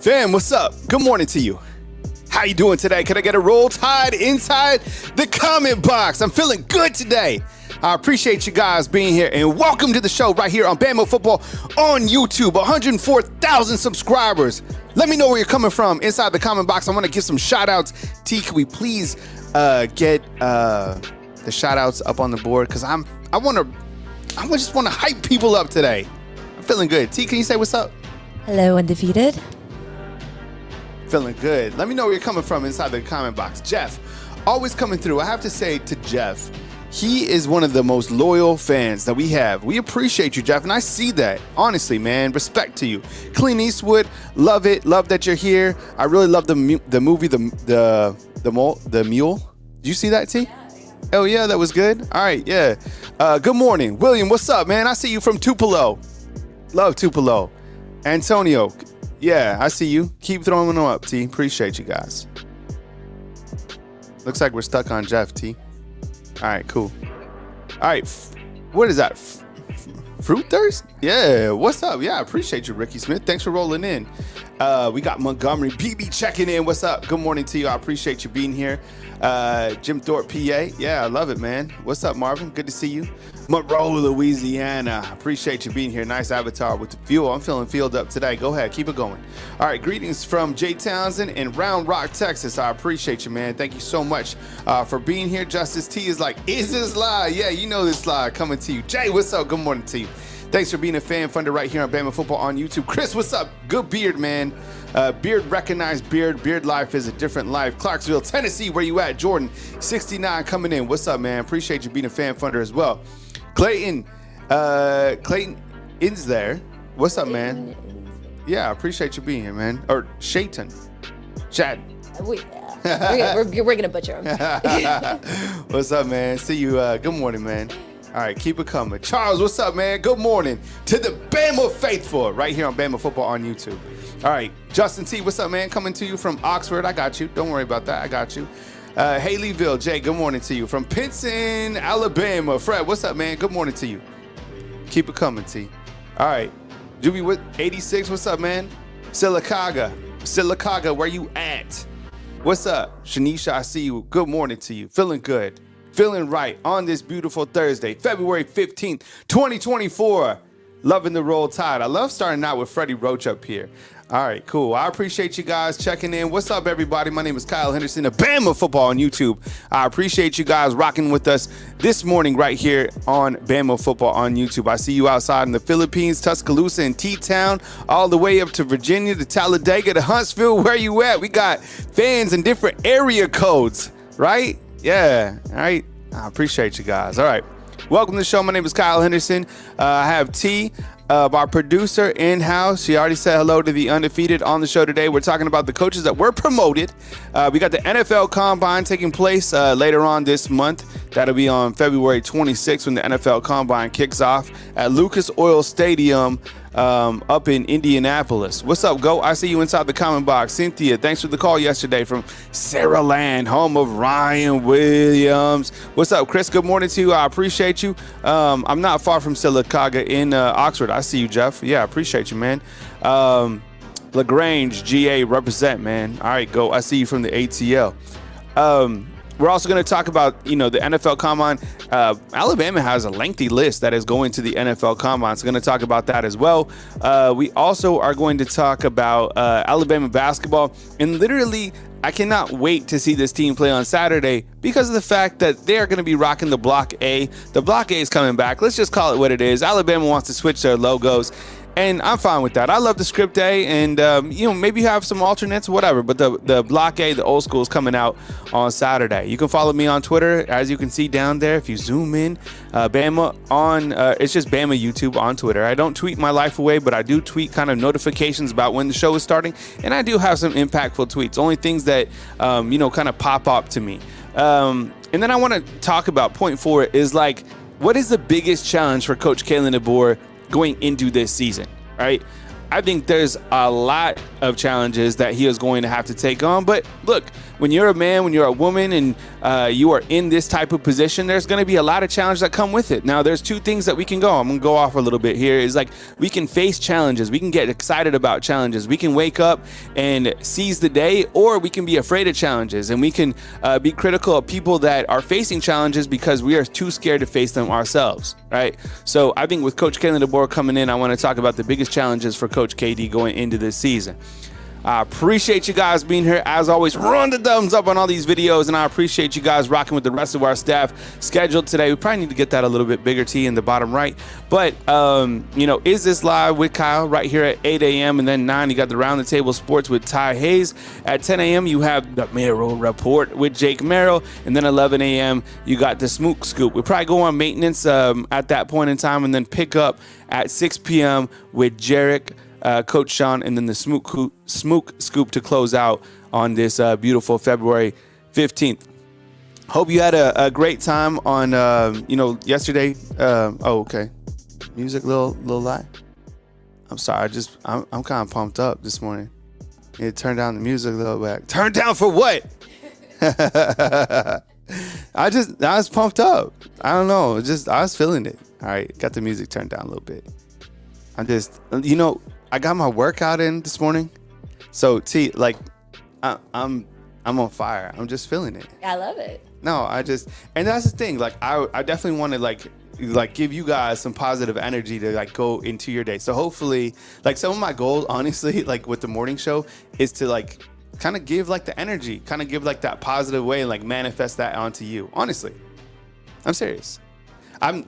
Fam, what's up? Good morning to you. How you doing today? Can I get a roll tide inside the comment box? I'm feeling good today. I appreciate you guys being here, and welcome to the show right here on Bama Football on YouTube. 104,000 subscribers. Let me know where you're coming from inside the comment box. I want to give some shout outs. T, can we please get the shout outs up on the board? Because I just want to hype people up today. I'm feeling good. T, can you say what's up? Hello, Undefeated. Feeling good. Let me know where you're coming from inside the comment box. Jeff, always coming through. I have to say to Jeff, he is one of the most loyal fans that we have. We appreciate you, Jeff, and I see that. Honestly, man, respect to you. Clint Eastwood, love it. Love that you're here. I really love the movie, the Mule. Did you see that, T? Oh yeah, that was good. All right, yeah. Good morning, William. What's up, man? I see you from Tupelo. Love Tupelo. Antonio. Yeah, I see you. Keep throwing them up, T. Appreciate you guys. Looks like we're stuck on Jeff, T. All right, cool. All right, what is that? Fruit Thirst? Yeah, what's up? Yeah, I appreciate you, Ricky Smith. Thanks for rolling in. We got Montgomery BB checking in. What's up? Good morning to you. I appreciate you being here. Jim Thorpe, PA. Yeah, I love it, man. What's up, Marvin? Good to see you. Monroe, Louisiana. Appreciate you being here. Nice avatar with the fuel. I'm feeling filled up today. Go ahead. Keep it going. All right. Greetings from Jay Townsend in Round Rock, Texas. I appreciate you, man. Thank you so much for being here. Justice T is like, is this live? Yeah, you know this live coming to you. Jay, what's up? Good morning to you. Thanks for being a fan funder right here on Bama Football on YouTube. Chris, what's up? Good beard, man. Beard recognized beard. Beard life is a different life. Clarksville, Tennessee, where you at? Jordan, 69 coming in. What's up, man? Appreciate you being a fan funder as well. Clayton is there. What's up, man? Yeah, I appreciate you being here, man. Or Shayton. Chad. We're gonna butcher him. What's up, man? See you. Good morning, man. All right, keep it coming. Charles, what's up, man? Good morning to the Bama faithful right here on Bama Football on YouTube. All right, Justin T, what's up, man? Coming to you from Oxford. I got you. Don't worry about that. I got you. Haleyville, Jay, good morning to you. From Pinson, Alabama. Fred, what's up, man? Good morning to you. Keep it coming, T. All right. Juby with 86, what's up, man? Silicaga, where you at? What's up? Shanisha, I see you. Good morning to you. Feeling good. Feeling right on this beautiful Thursday, February 15th, 2024. Loving the roll tide. I love starting out with Freddie Roach up here. All right, cool. I appreciate you guys checking in. What's up, everybody? My name is Kyle Henderson of Bama Football on YouTube. I appreciate you guys rocking with us this morning right here on Bama Football on YouTube. I see you outside in the Philippines, Tuscaloosa, and T-Town, all the way up to Virginia, to Talladega, to Huntsville. Where you at? We got fans in different area codes, right? Yeah, all right. I appreciate you guys. All right. Welcome to the show. My name is Kyle Henderson. I have T, our producer in-house. She already said hello to the Undefeated on the show today. We're talking about the coaches that were promoted. We got the NFL Combine taking place later on this month. That'll be on February 26th when the NFL Combine kicks off at Lucas Oil Stadium up in Indianapolis. What's up, Go? I see you inside the comment box. Cynthia, thanks for the call yesterday from Sarah Land, home of Ryan Williams. What's up, Chris? Good morning to you. I appreciate you. I'm not far from Silicaga in Oxford. I see you, Jeff. Yeah, I appreciate you, man. LaGrange, GA, represent, man. All right, Go. I see you from the ATL. We're also going to talk about, the NFL Combine. Alabama has a lengthy list that is going to the NFL Combine, so we're going to talk about that as well. We also are going to talk about Alabama basketball. And literally, I cannot wait to see this team play on Saturday because of the fact that they're going to be rocking the Block A. The Block A is coming back. Let's just call it what it is. Alabama wants to switch their logos. And I'm fine with that. I love the script A, and maybe have some alternates, whatever. But the Block A, the old school, is coming out on Saturday. You can follow me on Twitter, as you can see down there. If you zoom in, Bama on, it's just Bama YouTube on Twitter. I don't tweet my life away, but I do tweet kind of notifications about when the show is starting, and I do have some impactful tweets. Only things that kind of pop up to me. And then I want to talk about point 4 is like, what is the biggest challenge for Coach Kalen DeBoer going into this season, right? I think there's a lot of challenges that he is going to have to take on. But look, when you're a man, when you're a woman, and you are in this type of position, there's going to be a lot of challenges that come with it. Now, there's two things that we can go. I'm going to go off a little bit here. Is like we can face challenges. We can get excited about challenges. We can wake up and seize the day, or we can be afraid of challenges, and we can be critical of people that are facing challenges because we are too scared to face them ourselves, right? So I think with Coach Kalen DeBoer coming in, I want to talk about the biggest challenges for Coach KD going into this season. I appreciate you guys being here. As always, run the thumbs up on all these videos, and I appreciate you guys rocking with the rest of our staff scheduled today. We probably need to get that a little bit bigger, T, in the bottom right. But, Is This Live with Kyle right here at 8 a.m. and then 9, you got the Round the Table Sports with Ty Hayes. At 10 a.m., you have the Merrill Report with Jake Merrill. And then 11 a.m., you got the Smook Scoop. We'll probably go on maintenance at that point in time and then pick up at 6 p.m. with Jarek, Coach Sean, and then the Smook Scoop to close out on this beautiful February 15th. Hope you had a great time on, yesterday. Okay. Music, little lie. I'm sorry. I'm kind of pumped up this morning. Yeah, turn down the music a little bit. Turn down for what? I was pumped up. I don't know. I was feeling it. All right. Got the music turned down a little bit. I got my workout in this morning. So T, I'm on fire. I'm just feeling it. I love it. No, and that's the thing. Like I definitely want to give you guys some positive energy to go into your day. So hopefully, some of my goals, honestly, with the morning show, is to kind of give the energy, kind of give that positive way and manifest that onto you. Honestly, I'm serious. I'm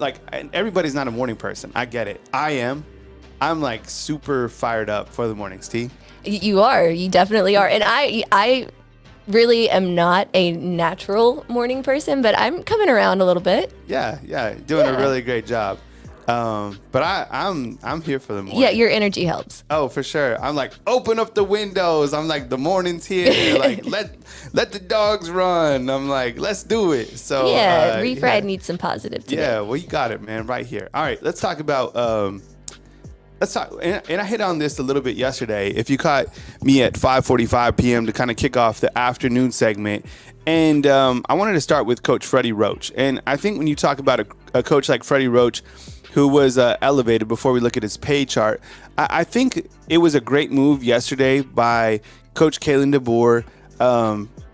everybody's not a morning person. I get it. I am. I'm super fired up for the mornings, T. You are. You definitely are. And I really am not a natural morning person, but I'm coming around a little bit. Yeah. Doing a really great job. But I'm here for the morning. Yeah, your energy helps. Oh, for sure. I'm open up the windows. I'm the morning's here. Let the dogs run. I'm let's do it. So yeah, Refried needs some positive today. Yeah, well, you got it, man, right here. All right, let's talk about and I hit on this a little bit yesterday. If you caught me at 5:45 p.m. to kind of kick off the afternoon segment, and I wanted to start with Coach Freddie Roach. And I think when you talk about a coach like Freddie Roach, who was elevated before we look at his pay chart, I think it was a great move yesterday by Coach Kalen DeBoer,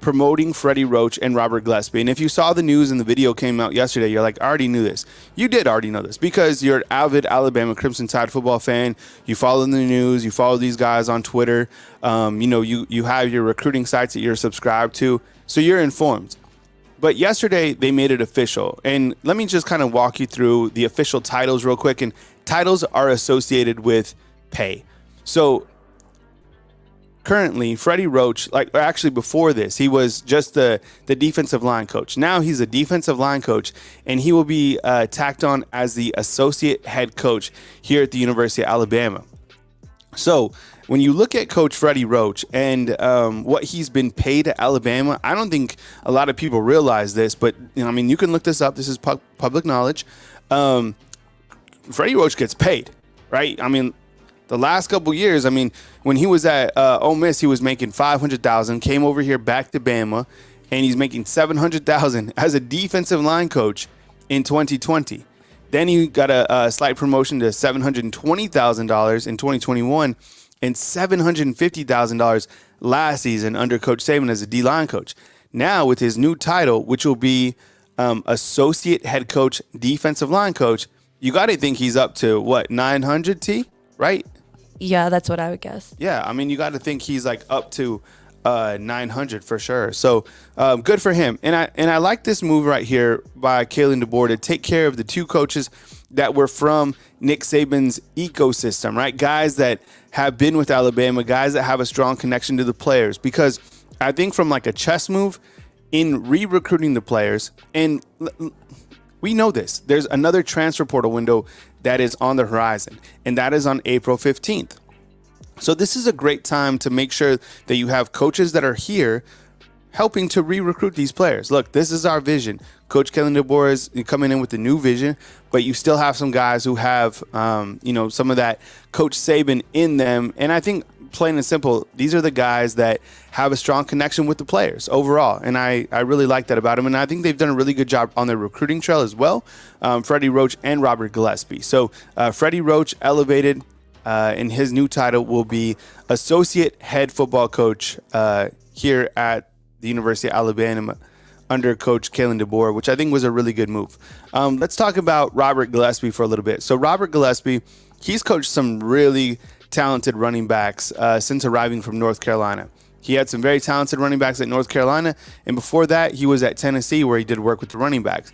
promoting Freddie Roach and Robert Gillespie. And if you saw the news and the video came out yesterday, you're I already knew this. You did already know this because you're an avid Alabama Crimson Tide football fan. You follow the news. You follow these guys on Twitter. You have your recruiting sites that you're subscribed to. So you're informed. But yesterday, they made it official. And let me just kind of walk you through the official titles real quick. And titles are associated with pay. So currently, Freddie Roach, actually before this, he was just the defensive line coach. Now he's a defensive line coach, and he will be tacked on as the associate head coach here at the University of Alabama. So when you look at Coach Freddie Roach and what he's been paid at Alabama, I don't think a lot of people realize this, but you can look this up. This is public knowledge. Freddie Roach gets paid, right? The last couple years, when he was at Ole Miss, he was making $500,000. Came over here back to Bama, and he's making $700,000 as a defensive line coach in 2020. Then he got a slight promotion to $720,000 in 2021, and $750,000 last season under Coach Saban as a D-line coach. Now with his new title, which will be associate head coach, defensive line coach, you got to think he's up to what, 900 T, right? Yeah, that's what I would guess. Yeah, you got to think he's up to 900 for sure. So good for him. And I like this move right here by Kalen DeBoer to take care of the two coaches that were from Nick Saban's ecosystem, right? Guys that have been with Alabama, guys that have a strong connection to the players. Because I think from a chess move in re-recruiting the players, and we know this, there's another transfer portal window that is on the horizon, and that is on April 15th. So this is a great time to make sure that you have coaches that are here helping to re-recruit these players. Look, this is our vision. Coach Kellen DeBoer is coming in with a new vision, but you still have some guys who have, some of that Coach Saban in them. And I think, plain and simple, these are the guys that have a strong connection with the players overall. And I really like that about them. And I think they've done a really good job on their recruiting trail as well, Freddie Roach and Robert Gillespie. So Freddie Roach elevated, and his new title will be Associate Head Football Coach here at the University of Alabama under Coach Kalen DeBoer, which I think was a really good move. Let's talk about Robert Gillespie for a little bit. So Robert Gillespie, he's coached some really talented running backs since arriving from North Carolina. He had some very talented running backs at North Carolina, and before that, he was at Tennessee where he did work with the running backs.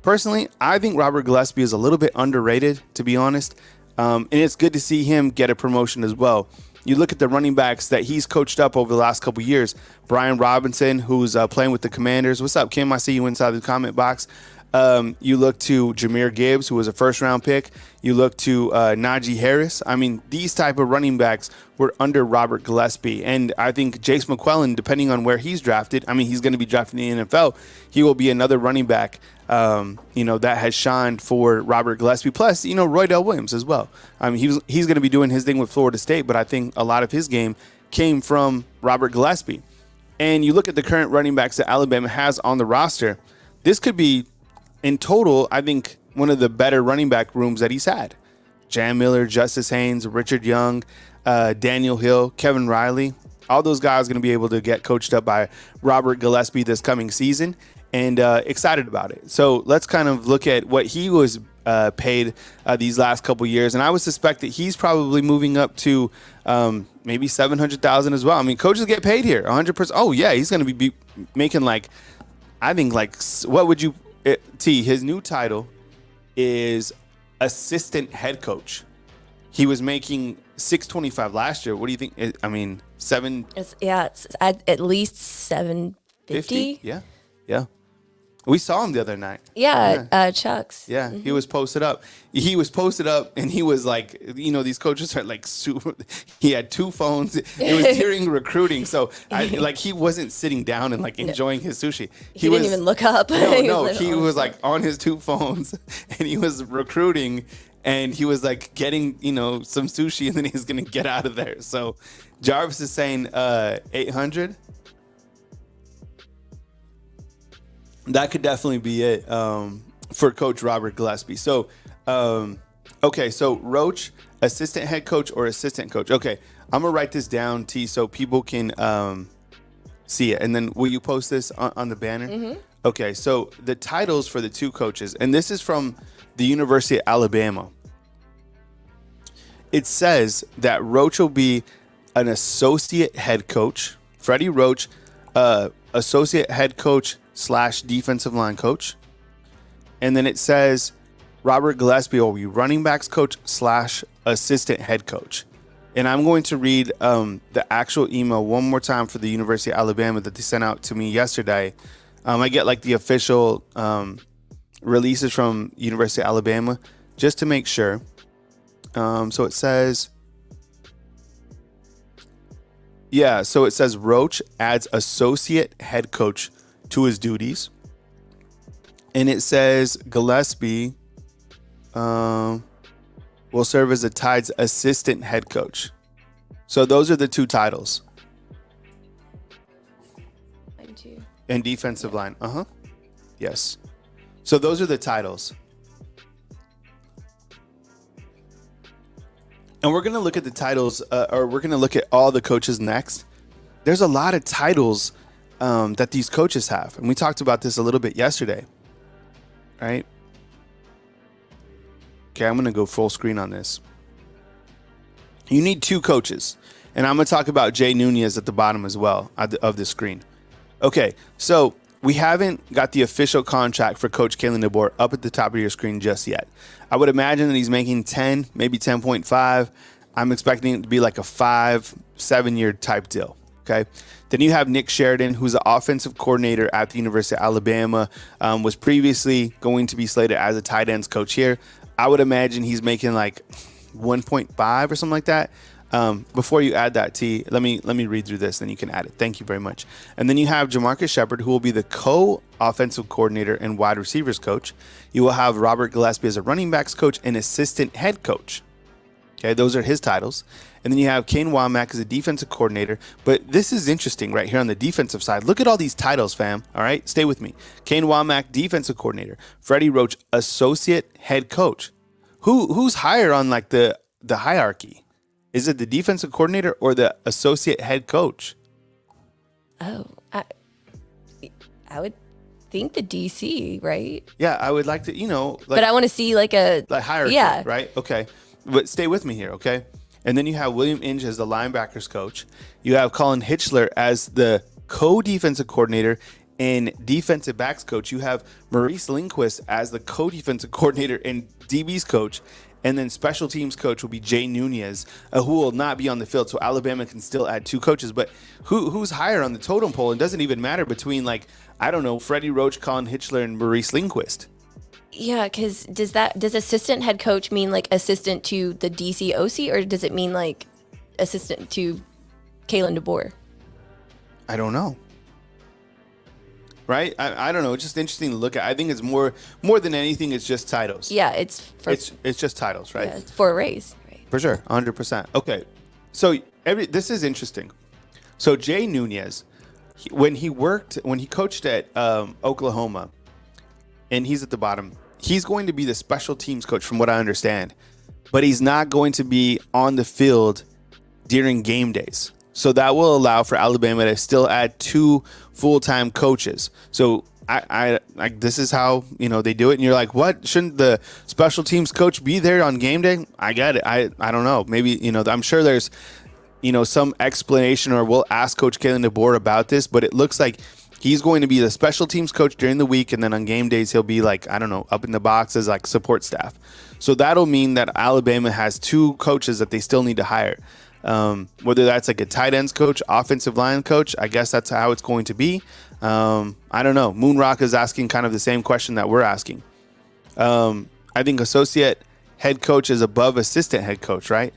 Personally, I think Robert Gillespie is a little bit underrated, to be honest, and it's good to see him get a promotion as well. You look at the running backs that he's coached up over the last couple of years. Brian Robinson, who's playing with the Commanders. What's up, Kim? I see you inside the comment box. You look to Jahmyr Gibbs, who was a first-round pick. You look to Najee Harris. I mean, these type of running backs were under Robert Gillespie. And I think Jace McClellan, depending on where he's drafted, I mean, he's going to be drafted in the NFL. He will be another running back, that has shined for Robert Gillespie. Plus, Roy Dell Williams as well. I mean, he's going to be doing his thing with Florida State, but I think a lot of his game came from Robert Gillespie. And you look at the current running backs that Alabama has on the roster, this could be, in total, I think one of the better running back rooms that he's had. Jan Miller, Justice Haynes, Richard Young, Daniel Hill, Kevin Riley. All those guys are going to be able to get coached up by Robert Gillespie this coming season, and excited about it. So let's kind of look at what he was paid these last couple years, and I would suspect that he's probably moving up to maybe $700,000 as well. I mean, coaches get paid here 100%. Oh yeah, he's going to be making what would you? His new title is assistant head coach. He was making $625 last year. What do you think? I mean, It's at least $750. Yeah. We saw him the other night. Yeah. Chuck's. Yeah, mm-hmm. He was posted up. And he was like, these coaches are like super. He had two phones. It was during recruiting, so he wasn't sitting down and enjoying his sushi. He didn't even look up. He was on his two phones, and he was recruiting, and he was getting some sushi, and then he was gonna get out of there. So Jarvis is saying 800. That could definitely be it for Coach Robert Gillespie. So, so Roach, assistant head coach or assistant coach. Okay, I'm going to write this down, T, so people can see it. And then will you post this on the banner? Mm-hmm. Okay, so the titles for the two coaches, and this is from the University of Alabama. It says that Roach will be an associate head coach. Freddie Roach, associate head coach / defensive line coach. And then it says Robert Gillespie will be running backs coach / assistant head coach. And I'm going to read the actual email one more time for the University of Alabama that they sent out to me yesterday. I get the official releases from University of Alabama just to make sure. So it says, Roach adds associate head coach to his duties, and it says Gillespie will serve as the Tide's assistant head coach. So those are the two titles. And defensive line. Yes. So those are the titles. And we're going to look at the titles, or we're going to look at all the coaches next. There's a lot of titles that these coaches have. And we talked about this a little bit yesterday, right? Okay, I'm going to go full screen on this. You need two coaches. And I'm going to talk about Jay Nunez at the bottom as well of the screen. Okay, so we haven't got the official contract for Coach Kalen DeBoer up at the top of your screen just yet. I would imagine that he's making 10, maybe 10.5. I'm expecting it to be a 5-7 year type deal. Okay. Then you have Nick Sheridan, who's the offensive coordinator at the University of Alabama, was previously going to be slated as a tight ends coach here. I would imagine he's making 1.5 or something like that. Before you add that, T, let me read through this, then you can add it. Thank you very much. And then you have Jamarcus Shepard, who will be the co-offensive coordinator and wide receivers coach. You will have Robert Gillespie as a running backs coach and assistant head coach. Okay, those are his titles. And then you have Kane Womack as a defensive coordinator. But this is interesting right here on the defensive side. Look at all these titles, fam. All right, stay with me. Kane Womack, defensive coordinator. Freddie Roach, associate head coach. Who's higher on like the hierarchy? Is it the defensive coordinator or the associate head coach? Oh, I would think the DC, right? Yeah, I would like to, but I want to see like hierarchy, yeah. Right? Okay. But stay with me here, okay? And then you have William Inge as the linebackers coach. You have Colin Hitchler as the co-defensive coordinator and defensive backs coach. You have Maurice Lindquist as the co-defensive coordinator and DBs coach. And then special teams coach will be Jay Nunez, who will not be on the field. So Alabama can still add 2 coaches. But who's higher on the totem pole? It doesn't even matter between, like, I don't know, Freddie Roach, Colin Hitchler, and Maurice Lindquist. Yeah, because does assistant head coach mean like assistant to the DC OC, or does it mean like assistant to Kalen DeBoer? I don't know. Right? I don't know. It's just interesting to look at. I think it's more than anything, it's just titles. Yeah, it's just titles, right? Yeah, it's for a raise. Right. For sure, 100%. Okay, so this is interesting. So Jay Nunez, when he coached at Oklahoma, and he's at the bottom, he's going to be the special teams coach from what I understand, but he's not going to be on the field during game days. So that will allow for Alabama to still add 2 full-time coaches. So I this is how, they do it. And you're like, what? Shouldn't the special teams coach be there on game day? I get it. I don't know. Maybe, I'm sure there's, some explanation, or we'll ask Coach Kalen DeBoer about this, but it looks like he's going to be the special teams coach during the week. And then on game days, he'll be like, I don't know, up in the box as like support staff. So that'll mean that Alabama has 2 coaches that they still need to hire. Whether that's like a tight ends coach, offensive line coach, I guess that's how it's going to be. I don't know. Moonrock is asking kind of the same question that we're asking. I think associate head coach is above assistant head coach, right?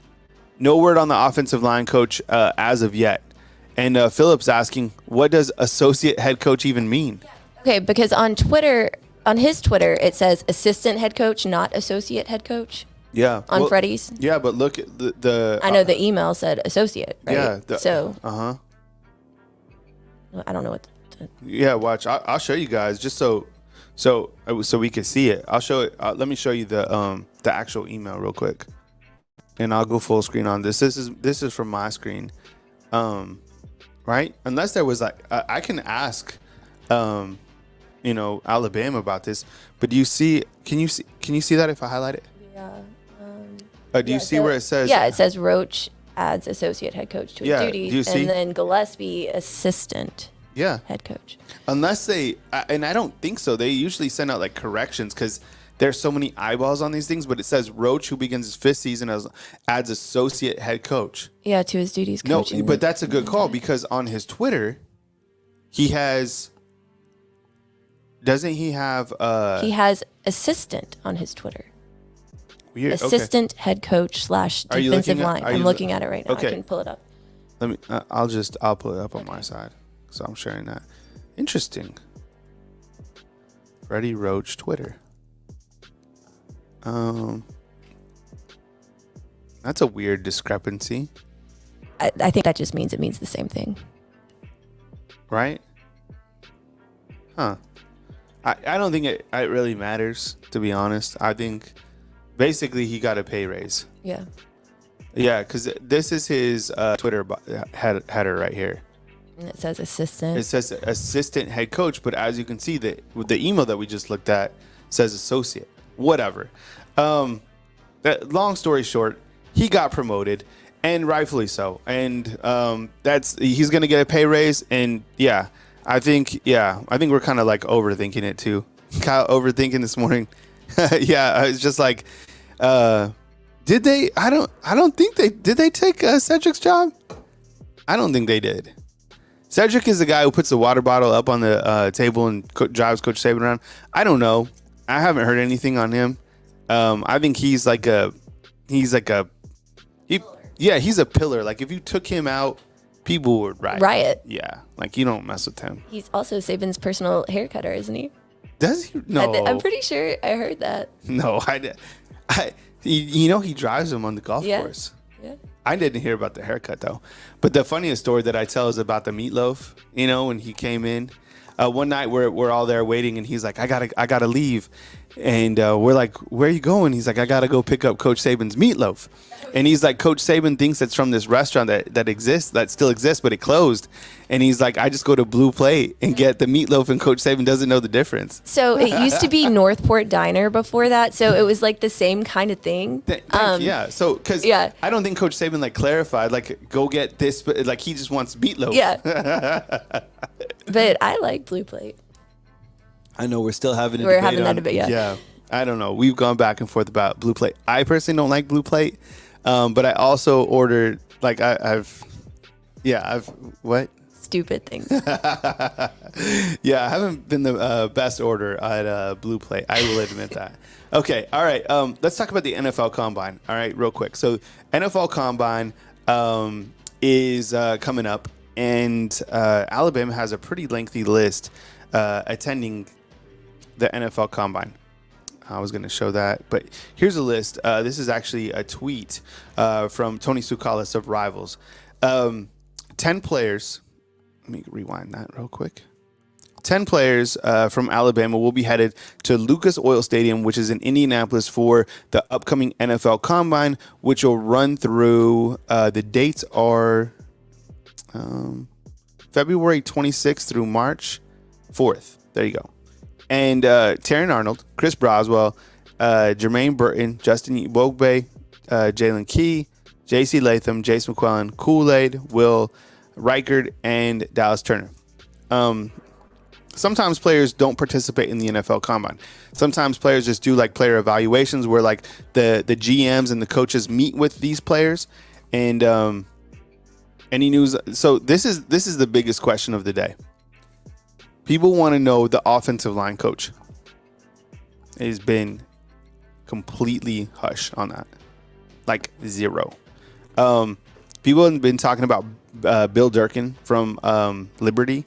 No word on the offensive line coach as of yet. And Philip's asking, what does associate head coach even mean? Okay, because on his Twitter, it says assistant head coach, not associate head coach. Yeah. On Freddie's. Yeah, but look at the I know the email said associate, right? Yeah. So. I don't know what. Yeah, watch. I'll show you guys just so we can see it. I'll show it. Let me show you the actual email real quick, and I'll go full screen on this. This is from my screen, right? Unless there was like I can ask, Alabama about this. But do you see? Can you see that if I highlight it? Yeah. Do you see where it says? Yeah, it says Roach adds associate head coach to his duties, do you see? And then Gillespie assistant. Yeah. Head coach. Unless they, and I don't think so. They usually send out like corrections because there's so many eyeballs on these things. But it says Roach, who begins his 5th season, adds associate head coach. Yeah, to his duties. No, but that's a good call because on his Twitter, he has. Doesn't he have? He has assistant on his Twitter. Weird. Assistant head coach / defensive line. I'm looking at it right now. Okay. I can pull it up. Let me. I'll pull it up on my side. So I'm sharing that. Interesting. Freddie Roach Twitter. That's a weird discrepancy. I think that just means it means the same thing. Right? Huh. I don't think it really matters, to be honest. I think basically he got a pay raise. Yeah. Yeah, because this is his Twitter header right here. And it says assistant. It says assistant head coach, but as you can see, the email that we just looked at says associate. Whatever. Long story short, he got promoted, and rightfully so. And he's gonna get a pay raise. And I think we're kind of like overthinking it too. Kyle overthinking this morning. Yeah, it's just like, did they? I don't think did they take Cedric's job? I don't think they did. Cedric is the guy who puts the water bottle up on the table and drives Coach Saban around. I don't know. I haven't heard anything on him. I think he's Yeah, he's a pillar. Like if you took him out, people would Riot. Yeah, like you don't mess with him. He's also Saban's personal hair cutter, isn't he? Does he? No, I'm pretty sure I heard that. No, he drives him on the golf course. Yeah. I didn't hear about the haircut though, but the funniest story that I tell is about the meatloaf. When he came in one night, we're all there waiting, and he's like, "I gotta leave," and we're like, "Where are you going?" He's like, "I gotta go pick up Coach Saban's meatloaf," and he's like, "Coach Saban thinks it's from this restaurant that still exists, but it closed," and he's like, "I just go to Blue Plate and get the meatloaf, and Coach Saban doesn't know the difference." So it used to be Northport Diner before that, so it was like the same kind of thing. Yeah. So because I don't think Coach Saban like clarified like go get this, but like he just wants meatloaf. Yeah. But I like Blue Plate. I know we're still having that debate. Yeah. I don't know. We've gone back and forth about Blue Plate. I personally don't like Blue Plate, but I also ordered like I've what? Stupid things. Yeah, I haven't been the best order at Blue Plate. I will admit that. Okay, all right. Let's talk about the NFL Combine. All right, real quick. So NFL Combine is coming up, and Alabama has a pretty lengthy list attending the NFL Combine. I was going to show that, but here's a list. This is actually a tweet from Tony Tsoukalis of Rivals. 10 players. Let me rewind that real quick. 10 players from Alabama will be headed to Lucas Oil Stadium, which is in Indianapolis, for the upcoming NFL Combine, which will run through, the dates are February 26th through March 4th. There you go. And Terran Arnold, Chris Broswell, Jermaine Burton, Justin Igbokwe, Jalen Key, J.C. Latham, Jace McClellan, Kool-Aid, Will Reichard, and Dallas Turner. Sometimes players don't participate in the NFL Combine. Sometimes players just do like player evaluations where like the GMs and the coaches meet with these players. And any news? So this is the biggest question of the day. People want to know the offensive line coach. It has been completely hush on that. Like zero. People have been talking about Bill Durkin from Liberty,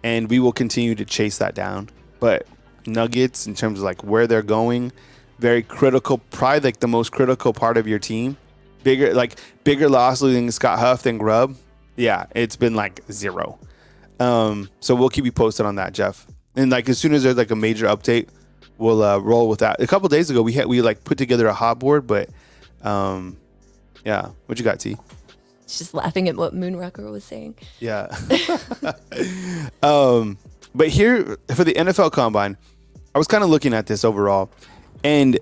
and we will continue to chase that down. But Nuggets, in terms of like where they're going, very critical, probably like the most critical part of your team. Bigger loss losing Scott Huff than Grubb. Yeah, it's been like zero. So we'll keep you posted on that, Jeff. And like as soon as there's like a major update, we'll roll with that. A couple days ago, we like put together a hot board, but yeah, what you got, T? Just laughing at what Moonrocker was saying. Yeah. But here for the NFL Combine, I was kind of looking at this overall, and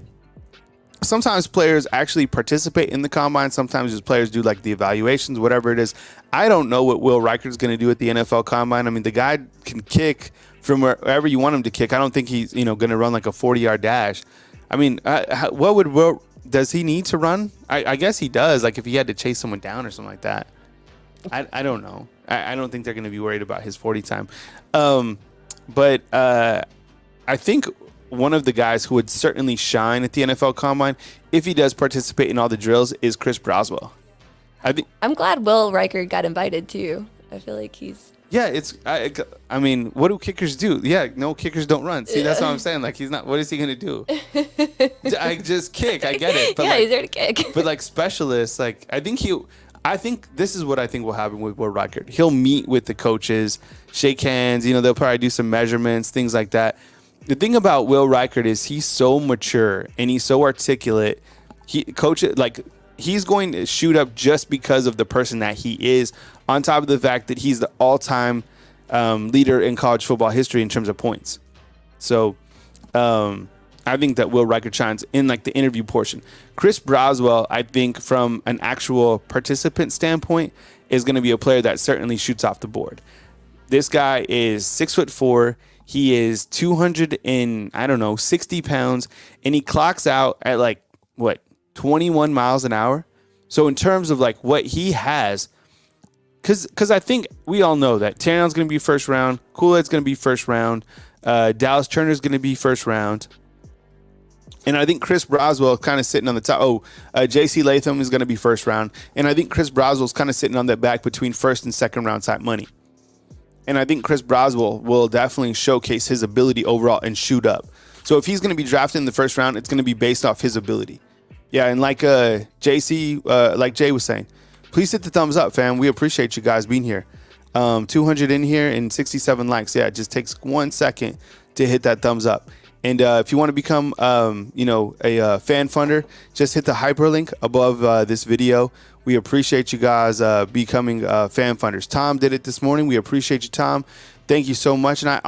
sometimes players actually participate in the Combine. Sometimes just players do like the evaluations, whatever it is. I don't know what Will Reichard's going to do at the NFL Combine. I mean, the guy can kick from wherever you want him to kick. I don't think he's going to run like a 40-yard dash. I mean, what would Will? Does he need to run? I guess he does. Like if he had to chase someone down or something like that. I don't know. I don't think they're going to be worried about his 40 time. But I think one of the guys who would certainly shine at the NFL Combine, if he does participate in all the drills, is Chris Broswell. I'm glad Will Reichard got invited too. I feel like he's. Yeah, I mean, what do kickers do? Yeah, no, kickers don't run. See, that's what I'm saying. Like, he's not. What is he gonna do? I just kick. I get it. But yeah, he's there to kick. But like specialists, like I think this is what I think will happen with Will Reichard. He'll meet with the coaches, shake hands. They'll probably do some measurements, things like that. The thing about Will Reichard is he's so mature and he's so articulate. He's going to shoot up just because of the person that he is, on top of the fact that he's the all-time leader in college football history in terms of points. So I think that Will Reichard shines in like the interview portion. Chris Broswell, I think from an actual participant standpoint, is going to be a player that certainly shoots off the board. This guy is 6'4". He is 60 pounds, and he clocks out at 21 miles an hour. So in terms of like what he has, because I think we all know that Tannen's going to be first round, Kool-Aid's going to be first round, Dallas Turner's going to be first round. And I think Chris Broswell kind of sitting on the top. Oh, J.C. Latham is going to be first round. And I think Chris Broswell's kind of sitting on that back between first and second round type money. And I think Chris Broswell will definitely showcase his ability overall and shoot up. So if he's going to be drafted in the first round, it's going to be based off his ability. Yeah, and like JC, like Jay was saying, please hit the thumbs up, fam. We appreciate you guys being here. 200 in here and 67 likes. Yeah, it just takes 1 second to hit that thumbs up. And if you want to become, a fan funder, just hit the hyperlink above this video. We appreciate you guys becoming fan funders. Tom did it this morning. We appreciate you, Tom. Thank you so much. And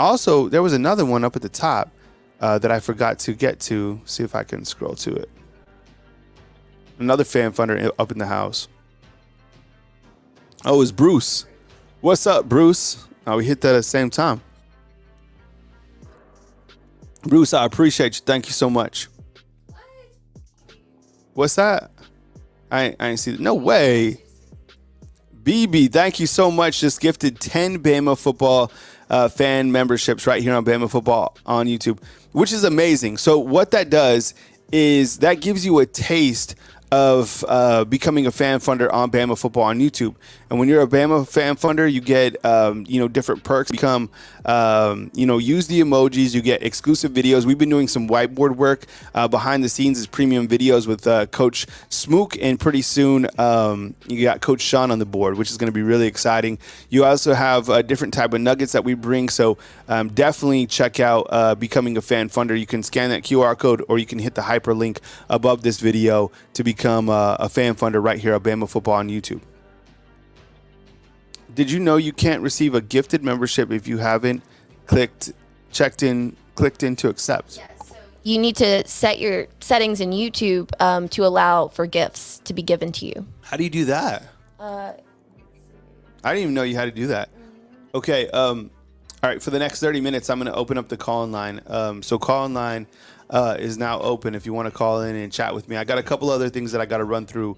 there was another one up at the top that I forgot to get to. See if I can scroll to it. Another fan funder up in the house. Oh, it's Bruce. What's up, Bruce? We hit that at the same time. Bruce, I appreciate you. Thank you so much. What's that? I ain't see that. No way. BB, thank you so much. Just gifted 10 Bama football fan memberships right here on Bama Football on YouTube, which is amazing. So what that does is that gives you a taste of becoming a fan funder on Bama Football on YouTube. And when you're a Bama fan funder, you get different perks. Become use the emojis. You get exclusive videos. We've been doing some whiteboard work behind the scenes as premium videos with Coach Smook, and pretty soon you got Coach Sean on the board, which is going to be really exciting. You also have a different type of nuggets that we bring. So definitely check out becoming a fan funder. You can scan that QR code, or you can hit the hyperlink above this video to become a fan funder right here at Bama Football on YouTube. Did you know you can't receive a gifted membership if you haven't clicked in to accept? Yes. So you need to set your settings in YouTube to allow for gifts to be given to you. How do you do that? I didn't even know you had to do that. Okay. All right. For the next 30 minutes, I'm going to open up the call-in line. So call-in line is now open if you want to call in and chat with me. I got a couple other things that I got to run through.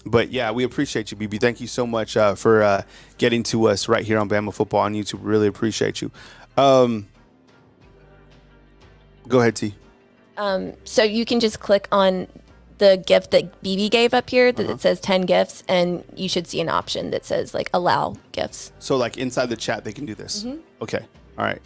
But yeah, we appreciate you, BB. Thank you so much for getting to us right here on Bama Football on YouTube. Really appreciate you. Go ahead, T. So you can just click on the gift that BB gave up here that it says 10 gifts, and you should see an option that says like allow gifts. So like inside the chat, they can do this. Okay. All right.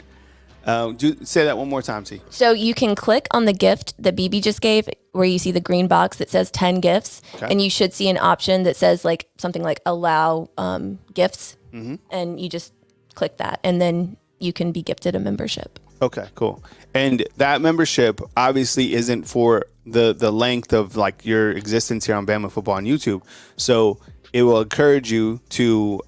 Say that one more time, T. So you can click on the gift that BB just gave, where you see the green box that says 10 gifts, and you should see an option that says like something like allow gifts, and you just click that, and then you can be gifted a membership. Okay, cool. And that membership obviously isn't for the length of like your existence here on Bama Football on YouTube. So it will encourage you to,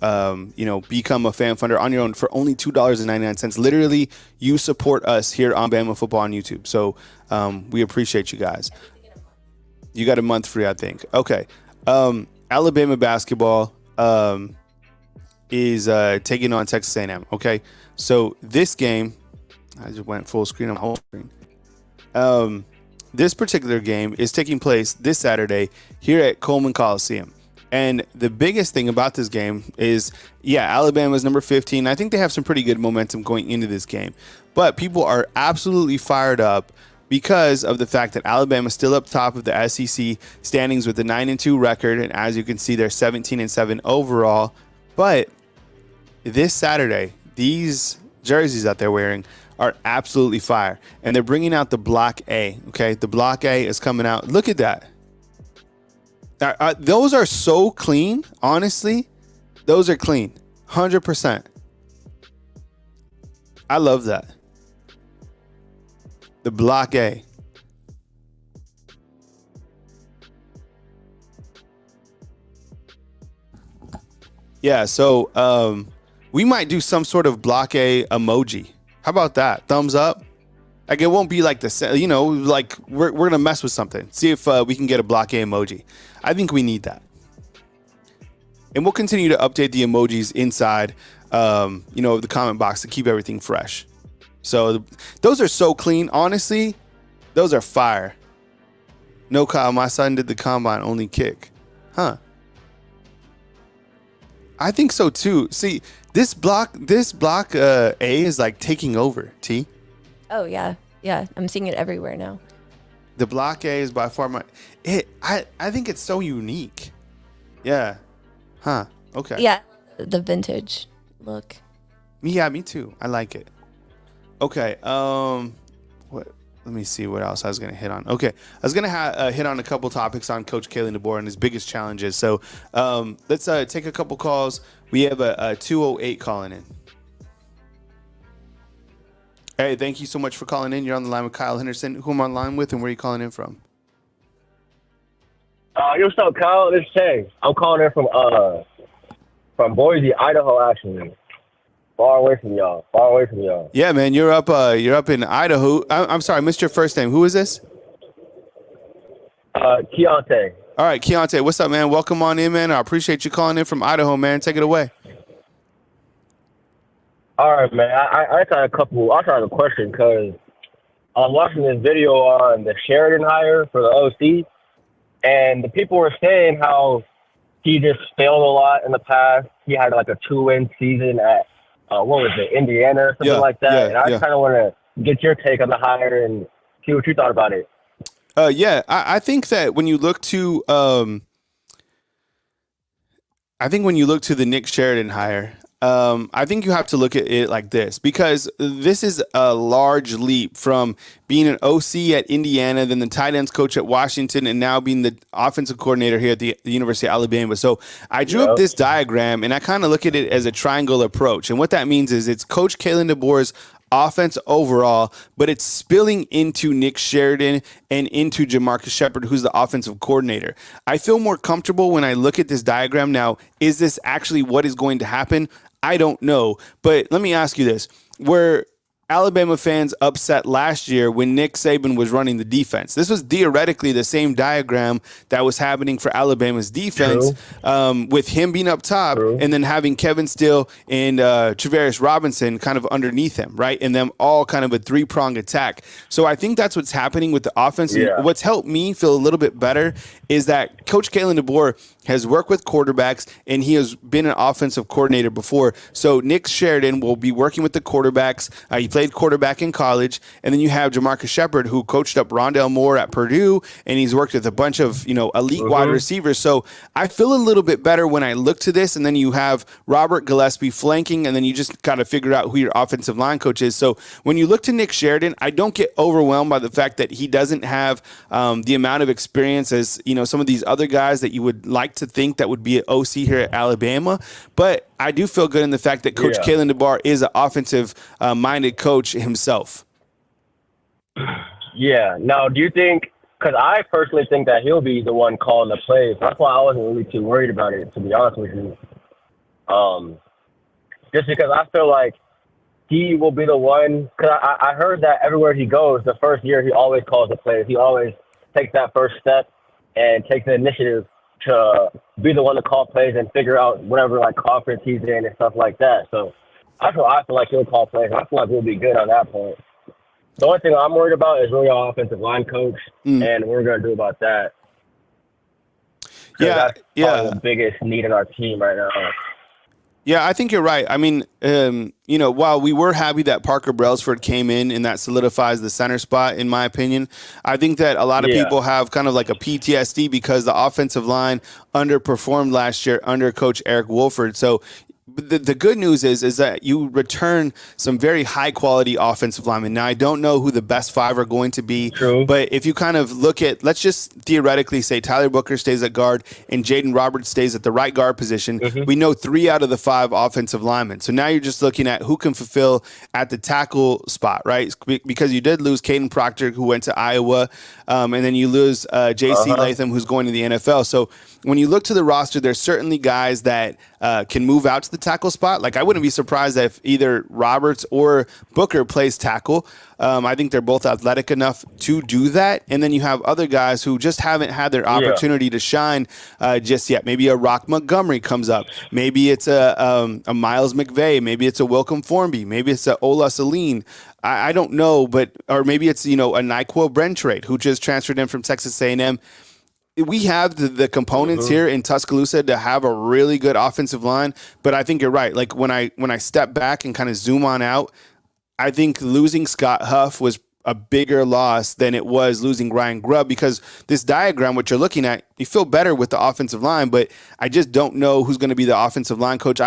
become a fan funder on your own for only $2.99. Literally, you support us here on Bama Football on YouTube. So we appreciate you guys. You got a month free, I think. Okay. Alabama basketball is taking on Texas A&M. Okay. So this game, I just went full screen on whole screen. This particular game is taking place this Saturday here at Coleman Coliseum. And the biggest thing about this game is, Alabama's number 15. I think they have some pretty good momentum going into this game. But people are absolutely fired up because of the fact that Alabama's still up top of the SEC standings with a 9-2 record. And as you can see, they're 17-7 overall. But this Saturday, these jerseys that they're wearing are absolutely fire. And they're bringing out the Block A. Okay, the Block A is coming out. Look at that. Those are so clean, honestly. Those are clean, 100%. I love that. The Block A. Yeah, so we might do some sort of Block A emoji. How about that? Thumbs up. Like it won't be like like we're gonna mess with something. See if we can get a Block A emoji. I think we need that. And we'll continue to update the emojis inside, the comment box to keep everything fresh. So those are so clean. Honestly, those are fire. No, Kyle, my son did the combine only kick. Huh. I think so too. See, this block A is like taking over, T. Oh, yeah. Yeah, I'm seeing it everywhere now. The Block A is by far I think it's so unique. Yeah. Huh. Okay. Yeah, the vintage look. Yeah, me too. I like it. Okay. What? Let me see what else I was going to hit on. Okay. I was going to hit on a couple topics on Coach Kalen DeBoer and his biggest challenges. So let's take a couple calls. We have a 208 calling in. Hey, thank you so much for calling in. You're on the line with Kyle Henderson. Who am I on the line with, and where are you calling in from? Yo, what's up, Kyle? This is Tay. I'm calling in from Boise, Idaho, actually. Far away from y'all. Yeah, man, you're up in Idaho. I'm sorry, I missed your first name. Who is this? Keontae. All right, Keontae, what's up, man? Welcome on in, man. I appreciate you calling in from Idaho, man. Take it away. All right, man. I just had a question because I'm watching this video on the Sheridan hire for the OC, and the people were saying how he just failed a lot in the past. He had like a 2-win season at what was it, Indiana or something like that. And I kind of want to get your take on the hire and see what you thought about it. I think that when you look to the Nick Sheridan hire, I think you have to look at it like this, because this is a large leap from being an OC at Indiana, then the tight ends coach at Washington, and now being the offensive coordinator here at the University of Alabama. So I drew up this diagram, and I kind of look at it as a triangle approach. And what that means is it's Coach Kalen DeBoer's offense overall, but it's spilling into Nick Sheridan and into Jamarcus Shepard, who's the offensive coordinator. I feel more comfortable when I look at this diagram. Now, is this actually what is going to happen? I don't know. But let me ask you this. Were Alabama fans upset last year when Nick Saban was running the defense? This was theoretically the same diagram that was happening for Alabama's defense, with him being up top and then having Kevin Steele and Travaris Robinson kind of underneath him, right? And them all kind of a three-pronged attack. So I think that's what's happening with the offense. Yeah. What's helped me feel a little bit better is that Coach Kalen DeBoer has worked with quarterbacks, and he has been an offensive coordinator before. So Nick Sheridan will be working with the quarterbacks. He played quarterback in college, and then you have Jamarcus Shepard, who coached up Rondale Moore at Purdue, and he's worked with a bunch of elite wide receivers. So I feel a little bit better when I look to this, and then you have Robert Gillespie flanking, and then you just got to figure out who your offensive line coach is. So when you look to Nick Sheridan, I don't get overwhelmed by the fact that he doesn't have the amount of experience as some of these other guys that you would like to think that would be an OC here at Alabama. But I do feel good in the fact that Coach Kalen DeBoer is an offensive minded coach himself. Yeah. Now, do you think, because I personally think that he'll be the one calling the plays. That's why I wasn't really too worried about it, to be honest with you. Just because I feel like he will be the one, because I heard that everywhere he goes, the first year he always calls the plays. He always takes that first step and takes the initiative to be the one to call plays and figure out whatever conference he's in and stuff like that. So I feel like he'll call plays. I feel like we'll be good on that point. The only thing I'm worried about is really our offensive line coach and what we're going to do about that. That's probably the biggest need in our team right now. Yeah, I think you're right. I mean, while we were happy that Parker Brailsford came in and that solidifies the center spot, in my opinion, I think that a lot of people have kind of like a PTSD because the offensive line underperformed last year under Coach Eric Wolford. So the good news is that you return some very high quality offensive linemen. Now, I don't know who the best five are going to be, but if you kind of look at, let's just theoretically say Tyler Booker stays at guard and Jaden Roberts stays at the right guard position. We know 3 out of the 5 offensive linemen. So now you're just looking at who can fulfill at the tackle spot, right? Because you did lose Caden Proctor, who went to Iowa, and then you lose J.C. Latham, who's going to the NFL. So when you look to the roster, there's certainly guys that can move out to the tackle spot. Like, I wouldn't be surprised if either Roberts or Booker plays tackle. I think they're both athletic enough to do that. And then you have other guys who just haven't had their opportunity to shine just yet. Maybe a Rock Montgomery comes up. Maybe it's a Miles McVay. Maybe it's a Welcome Formby. Maybe it's a Ola Saline. I don't know, or maybe it's, a Nyquil Brentrade who just transferred in from Texas A&M. We have the components here in Tuscaloosa to have a really good offensive line, but I think you're right. Like when I step back and kind of zoom on out, I think losing Scott Huff was a bigger loss than it was losing Ryan Grubb, because this diagram, what you're looking at, you feel better with the offensive line, but I just don't know who's going to be the offensive line coach.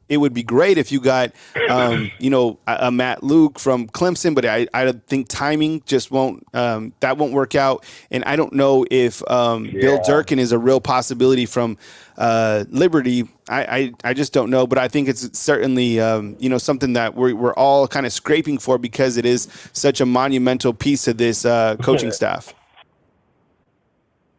It would be great if you got, a Matt Luke from Clemson, but I think timing just won't work out. And I don't know if Bill Durkin is a real possibility from Liberty. I just don't know, but I think it's certainly something that we're all kind of scraping for, because it is such a monumental piece of this coaching staff.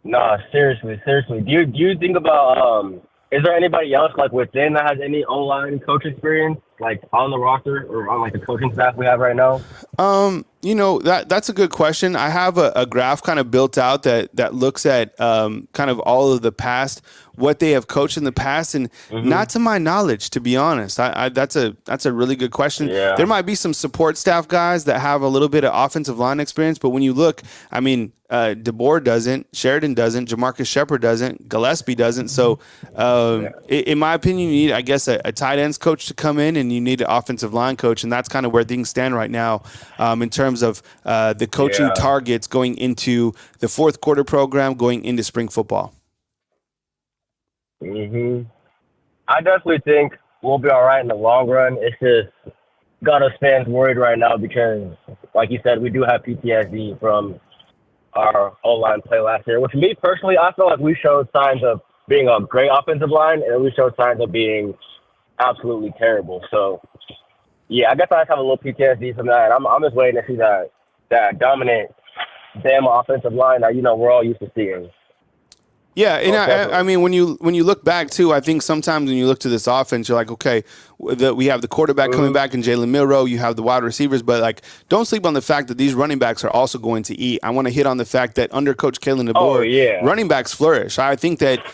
No, seriously. Do you think about is there anybody else like within that has any O-line coach experience, like on the roster or on like the coaching staff we have right now? That's a good question. I have a graph kind of built out that looks at kind of all of the past, what they have coached in the past, and not to my knowledge, to be honest. That's a really good question. Yeah. There might be some support staff guys that have a little bit of offensive line experience, but when you look, I mean, DeBoer doesn't, Sheridan doesn't, Jamarcus Shepard doesn't, Gillespie doesn't. So, in my opinion, you need, I guess, a tight ends coach to come in, and you need an offensive line coach, and that's kind of where things stand right now in terms of the coaching targets going into the fourth quarter program, going into spring football. I definitely think we'll be all right in the long run. It's just got us fans worried right now because, like you said, we do have PTSD from our O-line play last year. Which, me personally, I feel like we showed signs of being a great offensive line, and we showed signs of being absolutely terrible. So, yeah, I guess I just have a little PTSD from that. I'm just waiting to see that dominant Bama offensive line that we're all used to seeing. Yeah, and I mean, when you look back too, I think sometimes when you look to this offense, you're like, okay, we have the quarterback coming back in Jalen Milroe, you have the wide receivers, but like, don't sleep on the fact that these running backs are also going to eat. I want to hit on the fact that under Coach Kalen DeBoer, running backs flourish. I think that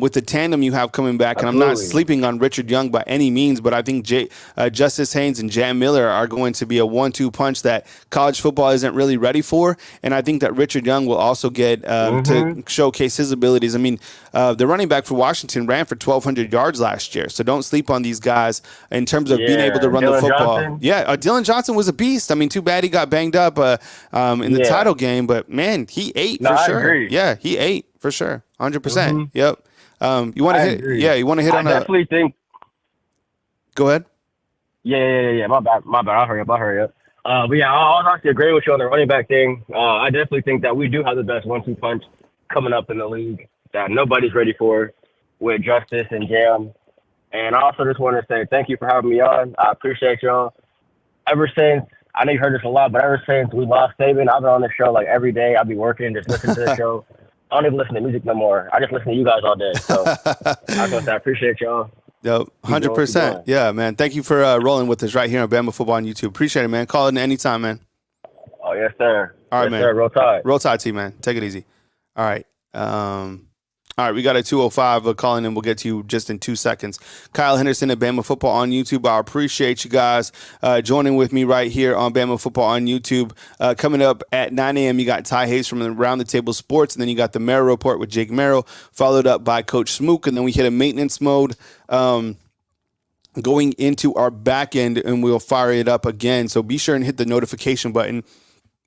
with the tandem you have coming back, and I'm not sleeping on Richard Young by any means, but I think Justice Haynes and Jam Miller are going to be a 1-2 punch that college football isn't really ready for, and I think that Richard Young will also get to showcase his abilities. I mean, the running back for Washington ran for 1,200 yards last year, so don't sleep on these guys in terms of being able to run the football. Johnson. Yeah, Dylan Johnson was a beast. I mean, too bad he got banged up in the title game, but man, he ate for sure. I agree. Yeah, he ate for sure, 100%. Yep. You want to hit? Agree. Yeah, you want to hit on a? I definitely think. Go ahead. Yeah. My bad. I'll hurry up. But yeah, I'll actually agree with you on the running back thing. I definitely think that we do have the best 1-2 punch coming up in the league that nobody's ready for with Justice and Jam. And I also just want to say thank you for having me on. I appreciate y'all. Ever since, I know you heard this a lot, but ever since we lost Saban, I've been on the show like every day. I'll be working, just listening to the show. I don't even listen to music no more. I just listen to you guys all day. So I appreciate y'all. Yo, 100%. Yeah, man. Thank you for rolling with us right here on Bama Football on YouTube. Appreciate it, man. Call in anytime, man. Oh, yes, sir. All right, yes, man. Sir. Roll Tide. Roll Tide, T, man. Take it easy. All right. All right, we got a 205 calling in. We'll get to you just in 2 seconds. Kyle Henderson at Bama Football on YouTube. I appreciate you guys joining with me right here on Bama Football on YouTube. Coming up at 9 a.m., you got Ty Hayes from Around the Table Sports, and then you got the Merrill Report with Jake Merrill, followed up by Coach Smook, and then we hit a maintenance mode going into our back end, and we'll fire it up again. So be sure and hit the notification button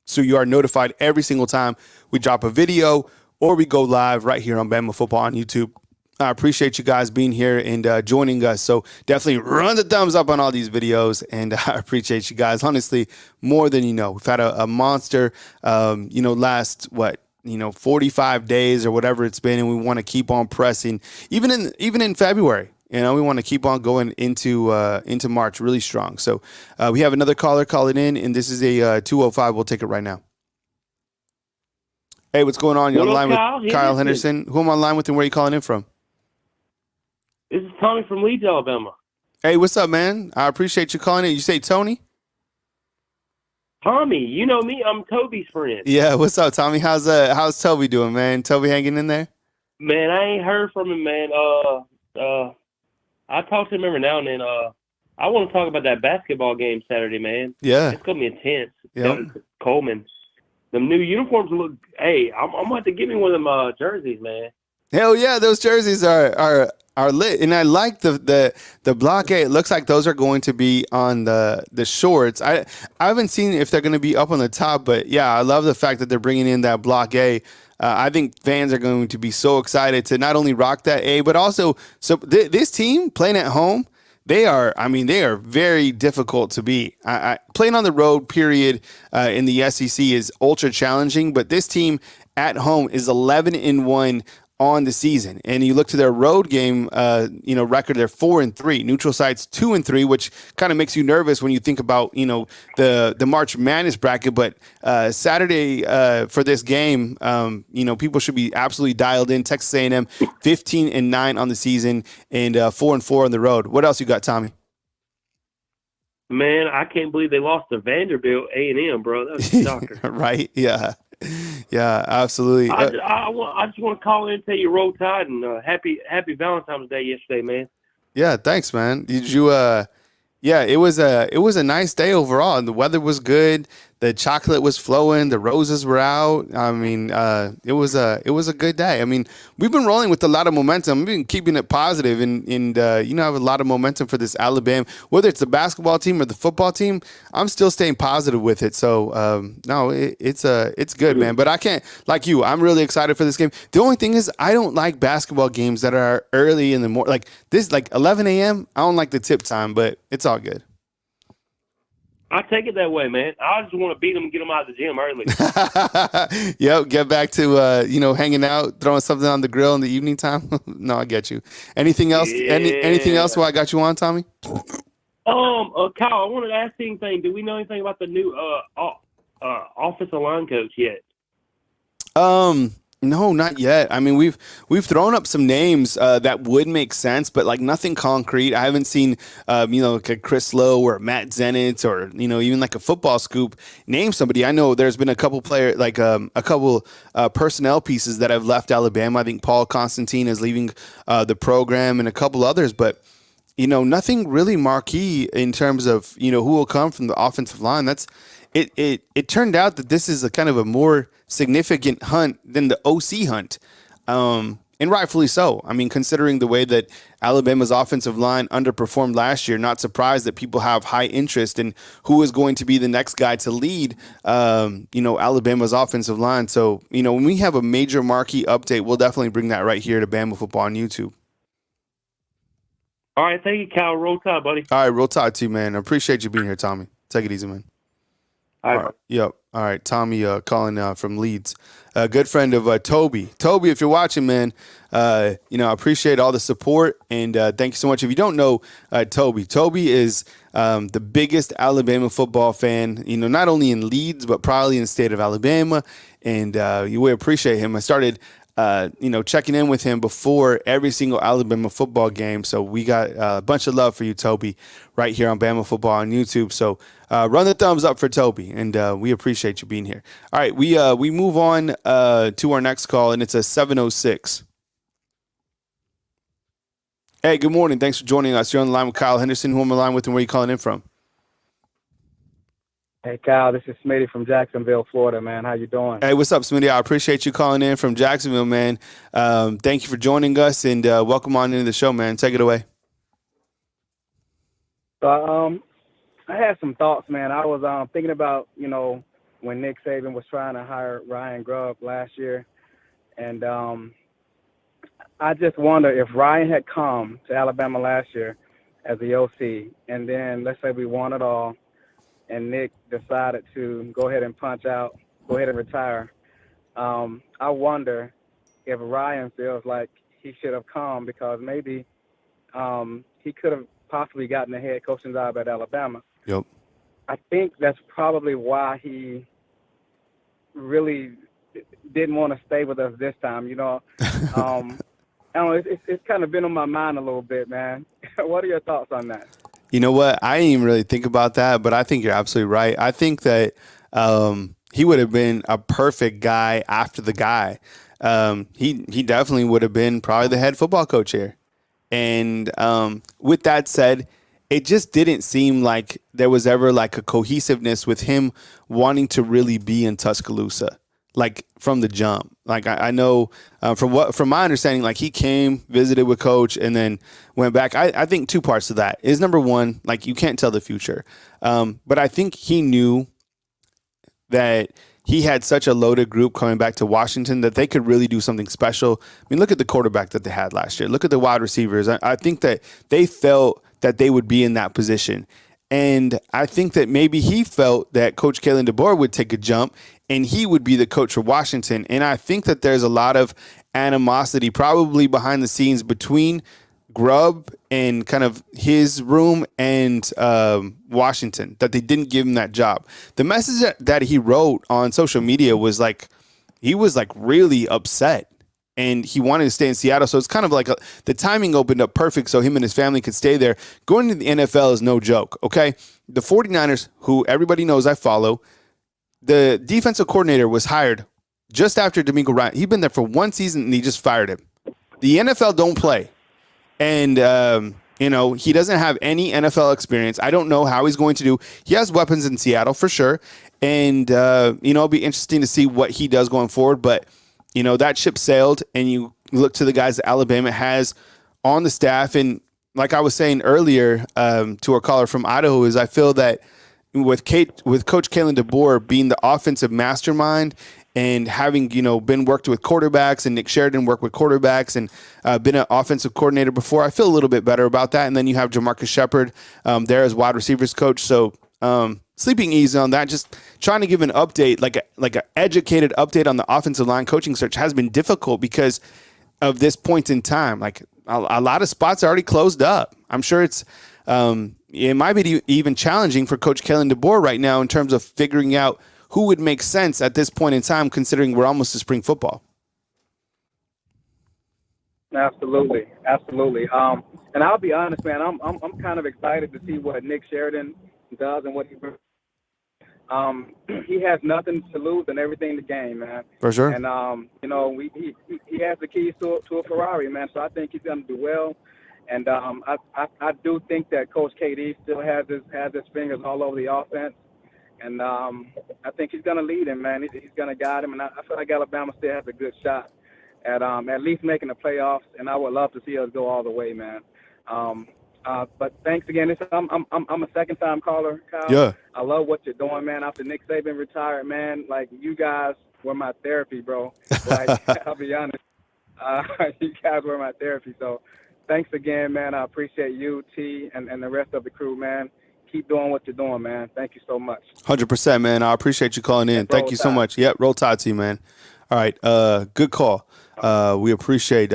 so you are notified every single time we drop a video or we go live right here on Bama Football on YouTube. I appreciate you guys being here and joining us. So definitely run the thumbs up on all these videos, and I appreciate you guys, honestly, more than you know. We've had a monster, last, 45 days or whatever it's been, and we want to keep on pressing, even in February. We want to keep on going into March really strong. So we have another caller calling in, and this is a 205. We'll take it right now. Hey, what's going on? You're on line with Kyle Henderson. Who am I on line with, and where are you calling in from? This is Tony from Leeds, Alabama. Hey, what's up, man? I appreciate you calling in. You say Tony? Tommy, you know me. I'm Toby's friend. Yeah, what's up, Tommy? How's Toby doing, man? Toby hanging in there? Man, I ain't heard from him, man. I talk to him every now and then. I want to talk about that basketball game Saturday, man. Yeah. It's going to be intense. Yeah. Coleman. The new uniforms look. Hey, I'm going to have to give me one of them jerseys, man. Hell yeah, those jerseys are are lit, and I like the block A. It looks like those are going to be on the shorts. I haven't seen if they're going to be up on the top, but yeah, I love the fact that they're bringing in that block A. I think fans are going to be so excited to not only rock that A, but also this team playing at home. They are very difficult to beat. Playing on the road, period, in the SEC is ultra challenging. But this team at home is 11-1 on the season, and you look to their road game, record. They're 4-3. Neutral sites 2-3, which kind of makes you nervous when you think about the March Madness bracket. But Saturday for this game, people should be absolutely dialed in. Texas A&M 15-9 on the season and 4-4 on the road. What else you got, Tommy? Man, I can't believe they lost to Vanderbilt A&M, bro. That was a shocker. Right? Yeah. Yeah, absolutely. I just want to call in and tell you roll tide and happy Valentine's Day yesterday, man. Yeah, thanks, man. Did you? Yeah, it was a nice day overall, and the weather was good. The chocolate was flowing. The roses were out. I mean, it was a good day. I mean, we've been rolling with a lot of momentum. We've been keeping it positive, and have a lot of momentum for this Alabama. Whether it's the basketball team or the football team, I'm still staying positive with it. So it's good, man. But I can't, like you, I'm really excited for this game. The only thing is, I don't like basketball games that are early in the morning, like this, like 11 a.m. I don't like the tip time, but it's all good. I take it that way, man. I just want to beat them and get them out of the gym early. Yep, get back to hanging out, throwing something on the grill in the evening time. No, I get you. Anything else? Yeah. Anything else while I got you on, Tommy? Kyle, I wanted to ask you anything. Do we know anything about the new offensive line coach yet? No, not yet. I mean, we've thrown up some names that would make sense, but like nothing concrete. I haven't seen, like a Chris Lowe or Matt Zenitz or even like a Football Scoop name somebody. I know there's been a couple personnel pieces that have left Alabama. I think Paul Constantine is leaving the program, and a couple others, but nothing really marquee in terms of who will come from the offensive line. That's it. It turned out that this is a kind of a more significant hunt than the OC hunt, and rightfully so. I mean, considering the way that Alabama's offensive line underperformed last year, not surprised that people have high interest in who is going to be the next guy to lead, Alabama's offensive line. So, when we have a major marquee update, we'll definitely bring that right here to Bama Football on YouTube. All right, thank you, Kyle. Roll Tide, buddy. All right, roll Tide too, man. I appreciate you being here, Tommy. Take it easy, man. All right. Yep. All right. Tommy calling from Leeds. A good friend of Toby. Toby, if you're watching, man, I appreciate all the support, and thank you so much. If you don't know Toby is the biggest Alabama football fan, not only in Leeds, but probably in the state of Alabama, and we appreciate him. I started checking in with him before every single Alabama football game. So we got a bunch of love for you, Toby, right here on Bama Football on YouTube. So run the thumbs up for Toby, and we appreciate you being here. All right, we move on to our next call, and it's a 706. Hey, good morning. Thanks for joining us. You're on the line with Kyle Henderson. Who am I on the line with, and where are you calling in from? Hey, Kyle, this is Smitty from Jacksonville, Florida, man. How you doing? Hey, what's up, Smitty? I appreciate you calling in from Jacksonville, man. Thank you for joining us, and welcome on into the show, man. Take it away. So, I had some thoughts, man. I was thinking about, when Nick Saban was trying to hire Ryan Grubb last year, and I just wonder if Ryan had come to Alabama last year as the OC, and then let's say we won it all, and Nick decided to go ahead and punch out, go ahead and retire. I wonder if Ryan feels like he should have come, because maybe he could have possibly gotten the head coaching job at Alabama. Yep. I think that's probably why he really didn't want to stay with us this time. I don't know, it's kind of been on my mind a little bit, man. What are your thoughts on that? You know what? I didn't even really think about that, but I think you're absolutely right. I think that he would have been a perfect guy after the guy. He definitely would have been probably the head football coach here. And with that said, it just didn't seem like there was ever like a cohesiveness with him wanting to really be in Tuscaloosa. like from the jump. Like I know from my understanding, like he came, visited with coach, and then went back. I think two parts to that is, number one, like you can't tell the future. But I think he knew that he had such a loaded group coming back to Washington that they could really do something special. I mean, look at the quarterback that they had last year. Look at the wide receivers. I think that they felt that they would be in that position. And I think that maybe he felt that Coach Kalen DeBoer would take a jump and he would be the coach for Washington. And I think that there's a lot of animosity probably behind the scenes between Grubb and kind of his room and Washington, that they didn't give him that job. The message that he wrote on social media was like, he was like really upset and he wanted to stay in Seattle. So it's kind of like the timing opened up perfect so him and his family could stay there. Going to the NFL is no joke, okay? The 49ers, who everybody knows I follow, the defensive coordinator was hired just after D'Amico Ryan. He'd been there for one season and he just fired him. The NFL don't play. And, he doesn't have any NFL experience. I don't know how he's going to do. He has weapons in Seattle for sure. And, it'll be interesting to see what he does going forward. But, that ship sailed, and you look to the guys that Alabama has on the staff. And like I was saying earlier to our caller from Idaho, is I feel that with Coach Kalen DeBoer being the offensive mastermind and having, been worked with quarterbacks, and Nick Sheridan worked with quarterbacks and been an offensive coordinator before, I feel a little bit better about that. And then you have Jamarcus Shepard there as wide receivers coach. So sleeping easy on that, just trying to give an update, like an educated update on the offensive line coaching search has been difficult because of this point in time. Like a lot of spots are already closed up. I'm sure it might be even challenging for Coach Kalen DeBoer right now in terms of figuring out who would make sense at this point in time, considering we're almost to spring football. Absolutely. And I'll be honest, man, I'm kind of excited to see what Nick Sheridan does and what he has nothing to lose and everything to gain, man. For sure. And he has the keys to a Ferrari, man. So I think he's going to do well. And I do think that Coach KD still has his fingers all over the offense. And I think he's going to lead him, man. He's going to guide him. And I feel like Alabama still has a good shot at least making the playoffs. And I would love to see us go all the way, man. But thanks again. I'm a second-time caller, Kyle. Yeah. I love what you're doing, man. After Nick Saban retired, man, like, you guys were my therapy, bro. Like, I'll be honest. You guys were my therapy. So thanks again, man. I appreciate you, T, and the rest of the crew, man. Keep doing what you're doing, man. Thank you so much. 100%, man. I appreciate you calling in. Thank you so much. Yep, roll tide to you, man. All right, good call. We appreciate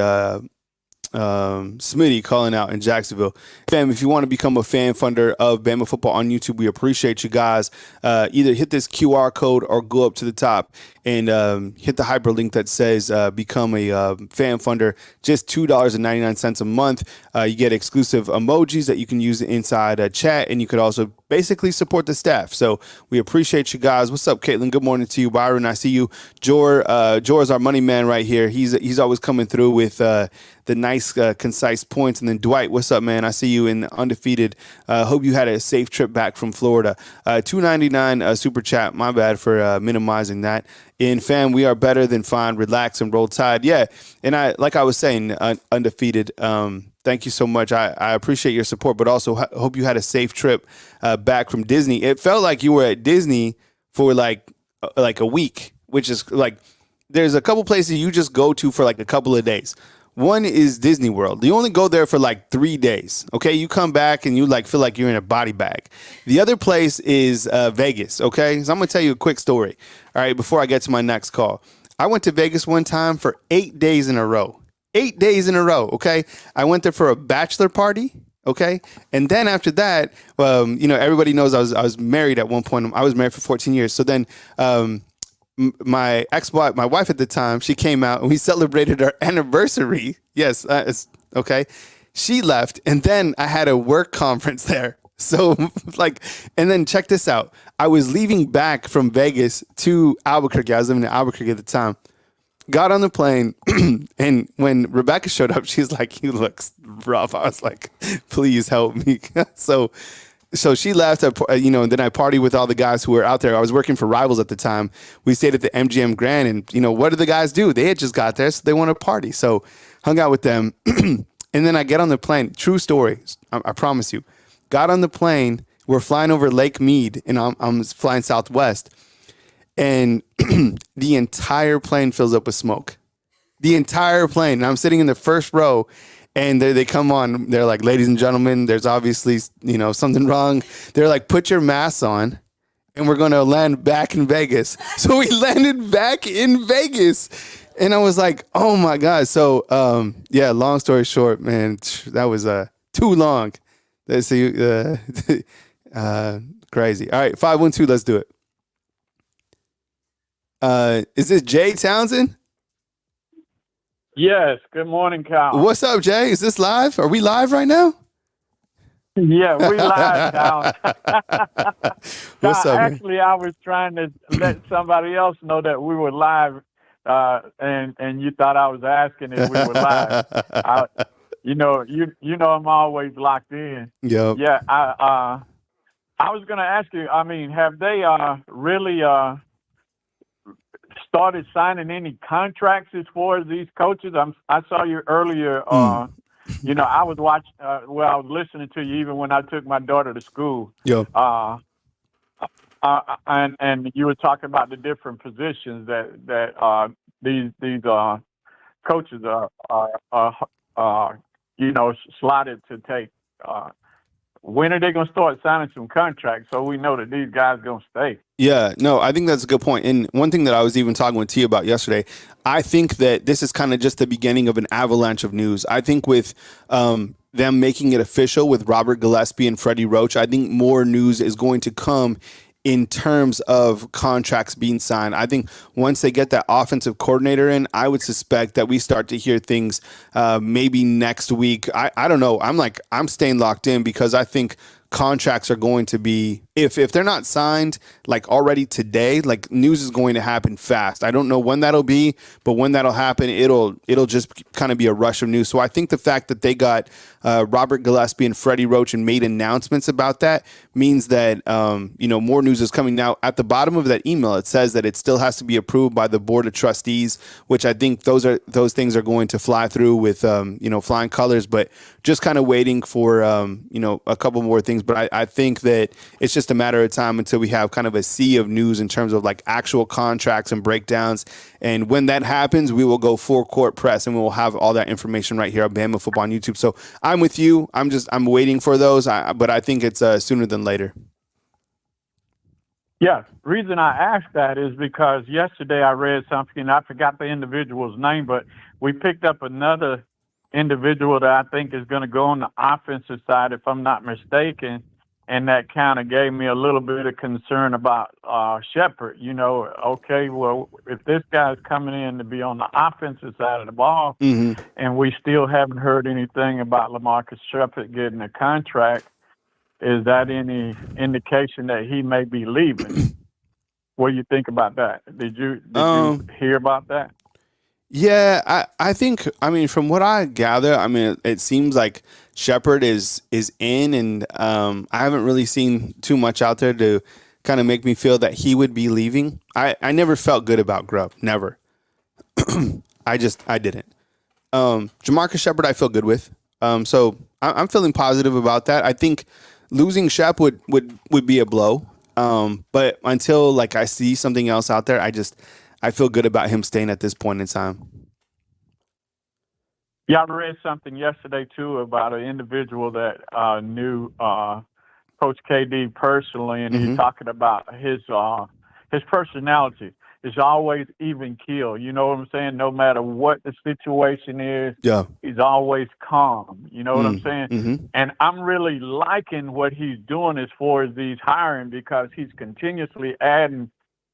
Smitty calling out in Jacksonville. Fam, if you want to become a fan funder of Bama Football on YouTube, we appreciate you guys. Either hit this QR code or go up to the top and hit the hyperlink that says become a fan funder. Just $2.99 a month. You get exclusive emojis that you can use inside a chat, and you could also basically support the staff. So we appreciate you guys. What's up, Caitlin? Good morning to you. Byron, I see you. Jor is our money man right here. He's always coming through with the nice, concise points. And then Dwight, what's up, man? I see you in undefeated. Hope you had a safe trip back from Florida. $2.99 super chat. My bad for minimizing that. And fam, we are better than fine. Relax and roll tide. Yeah, and like I was saying, undefeated. Thank you so much. I appreciate your support, but also hope you had a safe trip back from Disney. It felt like you were at Disney for like a week, which is like there's a couple places you just go to for like a couple of days. One is Disney World. You only go there for like 3 days. Okay, you come back and you like feel like you're in a body bag. The other place is Vegas. Okay, so I'm gonna tell you a quick story. All right, before I get to my next call, I went to Vegas one time for 8 days in a row. 8 days in a row. Okay, I went there for a bachelor party. Okay, and then after that, everybody knows I was married at one point. I was married for 14 years. So then. My ex-wife, my wife at the time, she came out and we celebrated our anniversary. Yes, okay. She left, and then I had a work conference there. So, and then check this out. I was leaving back from Vegas to Albuquerque. I was living in Albuquerque at the time. Got on the plane, and when Rebecca showed up, she's like, "You look rough." I was like, "Please help me." So so she left, and then I partied with all the guys who were out there. I was working for Rivals at the time. We stayed at the MGM Grand, and what did the guys do? They had just got there, so they wanted to party. So hung out with them. And then I get on the plane. True story. I promise you. Got on the plane. We're flying over Lake Mead, and I'm flying Southwest. And the entire plane fills up with smoke. The entire plane. And I'm sitting in the first row, and they come on. They're like, ladies and gentlemen, there's obviously, something wrong. They're like, put your masks on, and we're going to land back in Vegas. So we landed back in Vegas. And I was like, oh, my God. So, long story short, man, that was too long. Let's see. Crazy. All right, 512, let's do it. Is this Jay Townsend? Yes. Good morning, Kyle. What's up, Jay? Is this live? Are we live right now? Yeah, we live, Kyle. What's up, man? Actually, I was trying to let somebody else know that we were live, and you thought I was asking if we were live. I'm always locked in. Yep. Yeah. I was going to ask you. I mean, have they really started signing any contracts as far as these coaches? I saw you earlier. I was watching. I was listening to you even when I took my daughter to school. Yep. And you were talking about the different positions that these coaches are slotted to take. When are they going to start signing some contracts so we know that these guys going to stay? Yeah, no, I think that's a good point. And one thing that I was even talking with T about yesterday, I think that this is kind of just the beginning of an avalanche of news. I think with them making it official with Robert Gillespie and Freddie Roach, I think more news is going to come in terms of contracts being signed. I think once they get that offensive coordinator in, I would suspect that we start to hear things maybe next week. I don't know. I'm staying locked in because I think contracts are going to be, if they're not signed like already today, like news is going to happen fast. I don't know when that'll be, but when that'll happen, it'll just kind of be a rush of news. So I think the fact that they got Robert Gillespie and Freddie Roach and made announcements about that means that more news is coming. Now at the bottom of that email, it says that it still has to be approved by the board of trustees, which I think those things are going to fly through with flying colors. But just kind of waiting for a couple more things. But I think that it's just a matter of time until we have kind of a sea of news in terms of like actual contracts and breakdowns. And when that happens, we will go full court press and we will have all that information right here on Bama Football on YouTube. So I'm with you. I'm waiting for those, but I think it's sooner than later. Yeah. Reason I asked that is because yesterday I read something, and I forgot the individual's name, but we picked up another individual that I think is going to go on the offensive side, if I'm not mistaken. And that kind of gave me a little bit of concern about Shepard. Okay, well, if this guy's coming in to be on the offensive side of the ball, mm-hmm. and we still haven't heard anything about LaMarcus Shepard getting a contract, is that any indication that he may be leaving? What do you think about that? Did you hear about that? Yeah, I think, from what I gather, it seems like Shepard is in, and I haven't really seen too much out there to kind of make me feel that he would be leaving. I never felt good about Grubb, never. I didn't. Jamarcus Shepard, I feel good with. So I'm feeling positive about that. I think losing Shep would be a blow. But until I see something else out there, I feel good about him staying at this point in time. Yeah, I read something yesterday, too, about an individual that knew Coach KD personally, and mm-hmm. he's talking about his personality is always even keel. You know what I'm saying? No matter what the situation is, yeah, he's always calm. You know what I'm saying? Mm-hmm. And I'm really liking what he's doing as far as these hiring, because he's continuously adding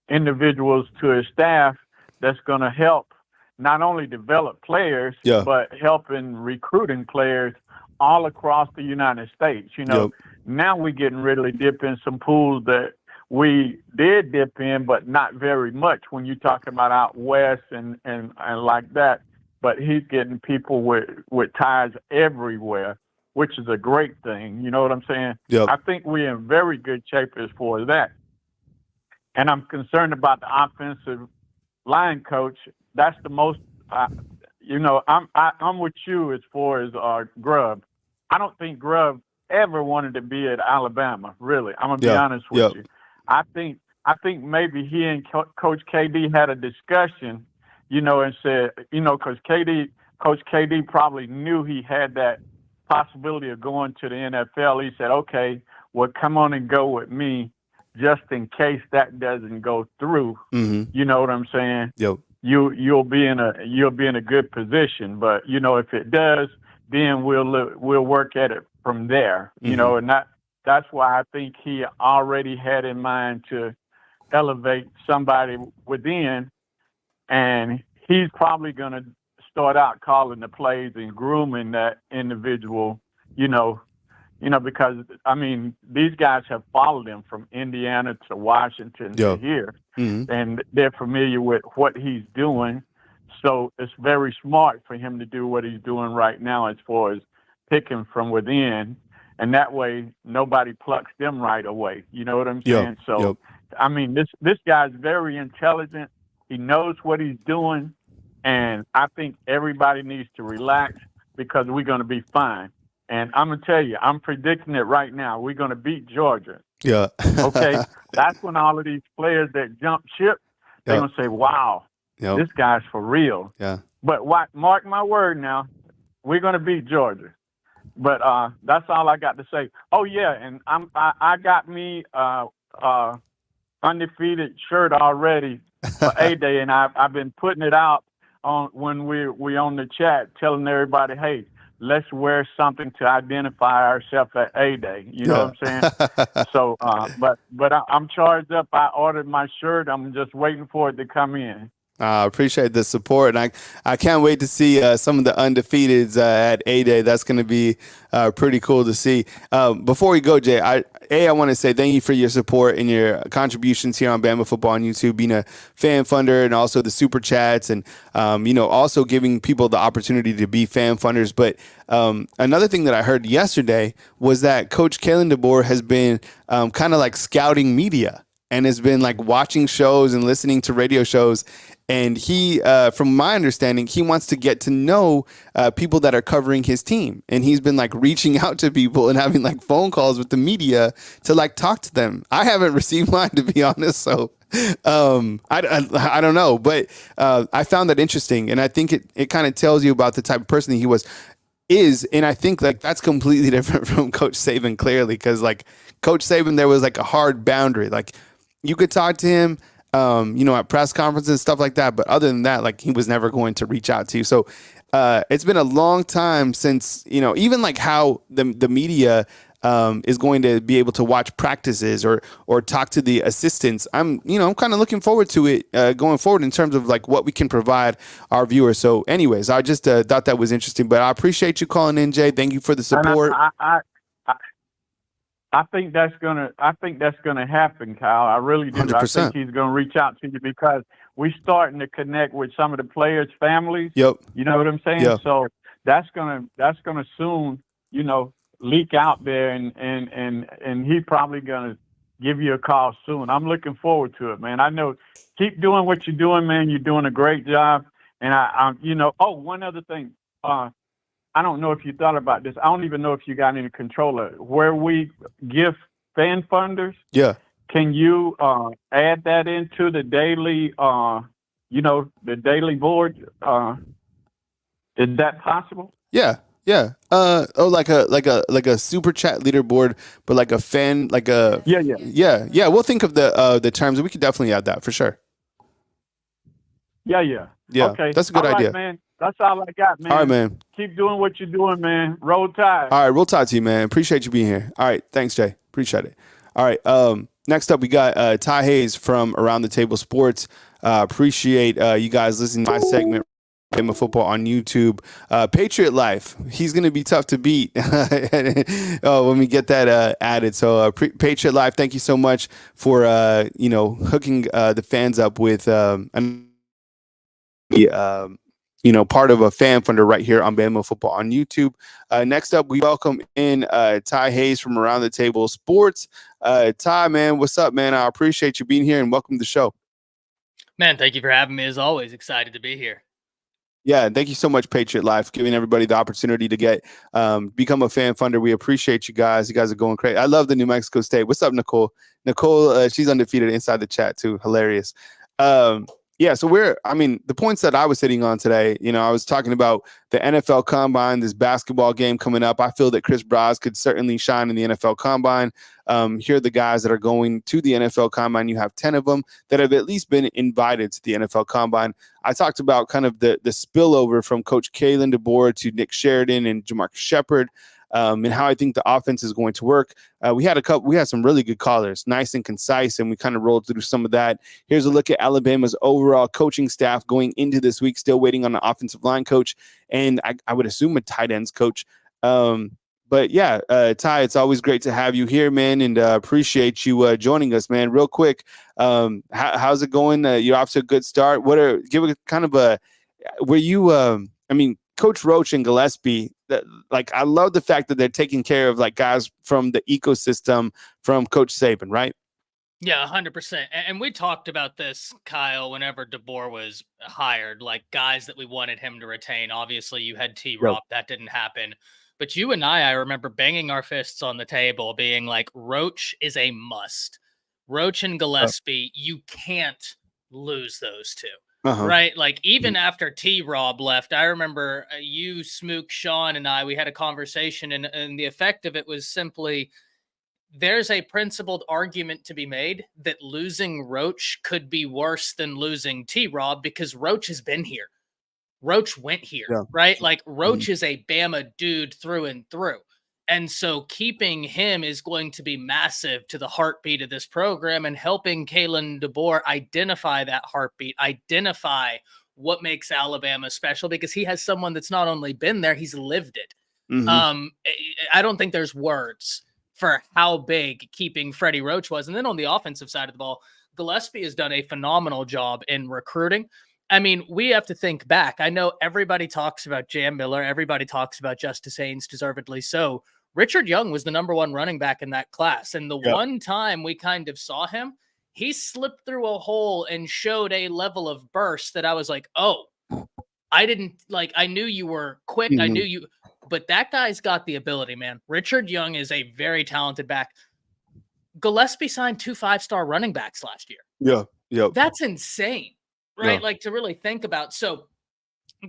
individuals to his staff that's going to help not only develop players, but helping recruiting players all across the United States. Now we're getting ready to dip in some pools that we did dip in, but not very much when you talk about out west and like that. But he's getting people with ties everywhere. which is a great thing. You know what I'm saying? Yep. I think we're in very good shape as far as that. And I'm concerned about the offensive line coach. That's the most, I'm with you as far as Grubb. I don't think Grubb ever wanted to be at Alabama, really. I'm going to be honest with you. I think maybe he and Coach KD had a discussion, and said, because Coach KD probably knew he had that possibility of going to the NFL. He said, okay, well, come on and go with me just in case that doesn't go through. Mm-hmm. You know what I'm saying? Yep. You'll be in a good position, but if it does, then we'll work at it from there. Mm-hmm. And that's why I think he already had in mind to elevate somebody within, and he's probably going to start out calling the plays and grooming that individual, because these guys have followed him from Indiana to Washington to here, and they're familiar with what he's doing. So it's very smart for him to do what he's doing right now as far as picking from within, and that way nobody plucks them right away. You know what I'm saying? So, this guy's very intelligent. He knows what he's doing, and I think everybody needs to relax because we're going to be fine. And I'm going to tell you, I'm predicting it right now. We're going to beat Georgia. Yeah. Okay? That's when all of these players that jump ship, they're going to say, wow, this guy's for real. Yeah. But mark my word now, we're going to beat Georgia. But that's all I got to say. Oh, yeah, and I got me undefeated shirt already for A-Day, and I've been putting it out on when we on the chat, telling everybody, hey, let's wear something to identify ourselves at A-Day. You know what I'm saying? So, but I'm charged up. I ordered my shirt. I'm just waiting for it to come in. I appreciate the support, and I can't wait to see some of the undefeateds at A-Day. That's going to be pretty cool to see. Before we go, Jay, I want to say thank you for your support and your contributions here on Bama Football on YouTube, being a fan funder and also the super chats, and also giving people the opportunity to be fan funders. But another thing that I heard yesterday was that Coach Kalen DeBoer has been kind of like scouting media and has been like watching shows and listening to radio shows. And he, from my understanding, he wants to get to know people that are covering his team. And he's been like reaching out to people and having like phone calls with the media to like talk to them. I haven't received mine, to be honest. So I don't know. But I found that interesting. And I think it kind of tells you about the type of person he is. And I think like that's completely different from Coach Saban, clearly, because like Coach Saban, there was like a hard boundary. Like you could talk to him, at press conferences and stuff like that. But other than that, like he was never going to reach out to you. So it's been a long time since, even like how the media is going to be able to watch practices or talk to the assistants. I'm kind of looking forward to it going forward in terms of like what we can provide our viewers. So anyways, I just thought that was interesting, but I appreciate you calling in, Jay. Thank you for the support. I think that's gonna happen, Kyle. I really do. 100%. I think he's gonna reach out to you because we're starting to connect with some of the players' families. Yep. You know what I'm saying? Yep. So that's gonna soon, leak out there, and he's probably gonna give you a call soon. I'm looking forward to it, man. I know. Keep doing what you're doing, man. You're doing a great job. And one other thing. I don't know if you thought about this. I don't even know if you got any control of it. Where we give fan funders, can you add that into the daily, the daily board? Is that possible? Yeah. Like a super chat leaderboard, but like a fan, like a yeah. We'll think of the terms. We could definitely add that for sure. Yeah. Okay, that's a good idea, man. That's all I got, man. All right, man. Keep doing what you're doing, man. Roll Tide. All right, roll tide to you, man. Appreciate you being here. All right, thanks, Jay. Appreciate it. All right, next up, we got Ty Hayes from Around the Table Sports. Appreciate you guys listening to my segment, Bama Football on YouTube. Patriot Life. He's going to be tough to beat when we get that added. So, Patriot Life, thank you so much for, hooking the fans up with part of a fan funder right here on Bama Football on YouTube. Next up, we welcome in Ty Hayes from Around the Table Sports. Ty, man, what's up, man? I appreciate you being here and welcome to the show. Man, thank you for having me. As always, excited to be here. Yeah, and thank you so much, Patriot Life, giving everybody the opportunity to get become a fan funder. We appreciate you guys. You guys are going crazy. I love the New Mexico State. What's up, Nicole? Nicole, she's undefeated inside the chat too. Hilarious. Yeah, so the points that I was hitting on today, I was talking about the NFL Combine, this basketball game coming up. I feel that Chris Braz could certainly shine in the NFL Combine. Here are the guys that are going to the NFL Combine. You have 10 of them that have at least been invited to the NFL Combine. I talked about kind of the spillover from Coach Kalen DeBoer to Nick Sheridan and Jamarcus Shepard. And how I think the offense is going to work. We had some really good callers, nice and concise, and we kind of rolled through some of that. Here's a look at Alabama's overall coaching staff going into this week, still waiting on an offensive line coach, and I would assume a tight ends coach. But yeah, Ty, it's always great to have you here, man, and appreciate you joining us, man. Real quick, how's it going? You're off to a good start. Give a kind of a, were you, Coach Roach and Gillespie, I love the fact that they're taking care of guys from the ecosystem from Coach Saban, right? Yeah, 100%. And we talked about this, Kyle, whenever DeBoer was hired, guys that we wanted him to retain. Obviously, you had T-Rob. Yep. That didn't happen. But you and I remember banging our fists on the table being like, Roach is a must. Roach and Gillespie, you can't lose those two. Uh-huh. Right? Even after T-Rob left, I remember you, Smook, Sean, and we had a conversation, and the effect of it was simply, there's a principled argument to be made that losing Roach could be worse than losing T-Rob because Roach has been here. Roach went here, right? Roach is a Bama dude through and through. And so keeping him is going to be massive to the heartbeat of this program and helping Kalen DeBoer identify that heartbeat, identify what makes Alabama special, because he has someone that's not only been there, he's lived it. Mm-hmm. I don't think there's words for how big keeping Freddie Roach was. And then on the offensive side of the ball, Gillespie has done a phenomenal job in recruiting. I mean, we have to think back. I know everybody talks about Jam Miller. Everybody talks about Justice Haynes, deservedly so. Richard Young was the number one running back in that class. And the one time we kind of saw him, he slipped through a hole and showed a level of burst that I was like, oh, I knew you were quick. Mm-hmm. I knew you, but that guy's got the ability, man. Richard Young is a very talented back. Gillespie signed 2 5-star running backs last year. Yeah. Yep. That's insane. Right? To really think about. So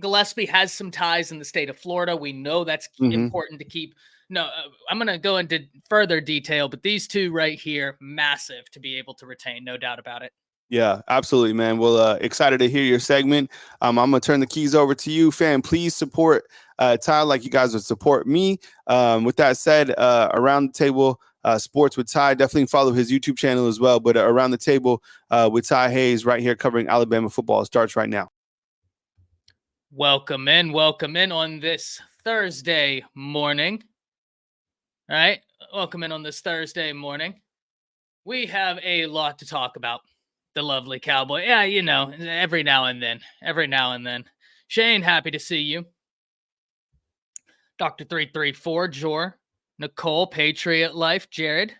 Gillespie has some ties in the state of Florida. We know that's important to keep. No, I'm going to go into further detail, but these two right here, massive to be able to retain. No doubt about it. Yeah, absolutely, man. Well, excited to hear your segment. I'm going to turn the keys over to you, fam. Please support Ty like you guys would support me. With that said, Around the Table Sports with Ty, definitely follow his YouTube channel as well. But Around the Table with Ty Hayes right here covering Alabama football starts right now. Welcome in on this Thursday morning. All right, welcome in on this Thursday morning. We have a lot to talk about. The lovely Cowboy. Yeah, every now and then. Shane, happy to see you. Dr. 334, Jor. Nicole, Patriot Life, Jared,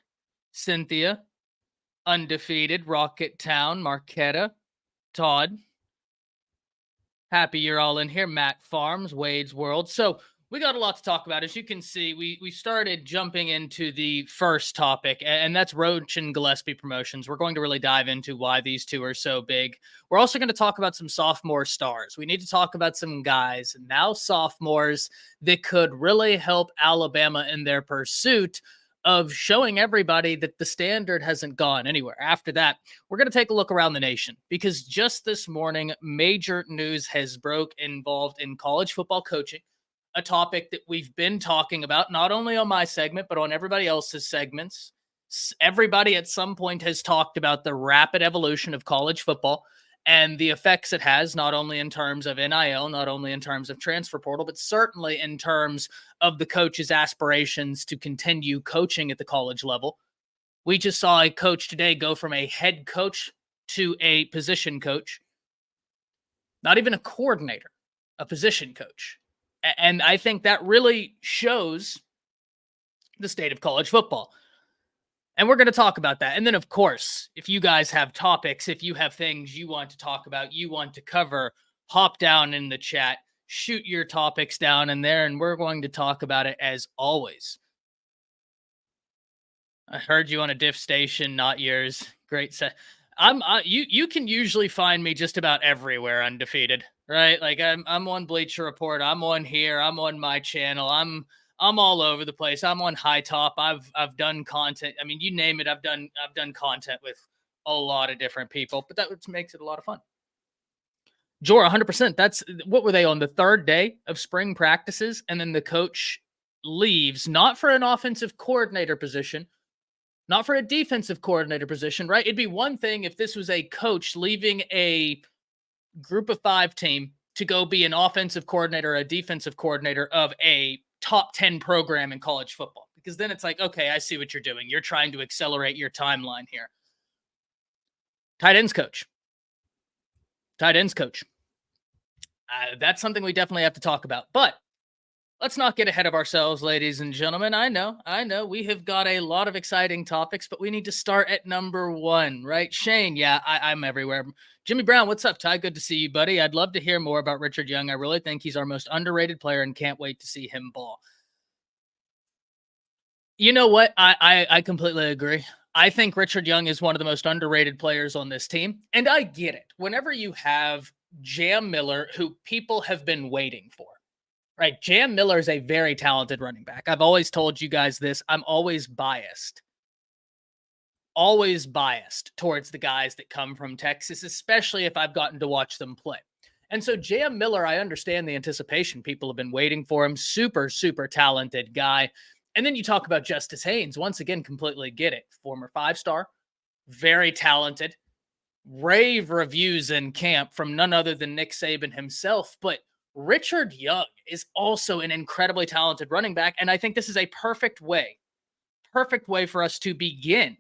Cynthia, Undefeated, Rocket Town, Marquetta, Todd. Happy you're all in here. Matt Farms, Wade's World. So we got a lot to talk about. As you can see, we started jumping into the first topic, and that's Roach and Gillespie promotions. We're going to really dive into why these two are so big. We're also going to talk about some sophomore stars. We need to talk about some guys, now sophomores, that could really help Alabama in their pursuit of showing everybody that the standard hasn't gone anywhere. After that, we're going to take a look around the nation, because just this morning, major news has broke involved in college football coaching. A topic that we've been talking about, not only on my segment, but on everybody else's segments. Everybody at some point has talked about the rapid evolution of college football and the effects it has, not only in terms of NIL, not only in terms of transfer portal, but certainly in terms of the coach's aspirations to continue coaching at the college level. We just saw a coach today go from a head coach to a position coach, not even a coordinator. a position coach. And I think that really shows the state of college football. And we're going to talk about that. And then, of course, if you guys have topics, if you have things you want to talk about, you want to cover, hop down in the chat, shoot your topics down in there, and we're going to talk about it as always. I heard you on a diff station, not yours. Great set. You can usually find me just about everywhere undefeated, right? Like I'm on Bleacher Report, I'm on here, I'm on my channel, I'm all over the place. I'm on High Top. I've done content. I mean, you name it, I've done content with a lot of different people, but that makes it a lot of fun. Jor, 100%. That's what were they on the third day of spring practices, and then the coach leaves, not for an offensive coordinator position, not for a defensive coordinator position, right? It'd be one thing if this was a coach leaving a group of 5 team to go be an offensive coordinator or a defensive coordinator of a top 10 program in college football, because then it's like, okay, I see what you're doing. You're trying to accelerate your timeline here. Tight ends coach. That's something we definitely have to talk about, but let's not get ahead of ourselves, ladies and gentlemen. I know we have got a lot of exciting topics, but we need to start at number 1, right? Shane, yeah, I'm everywhere. Jimmy Brown, what's up, Ty? Good to see you, buddy. I'd love to hear more about Richard Young. I really think he's our most underrated player and can't wait to see him ball. You know what? I completely agree. I think Richard Young is one of the most underrated players on this team, and I get it. Whenever you have Jam Miller, who people have been waiting for, right? Jam Miller is a very talented running back. I've always told you guys this. I'm always biased towards the guys that come from Texas, especially if I've gotten to watch them play. And so Jam Miller, I understand the anticipation. People have been waiting for him. Super, super talented guy. And then you talk about Justice Haynes. Once again, completely get it. Former 5-star, very talented, rave reviews in camp from none other than Nick Saban himself. But Richard Young is also an incredibly talented running back. And I think this is a perfect way for us to begin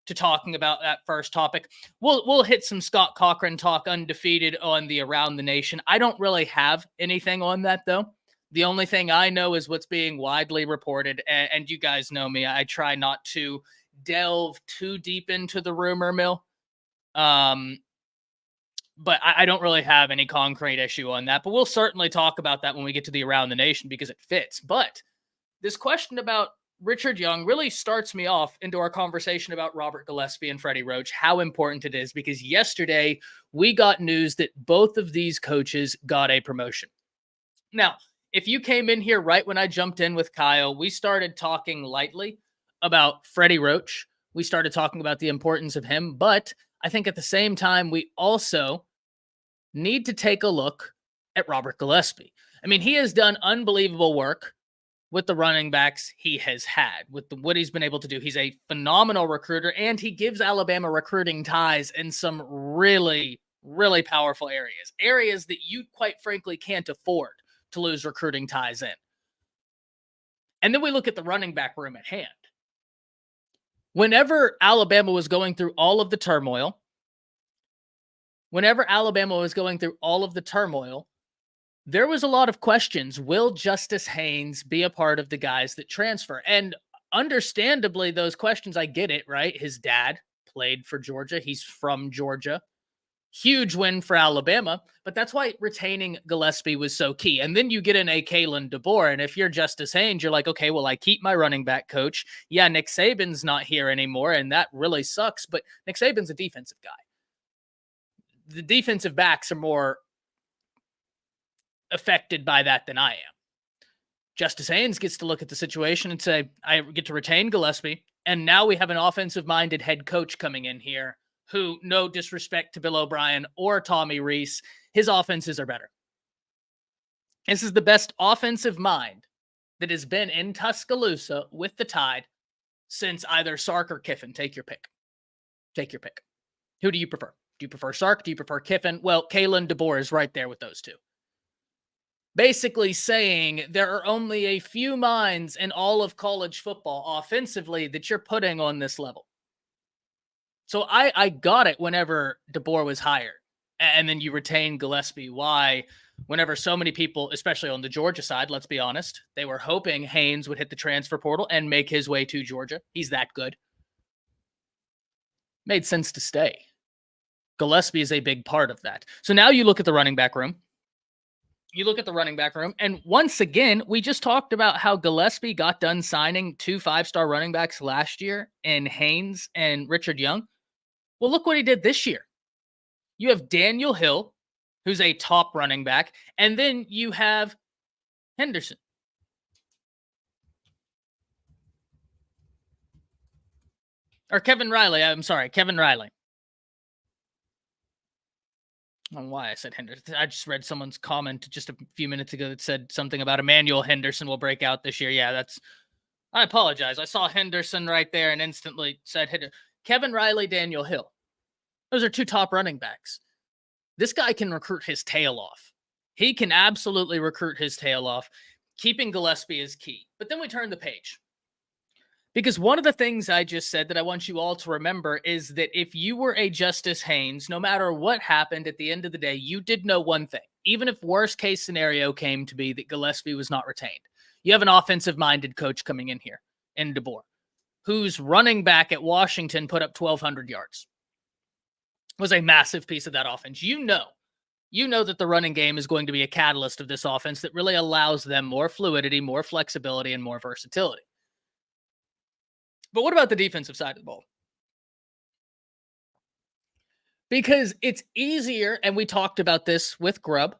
to talking about that first topic. We'll hit some Scott Cochran talk undefeated on the Around the Nation. I don't really have anything on that, though. The only thing I know is what's being widely reported. And you guys know me. I try not to delve too deep into the rumor mill. But I don't really have any concrete issue on that. But we'll certainly talk about that when we get to the Around the Nation because it fits. But this question about Richard Young really starts me off into our conversation about Robert Gillespie and Freddie Roach, how important it is, because yesterday we got news that both of these coaches got a promotion. Now, if you came in here right when I jumped in with Kyle, we started talking lightly about Freddie Roach. We started talking about the importance of him, but I think at the same time, we also need to take a look at Robert Gillespie. I mean, he has done unbelievable work with the running backs he has had, with what he's been able to do. He's a phenomenal recruiter, and he gives Alabama recruiting ties in some really, really powerful areas that you, quite frankly, can't afford to lose recruiting ties in. And then we look at the running back room at hand. Whenever Alabama was going through all of the turmoil, there was a lot of questions. Will Justice Haynes be a part of the guys that transfer? And understandably, those questions, I get it, right? His dad played for Georgia. He's from Georgia. Huge win for Alabama, but that's why retaining Gillespie was so key. And then you get in a Kalen DeBoer, and if you're Justice Haynes, you're like, okay, well, I keep my running back coach. Yeah, Nick Saban's not here anymore, and that really sucks, but Nick Saban's a defensive guy. The defensive backs are more affected by that than I am. Justice Haynes gets to look at the situation and say, I get to retain Gillespie, and now we have an offensive-minded head coach coming in here who, no disrespect to Bill O'Brien or Tommy Rees, his offenses are better. This is the best offensive mind that has been in Tuscaloosa with the Tide since either Sark or Kiffin. Take your pick. Who do you prefer? Do you prefer Sark? Do you prefer Kiffin? Well, Kalen DeBoer is right there with those two. Basically saying there are only a few minds in all of college football offensively that you're putting on this level. So I got it whenever DeBoer was hired, and then you retain Gillespie. Why whenever so many people, especially on the Georgia side, let's be honest, they were hoping Haynes would hit the transfer portal and make his way to Georgia. He's that good. Made sense to stay. Gillespie is a big part of that. So now you look at the running back room. And once again, we just talked about how Gillespie got done signing 2 5-star running backs last year in Haynes and Richard Young. Well, look what he did this year. You have Daniel Hill, who's a top running back, and then you have Henderson. Or Kevin Riley. I'm sorry, Kevin Riley. I don't know why I said Henderson. I just read someone's comment just a few minutes ago that said something about Emmanuel Henderson will break out this year. Yeah, I apologize. I saw Henderson right there and instantly said Kevin Riley, Daniel Hill. Those are 2 top running backs. This guy can recruit his tail off. He can absolutely recruit his tail off. Keeping Gillespie is key. But then we turn the page. Because one of the things I just said that I want you all to remember is that if you were a Justice Haynes, no matter what happened at the end of the day, you did know one thing. Even if worst case scenario came to be that Gillespie was not retained, you have an offensive-minded coach coming in here, in DeBoer, whose running back at Washington put up 1,200 yards. Was a massive piece of that offense. You know that the running game is going to be a catalyst of this offense that really allows them more fluidity, more flexibility, and more versatility. But what about the defensive side of the ball? Because it's easier, and we talked about this with Grubb,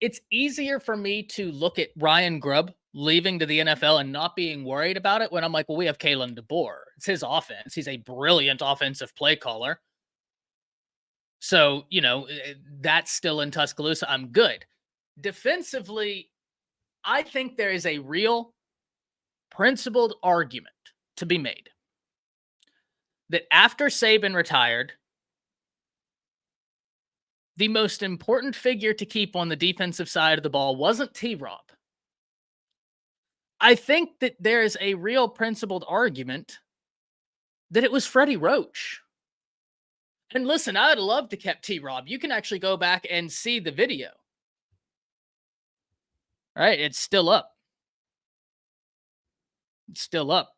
it's easier for me to look at Ryan Grubb leaving to the NFL and not being worried about it when I'm like, well, we have Kalen DeBoer. It's his offense. He's a brilliant offensive play caller. So, that's still in Tuscaloosa. I'm good. Defensively, I think there is a real principled argument to be made that after Saban retired, the most important figure to keep on the defensive side of the ball wasn't T-Rob. I think that there is a real principled argument that it was Freddie Roach. And listen, I'd love to kept T-Rob. You can actually go back and see the video. All right, it's still up. It's still up.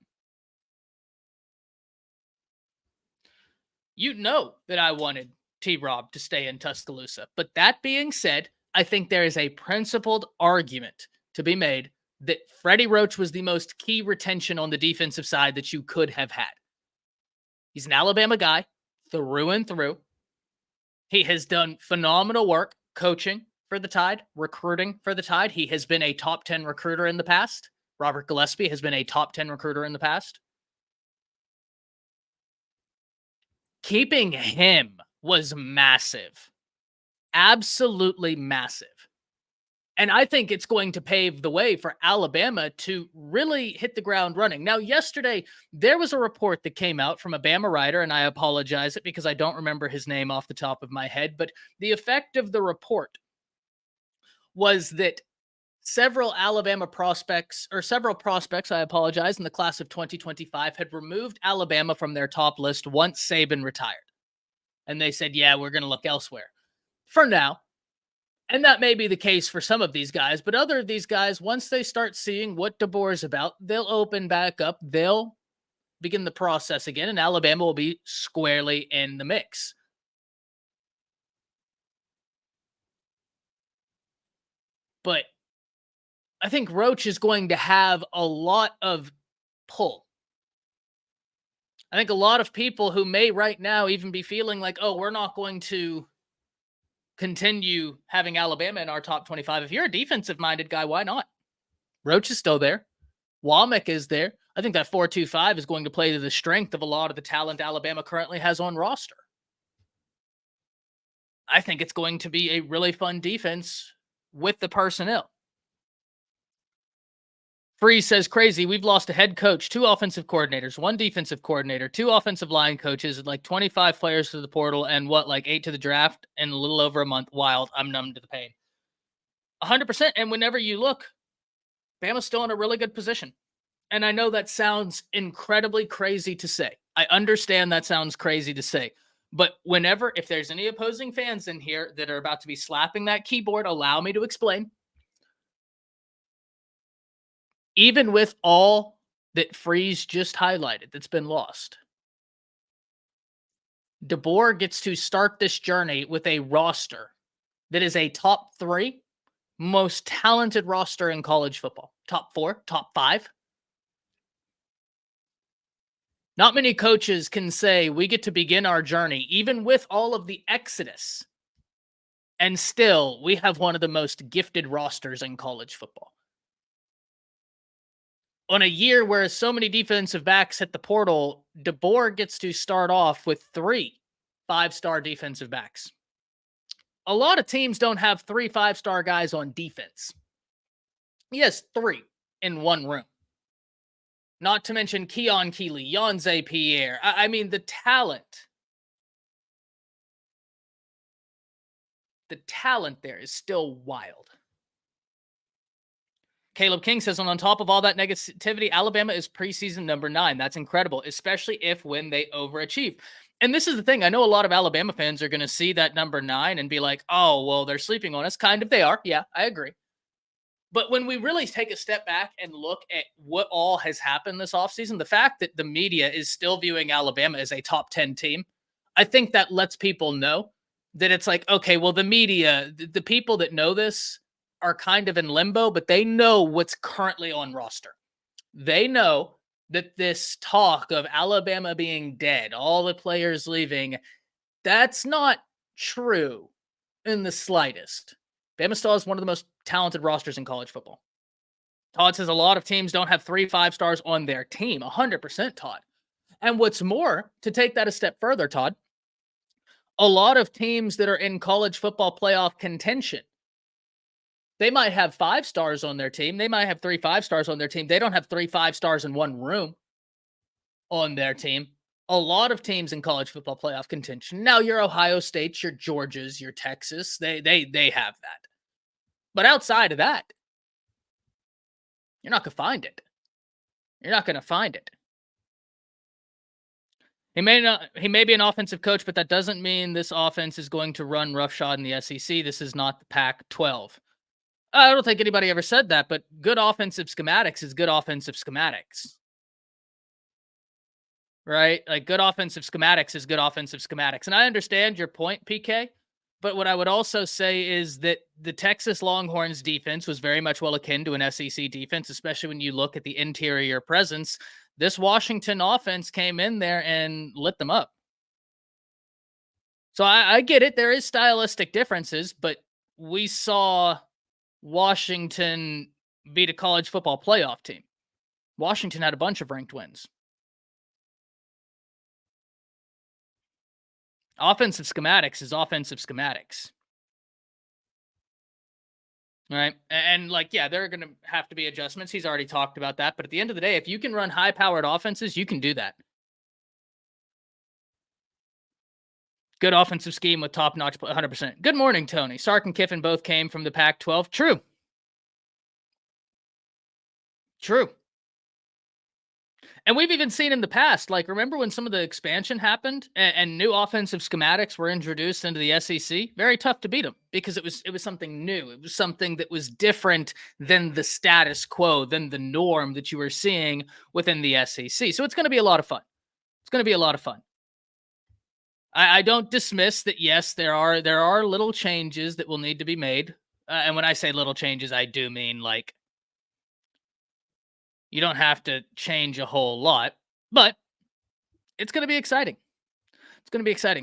You know that I wanted T-Rob to stay in Tuscaloosa. But that being said, I think there is a principled argument to be made that Freddie Roach was the most key retention on the defensive side that you could have had. He's an Alabama guy through and through. He has done phenomenal work coaching for the Tide, recruiting for the Tide. He has been a top 10 recruiter in the past. Robert Gillespie has been a top 10 recruiter in the past. Keeping him was massive. Absolutely massive. And I think it's going to pave the way for Alabama to really hit the ground running. Now, yesterday, there was a report that came out from a Bama writer, and I apologize it because I don't remember his name off the top of my head, but the effect of the report was that several prospects, I apologize, in the class of 2025 had removed Alabama from their top list once Saban retired. And they said, yeah, we're going to look elsewhere for now. And that may be the case for some of these guys, but other of these guys, once they start seeing what DeBoer is about, they'll open back up. They'll begin the process again, and Alabama will be squarely in the mix. But I think Roach is going to have a lot of pull. I think a lot of people who may right now even be feeling like, oh, we're not going to continue having Alabama in our top 25. If you're a defensive-minded guy, why not? Roach is still there. Womack is there. I think that 4-2-5 is going to play to the strength of a lot of the talent Alabama currently has on roster. I think it's going to be a really fun defense with the personnel. Freeze says, crazy, we've lost a head coach, 2 offensive coordinators, 1 defensive coordinator, 2 offensive line coaches, like 25 players to the portal, and 8 to the draft in a little over a month. Wild. I'm numb to the pain. 100%. And whenever you look, Bama's still in a really good position. And I know that sounds incredibly crazy to say. I understand that sounds crazy to say. But if there's any opposing fans in here that are about to be slapping that keyboard, allow me to explain. Even with all that Freeze just highlighted that's been lost, DeBoer gets to start this journey with a roster that is a top 3 most talented roster in college football. Top 4, top 5. Not many coaches can say we get to begin our journey, even with all of the exodus, and still we have one of the most gifted rosters in college football. On a year where so many defensive backs hit the portal, DeBoer gets to start off with 3 5-star defensive backs. A lot of teams don't have 3 5-star guys on defense. He has 3 in one room. Not to mention Keon Keeley, Yonze Pierre. I mean, the talent there is still wild. Caleb King says, on top of all that negativity, Alabama is preseason number 9. That's incredible, especially when they overachieve. And this is the thing. I know a lot of Alabama fans are going to see that number 9 and be like, oh, well, they're sleeping on us. Kind of, they are. Yeah, I agree. But when we really take a step back and look at what all has happened this offseason, the fact that the media is still viewing Alabama as a top 10 team, I think that lets people know that it's like, okay, well, the media, the people that know this are kind of in limbo, but they know what's currently on roster. They know that this talk of Alabama being dead, all the players leaving, that's not true in the slightest. Bama still has one of the most talented rosters in college football. Todd says a lot of teams don't have 3 5-stars on their team. 100%, Todd. And what's more, to take that a step further, Todd, a lot of teams that are in college football playoff contention, they might have 5 stars on their team. They might have 3 5-stars on their team. They don't have 3 5-stars in one room on their team. A lot of teams in college football playoff contention. Now, your Ohio States, your Georgias, your Texas, they have that. But outside of that, you're not going to find it. You're not going to find it. He may be an offensive coach, but that doesn't mean this offense is going to run roughshod in the SEC. This is not the Pac-12. I don't think anybody ever said that, but good offensive schematics is good offensive schematics. Right? Like good offensive schematics is good offensive schematics. And I understand your point, PK. But what I would also say is that the Texas Longhorns defense was very much well akin to an SEC defense, especially when you look at the interior presence. This Washington offense came in there and lit them up. So I get it. There is stylistic differences, but we saw Washington beat a college football playoff team. Washington had a bunch of ranked wins. Offensive schematics is offensive schematics. All right. And like, yeah, there are going to have to be adjustments. He's already talked about that. But at the end of the day, if you can run high-powered offenses, you can do that. Good offensive scheme with top-notch, 100%. Good morning, Tony. Sark and Kiffin both came from the Pac-12. True. And we've even seen in the past, like, remember when some of the expansion happened and new offensive schematics were introduced into the SEC? Very tough to beat them because it was something new. It was something that was different than the status quo, than the norm that you were seeing within the SEC. So it's going to be a lot of fun. I don't dismiss that, yes, there are little changes that will need to be made. And when I say little changes, I do mean like, you don't have to change a whole lot, but it's going to be exciting.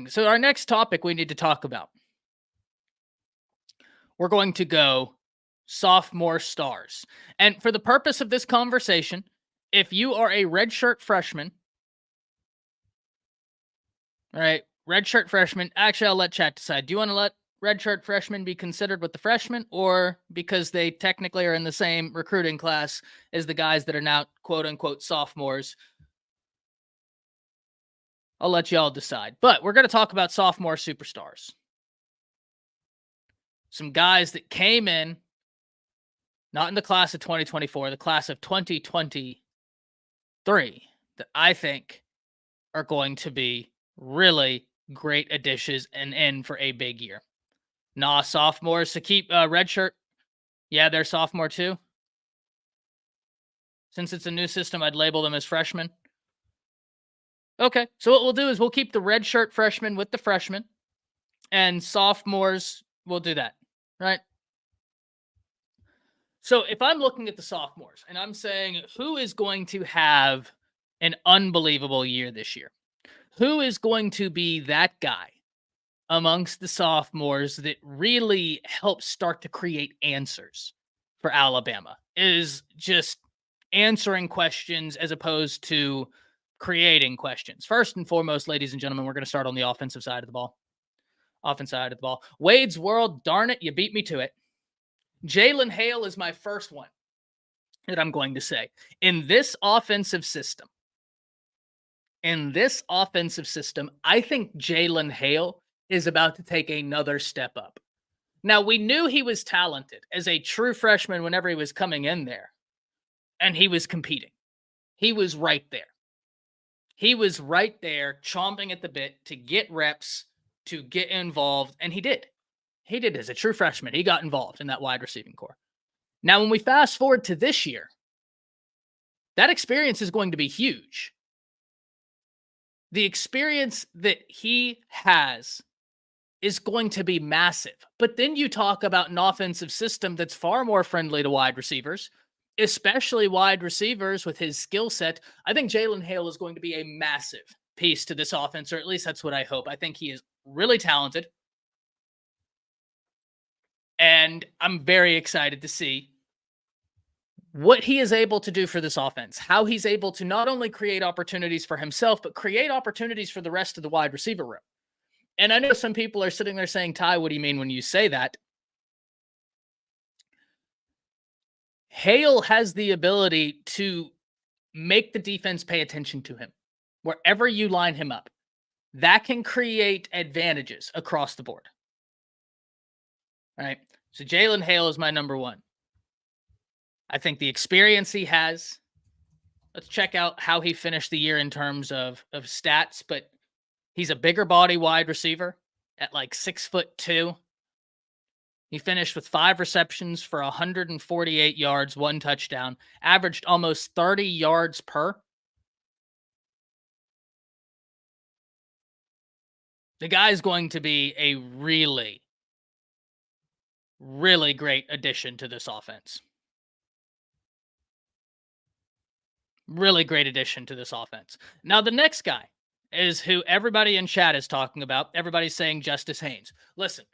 So our next topic we need to talk about. We're going to go sophomore stars. And for the purpose of this conversation, if you are a redshirt freshman, all right, redshirt freshman, actually, I'll let chat decide. Do you want to let redshirt freshmen be considered with the freshmen, or because they technically are in the same recruiting class as the guys that are now quote unquote sophomores? I'll let y'all decide. But we're going to talk about sophomore superstars. Some guys that came in, not in the class of 2024, the class of 2023, that I think are going to be really, great additions and in for a big year. Nah, sophomores to keep redshirt. Yeah, they're sophomore too. Since it's a new system, I'd label them as freshmen. Okay, so what we'll do is we'll keep the redshirt freshmen with the freshmen, and sophomores, we'll do that, right? So if I'm looking at the sophomores and I'm saying who is going to have an unbelievable year this year, who is going to be that guy amongst the sophomores that really helps start to create answers for Alabama, is just answering questions as opposed to creating questions. First and foremost, ladies and gentlemen, we're going to start on the offensive side of the ball. Offensive side of the ball. Wade's World, darn it, you beat me to it. Jalen Hale is my first one that I'm going to say. In this offensive system, I think Jalen Hale is about to take another step up. Now, we knew he was talented as a true freshman whenever he was coming in there, and he was competing. He was right there. He was right there chomping at the bit to get reps, to get involved, and he did. He did as a true freshman. He got involved in that wide receiving core. Now, when we fast forward to this year, that experience is going to be huge. The experience that he has is going to be massive. But then you talk about an offensive system that's far more friendly to wide receivers, especially wide receivers with his skill set. I think Jalen Hale is going to be a massive piece to this offense, or at least that's what I hope. I think he is really talented. And I'm very excited to see what he is able to do for this offense, how he's able to not only create opportunities for himself, but create opportunities for the rest of the wide receiver room. And I know some people are sitting there saying, Ty, what do you mean when you say that? Hale has the ability to make the defense pay attention to him wherever you line him up. That can create advantages across the board. All right. So Jalen Hale is my number one. I think the experience he has. Let's check out how he finished the year in terms of stats, but he's a bigger body wide receiver at like 6'2". He finished with 5 receptions for 148 yards, 1 touchdown, averaged almost 30 yards per. The guy's going to be a really, really great addition to this offense. Really great addition to this offense. Now, the next guy is who everybody in chat is talking about. Everybody's saying Justice Haynes. Listen,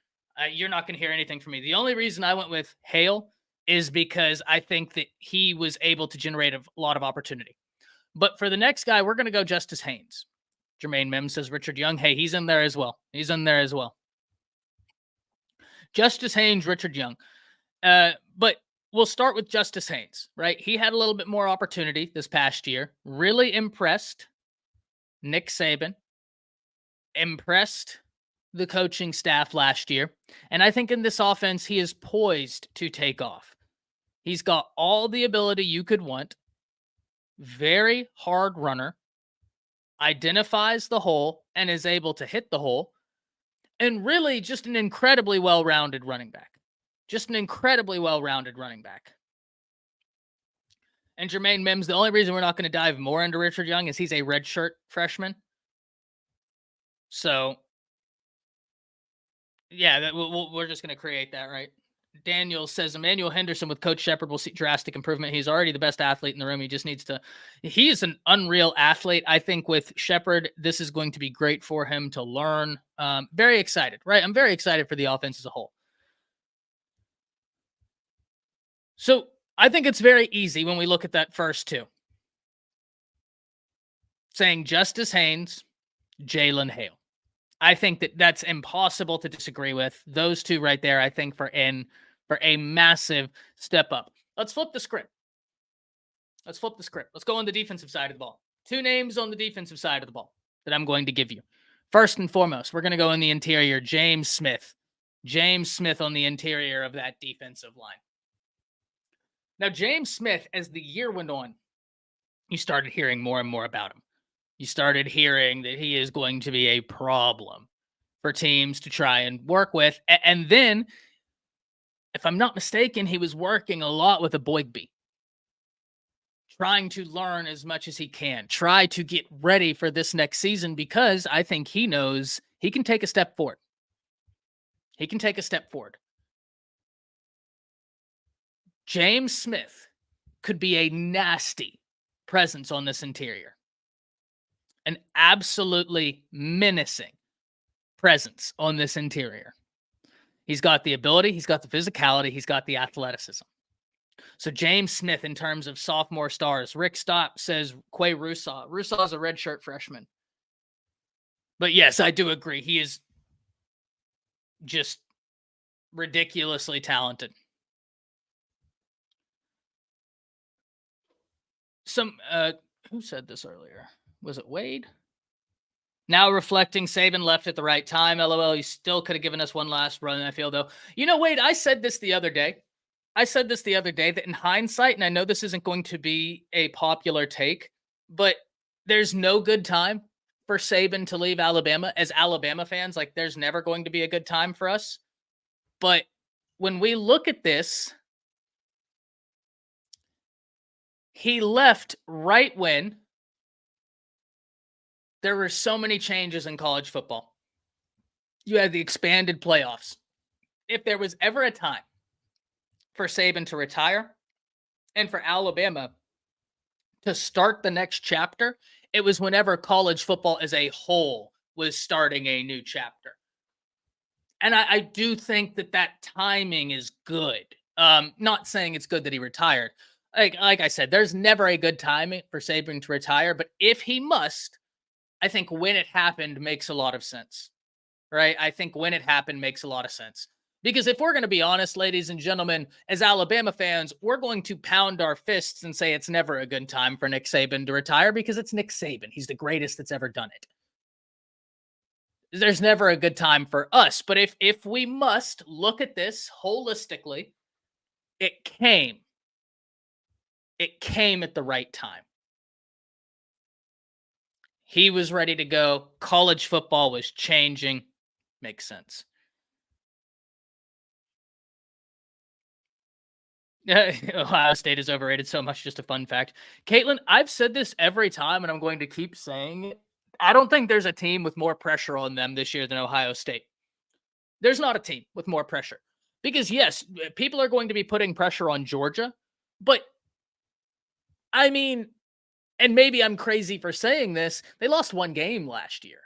you're not going to hear anything from me. The only reason I went with Hale is because I think that he was able to generate a lot of opportunity. But for the next guy, we're going to go Justice Haynes. Jermaine Mims says Richard Young. Hey, he's in there as well. Justice Haynes, Richard Young. But we'll start with Justice Haynes, right? He had a little bit more opportunity this past year. Really impressed Nick Saban. Impressed the coaching staff last year. And I think in this offense, he is poised to take off. He's got all the ability you could want. Very hard runner. Identifies the hole and is able to hit the hole. And really just an incredibly well-rounded running back. And Jermaine Mims, the only reason we're not going to dive more into Richard Young is he's a redshirt freshman. So, yeah, we're just going to create that, right? Daniel says Emmanuel Henderson with Coach Shepard will see drastic improvement. He's already the best athlete in the room. He just needs to – he is an unreal athlete. I think with Shepard, this is going to be great for him to learn. Very excited, right? I'm very excited for the offense as a whole. So I think it's very easy when we look at that first two. Saying Justice Haynes, Jalen Hale. I think that that's impossible to disagree with. Those two right there, I think, for a massive step up. Let's flip the script. Let's go on the defensive side of the ball. 2 names on the defensive side of the ball that I'm going to give you. First and foremost, we're going to go in the interior, James Smith. James Smith on the interior of that defensive line. Now, James Smith, as the year went on, you started hearing more and more about him. You started hearing that he is going to be a problem for teams to try and work with. And then, if I'm not mistaken, he was working a lot with a Boygby, trying to learn as much as he can, try to get ready for this next season, because I think he knows he can take a step forward. He can take a step forward. James Smith could be a nasty presence on this interior. An absolutely menacing presence on this interior. He's got the ability, he's got the physicality, he's got the athleticism. So James Smith, in terms of sophomore stars, Rick Stott says Quay Russaw. Russaw's a redshirt freshman. But yes, I do agree. He is just ridiculously talented. Who said this earlier? Was it Wade? Now reflecting, Saban left at the right time. LOL, he still could have given us one last run, I feel, though. You know, Wade, I said this the other day that in hindsight, and I know this isn't going to be a popular take, but there's no good time for Saban to leave Alabama. As Alabama fans, like, there's never going to be a good time for us. But when we look at this, he left right when there were so many changes in college football. You had the expanded playoffs. If there was ever a time for Saban to retire and for Alabama to start the next chapter, it was whenever college football as a whole was starting a new chapter. And I do think that timing is good. Not saying it's good that he retired. Like I said, there's never a good timing for Saban to retire, but if he must, I think when it happened makes a lot of sense, right? I think when it happened makes a lot of sense. Because if we're going to be honest, ladies and gentlemen, as Alabama fans, we're going to pound our fists and say it's never a good time for Nick Saban to retire because it's Nick Saban. He's the greatest that's ever done it. There's never a good time for us. But if we must look at this holistically, it came at the right time. He was ready to go. College football was changing. Makes sense. Ohio State is overrated so much. Just a fun fact. Caitlin, I've said this every time, and I'm going to keep saying it. I don't think there's a team with more pressure on them this year than Ohio State. There's not a team with more pressure. Because, yes, people are going to be putting pressure on Georgia, but, I mean, and maybe I'm crazy for saying this, they lost one game last year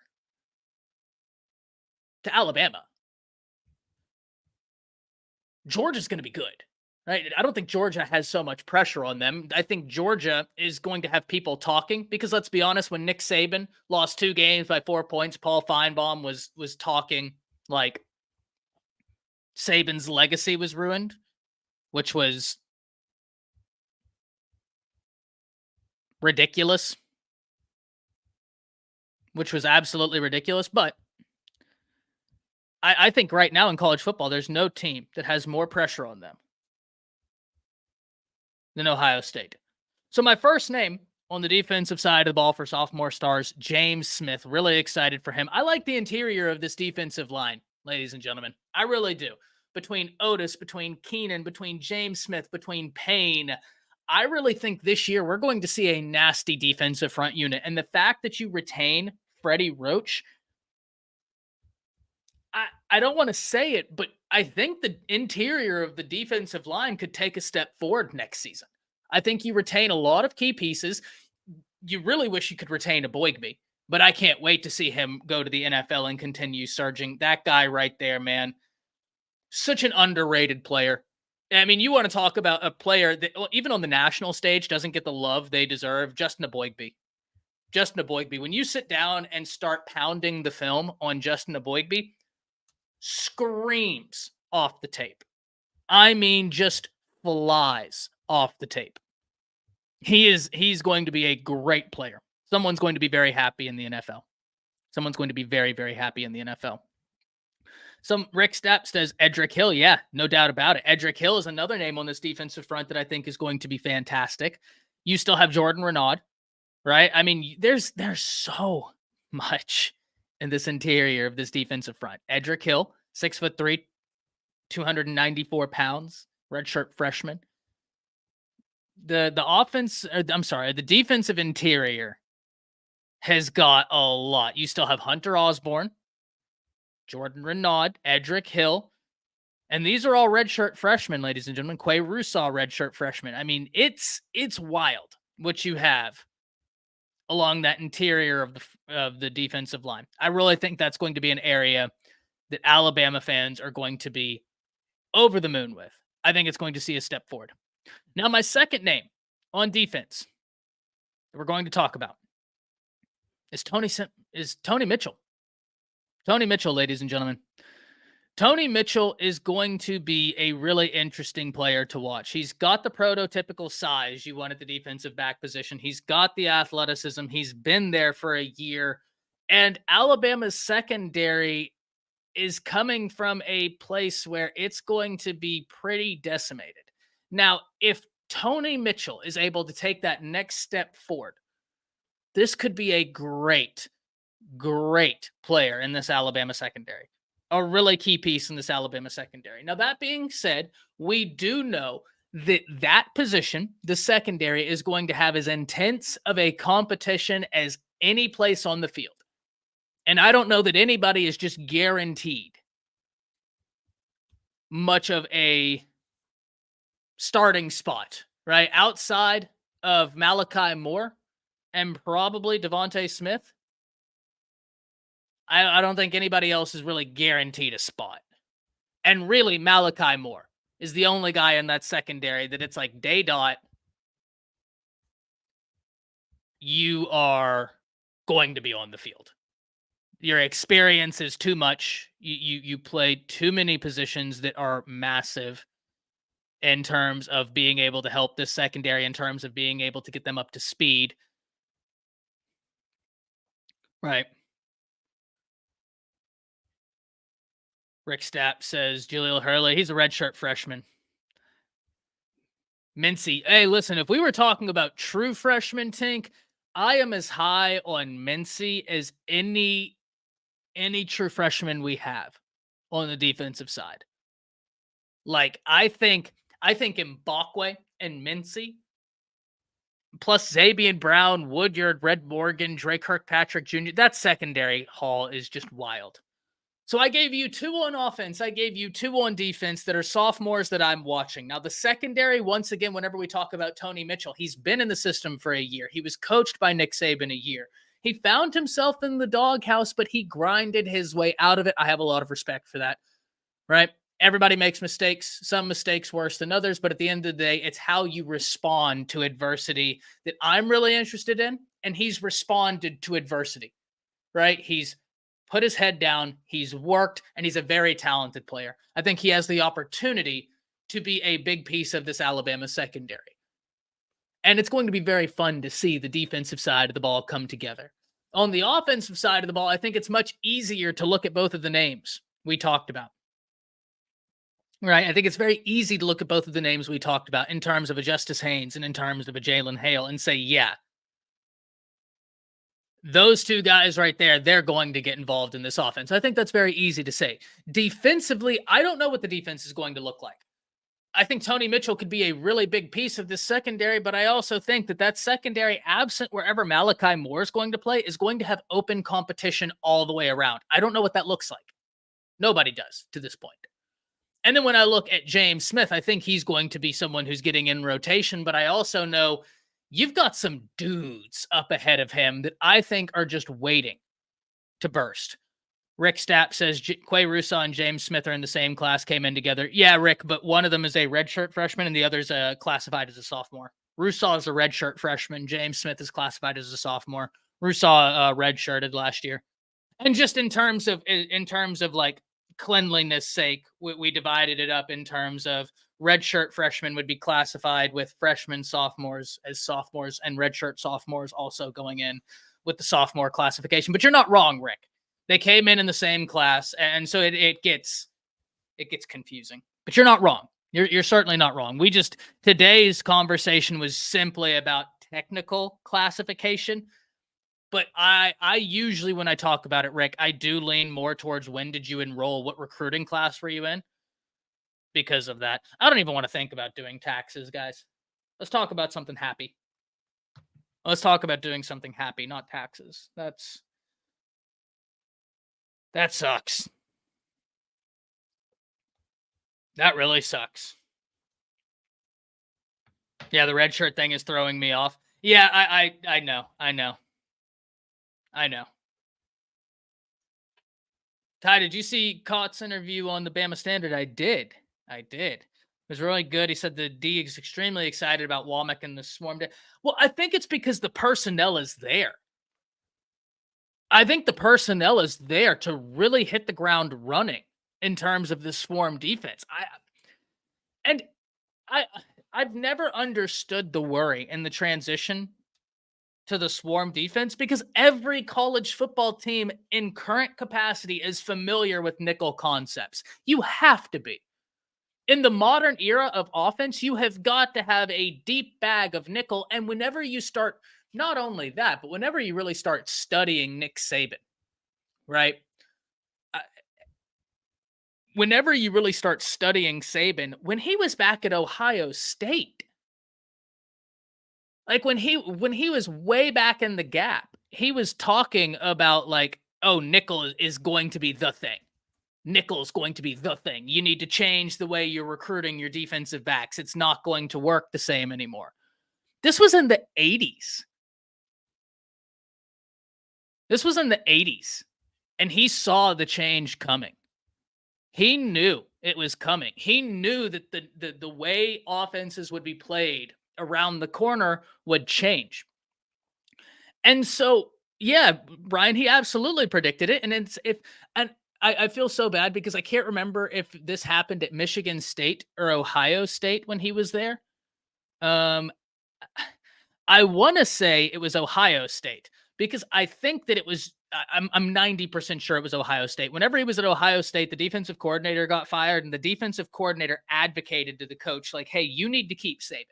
to Alabama. Georgia's going to be good, right? I don't think Georgia has so much pressure on them. I think Georgia is going to have people talking because, let's be honest, when Nick Saban lost 2 games by 4 points, Paul Feinbaum was talking like Saban's legacy was ruined, which was ridiculous, which was absolutely ridiculous. But I think right now in college football, there's no team that has more pressure on them than Ohio State. So my first name on the defensive side of the ball for sophomore stars, James Smith. Really excited for him. I like the interior of this defensive line, ladies and gentlemen. I really do. Between Otis, between Keenan, between James Smith, between Payne, I really think this year we're going to see a nasty defensive front unit. And the fact that you retain Freddie Roach, I don't want to say it, but I think the interior of the defensive line could take a step forward next season. I think you retain a lot of key pieces. You really wish you could retain a Boygby, but I can't wait to see him go to the NFL and continue surging. That guy right there, man, such an underrated player. I mean, you want to talk about a player that even on the national stage doesn't get the love they deserve. Justin Boygby. Justin Boygby. When you sit down and start pounding the film on Justin Boygby, screams off the tape. I mean, just flies off the tape. He's going to be a great player. Someone's going to be very happy in the NFL. Someone's going to be very, very happy in the NFL. Some Rick Stepp says Edric Hill. Yeah, no doubt about it. Edric Hill is another name on this defensive front that I think is going to be fantastic. You still have Jordan Renaud. right? I mean, there's so much in this interior of this defensive front. Edric Hill, 6'3", 294 pounds, redshirt freshman. The defensive interior has got a lot. You still have Hunter Osborne, Jordan Renaud, Edric Hill, and these are all redshirt freshmen, ladies and gentlemen. Quay Russaw, redshirt freshman. I mean, it's wild what you have along that interior of the defensive line. I really think that's going to be an area that Alabama fans are going to be over the moon with. I think it's going to see a step forward. Now, my second name on defense that we're going to talk about is Tony Mitchell. Tony Mitchell, ladies and gentlemen. Tony Mitchell is going to be a really interesting player to watch. He's got the prototypical size you want at the defensive back position. He's got the athleticism. He's been there for a year. And Alabama's secondary is coming from a place where it's going to be pretty decimated. Now, if Tony Mitchell is able to take that next step forward, this could be a great player in this Alabama secondary. A really key piece in this Alabama secondary. Now, that being said, we do know that position, the secondary, is going to have as intense of a competition as any place on the field. And I don't know that anybody is just guaranteed much of a starting spot, right? Outside of Malachi Moore and probably Devontae Smith, I don't think anybody else is really guaranteed a spot. And really, Malachi Moore is the only guy in that secondary that it's like, day dot, you are going to be on the field. Your experience is too much. You play too many positions that are massive in terms of being able to help this secondary, in terms of being able to get them up to speed. Right. Rick Stapp says Jaleel Hurley, he's a redshirt freshman. Mincy, hey, listen, if we were talking about true freshman, Tink, I am as high on Mincy as any true freshman we have on the defensive side. Like, I think Mbakwe and Mincy, plus Zabian Brown, Woodyard, Red Morgan, Drake Kirkpatrick Jr., that secondary haul is just wild. So I gave you 2 on offense. I gave you 2 on defense that are sophomores that I'm watching. Now, the secondary, once again, whenever we talk about Tony Mitchell, he's been in the system for a year. He was coached by Nick Saban a year. He found himself in the doghouse, but he grinded his way out of it. I have a lot of respect for that, right? Everybody makes mistakes, some mistakes worse than others, but at the end of the day, it's how you respond to adversity that I'm really interested in, and he's responded to adversity, right? He's put his head down, he's worked, and he's a very talented player. I think he has the opportunity to be a big piece of this Alabama secondary. And it's going to be very fun to see the defensive side of the ball come together. On the offensive side of the ball, I think it's much easier to look at both of the names we talked about. Right? I think it's very easy to look at both of the names we talked about in terms of a Justice Haynes and in terms of a Jalen Hale and say, yeah, those 2 guys right there, they're going to get involved in this offense. I think that's very easy to say. Defensively, I don't know what the defense is going to look like. I think Tony Mitchell could be a really big piece of this secondary, but I also think that secondary, absent wherever Malachi Moore is going to play, is going to have open competition all the way around. I don't know what that looks like. Nobody does to this point. And then when I look at James Smith, I think he's going to be someone who's getting in rotation, but I also know you've got some dudes up ahead of him that I think are just waiting to burst. Rick Stapp says Quay Russaw and James Smith are in the same class, came in together. Yeah, Rick, but one of them is a redshirt freshman and the other's classified as a sophomore. Russaw is a redshirt freshman. James Smith is classified as a sophomore. Russaw redshirted last year. And just in terms of like cleanliness sake, we divided it up in terms of redshirt freshmen would be classified with freshmen, sophomores as sophomores, and redshirt sophomores also going in with the sophomore classification. But you're not wrong, Rick. They came in the same class, and so it gets confusing. But you're not wrong. You're certainly not wrong. Today's conversation was simply about technical classification. But I usually, when I talk about it, Rick, I do lean more towards when did you enroll? What recruiting class were you in? Because of that. I don't even want to think about doing taxes, guys. Let's talk about something happy. Let's talk about doing something happy, not taxes. That sucks. That really sucks. Yeah, the red shirt thing is throwing me off. Yeah, I know. Ty, did you see Cott's interview on the Bama Standard? I did. It was really good. He said the D is extremely excited about Womack and the Swarm Day. Well, I think it's because the personnel is there. I think the personnel is there to really hit the ground running in terms of the Swarm defense. I've never understood the worry in the transition to the Swarm defense because every college football team in current capacity is familiar with nickel concepts. You have to be. In the modern era of offense, you have got to have a deep bag of nickel. And whenever you start, not only that, but whenever you really start studying Nick Saban, right? Whenever you really start studying Saban, when he was back at Ohio State, like when he was way back in the gap, he was talking about like, oh, nickel is going to be the thing. Nickel is going to be the thing. You need to change the way you're recruiting your defensive backs. It's not going to work the same anymore. This was in the 80s. And he saw the change coming. He knew it was coming. He knew that the way offenses would be played around the corner would change. And so, yeah, Brian, he absolutely predicted it. And I feel so bad because I can't remember if this happened at Michigan State or Ohio State when he was there. I want to say it was Ohio State because I think that it was, I'm 90% sure it was Ohio State. Whenever he was at Ohio State, the defensive coordinator got fired and the defensive coordinator advocated to the coach, like, hey, you need to keep Saban.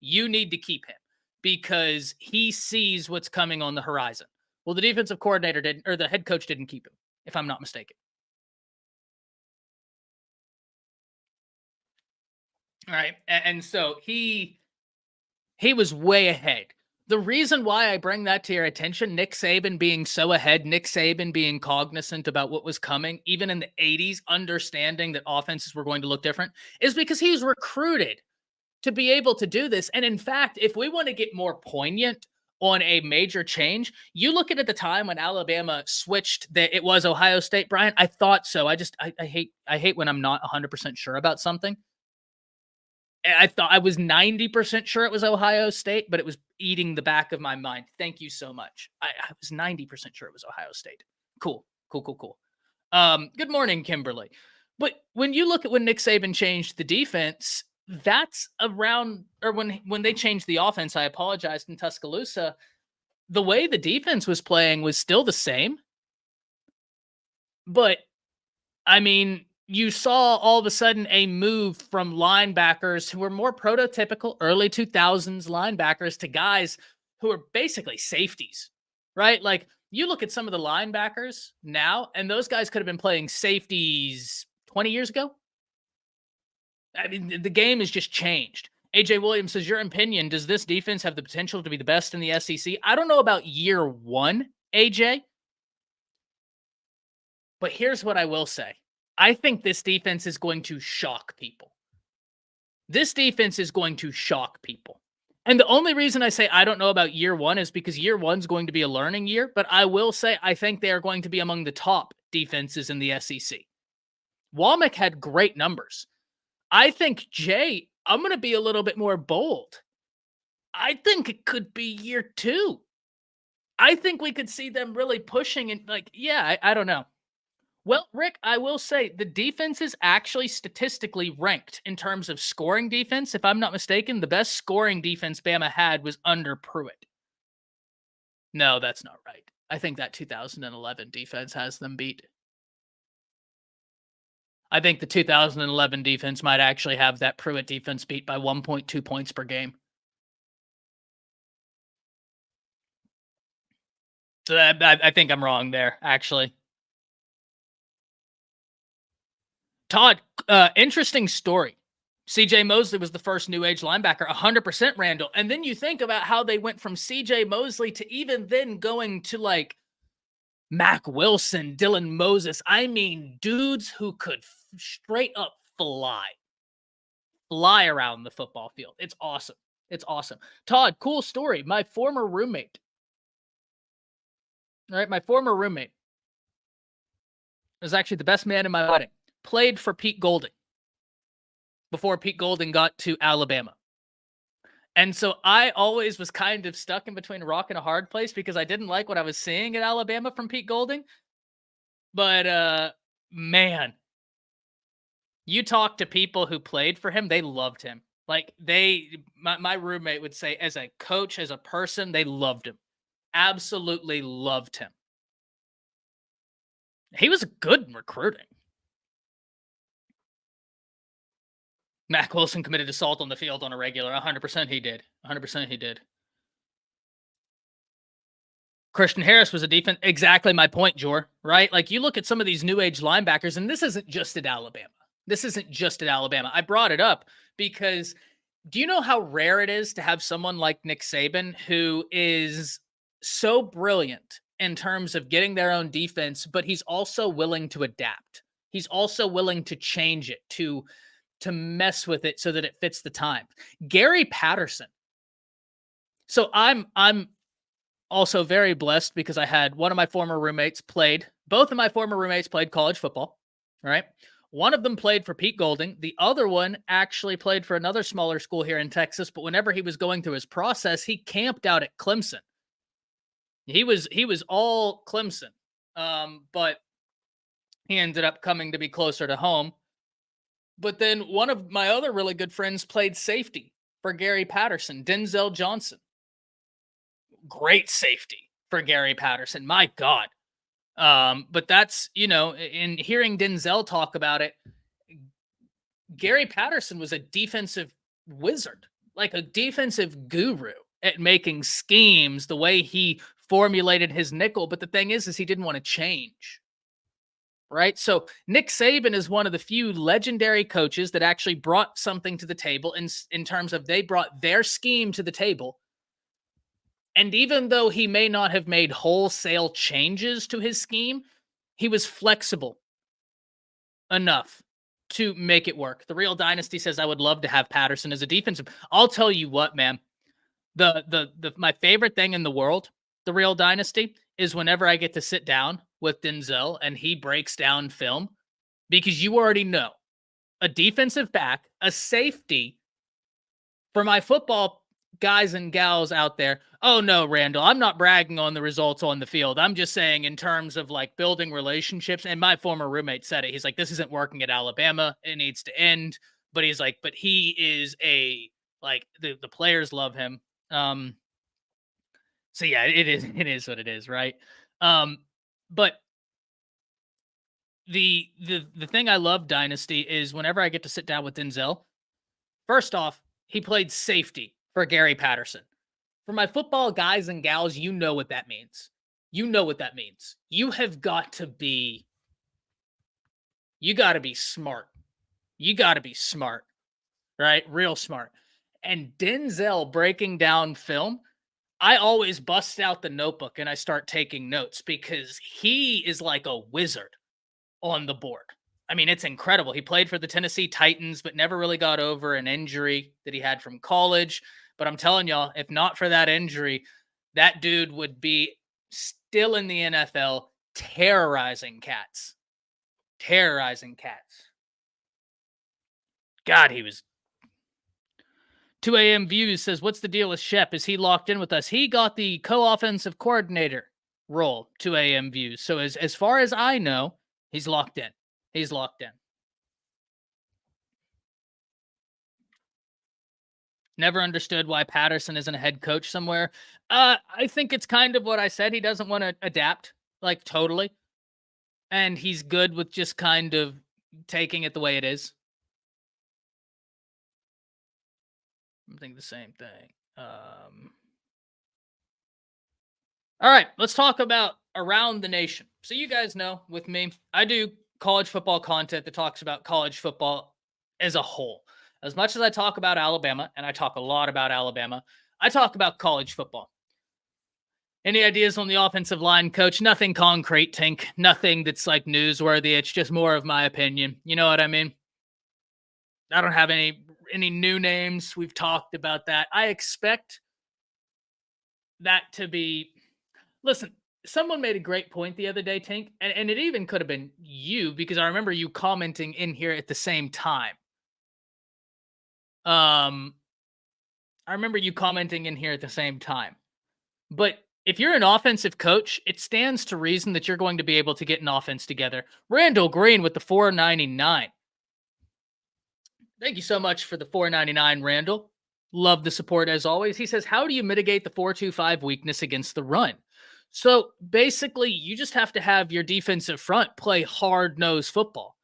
You need to keep him because he sees what's coming on the horizon. Well, the defensive coordinator didn't, or the head coach didn't keep him, if I'm not mistaken. All right. And so he was way ahead. The reason why I bring that to your attention, Nick Saban being so ahead, Nick Saban being cognizant about what was coming, even in the 80s, understanding that offenses were going to look different, is because he was recruited to be able to do this. And in fact, if we want to get more poignant on a major change, you look at the time when Alabama switched that it was Ohio State, Brian. I thought so. I hate when I'm not 100% sure about something. I thought I was 90% sure it was Ohio State, but it was eating the back of my mind. Thank you so much. I was 90% sure it was Ohio State. Cool. Good morning, Kimberly. But when you look at when Nick Saban changed the defense, that's around, or when they changed the offense, I apologized, in Tuscaloosa, the way the defense was playing was still the same. But, I mean, you saw all of a sudden a move from linebackers who were more prototypical early 2000s linebackers to guys who are basically safeties, right? Like, you look at some of the linebackers now, and those guys could have been playing safeties 20 years ago. I mean, the game has just changed. AJ Williams says, your opinion, does this defense have the potential to be the best in the SEC? I don't know about year one, AJ. But here's what I will say. I think this defense is going to shock people. This defense is going to shock people. And the only reason I say I don't know about year one is because year one's going to be a learning year. But I will say I think they are going to be among the top defenses in the SEC. Womack had great numbers. I think, Jay, I'm going to be a little bit more bold. I think it could be year two. I think we could see them really pushing and I don't know. Well, Rick, I will say the defense is actually statistically ranked in terms of scoring defense. If I'm not mistaken, the best scoring defense Bama had was under Pruitt. No, that's not right. I think that 2011 defense has them beat. I think the 2011 defense might actually have that Pruitt defense beat by 1.2 points per game. So I think I'm wrong there, actually. Todd, interesting story. CJ Mosley was the first new age linebacker, 100% Randall. And then you think about how they went from CJ Mosley to even then going to like Mac Wilson, Dylan Moses. I mean, dudes who could straight up fly around the football field. It's awesome. It's awesome. Todd, cool story. My former roommate. All right, my former roommate was actually the best man in my wedding. Played for Pete Golding before Pete Golding got to Alabama. And so I always was kind of stuck in between a rock and a hard place because I didn't like what I was seeing at Alabama from Pete Golding. But man, you talk to people who played for him, they loved him. Like my roommate would say, as a coach, as a person, they loved him. Absolutely loved him. He was good in recruiting. Mac Wilson committed assault on the field on a regular. 100% he did. 100% he did. Christian Harris was a defense. Exactly my point, Jor, right? Like you look at some of these new age linebackers, and this isn't just at Alabama. This isn't just at Alabama. I brought it up because do you know how rare it is to have someone like Nick Saban who is so brilliant in terms of getting their own defense, but he's also willing to adapt. He's also willing to change it, to mess with it so that it fits the time. Gary Patterson. So I'm also very blessed because I had both of my former roommates played college football. All right. One of them played for Pete Golding. The other one actually played for another smaller school here in Texas, but whenever he was going through his process, he camped out at Clemson. He was all Clemson. But he ended up coming to be closer to home. But then one of my other really good friends played safety for Gary Patterson, Denzel Johnson. Great safety for Gary Patterson. My God. But that's, in hearing Denzel talk about it, Gary Patterson was a defensive wizard, like a defensive guru at making schemes, the way he formulated his nickel. But the thing is he didn't want to change. Right? So Nick Saban is one of the few legendary coaches that actually brought something to the table in terms of they brought their scheme to the table. And even though he may not have made wholesale changes to his scheme, he was flexible enough to make it work. The Real Dynasty says I would love to have Patterson as a defensive. I'll tell you what, man. My favorite thing in the world, the Real Dynasty, is whenever I get to sit down with Denzel and he breaks down film, because you already know a defensive back, a safety, for my football guys and gals out there. Oh no, Randall, I'm not bragging on the results on the field. I'm just saying in terms of like building relationships. And my former roommate said it. He's like, this isn't working at Alabama. It needs to end. But he's like, but he is the players love him. So yeah, it is what it is, right? But the thing I love Dynasty is whenever I get to sit down with Denzel, first off, he played safety for Gary Patterson. For my football guys and gals, you know what that means. You know what that means. You got to be smart. You got to be smart, right? Real smart. And Denzel breaking down film, I always bust out the notebook and I start taking notes because he is like a wizard on the board. I mean, it's incredible. He played for the Tennessee Titans, but never really got over an injury that he had from college. But I'm telling y'all, if not for that injury, that dude would be still in the NFL terrorizing cats. Terrorizing cats. God, he was. 2 a.m. Views says, what's the deal with Shep? Is he locked in with us? He got the co-offensive coordinator role, 2 a.m. Views. So as far as I know, he's locked in. He's locked in. Never understood why Patterson isn't a head coach somewhere. I think it's kind of what I said. He doesn't want to adapt, like totally. And he's good with just kind of taking it the way it is. I think the same thing. All right, let's talk about around the nation. So you guys know with me, I do college football content that talks about college football as a whole. As much as I talk about Alabama, and I talk a lot about Alabama, I talk about college football. Any ideas on the offensive line, coach? Nothing concrete, Tink. Nothing that's like newsworthy. It's just more of my opinion. You know what I mean? I don't have any new names. We've talked about that. I expect that to be. Listen, someone made a great point the other day, Tink, and it even could have been you because I remember you commenting in here at the same time. I remember you commenting in here at the same time. But if you're an offensive coach, it stands to reason that you're going to be able to get an offense together. Randall Green with the $4.99. Thank you so much for the $4.99, Randall. Love the support as always. He says, how do you mitigate the 4-2-5 weakness against the run? So basically, you just have to have your defensive front play hard-nosed football.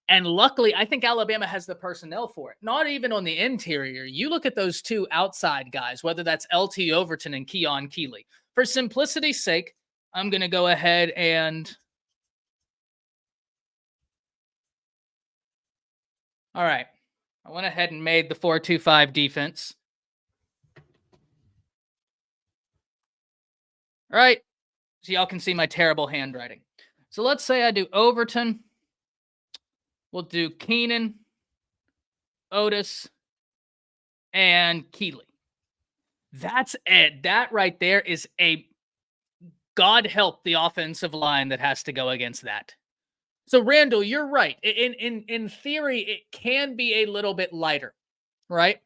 And luckily, I think Alabama has the personnel for it. Not even on the interior. You look at those two outside guys, whether that's LT Overton and Keon Keeley. For simplicity's sake, I'm going to go ahead and... All right. I went ahead and made the 4-2-5 defense. All right. So y'all can see my terrible handwriting. So let's say I do Overton. We'll do Keenan, Otis, and Keeley. That's it. That right there is a God help the offensive line that has to go against that. So Randall, you're right. In theory, it can be a little bit lighter, right?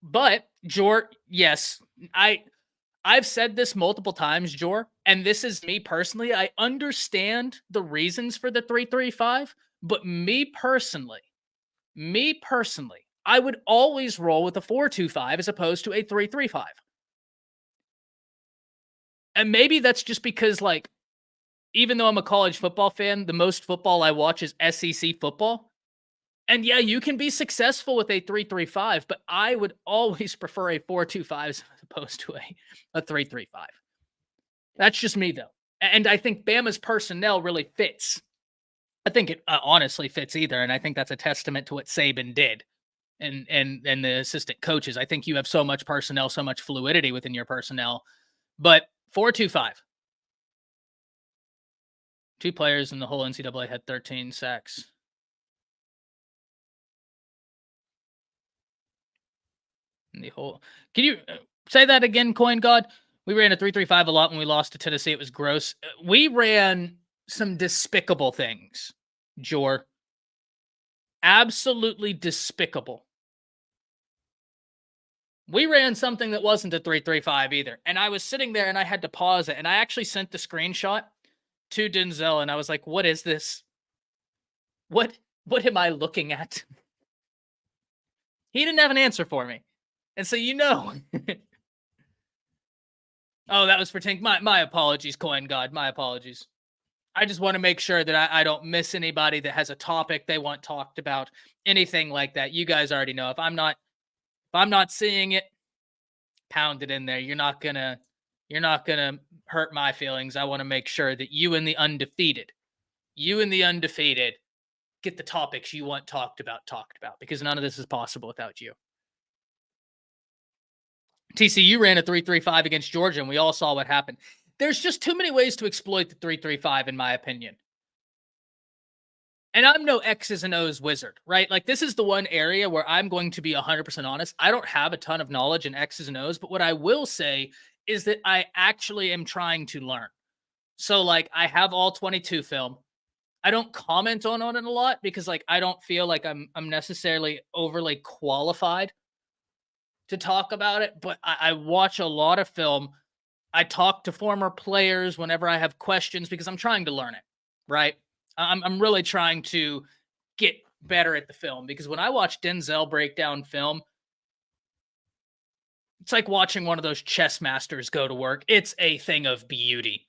But Jor, yes, I've said this multiple times, Jor, and this is me personally. I understand the reasons for the 3-3-5, but me personally, I would always roll with a 4-2-5 as opposed to a 3-3-5. And maybe that's just because, like, even though I'm a college football fan, the most football I watch is SEC football. And yeah, you can be successful with a 3-3-5, but I would always prefer a 4-2-5 as opposed to a 3-3-5. That's just me, though. And I think Bama's personnel really fits. I think it honestly fits either, and I think that's a testament to what Saban did and the assistant coaches. I think you have so much personnel, so much fluidity within your personnel. But 4-2-5. Two players in the whole NCAA had 13 sacks. In the whole, can you say that again, Coin God? We ran a 3-3-5 a lot when we lost to Tennessee. It was gross. We ran some despicable things, Jor. Absolutely despicable. We ran something that wasn't a 3-3-5 either. And I was sitting there and I had to pause it. And I actually sent the screenshot to Denzel and I was like, what is this? What am I looking at? He didn't have an answer for me. And so, you know. Oh, that was for Tink. My apologies, Coin God. My apologies. I just want to make sure that I don't miss anybody that has a topic they want talked about. Anything like that. You guys already know. If I'm not seeing it, pound it in there. You're not gonna hurt my feelings. I want to make sure that you and the undefeated get the topics you want talked about, because none of this is possible without you. TCU ran a 3-3-5 against Georgia, and we all saw what happened. There's just too many ways to exploit the 3-3-5, in my opinion. And I'm no X's and O's wizard, right? Like, this is the one area where I'm going to be 100% honest. I don't have a ton of knowledge in X's and O's, but what I will say is that I actually am trying to learn. So, like, I have all 22 film. I don't comment on it a lot because, like, I don't feel like I'm necessarily overly qualified to talk about it, but I watch a lot of film. I talk to former players whenever I have questions because I'm trying to learn it, right? I'm really trying to get better at the film because when I watch Denzel break down film, it's like watching one of those chess masters go to work. It's a thing of beauty.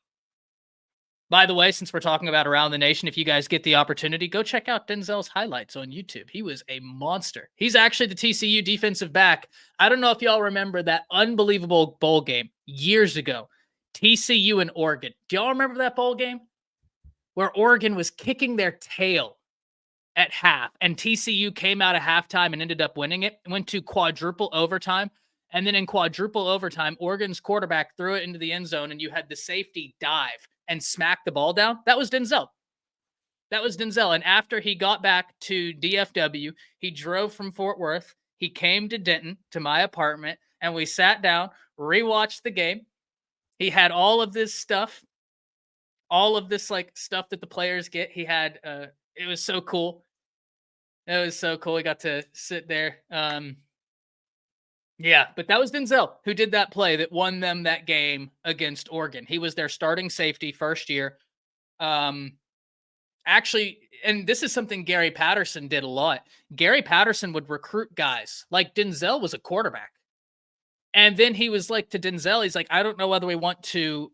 By the way, since we're talking about around the nation, if you guys get the opportunity, go check out Denzel's highlights on YouTube. He was a monster. He's actually the TCU defensive back. I don't know if y'all remember that unbelievable bowl game years ago. TCU and Oregon. Do y'all remember that bowl game where Oregon was kicking their tail at half and TCU came out of halftime and ended up winning it? It went to quadruple overtime. And then in quadruple overtime, Oregon's quarterback threw it into the end zone and you had the safety dive and smack the ball down. That was Denzel. And after he got back to DFW, he drove from Fort Worth. He came to Denton, to my apartment, and we sat down, rewatched the game. He had all of this stuff, stuff that the players get. He had, it was so cool. It was so cool. We got to sit there. Yeah, but that was Denzel who did that play that won them that game against Oregon. He was their starting safety first year. Actually, and this is something Gary Patterson did a lot. Gary Patterson would recruit guys like Denzel was a quarterback. And then he was like to Denzel, he's like, I don't know whether we want to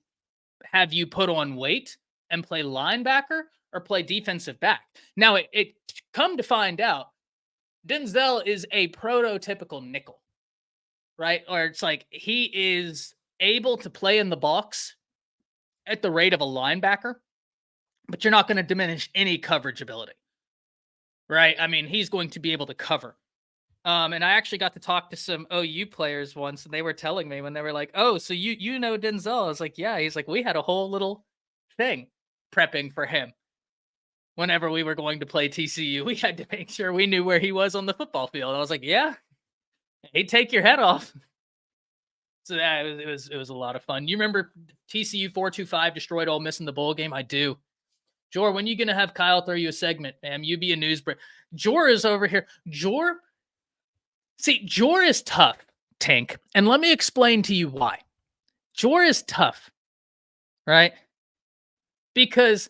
have you put on weight and play linebacker or play defensive back. Now, it come to find out, Denzel is a prototypical nickel, right? Or it's like he is able to play in the box at the rate of a linebacker, but you're not going to diminish any coverage ability, right? I mean, he's going to be able to cover. And I actually got to talk to some OU players once, and they were telling me when they were like, oh, so you know Denzel? I was like, yeah. He's like, we had a whole little thing prepping for him. Whenever we were going to play TCU, we had to make sure we knew where he was on the football field. I was like, yeah, he'd take your head off. So that it was a lot of fun. You remember TCU 425 destroyed Ole Miss in the bowl game? I do. Jor, when you gonna have Kyle throw you a segment, man? You be a news break. Jor is over here. Jor is tough, Tank, and let me explain to you why. Jor is tough, right? Because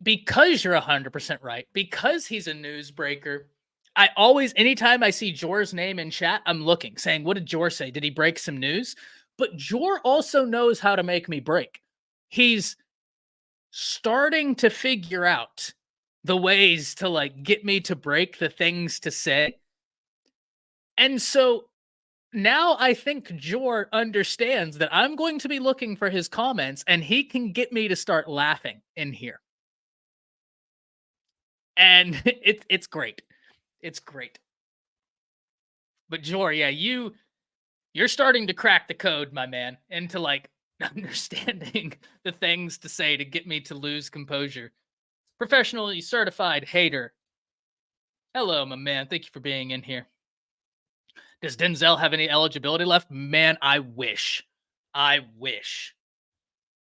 you're 100% right, because he's a newsbreaker, I always, anytime I see Jor's name in chat, I'm looking, saying, what did Jor say? Did he break some news? But Jor also knows how to make me break. He's starting to figure out the ways to like get me to break the things to say. And so now I think Jor understands that I'm going to be looking for his comments and he can get me to start laughing in here. And it's great. It's great. But Jor, yeah, you're starting to crack the code, my man, into like understanding the things to say to get me to lose composure. Professionally certified hater. Hello, my man. Thank you for being in here. Does Denzel have any eligibility left? Man, I wish.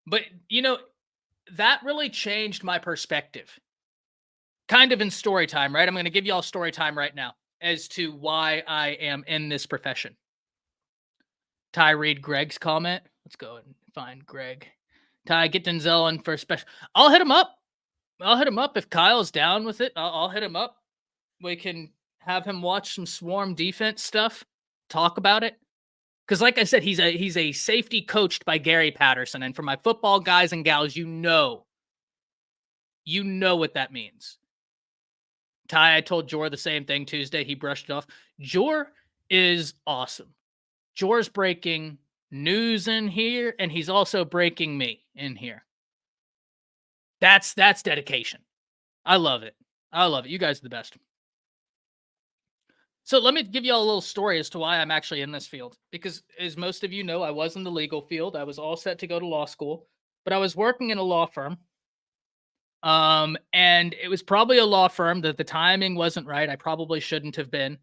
But, you know, that really changed my perspective. Kind of in story time, right? I'm going to give you all story time right now as to why I am in this profession. Ty, read Greg's comment. Let's go and find Greg. Ty, get Denzel in for a special. I'll hit him up. If Kyle's down with it. I'll hit him up. We can have him watch some swarm defense stuff, talk about it. Because like I said, he's a safety coached by Gary Patterson. And for my football guys and gals, you know what that means. Ty, I told Jor the same thing Tuesday. He brushed it off. Jor is awesome. Jor's breaking news in here, and he's also breaking me in here. That's dedication. I love it. You guys are the best. So let me give you all a little story as to why I'm actually in this field. Because as most of you know, I was in the legal field. I was all set to go to law school, but I was working in a law firm. And it was probably a law firm that the timing wasn't right. I probably shouldn't have been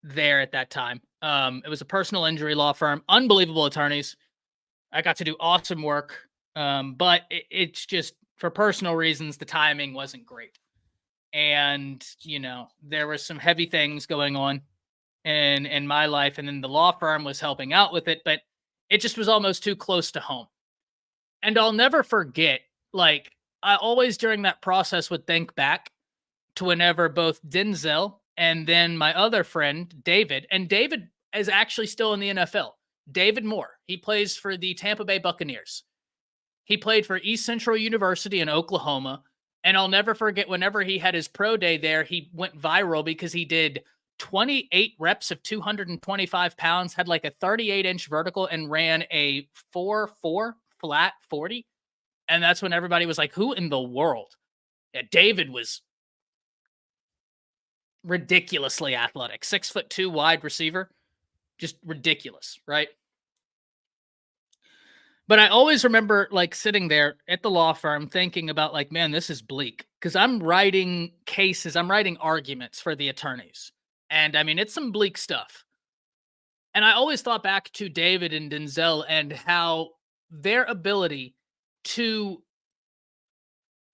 there at that time. It was a personal injury law firm, unbelievable attorneys. I got to do awesome work. But it's just for personal reasons, the timing wasn't great. And, you know, there were some heavy things going on in my life. And then the law firm was helping out with it, but it just was almost too close to home. And I'll never forget, like, I always during that process would think back to whenever both Denzel and then my other friend, David, and David is actually still in the NFL. David Moore, he plays for the Tampa Bay Buccaneers. He played for East Central University in Oklahoma. And I'll never forget whenever he had his pro day there, he went viral because he did 28 reps of 225 pounds, had like a 38-inch vertical, and ran a 4.4 flat 40. And that's when everybody was like, who in the world? Yeah, David was ridiculously athletic. 6'2" wide receiver. Just ridiculous, right? But I always remember like sitting there at the law firm thinking about like, man, this is bleak. Because I'm writing cases, I'm writing arguments for the attorneys. And I mean, it's some bleak stuff. And I always thought back to David and Denzel and how their ability to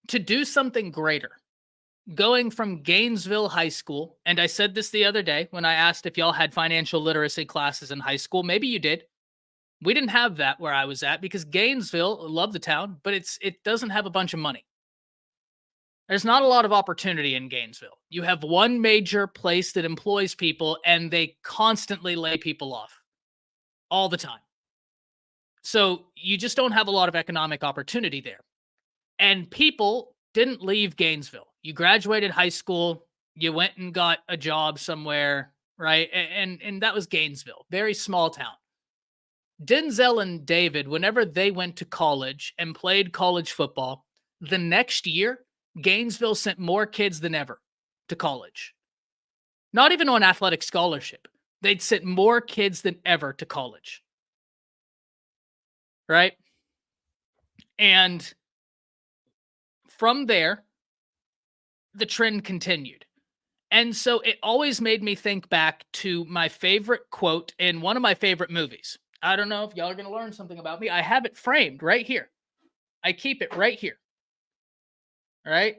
do something greater, going from Gainesville High School, and I said this the other day when I asked if y'all had financial literacy classes in high school. Maybe you did. We didn't have that where I was at because Gainesville, love the town, but it doesn't have a bunch of money. There's not a lot of opportunity in Gainesville. You have one major place that employs people, and they constantly lay people off all the time. So you just don't have a lot of economic opportunity there. And people didn't leave Gainesville. You graduated high school, you went and got a job somewhere, right? And that was Gainesville, very small town. Denzel and David, whenever they went to college and played college football, the next year, Gainesville sent more kids than ever to college. Not even on athletic scholarship. They'd sent more kids than ever to college. Right? And from there, the trend continued. And so it always made me think back to my favorite quote in one of my favorite movies. I don't know if y'all are going to learn something about me. I have it framed right here. I keep it right here. All right?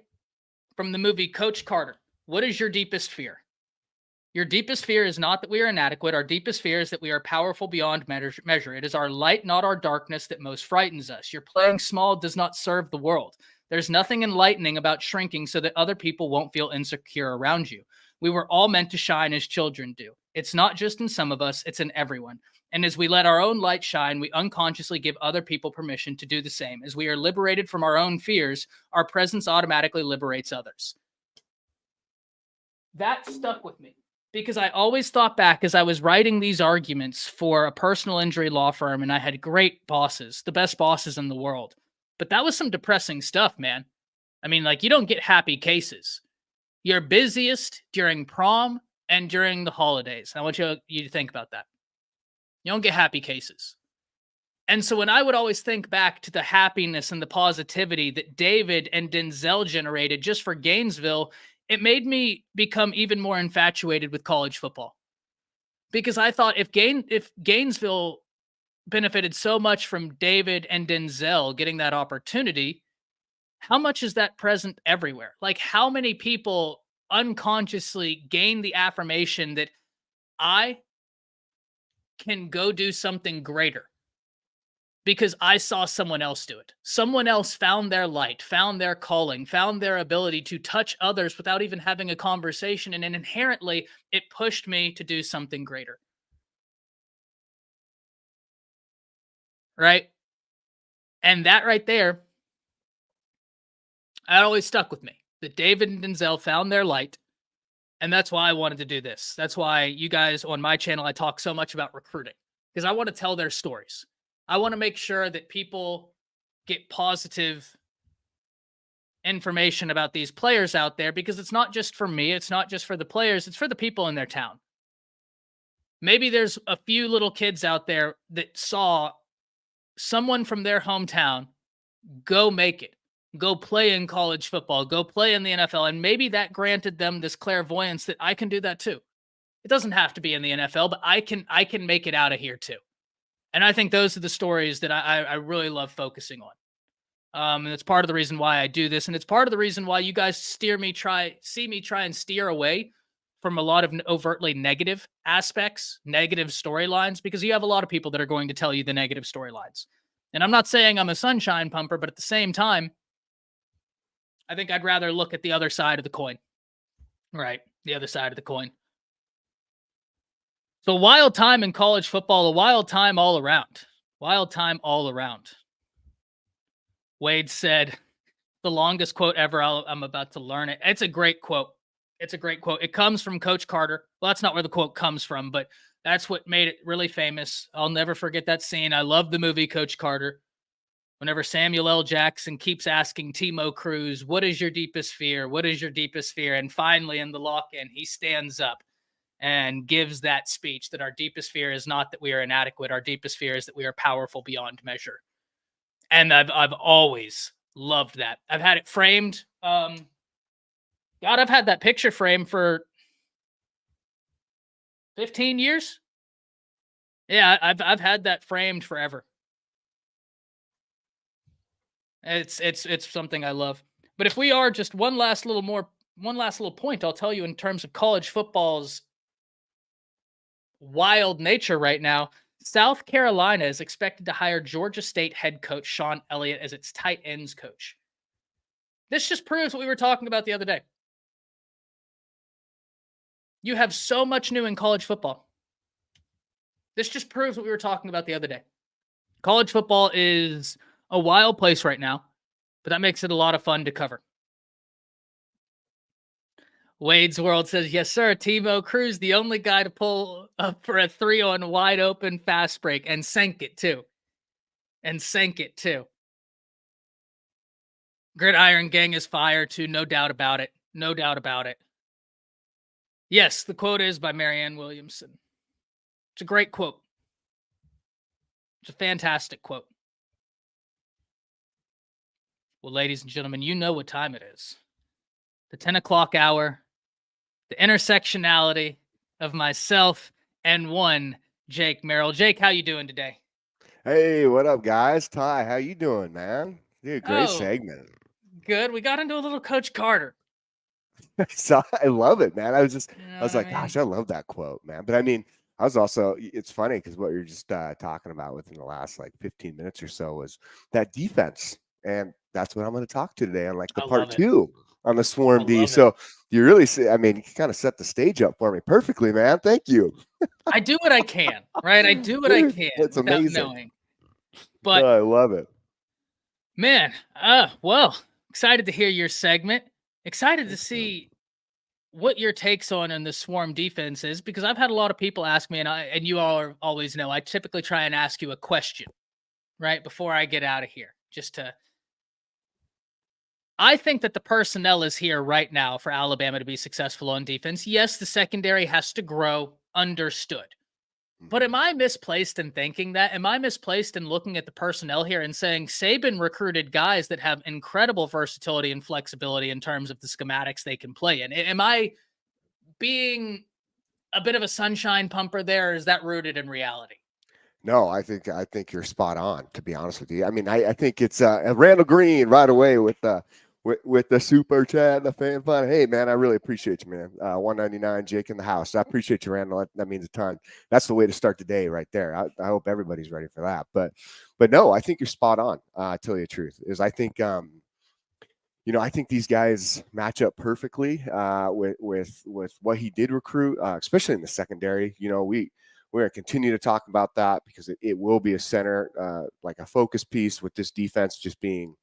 From the movie Coach Carter. What is your deepest fear? Your deepest fear is not that we are inadequate. Our deepest fear is that we are powerful beyond measure. It is our light, not our darkness, that most frightens us. Your playing small does not serve the world. There's nothing enlightening about shrinking so that other people won't feel insecure around you. We were all meant to shine as children do. It's not just in some of us, it's in everyone. And as we let our own light shine, we unconsciously give other people permission to do the same. As we are liberated from our own fears, our presence automatically liberates others. That stuck with me because I always thought back as I was writing these arguments for a personal injury law firm, and I had great bosses, the best bosses in the world. But that was some depressing stuff, man. I mean, like, you don't get happy cases. You're busiest during prom and during the holidays. I want you to think about that. You don't get happy cases. And so when I would always think back to the happiness and the positivity that David and Denzel generated just for Gainesville, it made me become even more infatuated with college football. Because I thought if Gainesville benefited so much from David and Denzel getting that opportunity, how much is that present everywhere? Like, how many people unconsciously gain the affirmation that I can go do something greater because I saw someone else do it. Someone else found their light, found their calling, found their ability to touch others without even having a conversation. And then inherently, it pushed me to do something greater. Right? And that right there, that always stuck with me. That David and Denzel found their light. And that's why I wanted to do this. That's why you guys on my channel, I talk so much about recruiting. Because I want to tell their stories. I want to make sure that people get positive information about these players out there. Because it's not just for me. It's not just for the players. It's for the people in their town. Maybe there's a few little kids out there that saw someone from their hometown go make it. Go play in college football, go play in the NFL. And maybe that granted them this clairvoyance that I can do that too. It doesn't have to be in the NFL, but I can make it out of here too. And I think those are the stories that I really love focusing on. And it's part of the reason why I do this. And it's part of the reason why you guys see me try and steer away from a lot of overtly negative aspects, negative storylines, because you have a lot of people that are going to tell you the negative storylines. And I'm not saying I'm a sunshine pumper, but at the same time, I think I'd rather look at the other side of the coin. Right. The other side of the coin. So wild time in college football, a wild time all around. Wild time all around. Wade said, the longest quote ever. I'm about to learn it. It's a great quote. It's a great quote. It comes from Coach Carter. Well, that's not where the quote comes from, but that's what made it really famous. I'll never forget that scene. I love the movie Coach Carter. Whenever Samuel L. Jackson keeps asking Timo Cruz, what is your deepest fear? What is your deepest fear? And finally, in the lock-in, he stands up and gives that speech that our deepest fear is not that we are inadequate. Our deepest fear is that we are powerful beyond measure. And I've always loved that. I've had it framed. God, I've had that picture framed for 15 years. Yeah, I've had that framed forever. It's something I love. But if we are just one last little point, I'll tell you in terms of college football's wild nature right now. South Carolina is expected to hire Georgia State head coach Sean Elliott as its tight ends coach. This just proves what we were talking about the other day. You have so much new in college football. This just proves what we were talking about the other day. College football is a wild place right now, but that makes it a lot of fun to cover. Wade's World says, yes, sir. Timo Cruz, the only guy to pull up for a 3 on wide open fast break and sank it too. Gridiron Gang is fire too. No doubt about it. Yes, the quote is by Marianne Williamson. It's a great quote. It's a fantastic quote. Well, ladies and gentlemen, you know what time it is. The 10 o'clock hour, the intersectionality of myself and one Jake Merrill. Jake, how you doing today? Hey, what up, guys? Ty, how you doing, man? Dude, great segment. Good. We got into a little Coach Carter. So I love it, man. I was like, gosh, I love that quote, man. But I mean, it's funny because what you're just talking about within the last like 15 minutes or so was that defense. And that's what I'm going to talk to today on like the part 2 on the Swarm D. So you really you kind of set the stage up for me perfectly, man. Thank you. I do what I can, right? I do what I can. It's amazing. Knowing. But I love it. Man, well, excited to hear your segment. Excited to see what your takes on the Swarm defense is, because I've had a lot of people ask me, and you all always know, I typically try and ask you a question, right, before I get out of here, I think that the personnel is here right now for Alabama to be successful on defense. Yes, the secondary has to grow, understood. But am I misplaced in thinking that? Am I misplaced in looking at the personnel here and saying Saban recruited guys that have incredible versatility and flexibility in terms of the schematics they can play in? Am I being a bit of a sunshine pumper there, or is that rooted in reality? No, I think you're spot on, to be honest with you. I mean, I think it's Randall Green right away with the super chat and the fan fun. Hey, man, I really appreciate you, man. 199, Jake in the house. I appreciate you, Randall. That means a ton. That's the way to start the day right there. I hope everybody's ready for that. But no, I think you're spot on. Tell you the truth is I think, I think these guys match up perfectly with what he did recruit, especially in the secondary. We're going to continue to talk about that because it will be a center, like a focus piece with this defense just being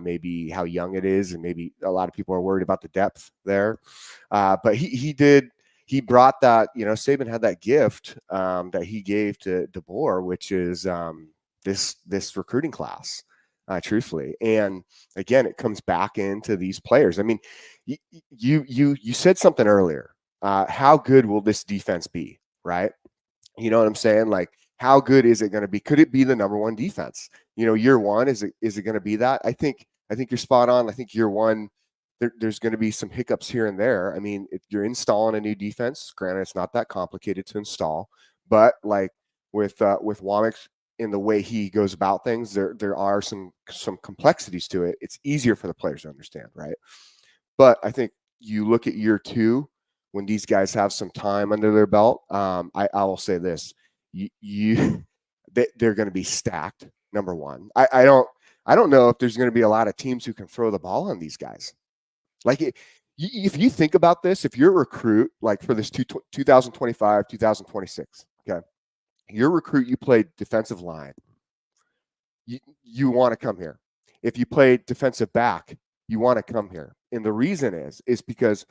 maybe how young it is. And maybe a lot of people are worried about the depth there. But he brought that, Saban had that gift that he gave to DeBoer, which is this recruiting class, truthfully. And again, it comes back into these players. I mean, you said something earlier. How good will this defense be? Right. You know what I'm saying? Like, how good is it going to be? Could it be the number one defense? Year one, is it going to be that? I think you're spot on. I think year one, there's going to be some hiccups here and there. I mean, if you're installing a new defense, granted, it's not that complicated to install, but like with Womack in the way he goes about things, there are some complexities to it. It's easier for the players to understand, right? But I think you look at year two, when these guys have some time under their belt, I will say this: they're going to be stacked. Number one, I don't know if there's going to be a lot of teams who can throw the ball on these guys. Like, if you think about this, if you're a recruit, like for this 2025, 2026, okay, you're a recruit, you played defensive line, you want to come here. If you played defensive back, you want to come here. And the reason is because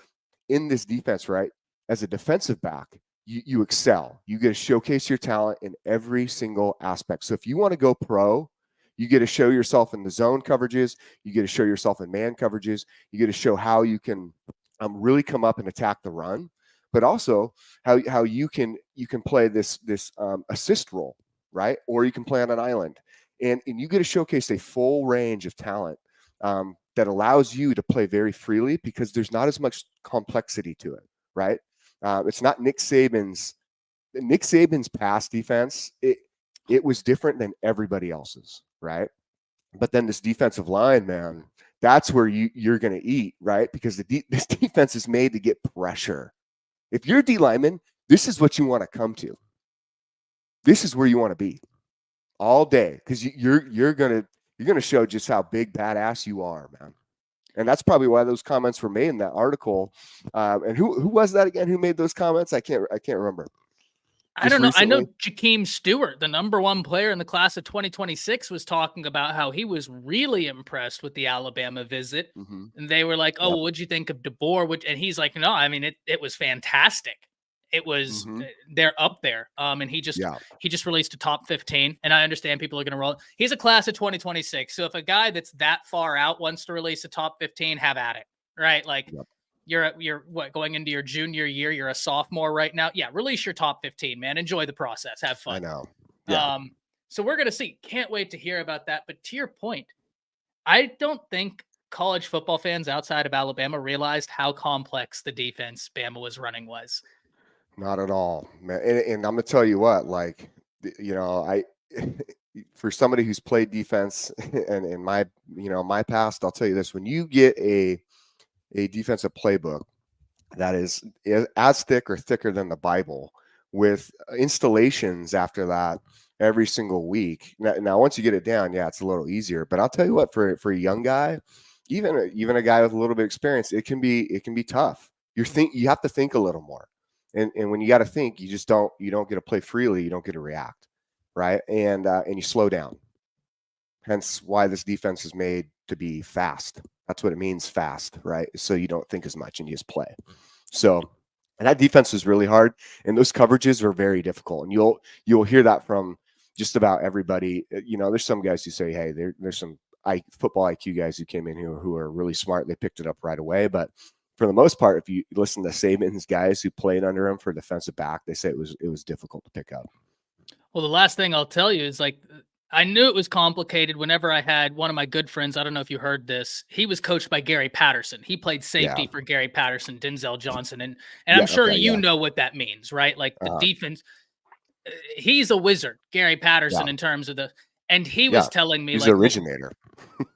in this defense, right, as a defensive back, you excel. You get to showcase your talent in every single aspect. So if you want to go pro, you get to show yourself in the zone coverages. You get to show yourself in man coverages. You get to show how you can really come up and attack the run, but also how you can play this assist role, right? Or you can play on an island, and you get to showcase a full range of talent that allows you to play very freely because there's not as much complexity to it, right? It's not Nick Saban's pass defense. It was different than everybody else's, right? But then this defensive line, man, that's where you're going to eat, right? Because this defense is made to get pressure. If you're a D lineman, this is what you want to come to. This is where you want to be all day because you're gonna show just how big badass you are, man. And that's probably why those comments were made in that article. And who was that again? Who made those comments? I can't remember. I don't know. Recently? I know Jakeem Stewart, the number 1 player in the class of 2026, was talking about how he was really impressed with the Alabama visit. Mm-hmm. And they were like, oh, well, what'd you think of DeBoer? And he's like, no, I mean, it was fantastic. It was they're up there. And he just released a top 15. And I understand people are going to roll. He's a class of 2026. So if a guy that's that far out wants to release a top 15, have at it. Right? Like you're what, going into your junior year, you're a sophomore right now. Yeah, release your top 15, man. Enjoy the process. Have fun. I know. Yeah. So we're gonna see. Can't wait to hear about that. But to your point, I don't think college football fans outside of Alabama realized how complex the defense Bama was running was. Not at all, man. And I'm gonna tell you what, like, you know, for somebody who's played defense and in my past, I'll tell you this: when you get a defensive playbook that is as thick or thicker than the Bible, with installations after that every single week. Now once you get it down, it's a little easier. But I'll tell you what, for a young guy, even a guy with a little bit of experience, it can be tough. You have to think a little more. And when you got to think, you don't get to play freely. You don't get to react, right? And you slow down. Hence why this defense is made to be fast. That's what it means, fast, right? So you don't think as much and you just play. So, and that defense was really hard, and those coverages are very difficult. And you'll hear that from just about everybody. You know, there's some guys who say, hey, there's some football IQ guys who came in who are really smart. They picked it up right away, but for the most part, if you listen to Saban's guys who played under him for defensive back, they say it was difficult to pick up. Well, the last thing I'll tell you is, like, I knew it was complicated whenever I had one of my good friends. I don't know if you heard this. He was coached by Gary Patterson. He played safety for Gary Patterson, Denzel Johnson. And I'm sure you know what that means, right? Like the defense, he's a wizard, Gary Patterson, in terms of and he was telling me, he's like, the originator.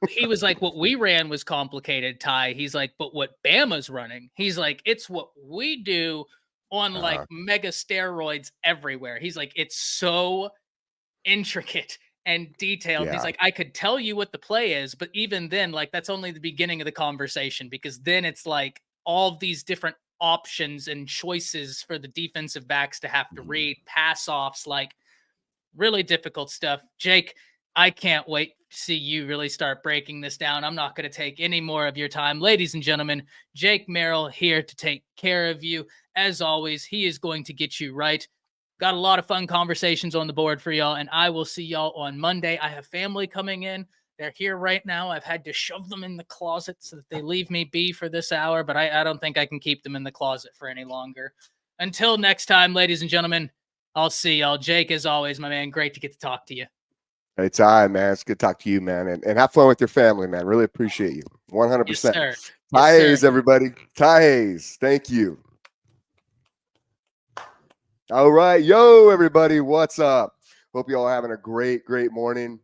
He was like, what we ran was complicated, Ty. He's like, but what Bama's running, he's like, it's what we do on like mega steroids everywhere. He's like, it's so intricate and detailed. He's like, I could tell you what the play is, but even then, like, that's only the beginning of the conversation, because then it's like all of these different options and choices for the defensive backs to have to read, pass offs, like really difficult stuff. Jake, I can't wait to see you really start breaking this down. I'm not going to take any more of your time. Ladies and gentlemen, Jake Merrill here to take care of you. As always, he is going to get you right. Got a lot of fun conversations on the board for y'all, and I will see y'all on Monday. I have family coming in. They're here right now. I've had to shove them in the closet so that they leave me be for this hour, but I don't think I can keep them in the closet for any longer. Until next time, ladies and gentlemen, I'll see y'all. Jake, as always, my man, great to get to talk to you. Hey, Ty, man, it's good to talk to you, man, and have fun with your family, man. Really appreciate you. 100%. Yes, sir. Ty Hayes, everybody. Ty Hayes, thank you. All right, yo, everybody, what's up? Hope you all having a great morning.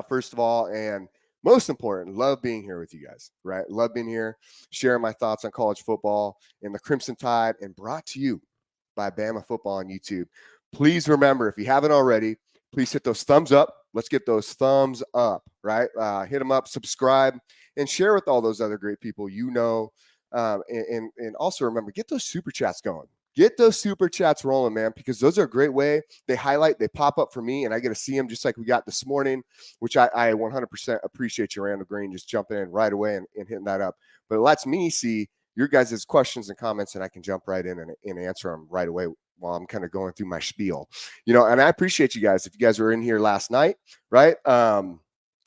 First of all, and most important, love being here with you guys, right? Love being here, sharing my thoughts on college football and the Crimson Tide, and brought to you by Bama Football on YouTube. Please remember, if you haven't already, please hit those thumbs up. Let's get those thumbs up, right? Hit them up, subscribe, and share with all those other great people you know. And also remember, get those super chats going. Get those super chats rolling, man, because those are a great way. They pop up for me, and I get to see them just like we got this morning, which I 100% appreciate you, Randall Green, just jumping in right away and hitting that up. But it lets me see your guys' questions and comments, and I can jump right in and answer them right away while I'm kind of going through my spiel. And I appreciate you guys. If you guys were in here last night, right?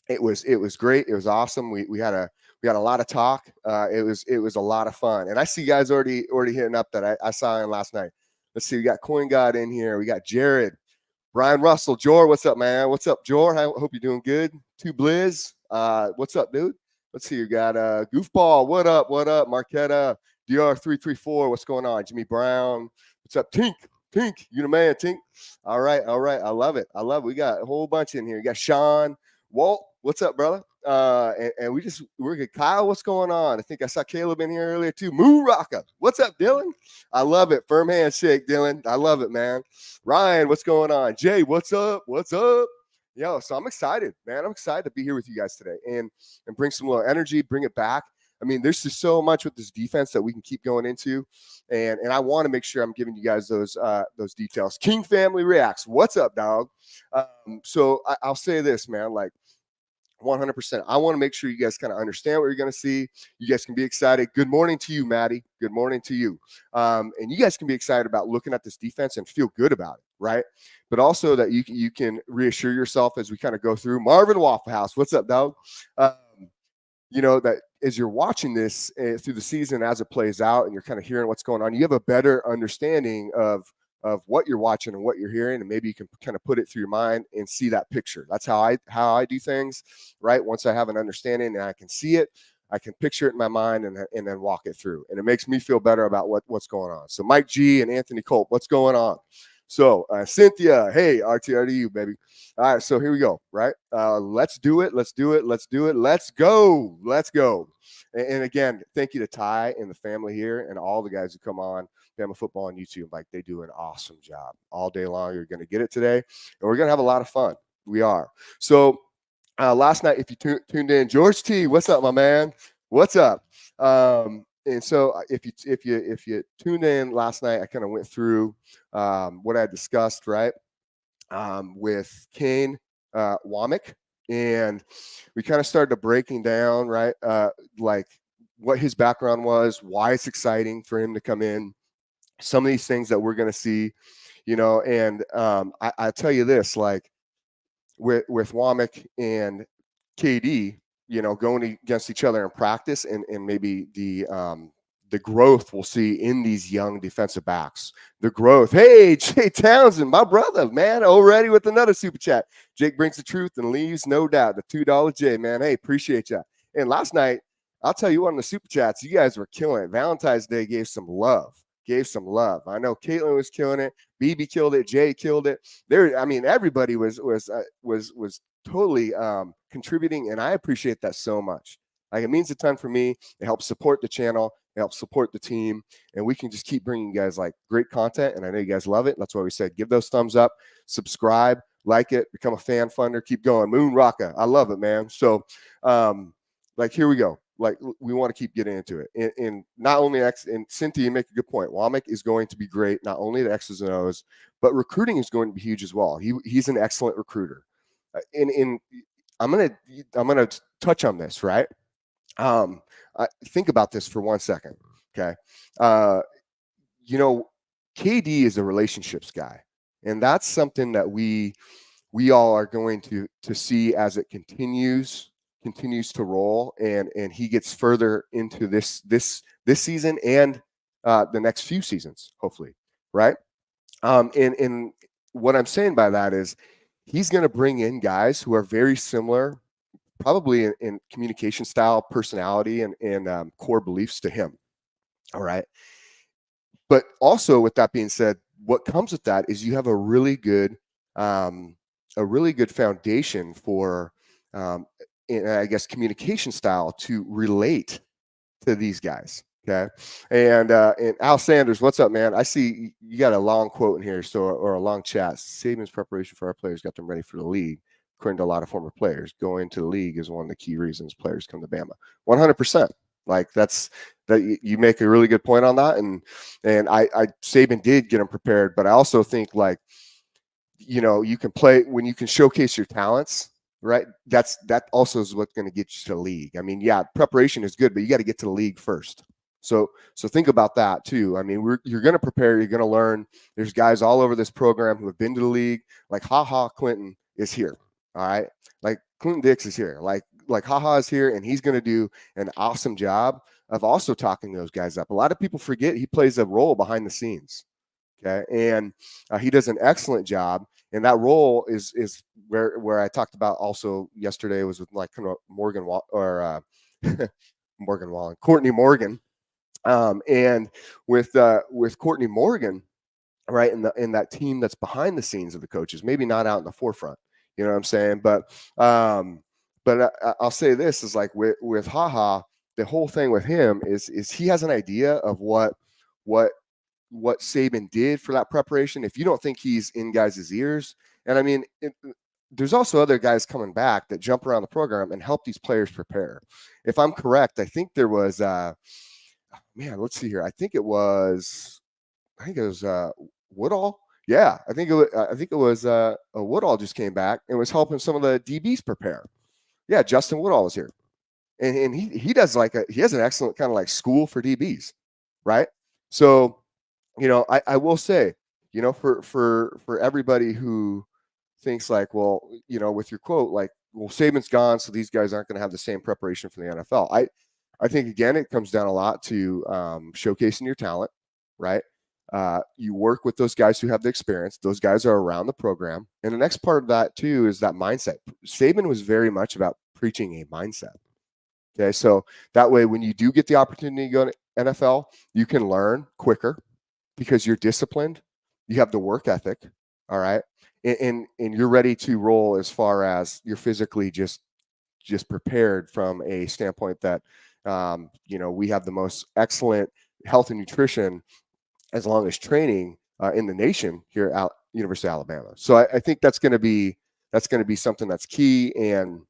It was great. It was awesome. We had a lot of talk. It was a lot of fun. And I see guys already hitting up that I saw in last night. Let's see. We got Coin God in here. We got Jared, Brian Russell, Jor. What's up, man? What's up, Jor? I hope you're doing good. Two Blizz. What's up, dude? Let's see. You got Goofball. What up? What up? Marquetta. DR334. What's going on? Jimmy Brown. What's up? Tink. You the man, Tink. All right. I love it. We got a whole bunch in here. You got Sean. Walt, what's up, brother? And we're good. Kyle, what's going on? I think I saw Caleb in here earlier too. Moo Rocka, what's up, Dylan? I love it. Firm handshake, Dylan. I love it, man. Ryan, what's going on? Jay, what's up? Yo, so I'm excited, man. I'm excited to be here with you guys today and bring some little energy, bring it back. I mean, there's just so much with this defense that we can keep going into, and I want to make sure I'm giving you guys those details. King Family Reacts, what's up, dog? So I'll say this, man, like 100%. I want to make sure you guys kind of understand what you're going to see. You guys can be excited. Good morning to you, Maddie. Good morning to you. And you guys can be excited about looking at this defense and feel good about it, right? But also that you can reassure yourself as we kind of go through. Marvin Waffle House, what's up, dog? That as you're watching this through the season as it plays out and you're kind of hearing what's going on, you have a better understanding of what you're watching and what you're hearing, and maybe you can kind of put it through your mind and see that picture. That's how I do things, right? Once I have an understanding and I can see it, I can picture it in my mind and then walk it through, and it makes me feel better about what's going on. So Mike G and Anthony Colt, what's going on? So Cynthia, hey, RTRDU, baby. All right, so here we go, right? Let's do it. Let's go. And again, thank you to Ty and the family here and all the guys who come on Bama Football on YouTube. Like, they do an awesome job all day long. You're going to get it today, and we're going to have a lot of fun. We are. So last night, if you tuned in, George T, what's up, my man? What's up? And so if you tuned in last night, I kind of went through what I discussed, right, with Kane Womack, and we kind of started breaking down, right, like what his background was, why it's exciting for him to come in, some of these things that we're going to see, and I tell you this, like with Womack and KD, going against each other in practice, and maybe the growth we'll see in these young defensive backs. The growth. Hey, Jay Townsend, my brother, man, already with another super chat. Jake brings the truth and leaves no doubt. The $2 Jay, man. Hey, appreciate you. And last night, I'll tell you what, on the super chats, you guys were killing it. Valentine's Day gave some love. I know Caitlin was killing it. BB killed it. Jay killed it. Everybody was totally contributing, and I appreciate that so much. Like, it means a ton for me. It helps support the channel. It helps support the team, and we can just keep bringing you guys like great content. And I know you guys love it. That's why we said give those thumbs up, subscribe, like it, become a fan funder, keep going. Moon Rocka, I love it, man. So, here we go. Like, we want to keep getting into it. And not only and Cynthia, you make a good point. Womack is going to be great, not only the X's and O's, but recruiting is going to be huge as well. He's an excellent recruiter. And I'm gonna touch on this, right? Think about this for 1 second, okay? KD is a relationships guy, and that's something that we all are going to see as it continues to roll, and he gets further into this season and the next few seasons, hopefully, right? And what I'm saying by that is he's going to bring in guys who are very similar, probably in communication style, personality, and core beliefs to him. All right. But also, with that being said, what comes with that is you have a really good foundation for, I guess, communication style to relate to these guys. Okay. And Al Sanders, what's up, man? I see you got a long quote in here, or a long chat. Saban's preparation for our players got them ready for the league. According to a lot of former players, going to the league is one of the key reasons players come to Bama. 100%. Like, that you make a really good point on that. And Saban did get them prepared, but I also think, like, you can play when you can showcase your talents, right? That also is what's going to get you to the league. I mean, yeah, preparation is good, but you got to get to the league first. So think about that too. I mean, you're going to prepare, you're going to learn. There's guys all over this program who have been to the league. Like Clinton is here. All right. Like Clinton Dix is here. Like is here, and he's going to do an awesome job of also talking those guys up. A lot of people forget he plays a role behind the scenes. Okay. And he does an excellent job. And that role is where I talked about also yesterday was with like kind of Morgan or Morgan Wallen, Courtney Morgan. And with Courtney Morgan, right, in that team that's behind the scenes of the coaches, maybe not out in the forefront, you know what I'm saying? But I'll say this is like with the whole thing with him is he has an idea of what Saban did for that preparation. If you don't think he's in guys' ears, and I mean, there's also other guys coming back that jump around the program and help these players prepare. If I'm correct, I think there was let's see here. I think it was Woodall. Yeah, I think it was Woodall just came back and was helping some of the DBs prepare. Yeah, Justin Woodall was here, and he does he has an excellent kind of like school for DBs, right? So, I will say, for everybody who thinks like, well, with your quote, like, well, Saban's gone, so these guys aren't going to have the same preparation for the NFL. I think, again, it comes down a lot to showcasing your talent, right? You work with those guys who have the experience. Those guys are around the program. And the next part of that, too, is that mindset. Saban was very much about preaching a mindset. Okay, so that way, when you do get the opportunity to go to NFL, you can learn quicker because you're disciplined. You have the work ethic, all right? And you're ready to roll as far as you're physically just prepared from a standpoint that we have the most excellent health and nutrition as long as training in the nation here at University of Alabama. So I think that's going to be something that's key and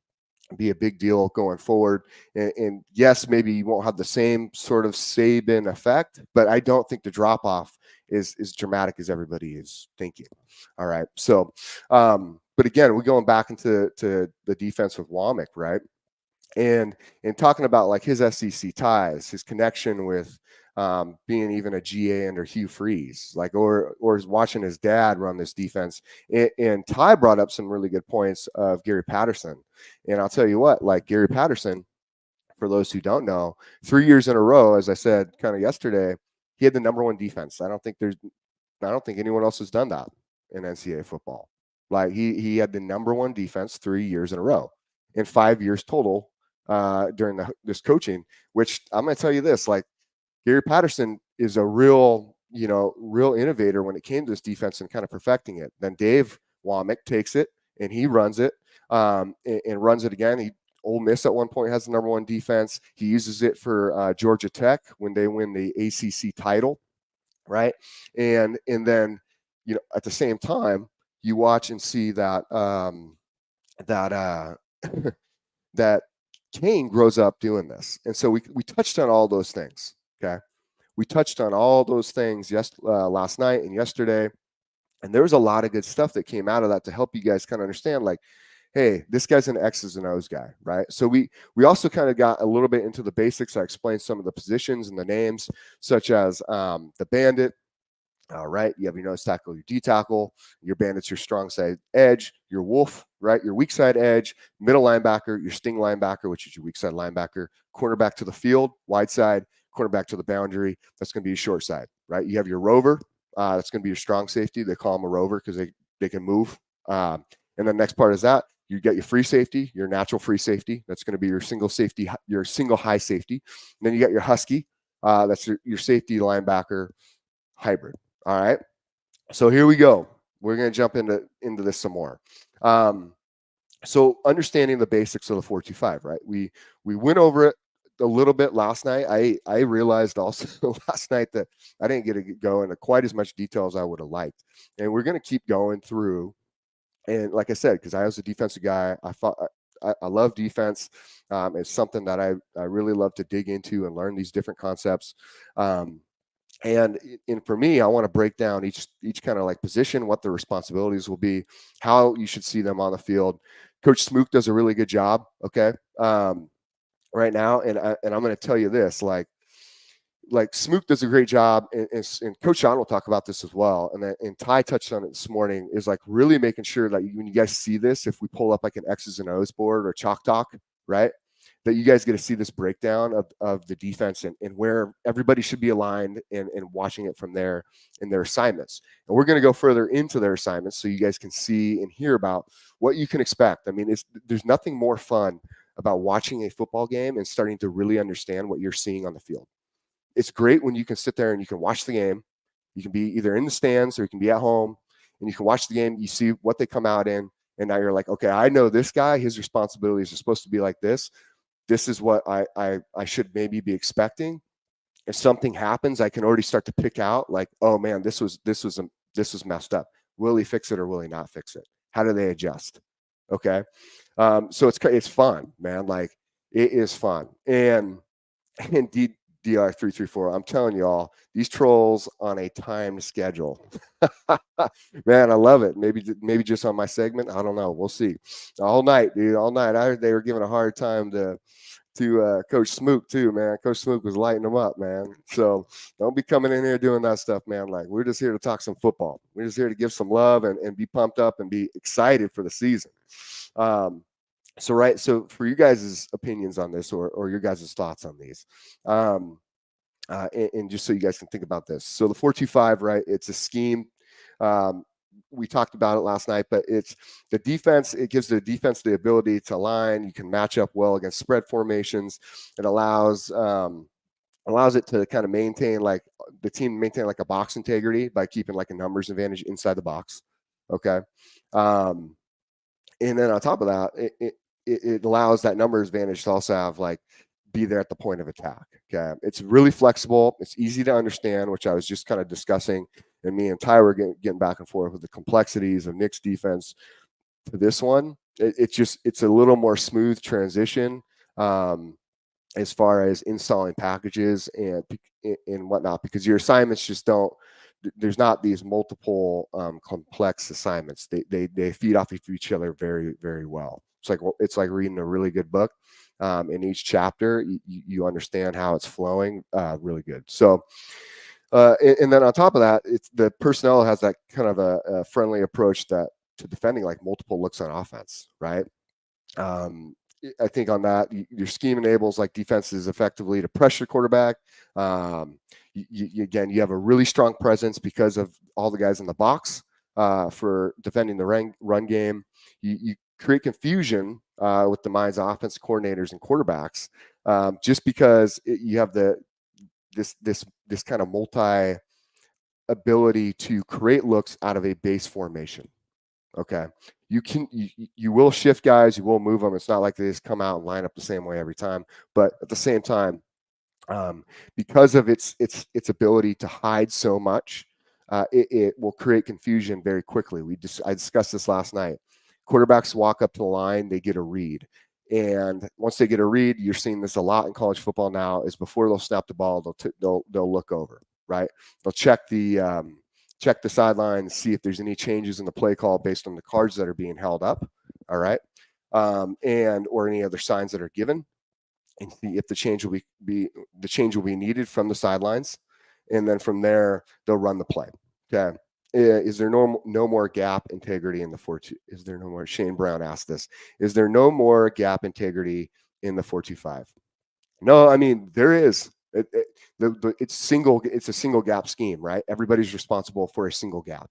be a big deal going forward. And yes, maybe you won't have the same sort of Saban effect, but I don't think the drop off is as dramatic as everybody is thinking. All right. So, but again, we're going back into the defense with Womack, right? And talking about like his SEC ties, his connection with being even a GA under Hugh Freeze, like or watching his dad run this defense. And Ty brought up some really good points of Gary Patterson. And I'll tell you what, like Gary Patterson, for those who don't know, 3 years in a row, as I said kind of yesterday, he had the number one defense. I don't think anyone else has done that in NCAA football. Like he had the number one defense 3 years in a row, in 5 years total during this coaching. Which I'm going to tell you this: like Gary Patterson is a real innovator when it came to this defense and kind of perfecting it. Then Dave Womack takes it and he runs it and runs it again. Ole Miss at one point has the number one defense. He uses it for Georgia Tech when they win the ACC title, right? And then at the same time, you watch and see that that Kane grows up doing this. And so we touched on all those things. Okay. We touched on all those things last night and yesterday. And there was a lot of good stuff that came out of that to help you guys kind of understand, like, hey, this guy's an X's and O's guy, right? So we also kind of got a little bit into the basics. I explained some of the positions and the names, such as the bandit. All right, you have your nose tackle, your D tackle, your bandit's your strong side edge, your wolf, right, your weak side edge, middle linebacker, your sting linebacker, which is your weak side linebacker, cornerback to the field, wide side, cornerback to the boundary. That's going to be your short side, right? You have your rover. That's going to be your strong safety. They call them a rover because they can move. And the next part is that you get your free safety, your natural free safety. That's going to be your single safety, your single high safety. And then you got your husky. That's your safety linebacker hybrid. All right. So here we go. We're going to jump into this some more. So understanding the basics of the 4-2-5, right? We went over it a little bit last night. I realized also last night that I didn't get to go into quite as much detail as I would have liked. And we're going to keep going through. And like I said, because I was a defensive guy, I love defense. It's something that I really love to dig into and learn these different concepts. And for me, I want to break down each kind of like position, what the responsibilities will be, how you should see them on the field. Coach Smook does a really good job. Okay. Right now. And I'm going to tell you this, like like Smook does a great job, and Coach Sean will talk about this as well. And Ty touched on it this morning, is like really making sure that when you guys see this, if we pull up like an X's and O's board or Chalk Talk, right, that you guys get to see this breakdown of the defense and where everybody should be aligned and watching it from there in their assignments. And we're going to go further into their assignments so you guys can see and hear about what you can expect. I mean, there's nothing more fun about watching a football game and starting to really understand what you're seeing on the field. It's great when you can sit there and you can watch the game. You can be either in the stands or you can be at home and you can watch the game. You see what they come out in. And now you're like, okay, I know this guy, his responsibilities are supposed to be like this. This is what I should maybe be expecting. If something happens, I can already start to pick out like, oh man, this was messed up. Will he fix it or will he not fix it? How do they adjust? Okay. So it's fun, man. Like it is fun. And DR334, I'm telling you all, these trolls on a timed schedule. Man, I love it. Maybe just on my segment. I don't know. We'll see. All night, dude. All night. I heard they were giving a hard time to Coach Smook too, man. Coach Smook was lighting them up, man. So don't be coming in here doing that stuff, man. Like we're just here to talk some football. We're just here to give some love and be pumped up and be excited for the season. So for you guys' opinions on this or your guys' thoughts on these, and just so you guys can think about this. So the 4-2-5, right? It's a scheme. We talked about it last night, but it's the defense. It gives the defense the ability to align. You can match up well against spread formations. It allows it to kind of maintain like the team maintain like a box integrity by keeping like a numbers advantage inside the box. Okay. And then on top of that, it allows that numbers advantage to also have like be there at the point of attack. Okay. It's really flexible. It's easy to understand, which I was just kind of discussing. And me and Ty were getting back and forth with the complexities of Nick's defense to this one. It's a little more smooth transition as far as installing packages and whatnot, because your assignments just don't, there's not these multiple complex assignments. They feed off of each other very, very well. It's like reading a really good book. In each chapter, you understand how it's flowing really good. So, and then on top of that, it's the personnel has that kind of a friendly approach to defending like multiple looks on offense, right? I think on that, your scheme enables like defenses effectively to pressure quarterback. Again, you have a really strong presence because of all the guys in the box for defending the run game. You create confusion with the minds of offense coordinators and quarterbacks just because you have this kind of multi ability to create looks out of a base formation. Okay. You will shift guys, you will move them. It's not like they just come out and line up the same way every time, but at the same time, because of its ability to hide so much, it will create confusion very quickly. I discussed this last night. Quarterbacks walk up to the line, they get a read. And once they get a read, you're seeing this a lot in college football now, is before they'll snap the ball, they'll look over, right? They'll check the sidelines, see if there's any changes in the play call based on the cards that are being held up, all right? Or any other signs that are given, and see if the change will be needed from the sidelines. And then from there, they'll run the play. Okay. Is there no more gap integrity in the 4-2? Is there no more? Shane Brown asked this. Is there no more gap integrity in the 4-2-5? No, I mean there is. It's a single gap scheme, right? Everybody's responsible for a single gap.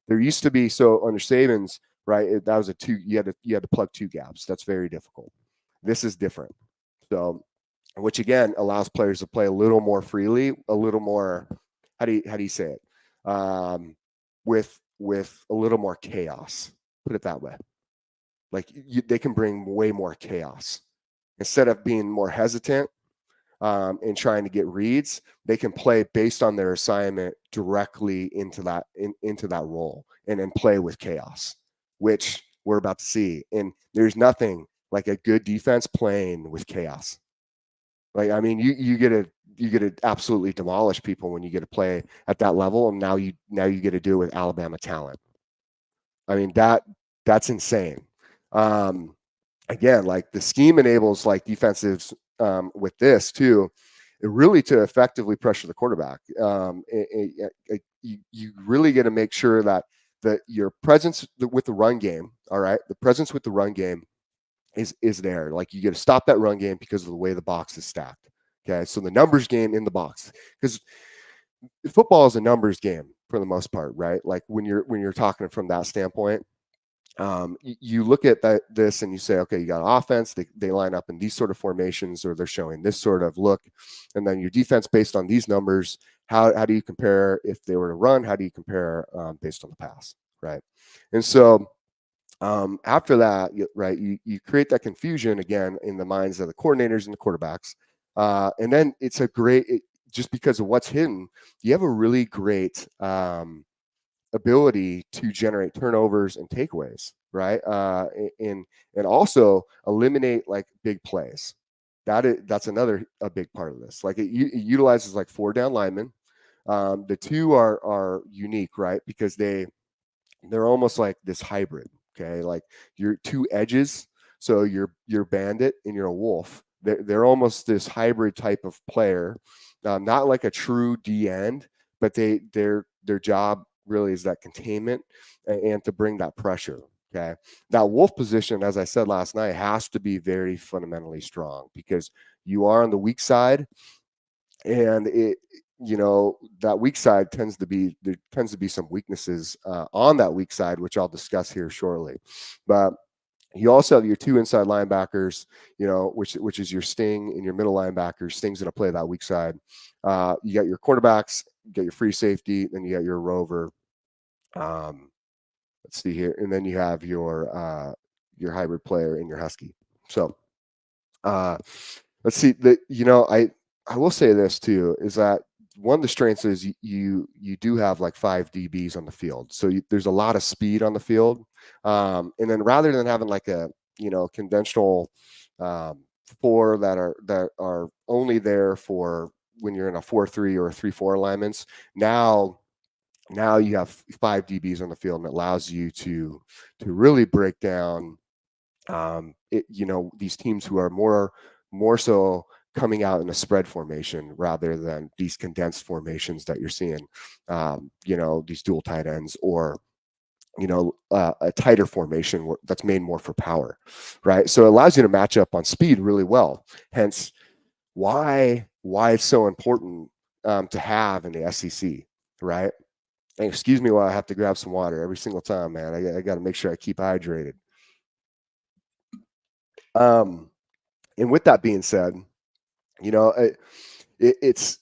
There used to be, so under Saban's, right? That was a two. You had to plug two gaps. That's very difficult. This is different. So, which again allows players to play a little more freely, a little more. How do you say it? With a little more chaos. Put it that way. Like they can bring way more chaos instead of being more hesitant and trying to get reads. They can play based on their assignment directly into that role and then play with chaos, which we're about to see. And there's nothing like a good defense playing with chaos. Like, I mean, you get to absolutely demolish people when you get to play at that level, and now you get to do it with Alabama talent. I mean, that's insane. Again, like the scheme enables like defensives with this too. really to effectively pressure the quarterback. You really got to make sure that your presence with the run game, all right, the presence with the run game is there. Like, you got to stop that run game because of the way the box is stacked. Okay, so the numbers game in the box, because football is a numbers game for the most part, right? Like when you're talking from that standpoint, you look at this and you say, okay, you got offense, they line up in these sort of formations, or they're showing this sort of look, and then your defense based on these numbers. How do you compare if they were to run? How do you compare based on the pass, right? And so after that, right, you create that confusion again in the minds of the coordinators and the quarterbacks, and then it's just because of what's hidden, you have a really great ability to generate turnovers and takeaways, right? And also eliminate like big plays. That's another a big part of this. Like it utilizes like 4 down linemen. The two are unique, right? Because they're almost like this hybrid. Okay, like your 2 edges. So you're bandit and you're a wolf. They're almost this hybrid type of player, not like a true D end, but their job really is that containment and to bring that pressure. Okay, that wolf position, as I said last night, has to be very fundamentally strong because you are on the weak side, and that weak side tends to be some weaknesses on that weak side, which I'll discuss here shortly. But you also have your 2 inside linebackers, which is your sting and your middle linebackers. Sting's going to play that weak side. You got your cornerbacks, you got your free safety, then you got your rover. Let's see here, and then you have your hybrid player and your husky. So let's see. I will say this too, is that one of the strengths is you do have like 5 DBs on the field, so there's a lot of speed on the field, and then rather than having like a conventional 4 that are only there for when you're in a 4-3 or a 3-4 alignments, now you have 5 DBs on the field, and it allows you to really break down these teams who are more so coming out in a spread formation rather than these condensed formations that you're seeing, these dual tight ends, or a tighter formation that's made more for power, right? So it allows you to match up on speed really well. Hence why it's so important to have in the SEC, right? And excuse me while I have to grab some water every single time, man. I got to make sure I keep hydrated. And with that being said, it's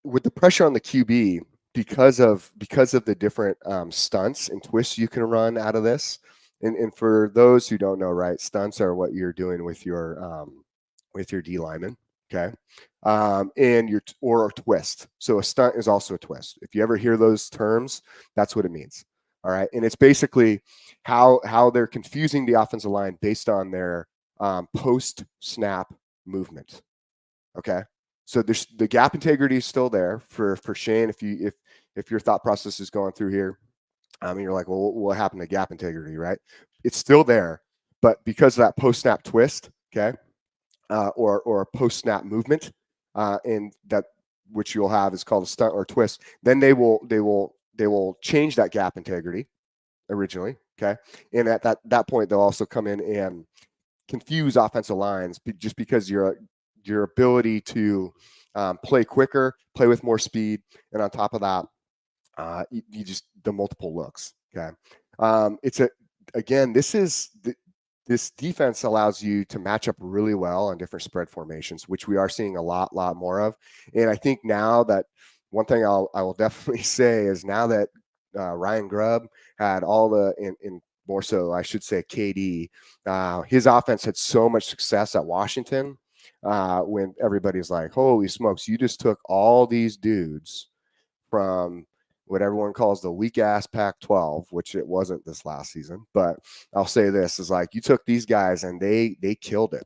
with the pressure on the QB because of the different stunts and twists you can run out of this. And for those who don't know, right, stunts are what you're doing with your D lineman, okay, or a twist. So a stunt is also a twist. If you ever hear those terms, that's what it means. All right, and it's basically how they're confusing the offensive line based on their post snap movement. Okay, so the gap integrity is still there for Shane. If your thought process is going through here, you're like, well, what happened to gap integrity, right? It's still there, but because of that post snap twist, okay, or a post snap movement, and that which you'll have is called a stunt or twist. Then they will change that gap integrity originally, okay, and at that point they'll also come in and confuse offensive lines just because your ability to play quicker, play with more speed, and on top of that, you just the multiple looks. Okay, this defense allows you to match up really well on different spread formations, which we are seeing a lot more of. And I think now that one thing I will definitely say is now that Ryan Grubb had all in more so, I should say, KD. His offense had so much success at Washington when everybody's like, holy smokes, you just took all these dudes from what everyone calls the weak ass Pac-12, which it wasn't this last season. But I'll say this is like, you took these guys and they killed it.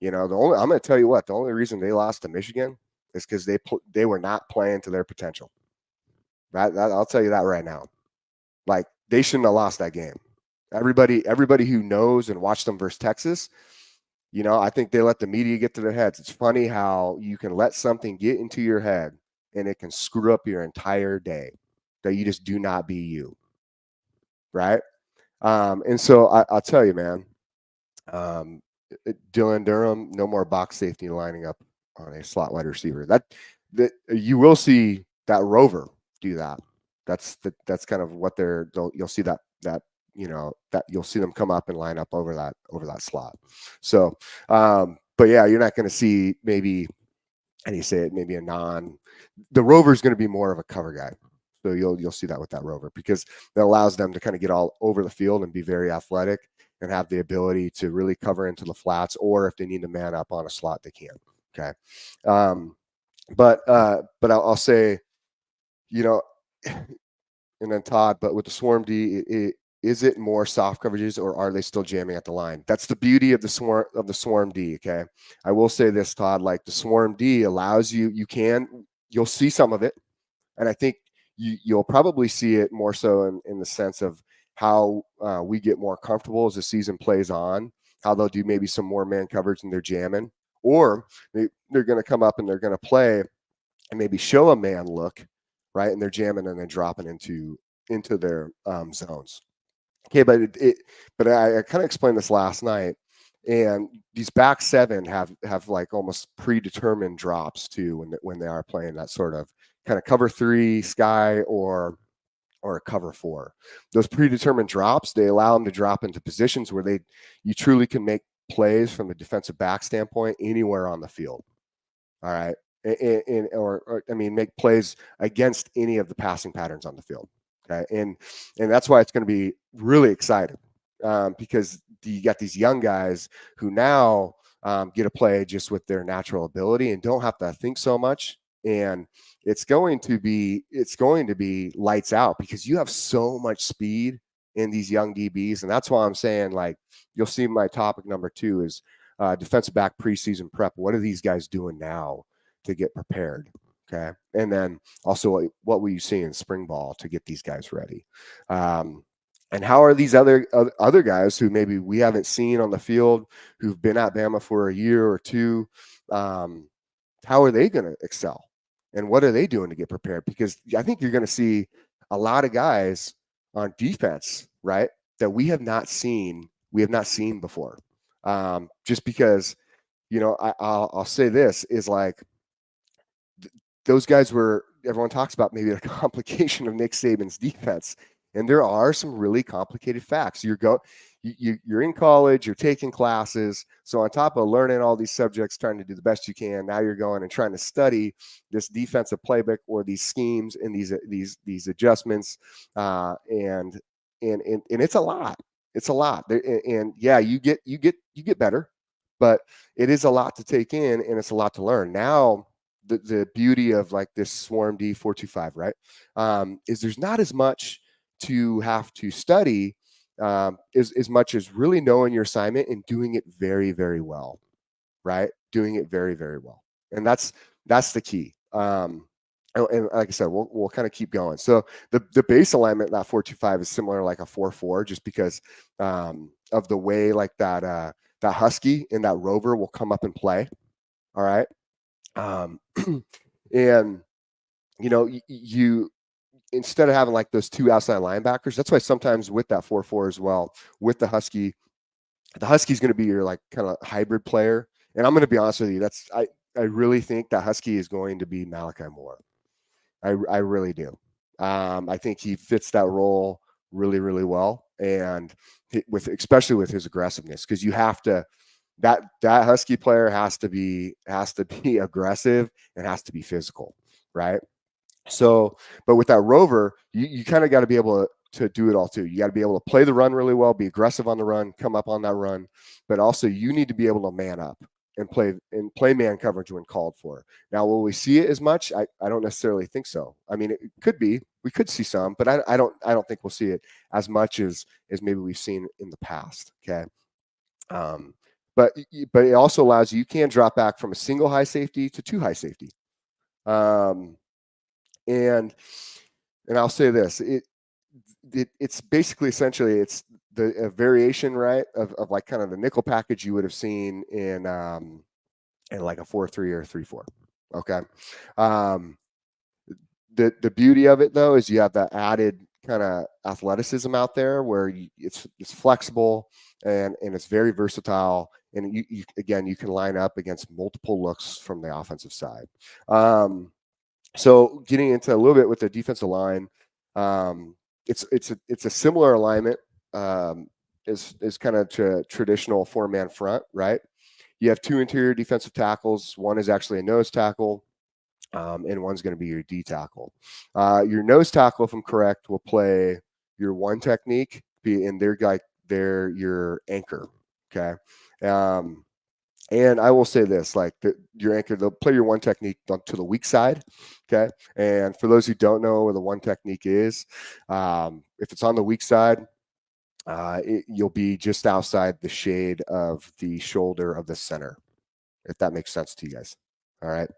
I'm going to tell you what, the only reason they lost to Michigan is because they were not playing to their potential. I'll tell you that right now. Like, they shouldn't have lost that game. Everybody who knows and watched them versus Texas, You know, I think they let the media get to their heads. It's funny how you can let something get into your head and it can screw up your entire day, that you just do not be you. Right. And so I'll tell you, man, Dylan Durham, no more box safety lining up on a slot wide receiver. That you will see that Rover do that. That's kind of what you'll see that you'll see them come up and line up over that slot. So, but yeah, you're not going to see maybe, how do you say it? Maybe the Rover is going to be more of a cover guy. So you'll see that with that Rover, because that allows them to kind of get all over the field and be very athletic and have the ability to really cover into the flats, or if they need to man up on a slot, they can. Okay. But I'll say, and then Todd, but with the Swarm D, is it more soft coverages, or are they still jamming at the line? That's the beauty of the Swarm D. Okay. I will say this, Todd, like the Swarm D allows you'll see some of it. And I think you'll probably see it more so in the sense of how we get more comfortable as the season plays on, how they'll do maybe some more man coverage and they're jamming, or they're going to come up and they're going to play and maybe show a man look, right? And they're jamming and then dropping into their zones. Okay, but I kind of explained this last night, and these back seven have like almost predetermined drops too when they are playing that sort of kind of cover three sky or a cover four. Those predetermined drops, they allow them to drop into positions where you truly can make plays from the defensive back standpoint anywhere on the field. All right. Or make plays against any of the passing patterns on the field. Okay. And that's why it's going to be really exciting, because you got these young guys who now get to play just with their natural ability and don't have to think so much. And it's going to be lights out, because you have so much speed in these young DBs. And that's why I'm saying, like, you'll see my topic number 2 is defensive back preseason prep. What are these guys doing now to get prepared? Okay. And then also, what will you see in spring ball to get these guys ready? And how are these other guys who maybe we haven't seen on the field, who've been at Bama for a year or two, how are they going to excel? And what are they doing to get prepared? Because I think you're going to see a lot of guys on defense, right, that we have not seen before. Just because, I'll say this is like, those guys everyone talks about maybe a complication of Nick Saban's defense. And there are some really complicated facts. You're in college, you're taking classes. So on top of learning all these subjects, trying to do the best you can, now you're going and trying to study this defensive playbook or these schemes and these adjustments. And it's a lot. It's a lot. And yeah, you get better, but it is a lot to take in, and it's a lot to learn. Now, the beauty of like this Swarm D 425, right, is there's not as much to have to study, as much as really knowing your assignment and doing it very, very well, right? Doing it very, very well. And that's the key. And like I said, we'll kind of keep going. So the base alignment, that 425 is similar, like a 4-4, just because of the way like that Husky and that Rover will come up and play. All right. And you instead of having like those two outside linebackers, that's why sometimes with that 4-4 as well, with the Husky's going to be your like kind of hybrid player. And I'm going to be honest with you, I really think that Husky is going to be Malachi Moore. I really do. I think he fits that role really, really well, and especially with his aggressiveness, because you have to. That Husky player has to be aggressive and has to be physical, right? So, but with that Rover, you kind of got to be able to do it all too. You got to be able to play the run really well, be aggressive on the run, come up on that run, but also you need to be able to man up and play man coverage when called for. Now, will we see it as much? I don't necessarily think so. I mean, it could be. We could see some, but I don't think we'll see it as much as maybe we've seen in the past. Okay. But it also allows you can drop back from a single high safety to 2 high safety. And I'll say this, it's basically essentially it's the variation, right, of like kind of the nickel package you would have seen in like a 4-3 or a 3-4. Okay. The beauty of it though is you have that added kind of athleticism out there where it's flexible and it's very versatile, and you again you can line up against multiple looks from the offensive side. So getting into a little bit with the defensive line, it's a similar alignment is kind of to traditional 4-man front, right? You have 2 interior defensive tackles. One is actually a nose tackle. And one's going to be your D tackle. Your nose tackle, if I'm correct, will play your 1 technique, and they're your anchor. Okay. And I will say this, like your anchor, they'll play your 1 technique to the weak side. Okay. And for those who don't know where the 1 technique is, if it's on the weak side, you'll be just outside the shade of the shoulder of the center, if that makes sense to you guys. All right.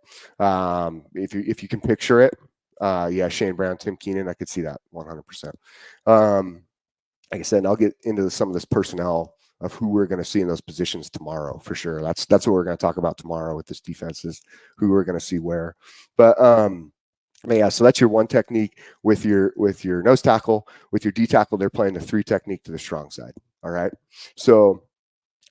If you can picture it, yeah, Shane Brown, Tim Keenan, I could see that 100%. Like I said, I'll get into some of this personnel of who we're going to see in those positions tomorrow for sure. That's what we're going to talk about tomorrow with this defense, is who we're going to see where. But yeah, so that's your 1 technique with your nose tackle. With your D tackle, they're playing the 3 technique to the strong side. All right. So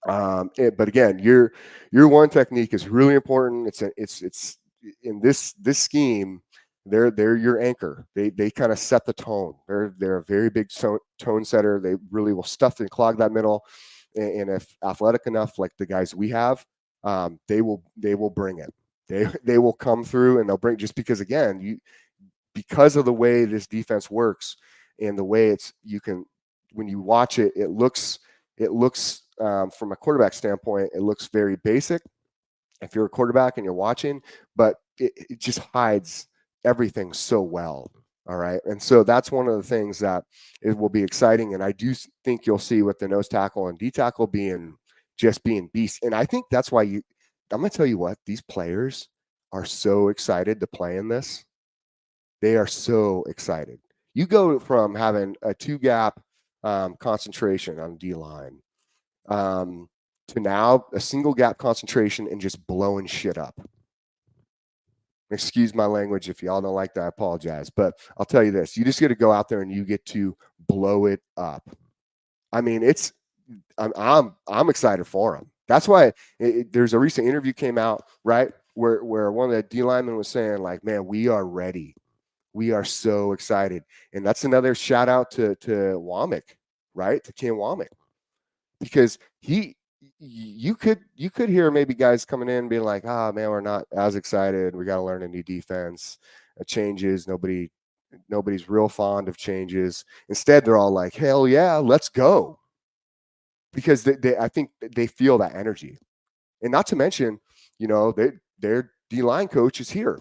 but again, your 1 technique is really important. It's in this scheme, they're your anchor. They kind of set the tone. They're a very big tone setter. They really will stuff and clog that middle. And if athletic enough, like the guys we have, they will bring it. They will come through and they'll bring, just because again, because of the way this defense works and the way when you watch it, it looks from a quarterback standpoint, it looks very basic if you're a quarterback and you're watching, but it just hides everything so well. All right. And so that's one of the things that it will be exciting. And I do think you'll see with the nose tackle and D tackle being beasts. And I think that's why I'm going to tell you what, these players are so excited to play in this. They are so excited. You go from having a 2-gap concentration on D line to now a single gap concentration and just blowing shit up. Excuse my language if y'all don't like that, I apologize. But I'll tell you this, you just get to go out there and you get to blow it up. I mean, I'm excited for them. That's why there's a recent interview came out, right, where one of the D linemen was saying, like, man, we are ready. We are so excited. And that's another shout out to Womack, right? To Ken Womack. Because you could hear maybe guys coming in being like, man, we're not as excited. We got to learn a new defense, changes. Nobody's real fond of changes. Instead, they're all like, hell yeah, let's go. Because I think they feel that energy. And not to mention, their D-line coach is here,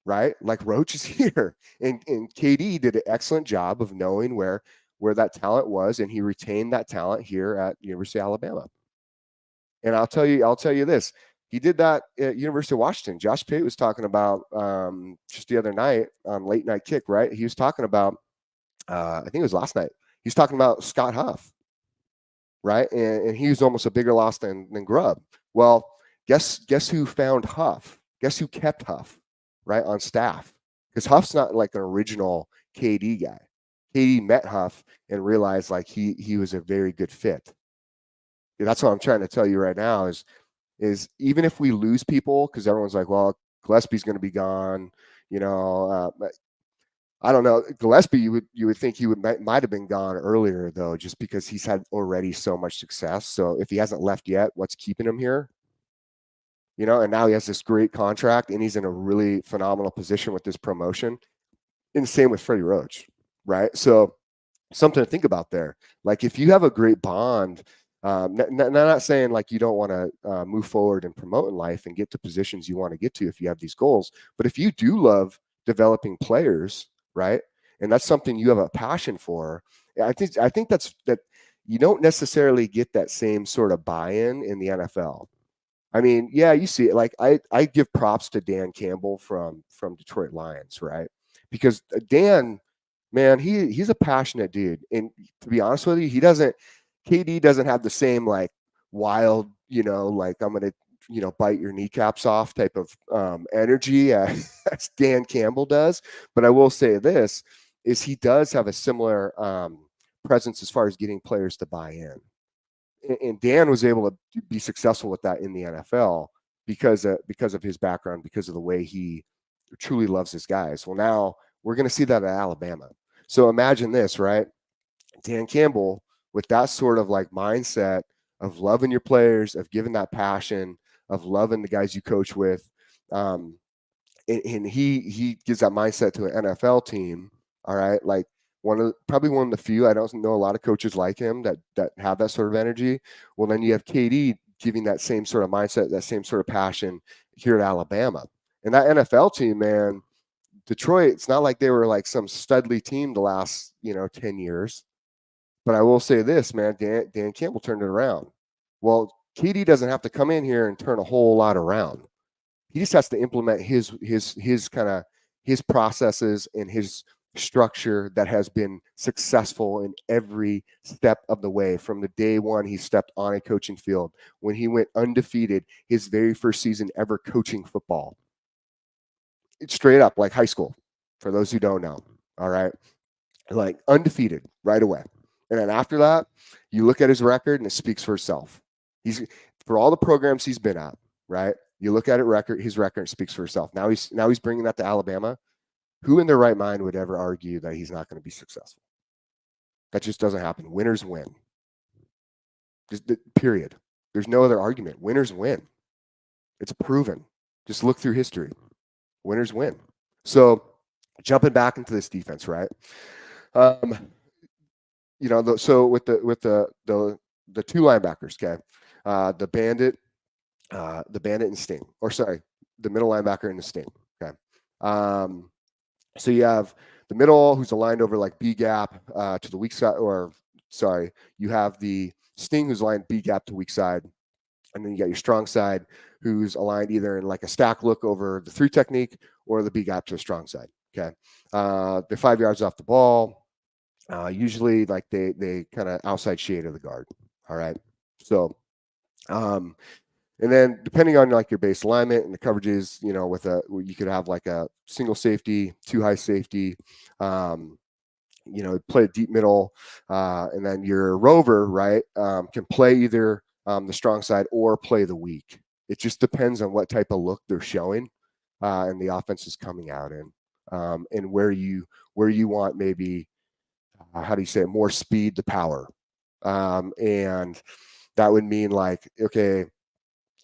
right? Like Roach is here. And KD did an excellent job of knowing where that talent was, and he retained that talent here at University of Alabama. And I'll tell you this, he did that at University of Washington. Josh Pate was talking about just the other night on Late Night Kick, right? He was talking about, I think it was last night, he's talking about Scott Huff, right? And he was almost a bigger loss than Grubb. Well, guess who found Huff? Guess who kept Huff, right, on staff? Because Huff's not like an original KD guy. KD met Huff and realized like he was a very good fit. That's what I'm trying to tell you right now is even if we lose people, because everyone's like, well, Gillespie's going to be gone, I don't know. Gillespie, you would think he might have been gone earlier though, just because he's had already so much success. So if he hasn't left yet, what's keeping him here? And now he has this great contract and he's in a really phenomenal position with this promotion. And same with Freddie Roach, right? So something to think about there. Like if you have a great bond, not saying like you don't want to move forward and promote in life and get to positions you want to get to if you have these goals, but if you do love developing players, right, and that's something you have a passion for, I think that you don't necessarily get that same sort of buy-in in the NFL. I mean, yeah, you see it. Like I give props to Dan Campbell from Detroit Lions, right? Because Dan man, he's a passionate dude. And to be honest with you, KD doesn't have the same like wild, like I'm going to, bite your kneecaps off type of energy as Dan Campbell does. But I will say this is he does have a similar presence as far as getting players to buy in. And Dan was able to be successful with that in the NFL because of his background, because of the way he truly loves his guys. Well, now we're going to see that at Alabama. So imagine this, right? Dan Campbell with that sort of like mindset of loving your players, of giving that passion, of loving the guys you coach with. And he gives that mindset to an NFL team. All right. Like probably one of the few, I don't know a lot of coaches like him that have that sort of energy. Well, then you have KD giving that same sort of mindset, that same sort of passion here at Alabama. And that NFL team, man, Detroit, it's not like they were like some studly team the last, 10 years. But I will say this, man, Dan Campbell turned it around. Well, KD doesn't have to come in here and turn a whole lot around. He just has to implement his kind of his processes and his structure that has been successful in every step of the way from the day one he stepped on a coaching field when he went undefeated his very first season ever coaching football. It's straight up like high school for those who don't know. All right. Like undefeated right away. And then after that, you look at his record and it speaks for itself. He's for all the programs he's been at, right? You look at his record speaks for itself. Now he's bringing that to Alabama. Who in their right mind would ever argue that he's not going to be successful? That just doesn't happen. Winners win. Just period. There's no other argument. Winners win. It's proven. Just look through history. Winners win. So jumping back into this defense, right? So with the two linebackers, okay, the bandit and Sting, or sorry, the middle linebacker and the Sting, okay. So you have the middle who's aligned over like B gap to the weak side, or sorry, you have the Sting who's aligned B gap to weak side, and then you got your strong side who's aligned either in like a stack look over the 3 technique or the B gap to a strong side. Okay, they're 5 yards off the ball. Usually like they kind of outside shade of the guard. All right. So, and then depending on like your base alignment and the coverages, you could have like a single safety, 2 high safety, play a deep middle, and then your rover, right, can play either the strong side or play the weak. It just depends on what type of look they're showing, and the offense is coming out in, and where you want maybe. How do you say it? More speed to power. And that would mean like, okay,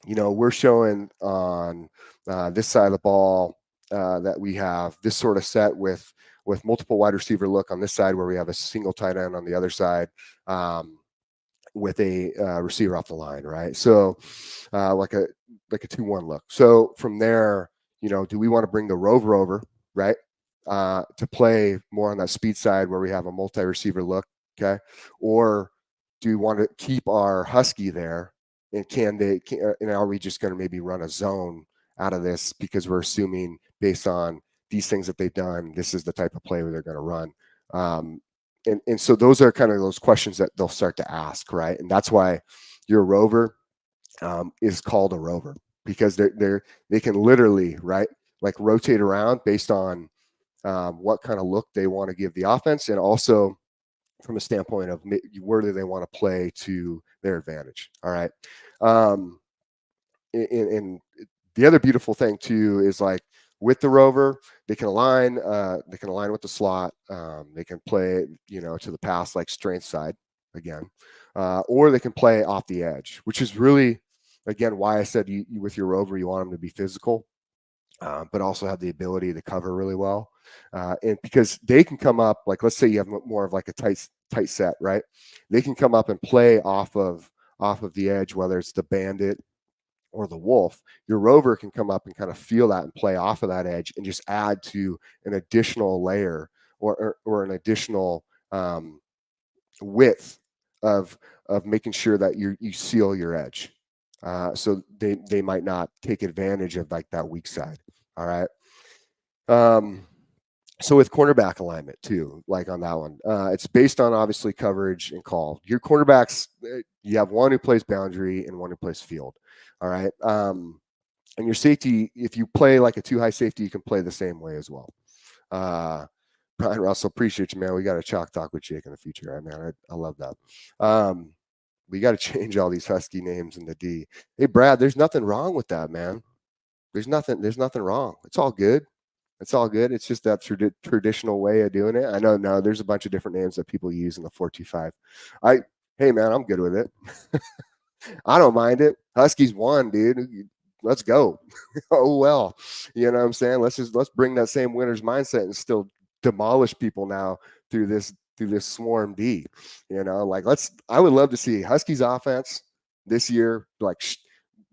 we're showing on this side of the ball that we have this sort of set with multiple wide receiver look on this side where we have a single tight end on the other side with a receiver off the line, right? So like a 2-1 look. So from there, do we want to bring the rover over, right? To play more on that speed side where we have a multi-receiver look, okay? Or do we want to keep our Husky there? And are we just going to maybe run a zone out of this because we're assuming based on these things that they've done, this is the type of play they're going to run. And so those are kind of those questions that they'll start to ask, right? And that's why your rover is called a rover, because they can literally, right, like rotate around based on what kind of look they want to give the offense, and also from a standpoint of where do they want to play to their advantage. All right. And the other beautiful thing too is like with the rover, they can align with the slot. They can play, to the pass like strength side again, or they can play off the edge, which is really, again, why I said you with your rover, you want them to be physical, but also have the ability to cover really well. And because they can come up, like, let's say you have more of like a tight set, right? They can come up and play off of the edge, whether it's the bandit or the wolf. Your rover can come up and kind of feel that and play off of that edge and just add to an additional layer or an additional width of making sure that you seal your edge. So they might not take advantage of like that weak side. All right. So with cornerback alignment too, like on that one, it's based on obviously coverage and call. Your cornerbacks, you have one who plays boundary and one who plays field. All right. And your safety, if you play like a 2 high safety, you can play the same way as well. Brian Russell, appreciate you, man. We got a chalk talk with Jake in the future, man. I love that. We got to change all these Husky names in the D. Hey, Brad, there's nothing wrong with that, man. There's nothing wrong. It's all good. It's all good. It's just that traditional way of doing it. I know now there's a bunch of different names that people use in the 425. Hey man, I'm good with it. I don't mind it. Huskies won, dude. Let's go. Oh well. You know what I'm saying? Let's bring that same winner's mindset and still demolish people now through this swarm D. You know, like I would love to see Huskies offense this year, like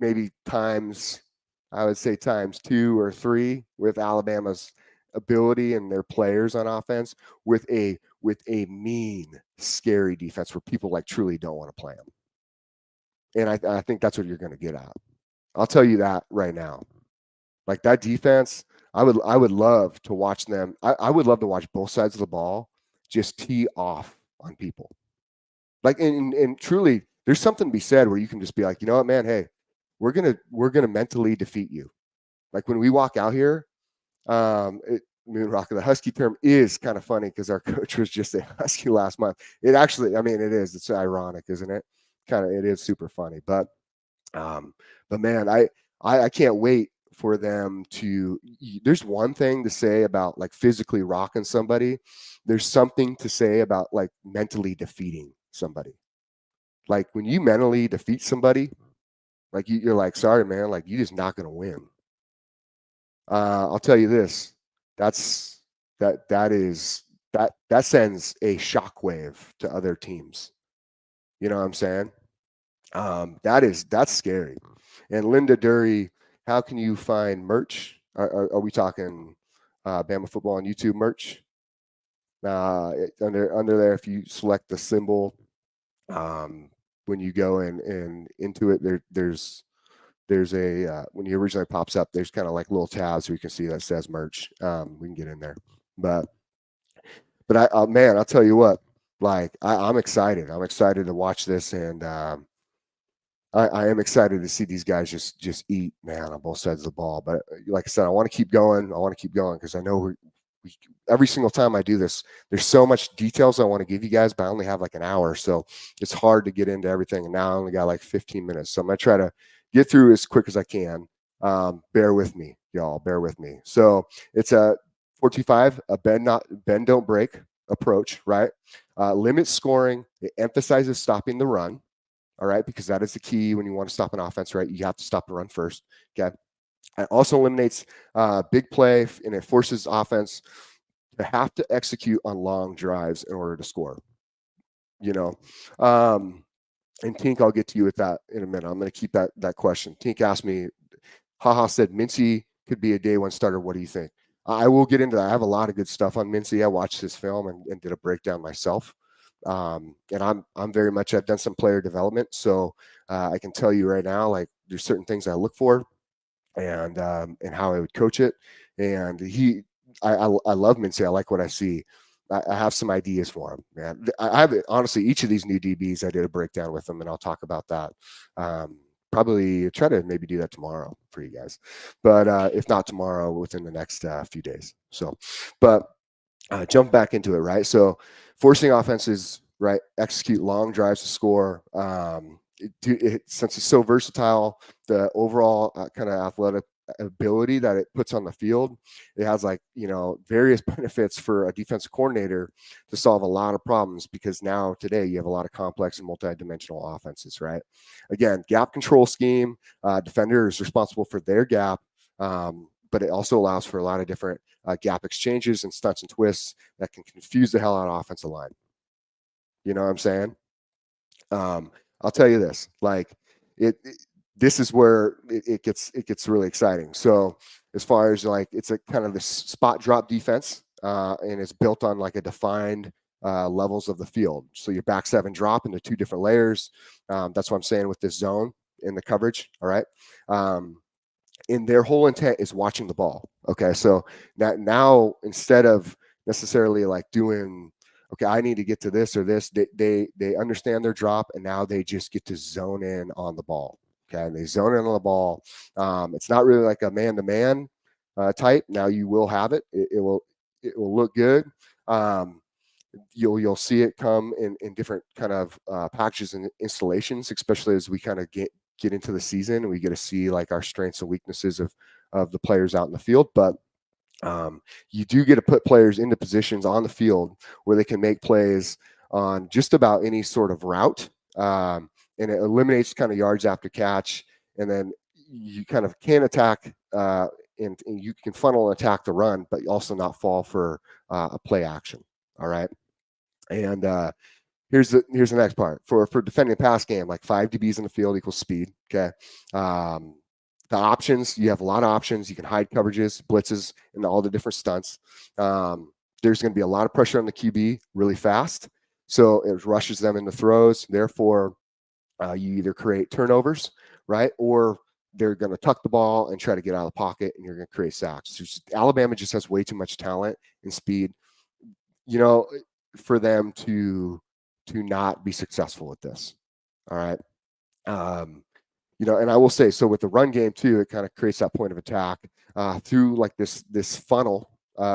maybe I would say times 2 or 3 with Alabama's ability and their players on offense with a mean, scary defense where people like truly don't want to play them. And I think that's what you're going to get at. I'll tell you that right now. Like that defense, I would love to watch them. I would love to watch both sides of the ball just tee off on people. Like and truly, there's something to be said where you can just be like, you know what, man, hey, we're gonna mentally defeat you. Like when we walk out here, Moonrock, the Husky term is kind of funny because our coach was just a Husky last month. It actually, I mean, it is. It's ironic, isn't it? It is super funny. But man, I can't wait for them to. There's one thing to say about like physically rocking somebody. There's something to say about like mentally defeating somebody. Like when you mentally defeat somebody, like you're like, sorry, man, like you're just not going to win. I'll tell you this. That sends a shockwave to other teams. You know what I'm saying? That's scary. And Linda Dury, how can you find merch? Are we talking Bama football on YouTube merch? Under there, if you select the symbol, when you go and into it, there's a when you originally pops up, there's kind of like little tabs where you can see that says merch. We can get in there, but man, I'll tell you what, like I'm excited. I'm excited to watch this, and I am excited to see these guys just eat, man, on both sides of the ball. But like I said, I want to keep going. I want to keep going because I know we every single time I do this, there's so much details I want to give you guys, but I only have like an hour, so it's hard to get into everything. And now I only got like 15 minutes, so I'm gonna try to get through as quick as I can. Bear with me, y'all. Bear with me. So it's a 4-2-5, a bend don't break approach, right? Limit scoring. It emphasizes stopping the run. All right, because that is the key when you want to stop an offense, right? You have to stop the run first. Okay. It also eliminates big play, and it forces offense to have to execute on long drives in order to score. You know, and Tink, I'll get to you with that in a minute. I'm going to keep that question. Tink asked me, Haha said Mincy could be a day one starter. What do you think? I will get into that. I have a lot of good stuff on Mincy. I watched his film and did a breakdown myself. And I'm very much, I've done some player development, so I can tell you right now, like there's certain things I look for, and how I would coach it. And I love Mincy. I like what I see. I have some ideas for him, man. I have honestly each of these new DBs. I did a breakdown with them, and I'll talk about that. Probably try to maybe do that tomorrow for you guys, but if not tomorrow, within the next few days. So, but jump back into it, right? So forcing offenses, right, execute long drives to score. Since it's so versatile, the overall kind of athletic ability that it puts on the field, it has like, you know, various benefits for a defensive coordinator to solve a lot of problems, because now today you have a lot of complex and multi-dimensional offenses, right? Again, gap control scheme, defender is responsible for their gap, but it also allows for a lot of different gap exchanges and stunts and twists that can confuse the hell out of offensive line. You know what I'm saying? I'll tell you this, like this is where it gets really exciting. So as far as like, it's a kind of this spot drop defense, and it's built on like a defined levels of the field. So your back seven drop into 2 different layers. That's what I'm saying with this zone in the coverage. All right. and their whole intent is watching the ball. Okay, so now instead of necessarily like doing, okay, I need to get to this or this, they understand their drop, and now they just get to zone in on the ball. Okay, and they zone in on the ball. It's not really like a man-to-man type. Now you will have it. It will look good. You'll see it come in different kind of packages and installations, especially as we kind of get into the season and we get to see like our strengths and weaknesses of the players out in the field. But you do get to put players into positions on the field where they can make plays on just about any sort of route, and it eliminates kind of yards after catch, and then you kind of can attack and you can funnel and attack the run, but also not fall for a play action. All right. And here's the next part for defending a pass game, like 5 DBs in the field equals speed. Okay. The options, you have a lot of options. You can hide coverages, blitzes, and all the different stunts. There's going to be a lot of pressure on the QB really fast, so it rushes them into throws. Therefore, you either create turnovers, right, or they're going to tuck the ball and try to get out of the pocket, and you're going to create sacks. Alabama just has way too much talent and speed, for them to not be successful with this. All right. And I will say, so with the run game too, it kind of creates that point of attack through like this funnel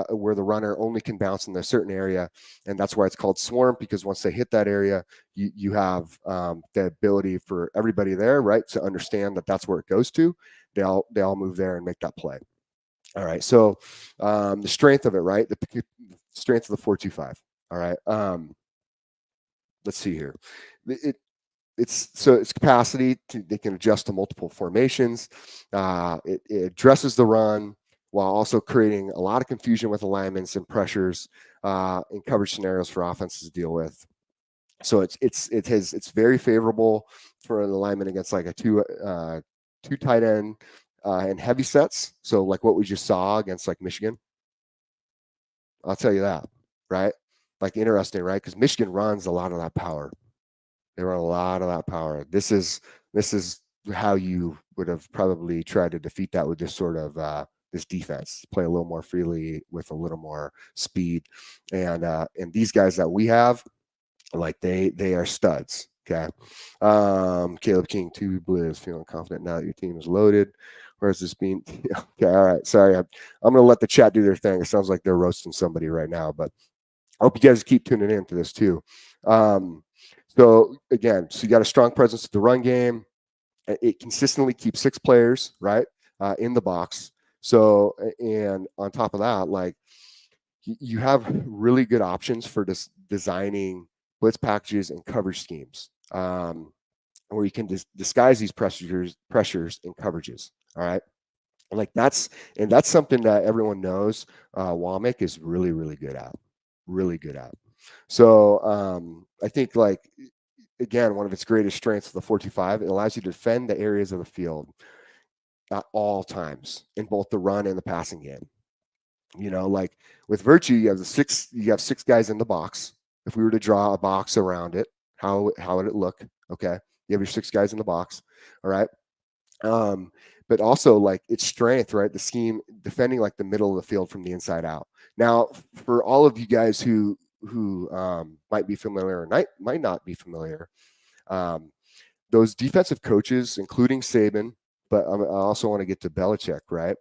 where the runner only can bounce in a certain area, and that's why it's called swarm, because once they hit that area, you have the ability for everybody there, right, to understand that that's where it goes to. They all move there and make that play. All right, so the strength of it, right, the strength of the 4-2-5. All right, let's see here. Its capacity they can adjust to multiple formations. It addresses the run while also creating a lot of confusion with alignments and pressures and coverage scenarios for offenses to deal with. So it's very favorable for an alignment against like a two tight end and heavy sets. So like what we just saw against like Michigan. I'll tell you that, right? Like interesting, right? Because Michigan runs a lot of that power. They run a lot of that power. This is how you would have probably tried to defeat that with this sort of this defense. Play a little more freely with a little more speed, and these guys that we have, like they are studs. Okay, Caleb King, 2 Blizz, feeling confident now that your team is loaded. Where's this being? Okay, all right. Sorry, I'm gonna let the chat do their thing. It sounds like they're roasting somebody right now, but I hope you guys keep tuning in to this too. So again, so you got a strong presence at the run game. It consistently keeps 6 players, right, in the box. So, and on top of that, like you have really good options for designing blitz packages and coverage schemes, where you can disguise these pressures and coverages. All right. Like that's something that everyone knows Womack is really, really good at. So I think, like, again, one of its greatest strengths of the 4-2-5, it allows you to defend the areas of the field at all times in both the run and the passing game. Like with Virtue, you have 6 guys in the box. If we were to draw a box around it, how would it look? Okay, you have your 6 guys in the box. All right. But also like its strength, right? The scheme defending like the middle of the field from the inside out. Now, for all of you guys who might be familiar or might not be familiar, those defensive coaches, including Saban, but I also want to get to Belichick, right?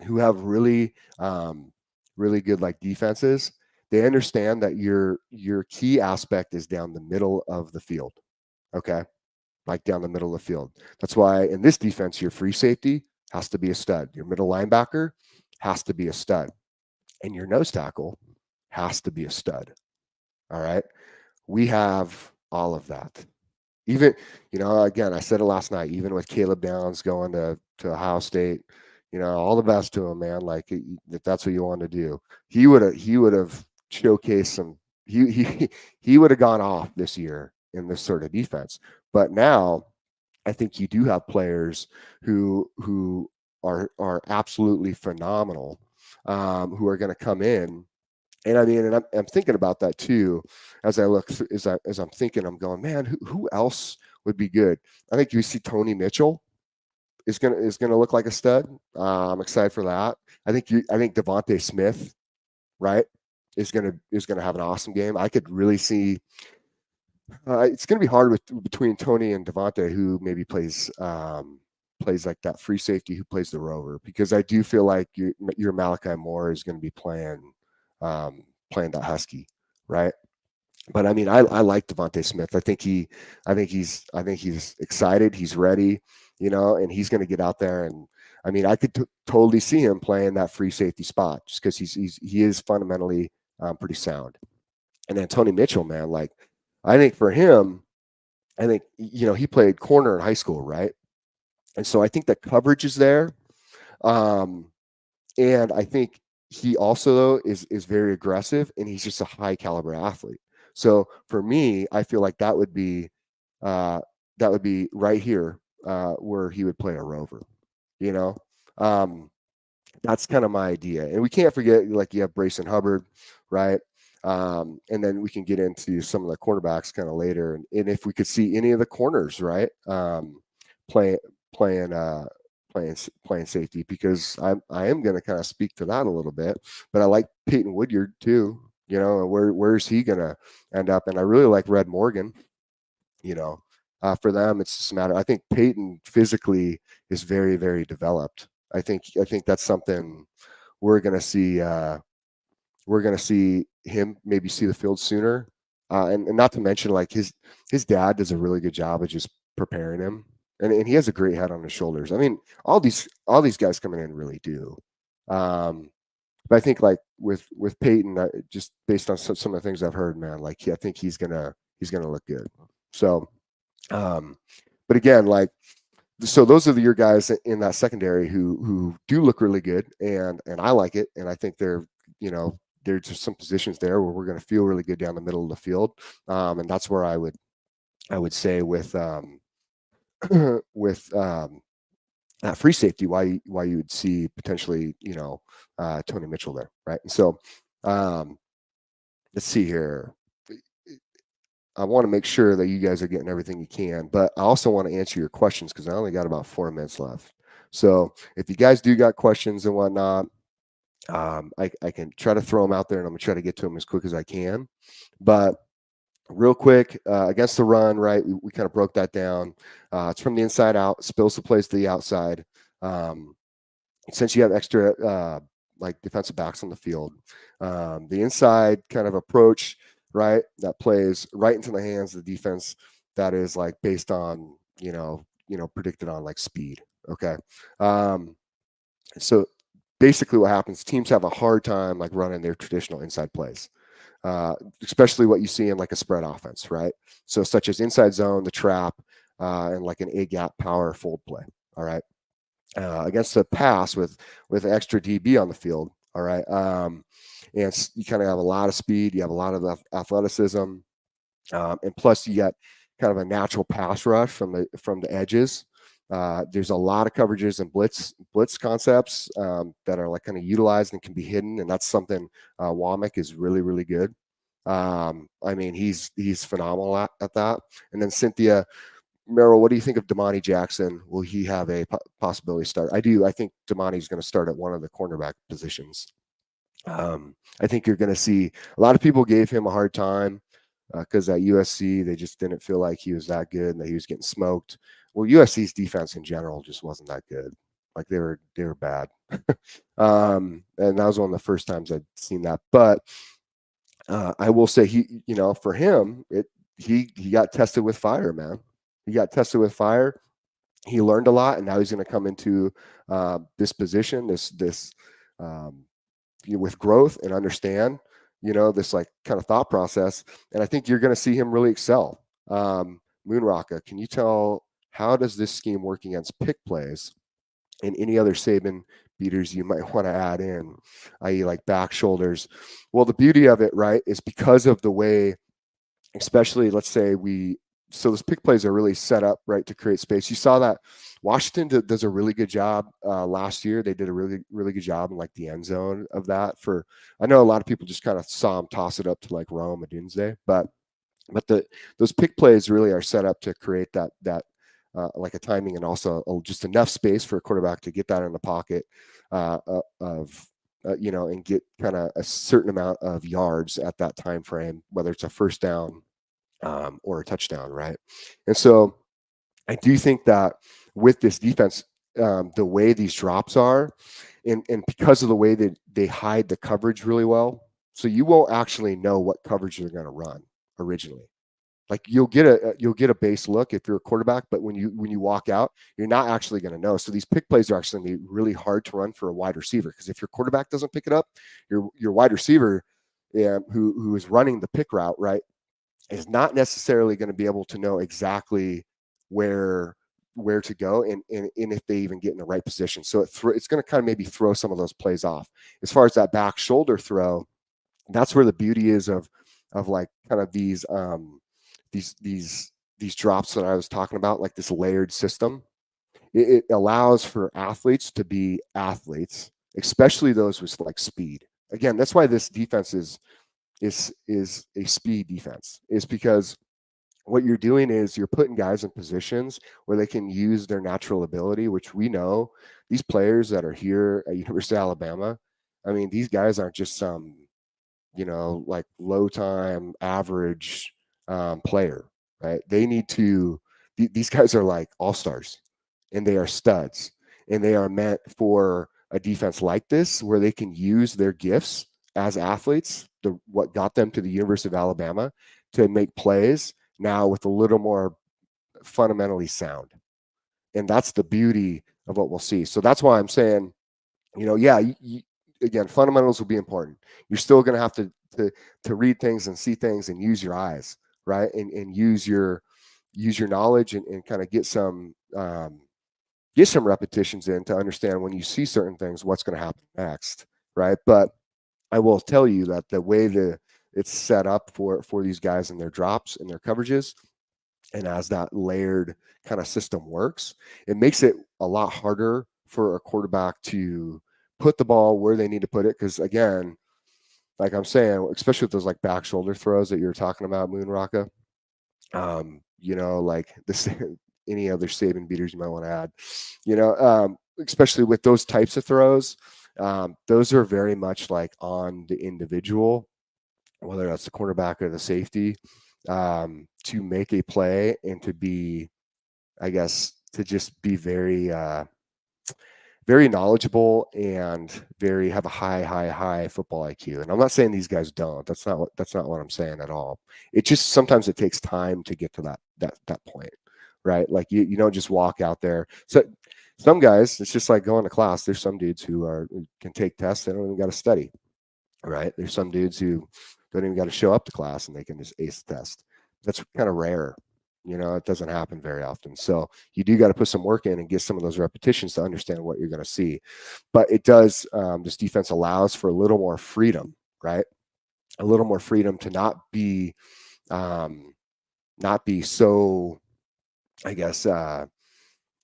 Who have really, really good like defenses. They understand that your key aspect is down the middle of the field. Okay. Like down the middle of the field. That's why in this defense, your free safety has to be a stud. Your middle linebacker has to be a stud. And your nose tackle has to be a stud. All right. We have all of that. Even, again, I said it last night, even with Caleb Downs going to Ohio State, all the best to him, man. Like if that's what you want to do, he would have showcased some, he would have gone off this year in this sort of defense. But now I think you do have players who are absolutely phenomenal, who are going to come in. And I mean, and I'm thinking about that too, as I look, as I'm thinking, I'm going, man, who else would be good? I think you see Tony Mitchell. is gonna look like a stud. I'm excited for that. I think Devontae Smith, right, is gonna have an awesome game. I could really see. It's gonna be hard between Tony and Devontae, who maybe plays like that free safety who plays the rover, because I do feel like your Malachi Moore is going to be playing that Husky, right? But I mean, I like Devontae Smith. I think he's excited. He's ready, and he's going to get out there. And I mean, I could totally see him playing that free safety spot just because he is fundamentally pretty sound. And then Tony Mitchell, man, like I think for him, he played corner in high school, right? And so I think the coverage is there. And I think he also though is very aggressive, and he's just a high caliber athlete. So for me, I feel like that would be right here where he would play a rover, you know. That's kind of my idea. And we can't forget, like, you have Brayson Hubbard, right? And then we can get into some of the quarterbacks kind of later. And if we could see any of the corners, right, playing safety, because I am going to kind of speak to that a little bit. But I like Peyton Woodyard too, and where's he going to end up? And I really like Red Morgan, for them, it's just a matter. I think Peyton physically is very, very developed. I think that's something we're going to see. We're going to see him maybe see the field sooner. And not to mention, like, his dad does a really good job of just preparing him. And he has a great head on his shoulders. I mean, all these guys coming in really do. But I think, like, with Peyton, just based on some of the things I've heard, man, like, I think he's gonna look good. So, but again, like, so those are your guys in that secondary who do look really good, and I like it, and I think there's just some positions there where we're going to feel really good down the middle of the field, and that's where I would say with that free safety, why you would see potentially Tony Mitchell there, right? And so let's see here. I want to make sure that you guys are getting everything you can, but I also want to answer your questions because I only got about 4 minutes left. So if you guys do got questions and whatnot, I can try to throw them out there, and I'm gonna try to get to them as quick as I can. But real quick, against the run, right? We kind of broke that down. It's from the inside out, spills the plays to the outside. Since you have extra like defensive backs on the field, the inside kind of approach, right, that plays right into the hands of the defense, that is like based on predicted on like speed. Okay. So basically what happens, teams have a hard time like running their traditional inside plays, especially what you see in like a spread offense, right? So such as inside zone, the trap, and like an A gap power fold play. All right. Against the pass with extra DB on the field. All right. And you kind of have a lot of speed. You have a lot of athleticism. And plus you got kind of a natural pass rush from the edges. There's a lot of coverages and blitz concepts that are like kind of utilized and can be hidden. And that's something Womack is really, really good. I mean, he's phenomenal at that. And then Cynthia Merrill, what do you think of Damani Jackson? Will he have a possibility start? I do. I think Damani's going to start at one of the cornerback positions. I think you're going to see a lot of people gave him a hard time because at USC, they just didn't feel like he was that good and that he was getting smoked. Well, USC's defense in general just wasn't that good. Like they were bad. And that was one of the first times I'd seen that. But I will say for him, he got tested with fire, man. He got tested with fire. He learned a lot, and now he's going to come into this position, this with growth and understand, this like kind of thought process. And I think you're going to see him really excel. Moonrocka, can you tell how does this scheme work against pick plays and any other Saban beaters you might want to add in, i.e. like back shoulders? Well, the beauty of it, right, is because of the way, especially let's say so those pick plays are really set up right to create space. You saw that Washington does a really good job last year. They did a really, really good job in like the end zone of that. I know a lot of people just kind of saw them toss it up to like Rome and Doomsday, but those pick plays really are set up to create that like a timing and also just enough space for a quarterback to get that in the pocket and get kind of a certain amount of yards at that time frame, whether it's a first down or a touchdown, right? And so I do think that with this defense, the way these drops are, and because of the way that they hide the coverage really well, so you won't actually know what coverage they're going to run originally. Like you'll get a base look if you're a quarterback, but when you walk out, you're not actually going to know. So these pick plays are actually going to be really hard to run for a wide receiver, because if your quarterback doesn't pick it up, your wide receiver, who is running the pick route, right, is not necessarily going to be able to know exactly where to go and if they even get in the right position. So it's going to kind of maybe throw some of those plays off. As far as that back shoulder throw, that's where the beauty is of like kind of these drops that I was talking about, like this layered system. It allows for athletes to be athletes, especially those with like speed. Again, that's why this defense is a speed defense, is because what you're doing is you're putting guys in positions where they can use their natural ability, which we know these players that are here at University of Alabama, I mean, these guys aren't just some, like low time average player, right? They need to, these guys are like all-stars, and they are studs, and they are meant for a defense like this where they can use their gifts as athletes, what got them to the University of Alabama, to make plays now with a little more fundamentally sound. And that's the beauty of what we'll see. So that's why I'm saying, again, fundamentals will be important. You're still going to have to read things and see things and use your eyes, right? And use your knowledge and kind of get some repetitions in to understand when you see certain things, what's going to happen next, right? But I will tell you that the way it's set up for these guys and their drops and their coverages, and as that layered kind of system works, it makes it a lot harder for a quarterback to put the ball where they need to put it. Because again, like I'm saying, especially with those like back shoulder throws that you're talking about, Moon Rocka, like this, any other Saban beaters you might want to add, especially with those types of throws, those are very much like on the individual, whether that's the cornerback or the safety, to make a play and to be, I guess, to just be very, very knowledgeable and have a high football IQ. And I'm not saying these guys don't. That's not what I'm saying at all. It just sometimes it takes time to get to that point, right? Like you don't just walk out there. So some guys, it's just like going to class. There's some dudes who can take tests. They don't even got to study, right? There's some dudes who don't even got to show up to class and they can just ace the test. That's kind of rare. It doesn't happen very often. So you do got to put some work in and get some of those repetitions to understand what you're going to see. But it does, this defense allows for a little more freedom, right? A little more freedom to not be so, I guess,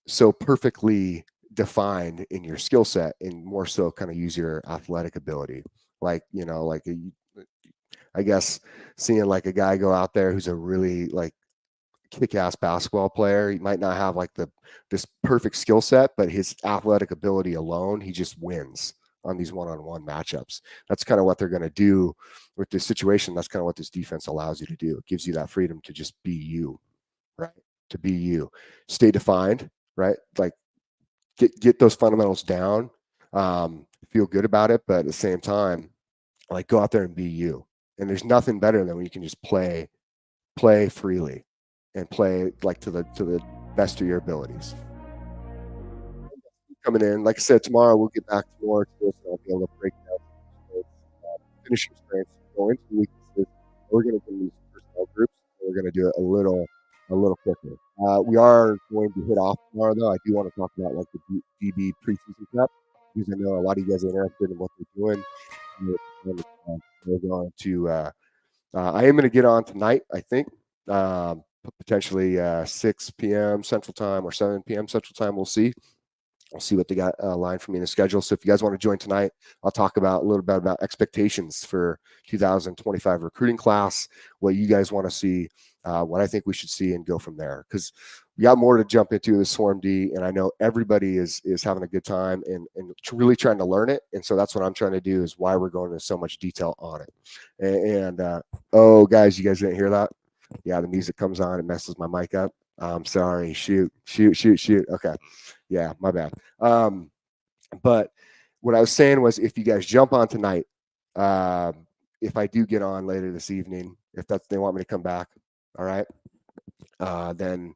so perfectly defined in your skill set, and more so kind of use your athletic ability. Like, I guess seeing like a guy go out there who's a really like kick-ass basketball player, he might not have like this perfect skill set, but his athletic ability alone, he just wins on these one-on-one matchups. That's kind of what they're going to do with this situation. That's kind of what this defense allows you to do. It gives you that freedom to just be you, right? To be you, stay defined, right? Like get those fundamentals down, feel good about it, but at the same time, like go out there and be you. And there's nothing better than when you can just play freely and play like to the best of your abilities. Coming in, like I said, tomorrow we'll get back to more to this, and I'll be able to break down finishing strengths, go into weaknesses. We're going to do these personnel groups. We're going to do it a little quicker. We are going to hit off tomorrow, though. I do want to talk about like the DB preseason prep, because I know a lot of you guys are interested in what they're doing. We're going to. I am going to get on tonight, I think, potentially 6 p.m. Central Time or 7 p.m. Central Time. We'll see. I'll see what they got lined for me in the schedule. So if you guys want to join tonight, I'll talk about a little bit about expectations for 2025 recruiting class, what you guys want to see, what I think we should see, and go from there. Because we got more to jump into the Swarm D, and I know everybody is having a good time and really trying to learn it. And so that's what I'm trying to do, is why we're going into so much detail on it. And oh, guys, you guys didn't hear that? Yeah, the music comes on, it messes my mic up. I'm sorry. Shoot. Okay. Yeah, my bad. But what I was saying was, if you guys jump on tonight, if I do get on later this evening, if they want me to come back, all right, then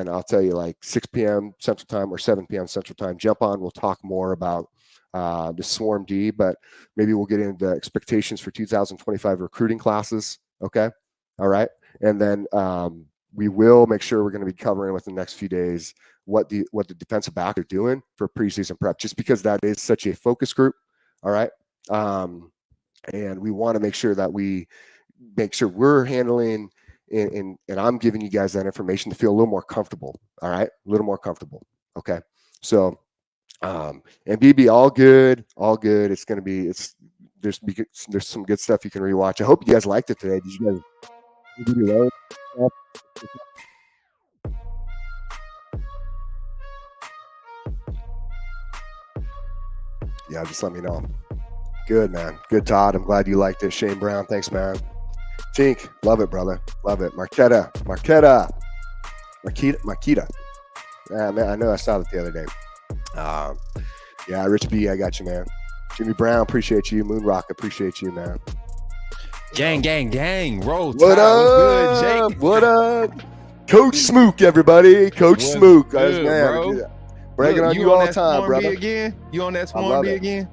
I'll tell you, like 6 p.m. Central Time or 7 p.m. Central Time, jump on. We'll talk more about the Swarm D, but maybe we'll get into the expectations for 2025 recruiting classes. Okay. All right. And then we will make sure we're going to be covering within the next few days what the defensive back are doing for preseason prep, just because that is such a focus group. All right. And we want to make sure that we make sure we're handling and I'm giving you guys that information to feel a little more comfortable. All right. A little more comfortable. Okay. So, and BB, all good. It's going to be, there's some good stuff you can rewatch. I hope you guys liked it today. Did you guys? Yeah, just let me know. Good, man. Good, Todd. I'm glad you liked it. Shane Brown, thanks, man. Tink, love it, brother. Love it. Marquetta. Yeah, man, I know I saw it the other day. Yeah, Rich B, I got you, man. Jimmy Brown, appreciate you. Moonrock, appreciate you, man. Gang. Roll. What up? What's good, Jake? What up? Coach Smook, everybody. Coach Smook. Good, man, bro? Bragging on you all the time, brother. You on that Swarm D again?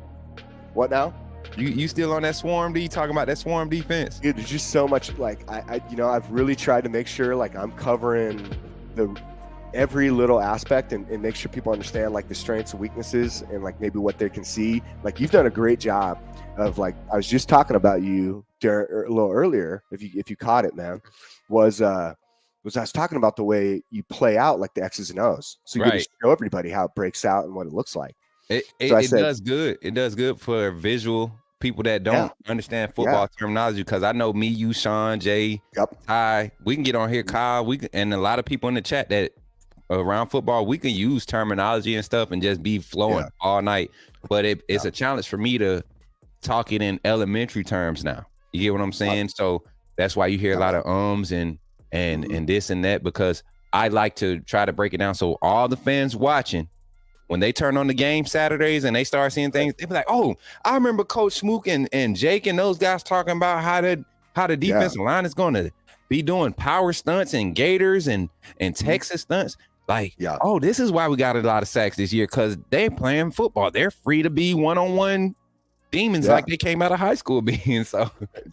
What now? You still on that Swarm D? Talking about that Swarm defense? Dude, there's just so much. Like I've really tried to make sure like I'm covering every little aspect and make sure people understand like the strengths and weaknesses and like maybe what they can see. Like you've done a great job of like, I was just talking about you a little earlier. If you caught it, man, was I was talking about the way you play out like the X's and O's. So you can show everybody how it breaks out and what it looks like. It does good. It does good for visual people that don't understand football terminology. Because I know me, you, Sean, Jay, Ty, we can get on here, Kyle, and a lot of people in the chat that around football, we can use terminology and stuff and just be flowing all night. But it's a challenge for me to talk it in elementary terms now. You get what I'm saying? So that's why you hear a lot of and this and that, because I like to try to break it down. So all the fans watching, when they turn on the game Saturdays and they start seeing things, they be like, oh, I remember Coach Smook and Jake and those guys talking about how the defensive line is going to be doing power stunts and gators and Texas stunts. Like, oh, this is why we got a lot of sacks this year, because they're playing football. They're free to be one-on-one demons like they came out of high school being. So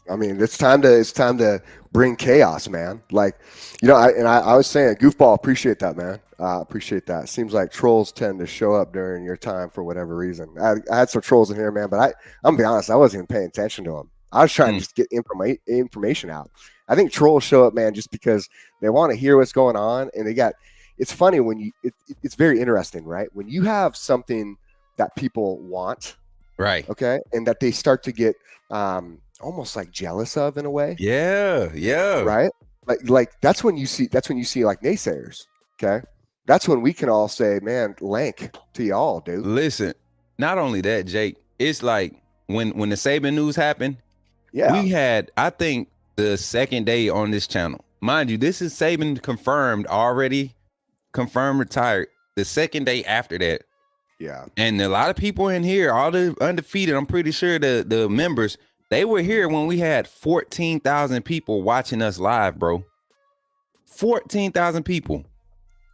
I mean, it's time to bring chaos, man. Like, I was saying, goofball, appreciate that, man. Appreciate that. Seems like trolls tend to show up during your time for whatever reason. I had some trolls in here, man, but I'm gonna be honest, I wasn't even paying attention to them. I was trying to just get information out. I think trolls show up, man, just because they want to hear what's going on, and it's funny when it's very interesting, right? When you have something that people want, right? Okay, and that they start to get almost like jealous of in a way. Yeah. Right? Like that's when you see like naysayers. Okay, that's when we can all say, man, lank to y'all, dude. Listen, not only that, Jake, it's like when the Saban news happened. Yeah, we had, I think, the second day on this channel. Mind you, this is Saban confirmed retired. The second day after that. Yeah. And a lot of people in here, all the undefeated, I'm pretty sure the members, they were here when we had 14,000 people watching us live, bro. 14,000 people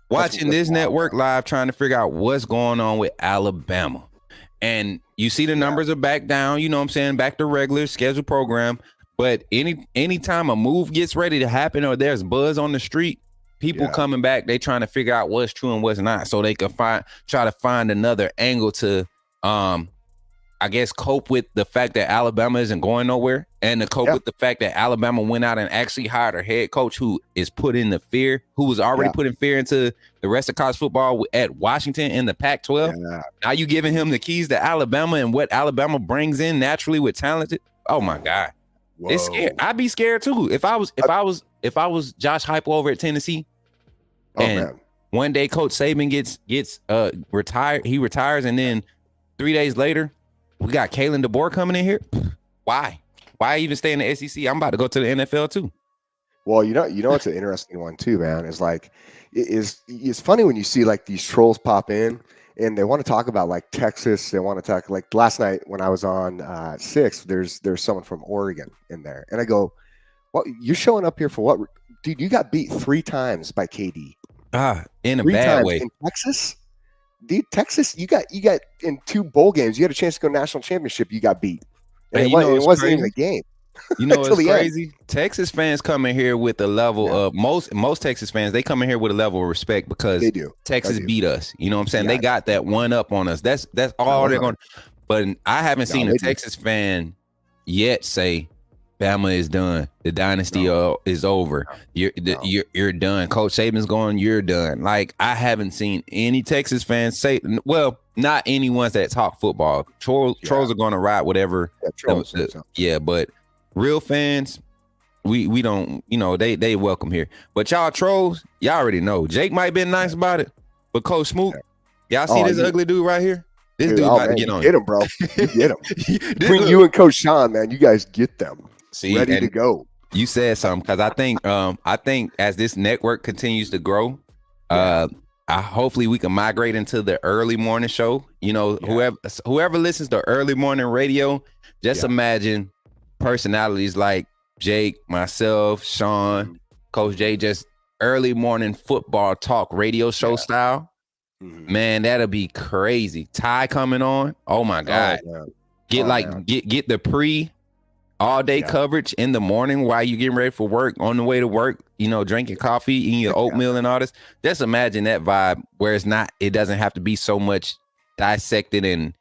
watching this network live, trying to figure out what's going on with Alabama. And you see the numbers are back down, you know what I'm saying, back to regular scheduled program. But anytime a move gets ready to happen or there's buzz on the street, people coming back, they trying to figure out what's true and what's not, so they can try to find another angle to, I guess, cope with the fact that Alabama isn't going nowhere, and to cope with the fact that Alabama went out and actually hired a head coach who is putting the fear, who was already putting fear into the rest of college football at Washington in the Pac-12. Yeah. Now you giving him the keys to Alabama and what Alabama brings in naturally with talented. Oh my God. Whoa. It's scary. I'd be scared too. If I was Josh Heupel over at Tennessee, and one day Coach Saban gets retired. He retires, and then 3 days later, we got Kalen DeBoer coming in here. Why? Why even stay in the SEC? I'm about to go to the NFL too. Well, you know, it's an interesting one too, man. It's like, it's funny when you see like these trolls pop in and they want to talk about like Texas. They want to talk like last night when I was on 6, there's someone from Oregon in there. And I go, well, you're showing up here for what? Dude, you got beat 3 times by KD. In a 3 bad times way. in Texas? Dude, Texas, you got in 2 bowl games. You had a chance to go national championship. You got beat. And Hey, it wasn't even a game. You know Until what's the end. crazy? Texas fans come in here with a level of most Texas fans. They come in here with a level of respect because They do. Texas They do. beat us. You know what I'm saying? Yeah. They got that one up on us. That's all they're 100. going. But I haven't seen they a do. Texas fan yet say Bama is done. The dynasty is over. You're done. Coach Saban's going. You're done. Like I haven't seen any Texas fans say. Well, not any ones that talk football. Trolls are going to ride whatever. But real fans, we don't. You know they welcome here. But y'all trolls, y'all already know. Jake might have been nice about it, but Coach Smoot, y'all see this ugly dude right here? This dude about to get on. Get him, bro. You get him. Between you and Coach Sean, man, you guys get them. See, ready to go. You said something because I think as this network continues to grow, hopefully we can migrate into the early morning show. You know, whoever listens to early morning radio, just imagine personalities like Jake, myself, Sean, Coach Jay, just early morning football talk radio show style. Man, that'll be crazy. Ty coming on. Oh my God. Get the pre all day coverage in the morning while you're getting ready for work, on the way to work, you know, drinking coffee, eating your oatmeal and all this. Just imagine that vibe where it doesn't have to be so much dissected and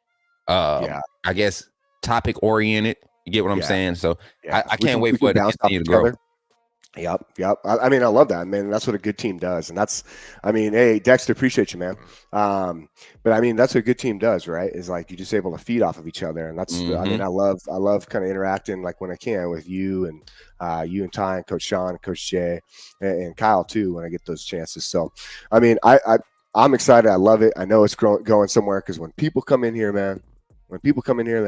I guess topic oriented. You get what I'm saying? So I can't wait for it to continue to grow. Yep. I mean, I love that, man. That's what a good team does. And hey, Dexter, appreciate you, man. But I mean, that's what a good team does, right? Is like, you're just able to feed off of each other. And that's, I mean, I love kind of interacting like when I can with you and Ty and Coach Sean, and Coach Jay and Kyle too, when I get those chances. So, I mean, I'm excited. I love it. I know it's going somewhere because when people come in here, man, and they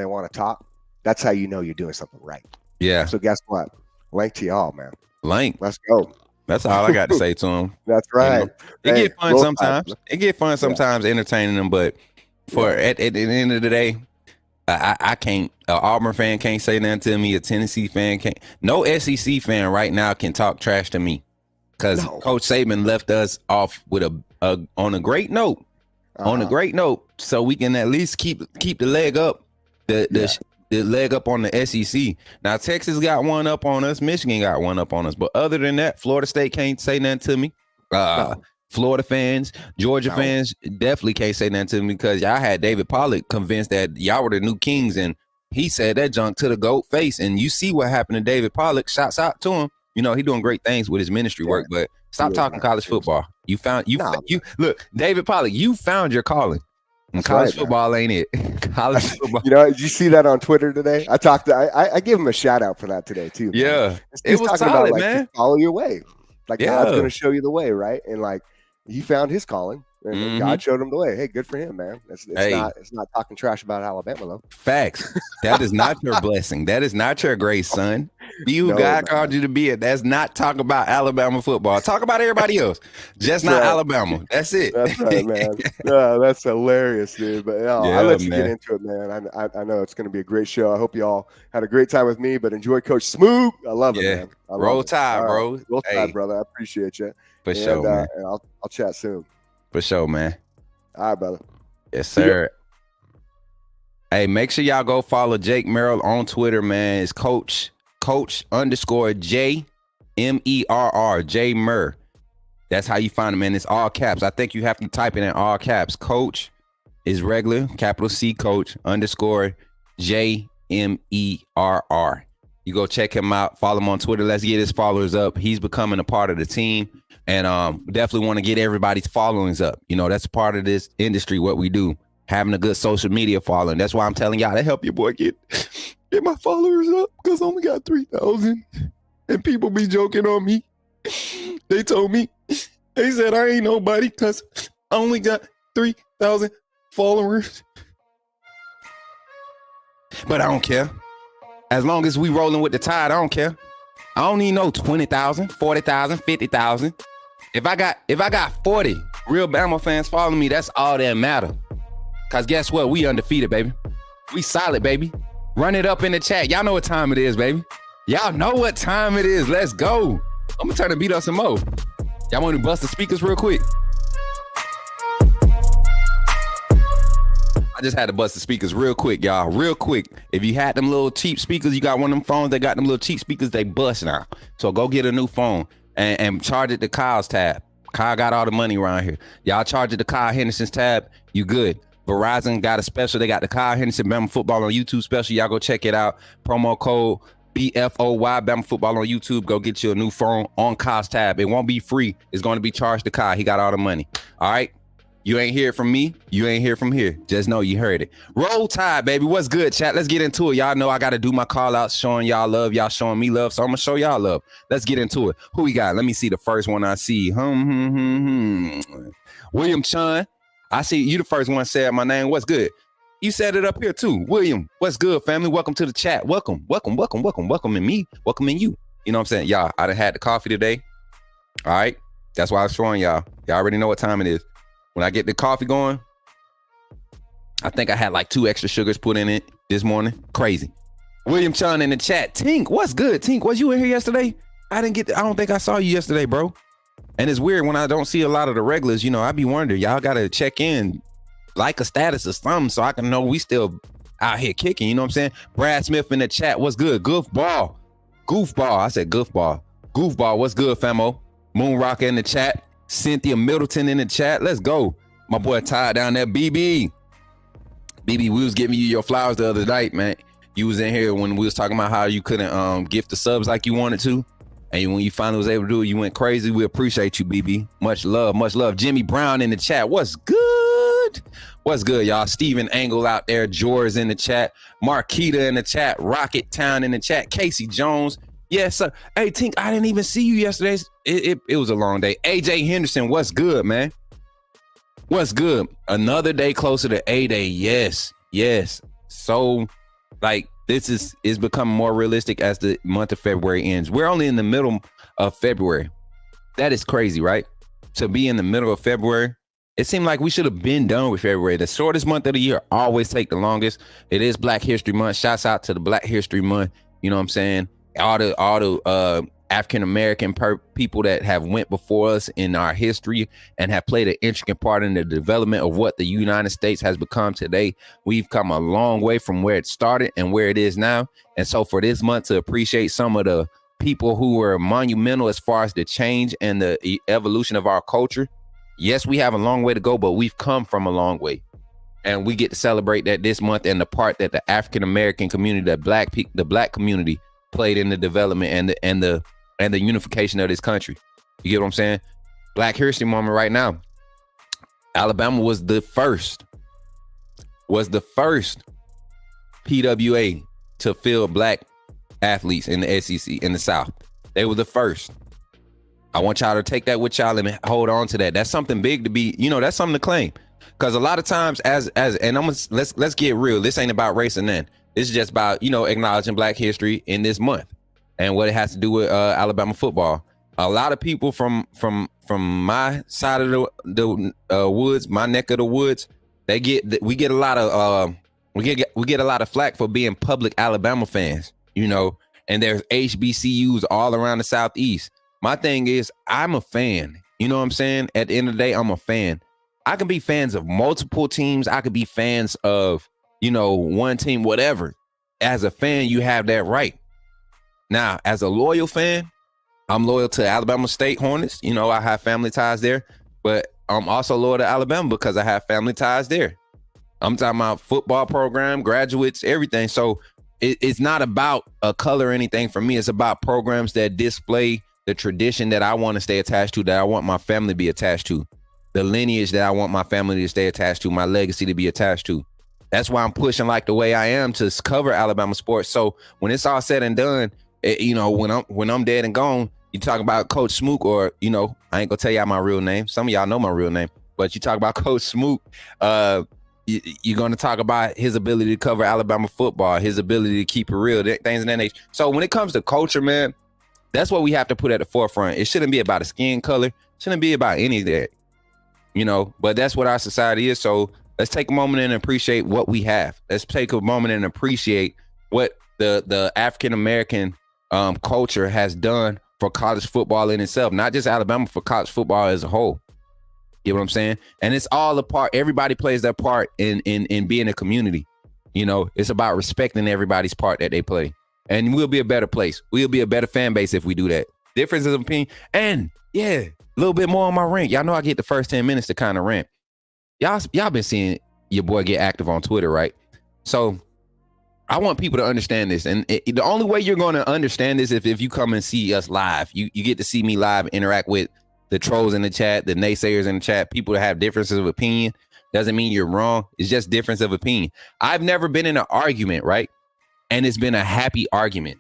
want to talk, that's how you know you're doing something right. Yeah. So guess what? Link to y'all, man. Link. Let's go. That's all I got to say to them. That's right. You know, it get fun sometimes. It get fun sometimes entertaining them, but at the end of the day, I can't. An Auburn fan can't say nothing to me. A Tennessee fan can't. No SEC fan right now can talk trash to me because Coach Saban left us off with on a great note. On a great note, so we can at least keep the leg up. The leg up on the SEC. Now, Texas got one up on us. Michigan got one up on us. But other than that, Florida State can't say nothing to me. Florida fans, Georgia fans definitely can't say nothing to me because y'all had David Pollock convinced that y'all were the new kings, and he said that junk to the GOAT face. And you see what happened to David Pollock. Shouts out to him. You know, he doing great things with his ministry work, but stop talking college football. You look, David Pollock, you found your calling. And college football ain't it. College football. You know, did you see that on Twitter today? I gave him a shout out for that today too. Yeah. Man. It was solid, about, man. Follow your way. Like God's going to show you the way, right? And like he found his calling. And God showed him the way. Hey, good for him, man. It's not talking trash about Alabama though. Facts. That is not your blessing. That is not your grace, son. Be who God called you to be. That's not talk about Alabama football. Talk about everybody else. Just not Alabama. That's it. That's right, man. Yeah, that's hilarious, dude. But I'll let you get into it, man. I know it's going to be a great show. I hope you all had a great time with me, but enjoy Coach Smoot. I love it, man. Roll Tide, bro. Roll Tide, brother. I appreciate you. For sure, man. And I'll chat soon. For sure, man. All right, brother. Yes, sir. Hey, make sure y'all go follow Jake Merrill on Twitter, man. It's Coach _J MERR, J Murr. That's how you find him, man. It's all caps. I think you have to type it in all caps. Coach is regular, capital C Coach _J MERR. You go check him out. Follow him on Twitter. Let's get his followers up. He's becoming a part of the team. And definitely want to get everybody's followings up. You know, that's part of this industry, what we do, having a good social media following. That's why I'm telling y'all to help your boy get my followers up because I only got 3,000. And people be joking on me. They told me They said I ain't nobody because I only got 3,000 followers. But I don't care. As long as we rolling with the tide, I don't care. I don't need no 20,000, 40,000, 50,000. If I got 40 real Bama fans following me, that's all that matter. Cause guess what? We undefeated, baby. We solid, baby. Run it up in the chat. Y'all know what time it is, baby. Y'all know what time it is. Let's go. I'm gonna turn the beat up some more. Y'all want to bust the speakers real quick? I just had to bust the speakers real quick, y'all. Real quick. If you had them little cheap speakers, you got one of them phones that got them little cheap speakers, they bust now. So go get a new phone and charge it to Kyle's tab. Kyle got all the money around here. Y'all charge it to Kyle Henderson's tab, you good. Verizon got a special. They got the Kyle Henderson Bama Football on YouTube special. Y'all go check it out. Promo code BFOY Bama Football on YouTube. Go get you a new phone on Kyle's tab. It won't be free. It's going to be charged to Kyle. He got all the money. All right. You ain't hear from me. You ain't hear from here. Just know you heard it. Roll Tide, baby. What's good, chat? Let's get into it. Y'all know I got to do my call outs showing y'all love. Y'all showing me love. So I'm going to show y'all love. Let's get into it. Who we got? Let me see the first one I see. William Chun. I see you the first one said my name. What's good? You said it up here too. William, what's good, family? Welcome to the chat. Welcome in me. Welcome in you. You know what I'm saying? Y'all, I done had the coffee today. All right. That's why I was showing y'all. Y'all already know what time it is. When I get the coffee going, I think I had like 2 extra sugars put in it this morning. Crazy. William Chun in the chat. Tink, what's good? Tink, was you in here yesterday? I don't think I saw you yesterday, bro. And it's weird when I don't see a lot of the regulars, you know, I be wondering, y'all got to check in, like a status or something so I can know we still out here kicking, you know what I'm saying? Brad Smith in the chat. What's good? Goofball. I said goofball. Goofball, what's good, famo? Moon Rocker in the chat. Cynthia Middleton in the chat. Let's go. My boy Ty down there. BB, we was giving you your flowers the other night, man. You was in here when we was talking about how you couldn't gift the subs like you wanted to. And when you finally was able to do it, you went crazy. We appreciate you, BB. Much love, much love. Jimmy Brown in the chat. What's good? What's good, y'all? Steven Angle out there. George in the chat. Marquita in the chat. Rocket Town in the chat. Casey Jones. Yes, sir. Hey, Tink, I didn't even see you yesterday. It was a long day. AJ Henderson, what's good, man? What's good? Another day closer to A-Day. Yes. So, like, this is becoming more realistic as the month of February ends. We're only in the middle of February. That is crazy, right? To be in the middle of February, it seemed like we should have been done with February. The shortest month of the year always take the longest. It is Black History Month. Shouts out to the Black History Month. You know what I'm saying? All the African-American people that have went before us in our history and have played an intricate part in the development of what the United States has become today. We've come a long way from where it started and where it is now. And so for this month to appreciate some of the people who were monumental as far as the change and the evolution of our culture, yes, we have a long way to go, but we've come from a long way. And we get to celebrate that this month and the part that the African-American community, the black community played in the development and the unification of this country. You get what I'm saying? Black History moment right now. Alabama was the first PWA to field black athletes in the SEC in the South. They were the first. I want y'all to take that with y'all and hold on to that. That's something big to be, you know, that's something to claim. Because a lot of times let's get real. This ain't about race and then. This is just about, you know, acknowledging Black history in this month and what it has to do with Alabama football. A lot of people from my side of the woods, my neck of the woods, we get a lot of flack for being public Alabama fans, you know, and there's HBCUs all around the Southeast. My thing is, I'm a fan. You know what I'm saying? At the end of the day, I'm a fan. I can be fans of multiple teams. I could be fans of, you know, one team, whatever. As a fan, you have that right. Now, as a loyal fan, I'm loyal to Alabama State Hornets. You know, I have family ties there, but I'm also loyal to Alabama because I have family ties there. I'm talking about football program, graduates, everything. So it's not about a color or anything for me. It's about programs that display the tradition that I want to stay attached to, that I want my family to be attached to, the lineage that I want my family to stay attached to, my legacy to be attached to. That's why I'm pushing like the way I am to cover Alabama sports. So when it's all said and done, you know, when I'm dead and gone, You talk about Coach Smook, or I ain't gonna tell y'all my real name. Some of y'all know my real name, but you talk about Coach Smook. You're gonna talk about his ability to cover Alabama football, his ability to keep it real, things in that nature. So when it comes to culture, man, that's what we have to put at the forefront. It shouldn't be about a skin color. It shouldn't be about any of that, But that's what our society is. So let's take a moment and appreciate what we have. Let's take a moment and appreciate what the African American culture has done for college football in itself, not just Alabama, for college football as a whole. You know what I'm saying? And it's all a part. Everybody plays their part in being a community. It's about respecting everybody's part that they play. And we'll be a better place. We'll be a better fan base if we do that. Differences of opinion. And yeah, a little bit more on my rant. Y'all know I get the first 10 minutes to kind of rant. Y'all been seeing your boy get active on Twitter, right? So I want people to understand this. And the only way you're going to understand this if you come and see us live. You get to see me live, interact with the trolls in the chat, the naysayers in the chat, people that have differences of opinion. Doesn't mean you're wrong. It's just difference of opinion. I've never been in an argument, right? And it's been a happy argument.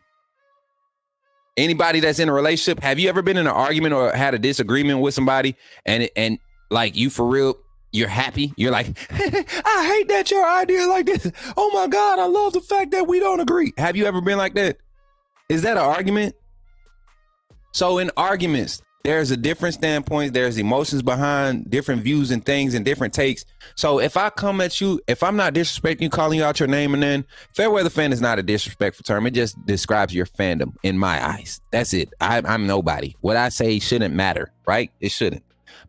Anybody that's in a relationship, have you ever been in an argument or had a disagreement with somebody and like you for real, you're happy? You're like, I hate that your idea like this. Oh my God, I love the fact that we don't agree. Have you ever been like that? Is that an argument? So in arguments, there's a different standpoint. There's emotions behind different views and things and different takes. So if I come at you, if I'm not disrespecting you, calling you out your name, and then fair weather fan is not a disrespectful term. It just describes your fandom in my eyes. That's it. I'm nobody. What I say shouldn't matter, right? It shouldn't.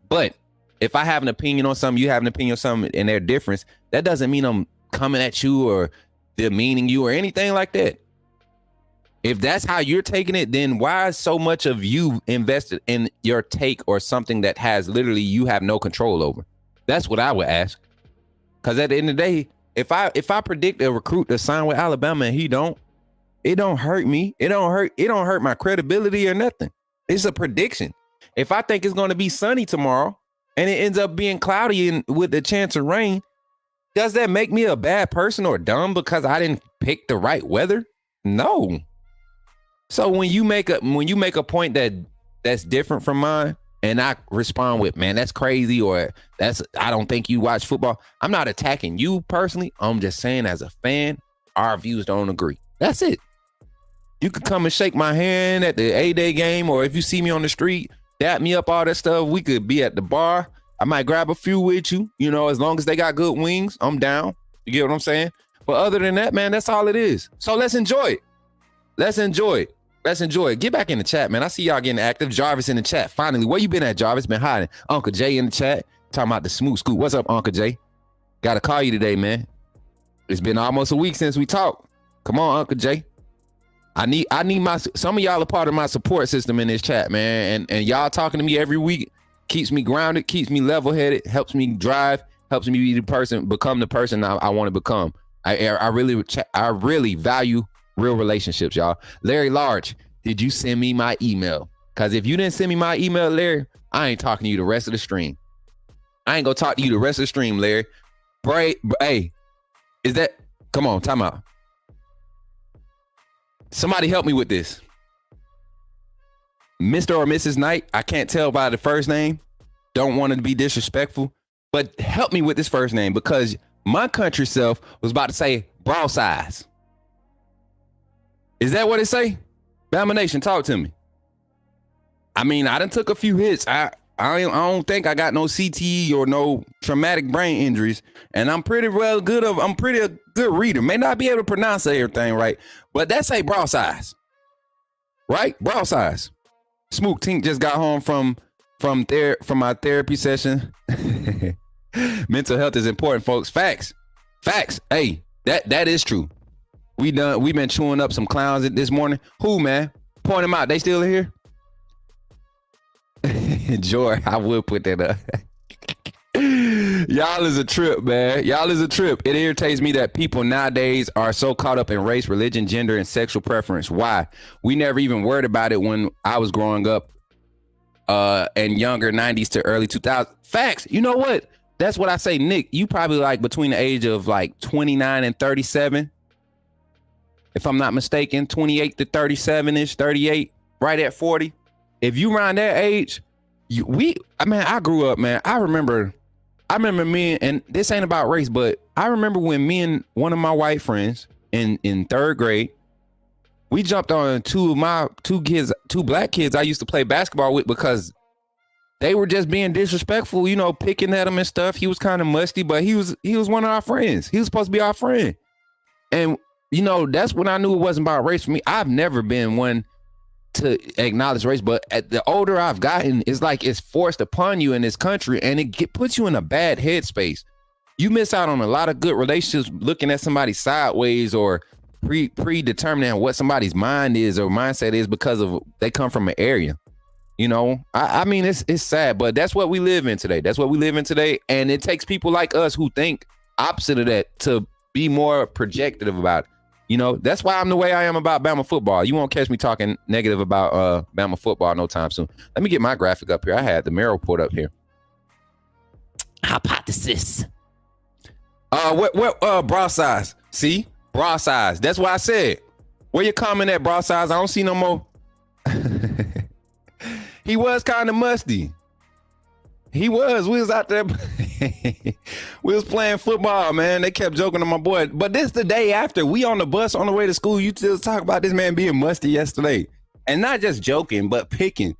But if I have an opinion on something, you have an opinion on something, and they're different, that doesn't mean I'm coming at you or demeaning you or anything like that. If that's how you're taking it, then why is so much of you invested in your take or something that has literally you have no control over? That's what I would ask. Because at the end of the day, if I predict a recruit to sign with Alabama and he don't, it don't hurt me. It don't hurt my credibility or nothing. It's a prediction. If I think it's going to be sunny tomorrow and it ends up being cloudy and with a chance of rain, does that make me a bad person or dumb because I didn't pick the right weather? No. So when you make a point that's different from mine and I respond with, man, that's crazy, or I don't think you watch football, I'm not attacking you personally. I'm just saying as a fan, our views don't agree. That's it. You could come and shake my hand at the A-Day game, or if you see me on the street, dap me up, all that stuff. We could be at the bar. I might grab a few with you, as long as they got good wings, I'm down. You get what I'm saying? But other than that, man, that's all it is. So let's enjoy it. Let's enjoy it. Get back in the chat, man. I see y'all getting active. Jarvis in the chat. Finally, where you been at, Jarvis? Been hiding. Uncle Jay in the chat. Talking about the smooth scoop. What's up, Uncle Jay? Got to call you today, man. It's been almost a week since we talked. Come on, Uncle Jay. I need some of y'all are part of my support system in this chat, man. And y'all talking to me every week keeps me grounded, keeps me level-headed, helps me drive, helps me become the person I want to become. I really value real relationships, y'all. Larry Large, did you send me my email? Because if you didn't send me my email, Larry, I ain't talking to you the rest of the stream. I ain't gonna talk to you the rest of the stream, Larry. Hey, is that? Come on, time out. Somebody help me with this. Mr. or Mrs. Knight, I can't tell by the first name. Don't want to be disrespectful, but help me with this first name because my country self was about to say bra size. Is that what it say? Bama Nation, talk to me. I mean, I done took a few hits. I don't think I got no CTE or no traumatic brain injuries, and I'm pretty a good reader. May not be able to pronounce everything right, but that's a bra size, right? Bra size. Smook Tink just got home from my therapy session. Mental health is important, folks. Facts. Hey, that is true. We've been chewing up some clowns this morning. Who, man? Point them out. They still here? Joy, I will put that up. Y'all is a trip, man. Y'all is a trip. It irritates me that people nowadays are so caught up in race, religion, gender, and sexual preference. Why? We never even worried about it when I was growing up and younger, 90s to early 2000s. Facts. You know what? That's what I say, Nick. You probably like between the age of like 29 and 37. If I'm not mistaken, 28 to 37-ish, 38, right at 40. if you around that age, I grew up, man. I remember me, and this ain't about race, but I remember when me and one of my white friends in third grade, we jumped on two black kids I used to play basketball with because they were just being disrespectful, you know, picking at him and stuff. He was kind of musty, but he was one of our friends. He was supposed to be our friend. And, you know, that's when I knew it wasn't about race for me. I've never been one to acknowledge race, but the older I've gotten, it's like it's forced upon you in this country, and it puts you in a bad headspace. You miss out on a lot of good relationships looking at somebody sideways or predetermining what somebody's mind is or mindset is because of they come from an area. You know, I mean, it's sad, but that's what we live in today. That's what we live in today. And it takes people like us who think opposite of that to be more projective about it. You know, that's why I'm the way I am about Bama football. You won't catch me talking negative about Bama football no time soon. Let me get my graphic up here. I had the Mero report up here. Hypothesis. What bra size? See? Bra size. That's what I said. Where you comment at, bra size? I don't see no more. He was kind of musty. He was. We was out there. We was playing football, man. They kept joking to my boy. But this the day after. We on the bus on the way to school. You still talk about this man being musty yesterday. And not just joking, but picking.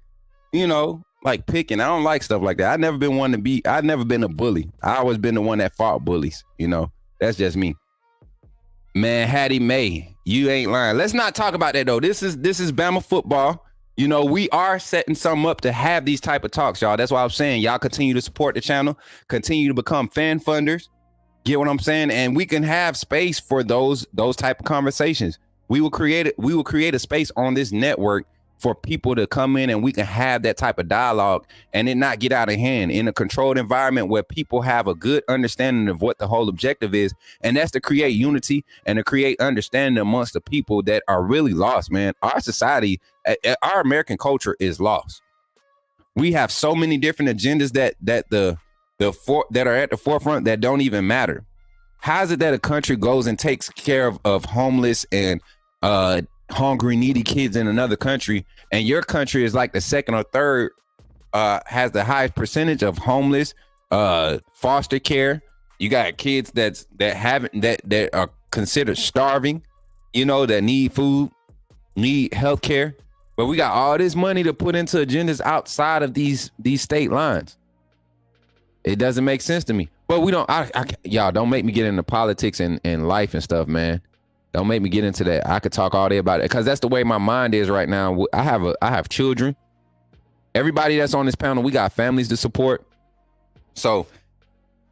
You know, like picking. I don't like stuff like that. I've never been a bully. I always been the one that fought bullies. You know, that's just me. Man, Hattie May, you ain't lying. Let's not talk about that, though. This is Bama football. You know, we are setting some up to have these type of talks, y'all. That's why I'm saying y'all continue to support the channel, continue to become fan funders. Get what I'm saying? And we can have space for those type of conversations. We will create a space on this network for people to come in and we can have that type of dialogue and it not get out of hand in a controlled environment where people have a good understanding of what the whole objective is. And that's to create unity and to create understanding amongst the people that are really lost, man. Our society, our American culture is lost. We have so many different agendas that are at the forefront that don't even matter. How is it that a country goes and takes care of homeless and hungry, needy kids in another country, and your country is like the second or third, has the highest percentage of homeless, foster care. You got kids that are considered starving, you know, that need food, need health care. But we got all this money to put into agendas outside of these state lines. It doesn't make sense to me. But we don't, y'all don't make me get into politics and life and stuff, man. Don't make me get into that. I could talk all day about it because that's the way my mind is right now. I have children. Everybody that's on this panel, we got families to support. So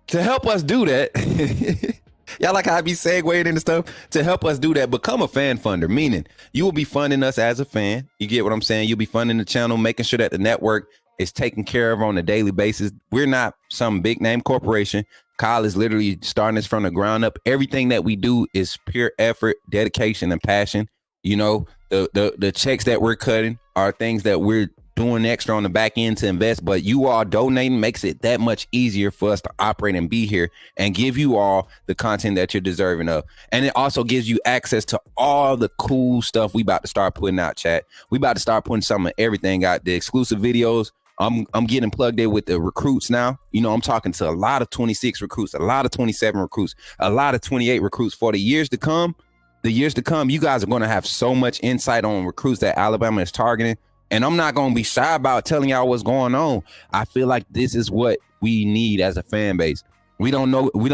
to help us do that, y'all like how I be segueing into stuff. To help us do that, become a fan funder, meaning you will be funding us as a fan. You get what I'm saying? You'll be funding the channel, making sure that the network is taken care of on a daily basis. We're not some big name corporation. Kyle is literally starting this from the ground up. Everything that we do is pure effort, dedication, and passion. You know, the checks that we're cutting are things that we're doing extra on the back end to invest, but you all donating makes it that much easier for us to operate and be here and give you all the content that you're deserving of. And it also gives you access to all the cool stuff we about to start putting out, chat. We about to start putting some of everything out, the exclusive videos. I'm getting plugged in with the recruits now. You know, I'm talking to a lot of 26 recruits, a lot of 27 recruits, a lot of 28 recruits for the years to come. You guys are going to have so much insight on recruits that Alabama is targeting. And I'm not going to be shy about telling y'all what's going on. I feel like this is what we need as a fan base. We don't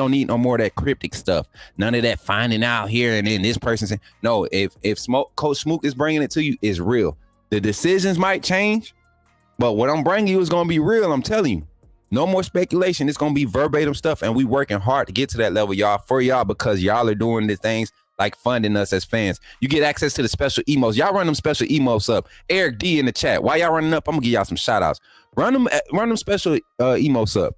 need no more of that cryptic stuff. None of that finding out here and then this person saying, no, if Coach Smook is bringing it to you, it's real. The decisions might change, but what I'm bringing you is going to be real. I'm telling you, no more speculation. It's going to be verbatim stuff. And we working hard to get to that level, y'all, for y'all, because y'all are doing the things like funding us as fans. You get access to the special emotes. Y'all run them special emotes up. Eric D in the chat. While y'all running up, I'm gonna give y'all some shout outs. Run them special emotes up.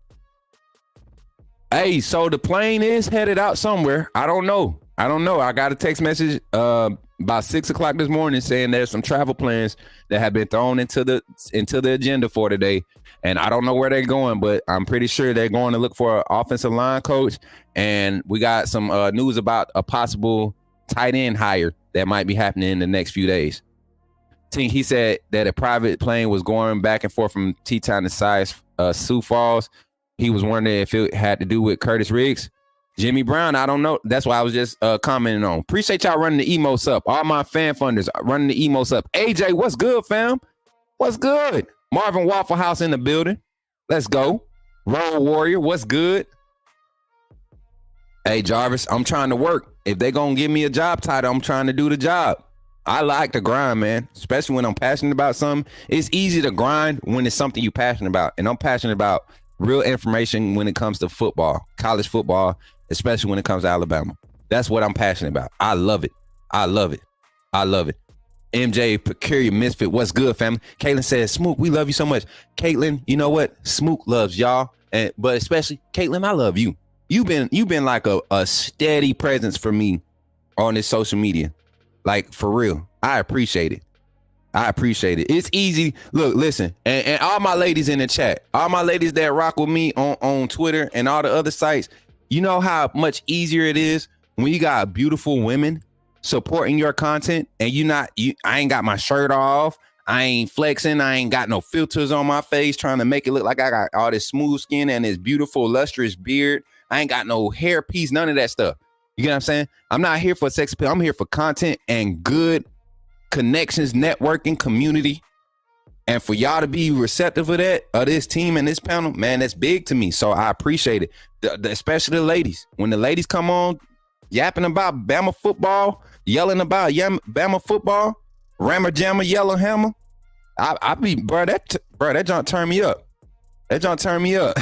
Hey, so the plane is headed out somewhere. I don't know. I got a text message about 6 o'clock this morning saying there's some travel plans that have been thrown into the agenda for today. And I don't know where they're going, but I'm pretty sure they're going to look for an offensive line coach. And we got some news about a possible tight end hire that might be happening in the next few days. He said that a private plane was going back and forth from Teton to Sioux Falls. He was wondering if it had to do with Curtis Riggs. Jimmy Brown, I don't know. That's why I was just commenting on. Appreciate y'all running the emotes up. All my fan funders running the emotes up. AJ, what's good, fam? What's good? Marvin Waffle House in the building. Let's go. Road Warrior, what's good? Hey, Jarvis, I'm trying to work. If they going to give me a job title, I'm trying to do the job. I like to grind, man, especially when I'm passionate about something. It's easy to grind when it's something you're passionate about. And I'm passionate about real information when it comes to football, college football, especially when it comes to Alabama. That's what I'm passionate about. I love it. I love it. I love it. MJ, Peculiar Misfit, what's good, family? Caitlin says, Smook, we love you so much. Caitlin, you know what? Smook loves y'all. But especially, Caitlin, I love you. You've been like a steady presence for me on this social media. Like, for real. I appreciate it. I appreciate it. It's easy. Look, listen, and all my ladies in the chat, all my ladies that rock with me on Twitter and all the other sites, you know how much easier it is when you got beautiful women supporting your content and I ain't got my shirt off. I ain't flexing. I ain't got no filters on my face trying to make it look like I got all this smooth skin and this beautiful, lustrous beard. I ain't got no hair piece, none of that stuff. You get what I'm saying? I'm not here for sex appeal. I'm here for content and good connections, networking, community. And for y'all to be receptive of that, of this team and this panel, man, that's big to me. So I appreciate it. Especially the ladies. When the ladies come on yapping about Bama football, yelling about Bama football, Rammer Jammer, Yellow Hammer, I be, that junk turn me up. That junk turn me up.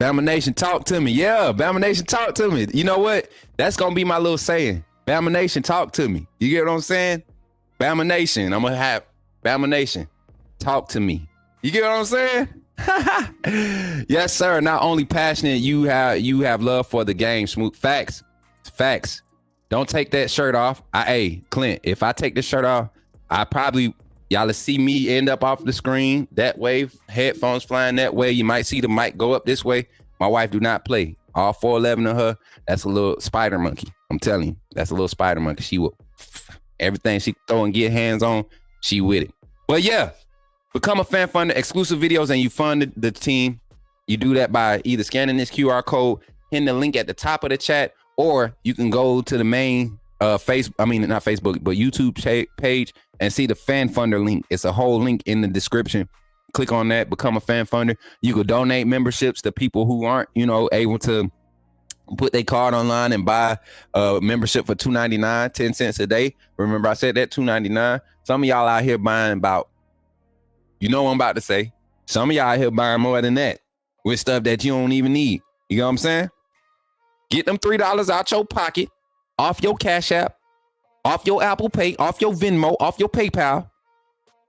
Bama Nation, talk to me. Yeah, Bama Nation, talk to me. You know what? That's going to be my little saying. Bama Nation, talk to me. You get what I'm saying? Bama Nation, I'm going to have Bama Nation, talk to me. You get what I'm saying? Yes, sir. Not only passionate, you have love for the game, Smook. Facts. Don't take that shirt off. Hey, Clint, if I take this shirt off, y'all will see me end up off the screen that way, headphones flying that way. You might see the mic go up this way. My wife do not play. All 4'11" of her, that's a little spider monkey. I'm telling you, that's a little spider monkey. She will, everything she throw and get hands on, she with it. But yeah, become a fan funder, exclusive videos, and you fund the team. You do that by either scanning this QR code, hitting the link at the top of the chat, or you can go to the main not Facebook, but YouTube page and see the fan funder link. It's a whole link in the description. Click on that, become a fan funder. You could donate memberships to people who aren't, able to put their card online and buy a membership for $2.99, 10 cents a day. Remember, I said that $2.99. Some of y'all out here buying about, what I'm about to say. Some of y'all out here buying more than that with stuff that you don't even need. You know what I'm saying? Get them $3 out your pocket, off your Cash App, off your Apple Pay, off your Venmo, off your PayPal,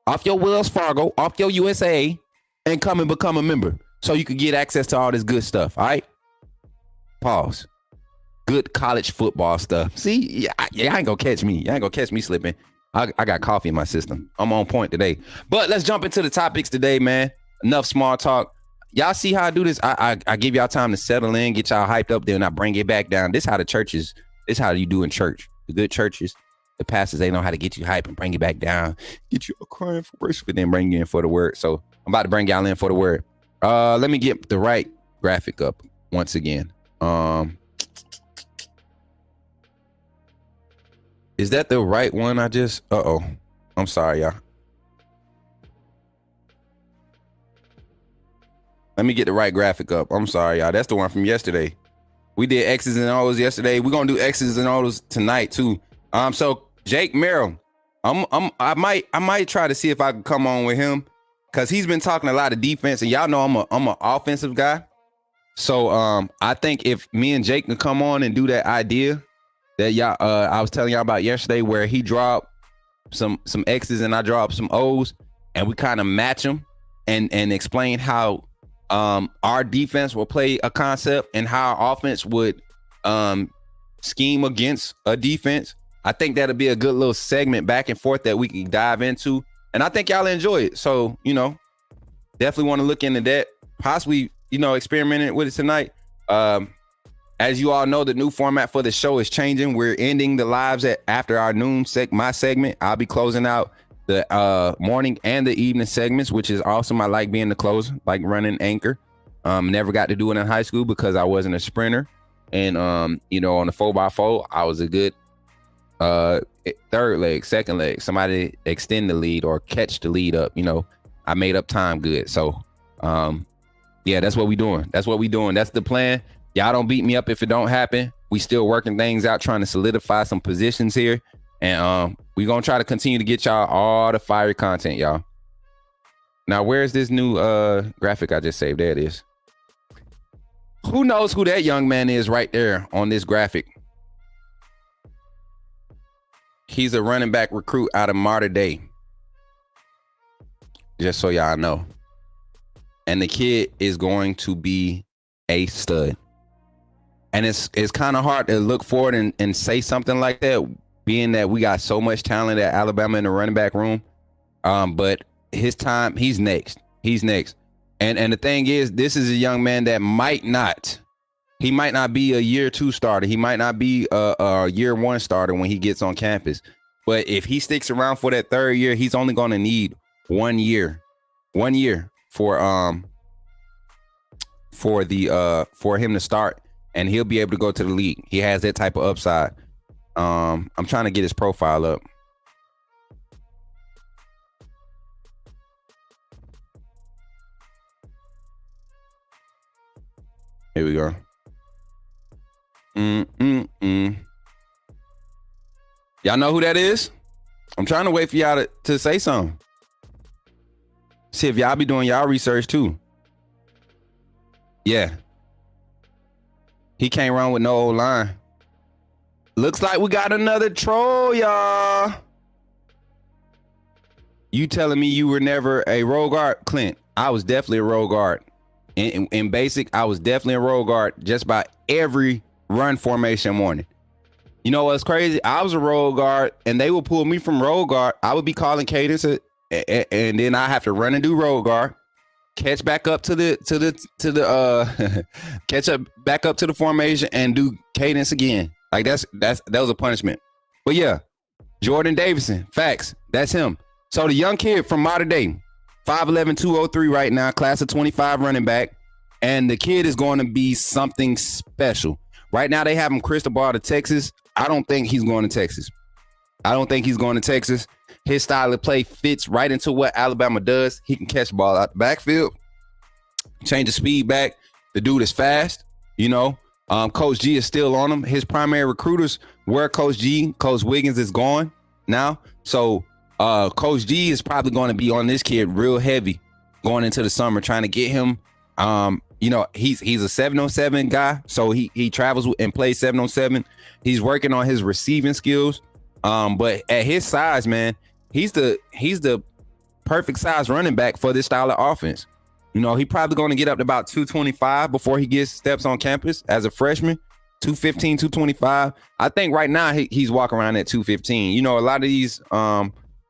off your Wells Fargo, off your USA, and come and become a member so you can get access to all this good stuff. All right? Pause. Good college football stuff. See, I ain't gonna catch me. You ain't gonna catch me slipping. I got coffee in my system. I'm on point today. But let's jump into the topics today, man. Enough small talk. Y'all see how I do this? I give y'all time to settle in, get y'all hyped up, then I bring it back down. This how the churches, this how you do in church. The good churches, the pastors, they know how to get you hyped and bring you back down. Get you crying for worship and then bring you in for the word. So I'm about to bring y'all in for the word. Let me get the right graphic up once again. Is that the right one? I'm sorry, y'all. Let me get the right graphic up. I'm sorry, y'all. That's the one from yesterday. We did X's and O's yesterday. We're gonna do X's and O's tonight too. So Jake Merrill, I might try to see if I can come on with him because he's been talking a lot of defense, and y'all know I'm an offensive guy. So I think if me and Jake can come on and do that idea that y'all I was telling y'all about yesterday, where he dropped some X's and I dropped some O's, and we kind of match them and explain how our defense will play a concept and how our offense would scheme against a defense. I think that'll be a good little segment back and forth that we can dive into, and I think y'all enjoy it. So definitely want to look into that, possibly experimenting with it tonight. As you all know, the new format for the show is changing. We're ending the lives after our noon my segment. I'll be closing out the morning and the evening segments, which is awesome. I like being the closer, like running anchor. Never got to do it in high school because I wasn't a sprinter. And, on the 4x4, I was a good third leg, second leg. Somebody extend the lead or catch the lead up. I made up time good. So, that's what we doing. That's the plan. Y'all don't beat me up if it don't happen. We still working things out, trying to solidify some positions here. And we're going to try to continue to get y'all all the fire content, y'all. Now, where's this new graphic I just saved? There it is. Who knows who that young man is right there on this graphic? He's a running back recruit out of Mater Dei. Just so y'all know. And the kid is going to be a stud. And it's kind of hard to look forward and say something like that, being that we got so much talent at Alabama in the running back room. But his time, he's next. And the thing is, this is a young man that might not be a year 2 starter. He might not be a year 1 starter when he gets on campus. But if he sticks around for that 3rd year, he's only going to need 1 year for him to start. And he'll be able to go to the league. He has that type of upside. I'm trying to get his profile up. Here we go. Y'all know who that is? I'm trying to wait for y'all to say something. See if y'all be doing y'all research too. Yeah. He can't run with no old line. Looks like we got another troll, y'all. You telling me you were never a roll guard? Clint, I was definitely a roll guard. In basic, I was definitely a roll guard just about every run formation morning. You know what's crazy? I was a roll guard, and they would pull me from roll guard. I would be calling cadence, and then I have to run and do roll guard. Catch back up to the catch up back up to the formation and do cadence again. Like that was a punishment. But yeah, Jordan Davison, facts. That's him. So the young kid from Mater Dei, 5'11", 203 right now, class of 25 running back. And the kid is going to be something special. Right now they have him cristobal to Texas. I don't think he's going to Texas. His style of play fits right into what Alabama does. He can catch the ball out the backfield, change the speed back. The dude is fast, Coach G is still on him. His primary recruiters were Coach G. Coach Wiggins is gone now. So Coach G is probably going to be on this kid real heavy going into the summer, trying to get him. He's a 7-on-7 guy, so he travels and plays 7-on-7. He's working on his receiving skills. But at his size, man, he's the perfect size running back for this style of offense. He probably going to get up to about 225 before he gets steps on campus as a freshman. 215, 225. I think right now he's walking around at 215. A lot of these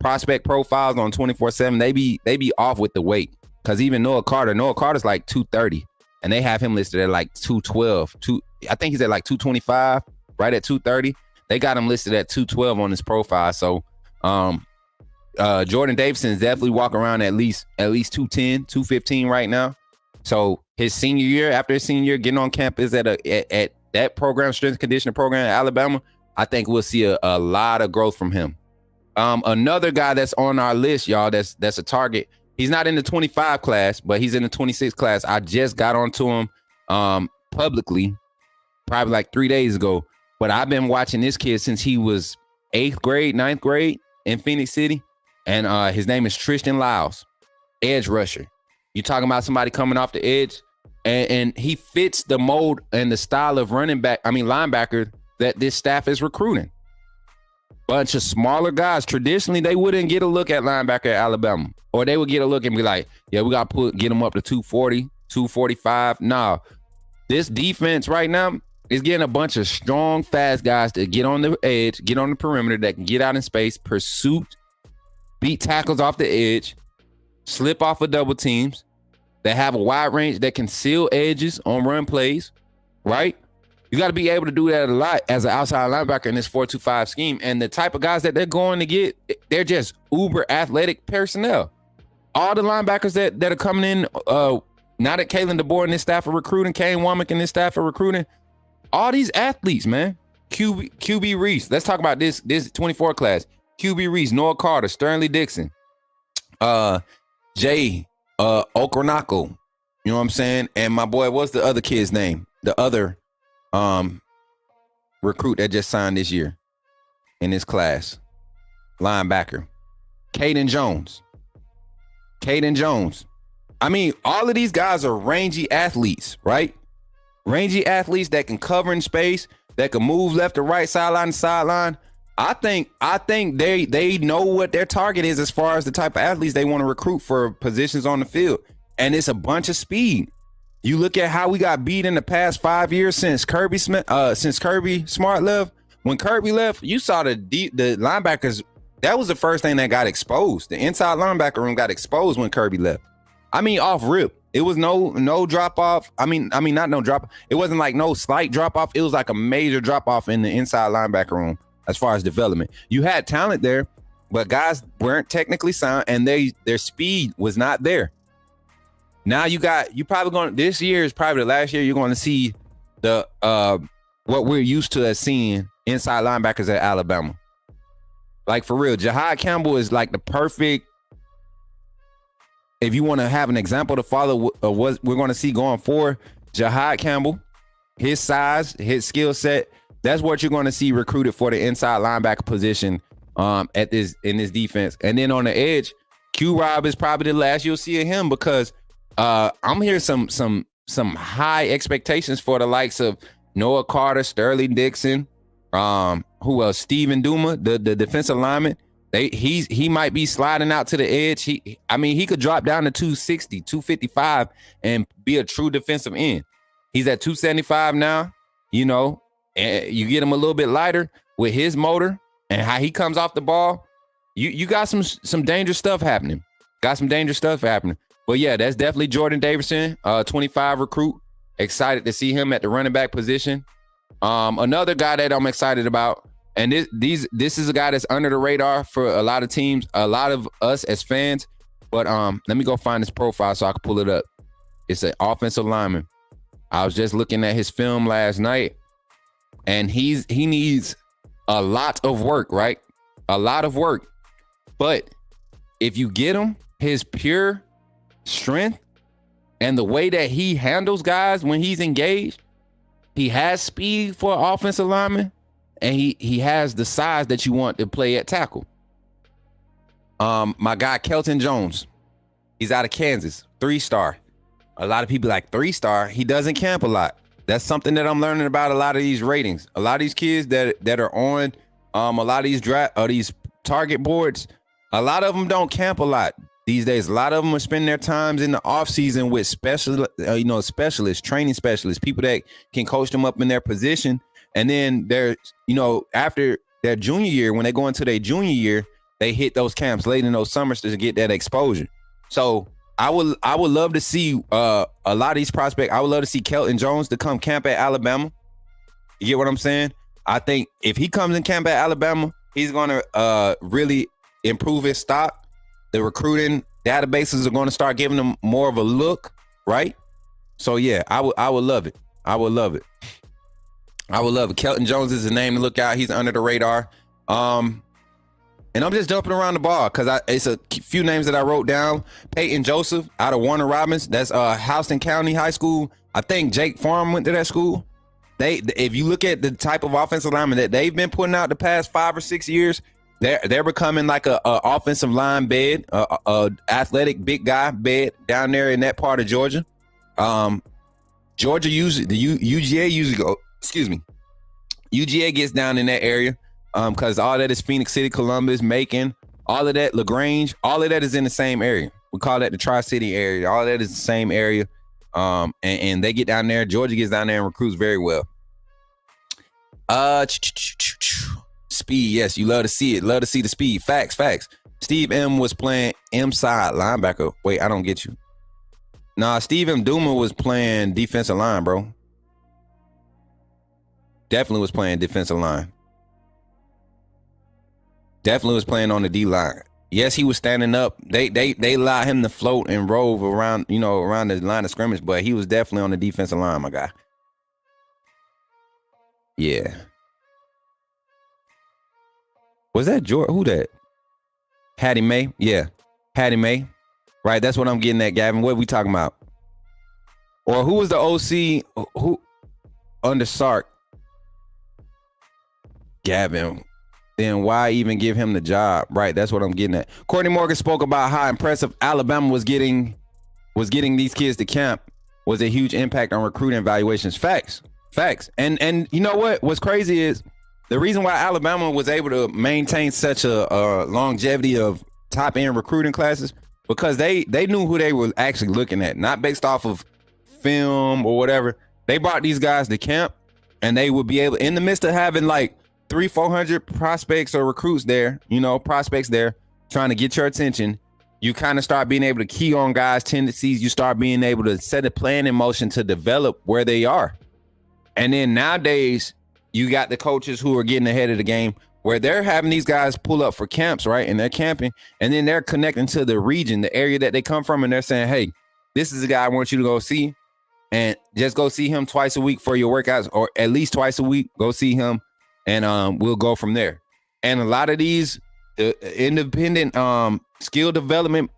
prospect profiles on 24/7, they be off with the weight. Because even Noah Carter's like 230, and they have him listed at like 212. I think he's at like 225, right at 230. They got him listed at 212 on his profile. So Jordan Davison is definitely walking around at least 210, 215 right now. So after his senior year, getting on campus at that program, strength conditioning program at Alabama, I think we'll see a lot of growth from him. Another guy that's on our list, y'all, that's a target. He's not in the 25 class, but he's in the 26 class. I just got onto him publicly probably like 3 days ago. But I've been watching this kid since he was 8th grade, 9th grade in Phoenix City. And his name is Tristan Lyles, edge rusher. You're talking about somebody coming off the edge, and he fits the mold and the style of linebacker that this staff is recruiting. Bunch of smaller guys. Traditionally, they wouldn't get a look at linebacker at Alabama. Or they would get a look and be like, yeah, we got to get them up to 240, 245. Nah, this defense right now is getting a bunch of strong, fast guys to get on the edge, get on the perimeter, that can get out in space, pursuit, beat tackles off the edge, slip off of double teams, that have a wide range, that can seal edges on run plays, right? You got to be able to do that a lot as an outside linebacker in this 4-2-5 scheme. And the type of guys that they're going to get, they're just uber athletic personnel. All the linebackers that are coming in, now that Kalen DeBoer and his staff are recruiting, Kane Womack and his staff are recruiting, all these athletes, man. QB Reese. Let's talk about this 24 class. QB Reese, Noah Carter, Sterling Dixon, Jay Okronako. You know what I'm saying? And my boy, what's the other kid's name? The other recruit that just signed this year in this class. Linebacker. Caden Jones. I mean, all of these guys are rangy athletes, right? Rangy athletes that can cover in space, that can move left to right, sideline to sideline. I think they know what their target is as far as the type of athletes they want to recruit for positions on the field. And it's a bunch of speed. You look at how we got beat in the past 5 years since Kirby Smart left. When Kirby left, you saw the linebackers. That was the first thing that got exposed. The inside linebacker room got exposed when Kirby left. I mean, off rip. It was no drop off. I mean, not no drop. It wasn't like no slight drop off. It was like a major drop off in the inside linebacker room as far as development. You had talent there, but guys weren't technically sound, and their speed was not there. Now this year is probably the last year you're going to see the what we're used to as seeing inside linebackers at Alabama. Like, for real, Jahad Campbell is like the perfect, if you want to have an example to follow of what we're going to see going forward, Jahad Campbell, his size, his skill set, that's what you're going to see recruited for the inside linebacker position in this defense. And then on the edge, Q-Rob is probably the last you'll see of him, because I'm hearing some high expectations for the likes of Noah Carter, Sterling Dixon, who else? Steven Duma, the defensive lineman. He might be sliding out to the edge. He could drop down to 260, 255 and be a true defensive end. He's at 275 now, you know, and you get him a little bit lighter with his motor and how he comes off the ball. You got some dangerous stuff happening. But yeah, that's definitely Jordan Davidson, 25 recruit. Excited to see him at the running back position. Another guy that I'm excited about, and this is a guy that's under the radar for a lot of teams, a lot of us as fans. But let me go find his profile so I can pull it up. It's an offensive lineman. I was just looking at his film last night, and he needs a lot of work, right? A lot of work. But if you get him, his pure strength and the way that he handles guys when he's engaged, he has speed for an offensive lineman, and he has the size that you want to play at tackle. My guy Kelton Jones, he's out of Kansas, 3-star. A lot of people like 3-star. He doesn't camp a lot. That's something that I'm learning about a lot of these ratings. A lot of these kids that are on a lot of these target boards, a lot of them don't camp a lot these days. A lot of them are spending their times in the off season with specialists, training specialists, people that can coach them up in their position. And then they're, after their junior year, when they go into their junior year, they hit those camps late in those summers to get that exposure. So I would love to see a lot of these prospects. I would love to see Kelton Jones to come camp at Alabama. You get what I'm saying? I think if he comes in camp at Alabama, he's going to really improve his stock. The recruiting databases are going to start giving him more of a look, right? So yeah, I would love it. I would love it. Kelton Jones is the name to look out. He's under the radar. And I'm just jumping around the ball because it's a few names that I wrote down. Peyton Joseph out of Warner Robins. That's Houston County High School. I think Jake Farm went to that school. If you look at the type of offensive lineman that they've been putting out the past 5 or 6 years, they're becoming like a offensive line bed, a athletic big guy bed down there in that part of Georgia. Georgia usually UGA usually go. Excuse me. UGA gets down in that area. Because all that is Phoenix City, Columbus, Macon, all of that, LaGrange, all of that is in the same area. We call that the Tri-City area. All of that is the same area. And they get down there. Georgia gets down there and recruits very well. Speed, yes, you love to see it. Love to see the speed. Facts. Steve M was playing M-side linebacker. Wait, I don't get you. Nah, Steve M. Duma was playing defensive line, bro. Definitely was playing defensive line. Definitely was playing on the D line. Yes, he was standing up. They allowed him to float and rove around, around the line of scrimmage, but he was definitely on the defensive line, my guy. Yeah. Was that George? Who that? Hattie May? Yeah. Hattie May. Right, that's what I'm getting at, Gavin. What are we talking about? Or who was the OC who under Sark? Gavin. Then why even give him the job? Right, that's what I'm getting at. Courtney Morgan spoke about how impressive Alabama was getting these kids to camp was a huge impact on recruiting evaluations. Facts. And you know what? What's crazy is the reason why Alabama was able to maintain such a longevity of top end recruiting classes because they knew who they were actually looking at, not based off of film or whatever. They brought these guys to camp, and they would be able, in the midst of having like 300-400 prospects or recruits there, prospects there trying to get your attention, you kind of start being able to key on guys' tendencies. You start being able to set a plan in motion to develop where they are. And then nowadays, you got the coaches who are getting ahead of the game where they're having these guys pull up for camps, right? And they're camping, and then they're connecting to the region, the area that they come from, and they're saying, hey, this is the guy I want you to go see, and just go see him twice a week for your workouts, or at least twice a week. Go see him, and we'll go from there. And a lot of these independent skill development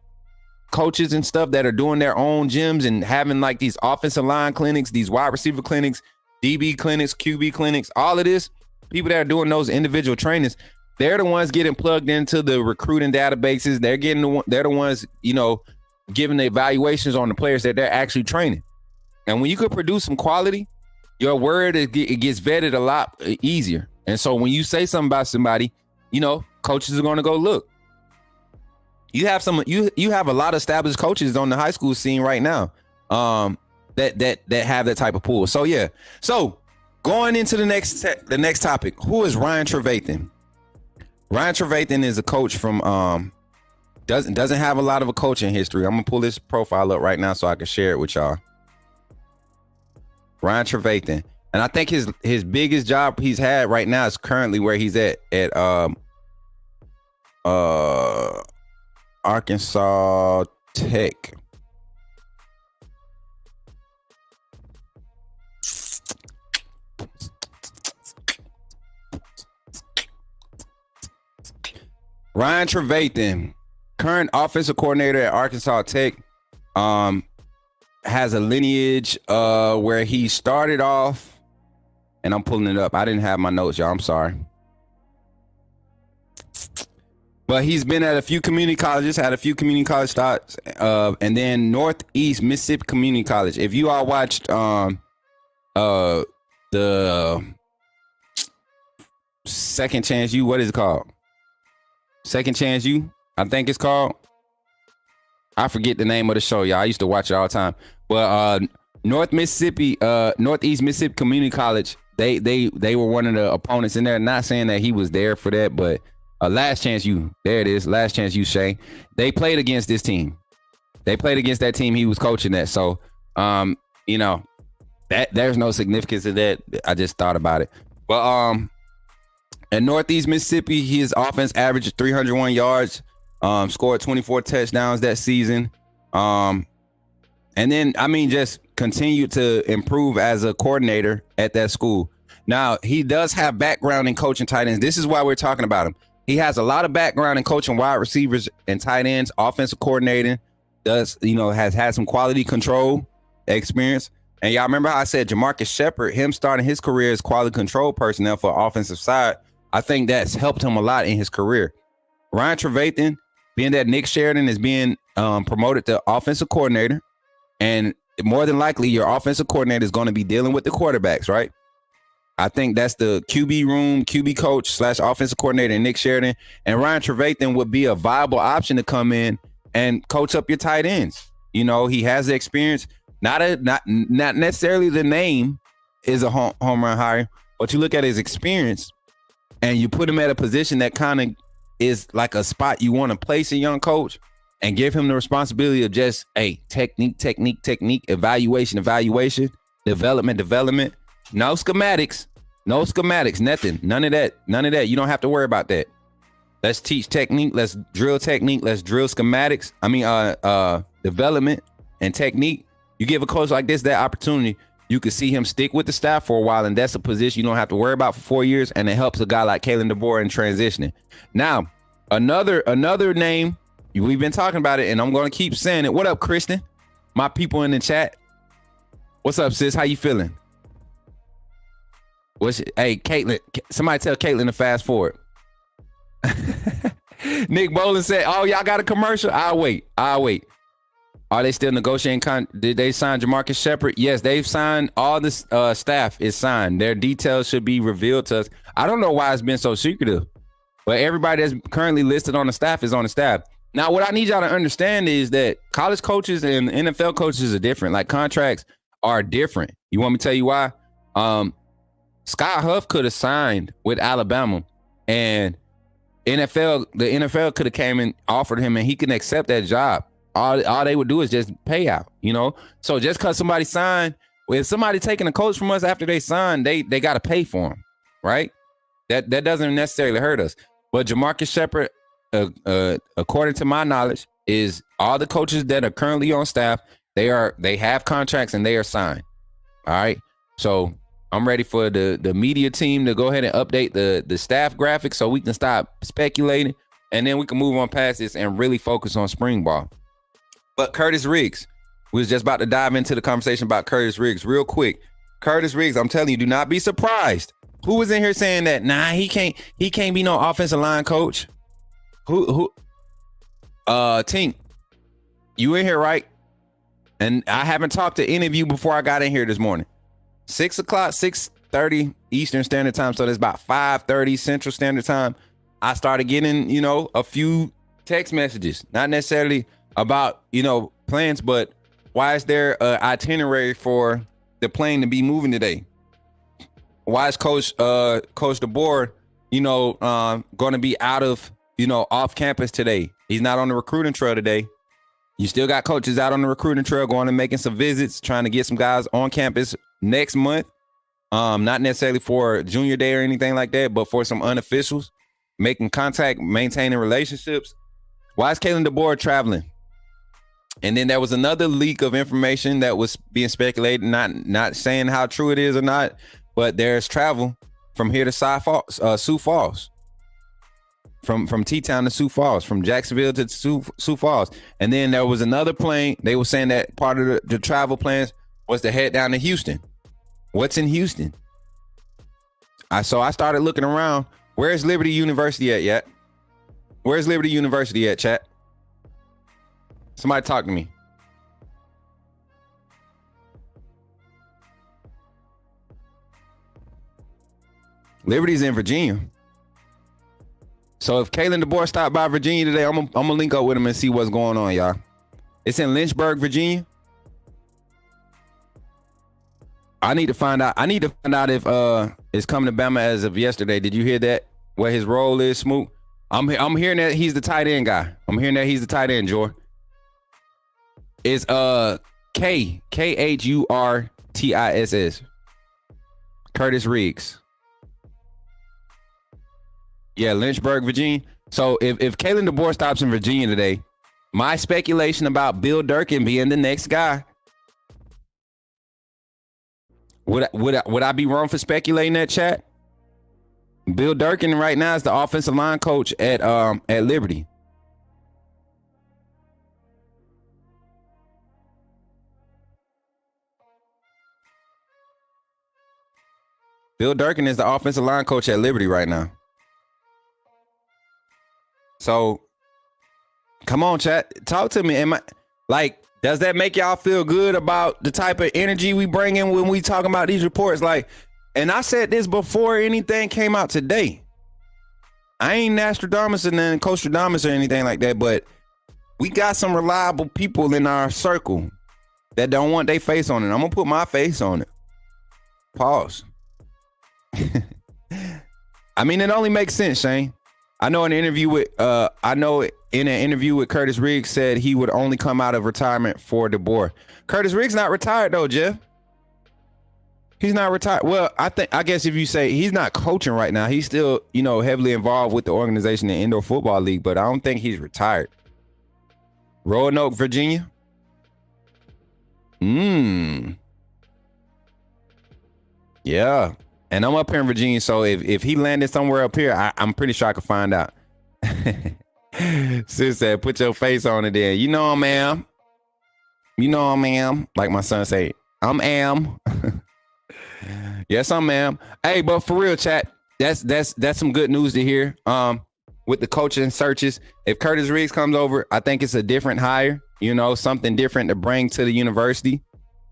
coaches and stuff that are doing their own gyms and having like these offensive line clinics, these wide receiver clinics, DB clinics, QB clinics, all of this, people that are doing those individual trainings, they're the ones getting plugged into the recruiting databases. They're the ones, giving the evaluations on the players that they're actually training. And when you could produce some quality, your word, it gets vetted a lot easier. And so when you say something about somebody, coaches are going to go look. You have you have a lot of established coaches on the high school scene right now that have that type of pool. So yeah. So going into the next topic, who is Ryan Trevathan? Ryan Trevathan is a coach from doesn't have a lot of a coaching history. I'm gonna pull this profile up right now so I can share it with y'all. Ryan Trevathan. And I think his biggest job he's had right now is currently where he's at Arkansas Tech. Ryan Trevathan, current offensive coordinator at Arkansas Tech, has a lineage where he started off, and I'm pulling it up. I didn't have my notes, y'all. I'm sorry. But he's been at a few community colleges, had a few community college starts, and then Northeast Mississippi Community College. If you all watched the Second Chance U, what is it called? Second Chance U, I think it's called. I forget the name of the show, y'all. I used to watch it all the time. But Northeast Mississippi Community College, they were one of the opponents in there. Not saying that he was there for that, but Last Chance U. There it is. Last Chance U, Shay. They played against this team. They played against that team he was coaching at. So, that there's no significance to that. I just thought about it. But at Northeast Mississippi, his offense averaged 301 yards, scored 24 touchdowns that season. And then, just continued to improve as a coordinator at that school. Now, he does have background in coaching tight ends. This is why we're talking about him. He has a lot of background in coaching wide receivers and tight ends, offensive coordinating, has had some quality control experience. And y'all remember how I said Jamarcus Shepard, him starting his career as quality control personnel for offensive side. I think that's helped him a lot in his career. Ryan Trevathan, being that Nick Sheridan is being promoted to offensive coordinator, and more than likely your offensive coordinator is going to be dealing with the quarterbacks, right? I think that's the QB room, QB coach / offensive coordinator, Nick Sheridan. And Ryan Trevathan would be a viable option to come in and coach up your tight ends. He has the experience. Not necessarily the name is a home run hire, but you look at his experience and you put him at a position that kind of is like a spot you want to place a young coach and give him the responsibility of just, technique, evaluation, development, no schematics, No schematics, nothing. None of that. None of that. You don't have to worry about that. Let's teach technique. Let's drill technique. Let's drill schematics. Development and technique. You give a coach like this that opportunity, you can see him stick with the staff for a while, and that's a position you don't have to worry about for 4 years, and it helps a guy like Kalen DeBoer in transitioning. Now, another name, we've been talking about it, and I'm going to keep saying it. What up, Kristen? My people in the chat. What's up, sis? How you feeling? Hey, Caitlin, somebody tell Caitlin to fast forward. Nick Bolin said, oh, y'all got a commercial? I'll wait. Are they still negotiating? Did they sign Jamarcus Shepard? Yes, they've signed. All the staff is signed. Their details should be revealed to us. I don't know why it's been so secretive, but everybody that's currently listed on the staff is on the staff. Now, what I need y'all to understand is that college coaches and NFL coaches are different. Like, contracts are different. You want me to tell you why? Scott Huff could have signed with Alabama, and the NFL could have came and offered him, and he can accept that job. All they would do is just pay out, you know? So just because somebody signed, if somebody taking a coach from us after they signed, they got to pay for him, right? That doesn't necessarily hurt us. But Jamarcus Shepard, according to my knowledge, is all the coaches that are currently on staff, they have contracts and they are signed. All right. So I'm ready for the media team to go ahead and update the staff graphics so we can stop speculating, and then we can move on past this and really focus on spring ball. But Curtis Riggs, we was just about to dive into the conversation about Curtis Riggs real quick. Curtis Riggs, I'm telling you, do not be surprised. Who was in here saying that? Nah, he can't be no offensive line coach. Who? Tink, you in here, right? And I haven't talked to any of you before I got in here this morning. 6 o'clock, 6:30 Eastern Standard Time. So that's about 5:30 Central Standard Time. I started getting, a few text messages, not necessarily about, plans, but why is there an itinerary for the plane to be moving today? Why is Coach DeBoer, going to be out of, off campus today? He's not on the recruiting trail today. You still got coaches out on the recruiting trail going and making some visits, trying to get some guys on campus next month. Not necessarily for junior day or anything like that, but for some unofficials, making contact, maintaining relationships. Why is Kalen DeBoer traveling? And then there was another leak of information that was being speculated, not saying how true it is or not, but there's travel from here to Sioux Falls, from T-Town to Sioux Falls, from Jacksonville to Sioux Falls. And then there was another plane. They were saying that part of the travel plans was to head down to Houston. What's in Houston? So I started looking around. Where's Liberty University at yet? Where's Liberty University at, chat? Somebody talk to me. Liberty's in Virginia. So if Kalen DeBoer stopped by Virginia today, I'm gonna link up with him and see what's going on, y'all. It's in Lynchburg, Virginia. I need to find out if it's coming to Bama as of yesterday. Did you hear that? What his role is, Smoot? I'm hearing that he's the tight end guy. I'm hearing that he's the tight end, Jor. It's Khurtiss. Curtis Riggs. Yeah, Lynchburg, Virginia. So if Kalen DeBoer stops in Virginia today, my speculation about Bill Durkin being the next guy, would I be wrong for speculating that, chat? Bill Durkin right now is the offensive line coach at Liberty. Bill Durkin is the offensive line coach at Liberty right now. So, come on, chat. Talk to me. Does that make y'all feel good about the type of energy we bring in when we talking about these reports? And I said this before anything came out today. I ain't Nostradamus and then Costradamus or anything like that, but we got some reliable people in our circle that don't want their face on it. I'm gonna put my face on it. Pause. I mean, it only makes sense, Shane. I know in an interview with Curtis Riggs said he would only come out of retirement for DeBoer. Curtis Riggs not retired though, Jeff. He's not retired. Well, I guess if you say he's not coaching right now, he's still, heavily involved with the organization, the Indoor Football League, but I don't think he's retired. Roanoke, Virginia. Yeah. And I'm up here in Virginia, so if he landed somewhere up here, I'm pretty sure I could find out. Sis said, put your face on it there. You know him, ma'am. You know him, ma'am. Like my son say, I'm am. Yes, I'm ma'am. Hey, but for real, chat, that's some good news to hear. With the coaching searches, if Curtis Riggs comes over, I think it's a different hire, something different to bring to the university,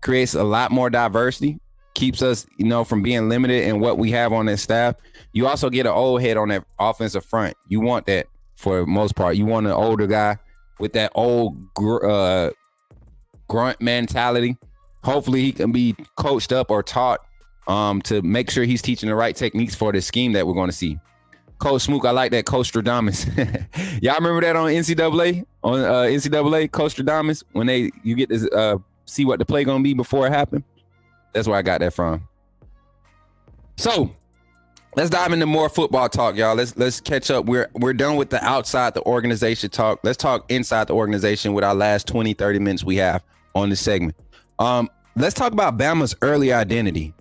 creates a lot more diversity, keeps us, from being limited in what we have on this staff. You also get an old head on that offensive front. You want that for the most part. You want an older guy with that old grunt mentality. Hopefully he can be coached up or taught to make sure he's teaching the right techniques for the scheme that we're going to see. Coach Smook, I like that. Coach Stradamus. Y'all remember that on NCAA? On NCAA, Coach Stradamus, when you get to see what the play going to be before it happened? That's where I got that from. So let's dive into more football talk, y'all. Let's catch up. We're done with the outside the organization talk. Let's talk inside the organization with our last 20, 30 minutes we have on this segment. Let's talk about Bama's early identity.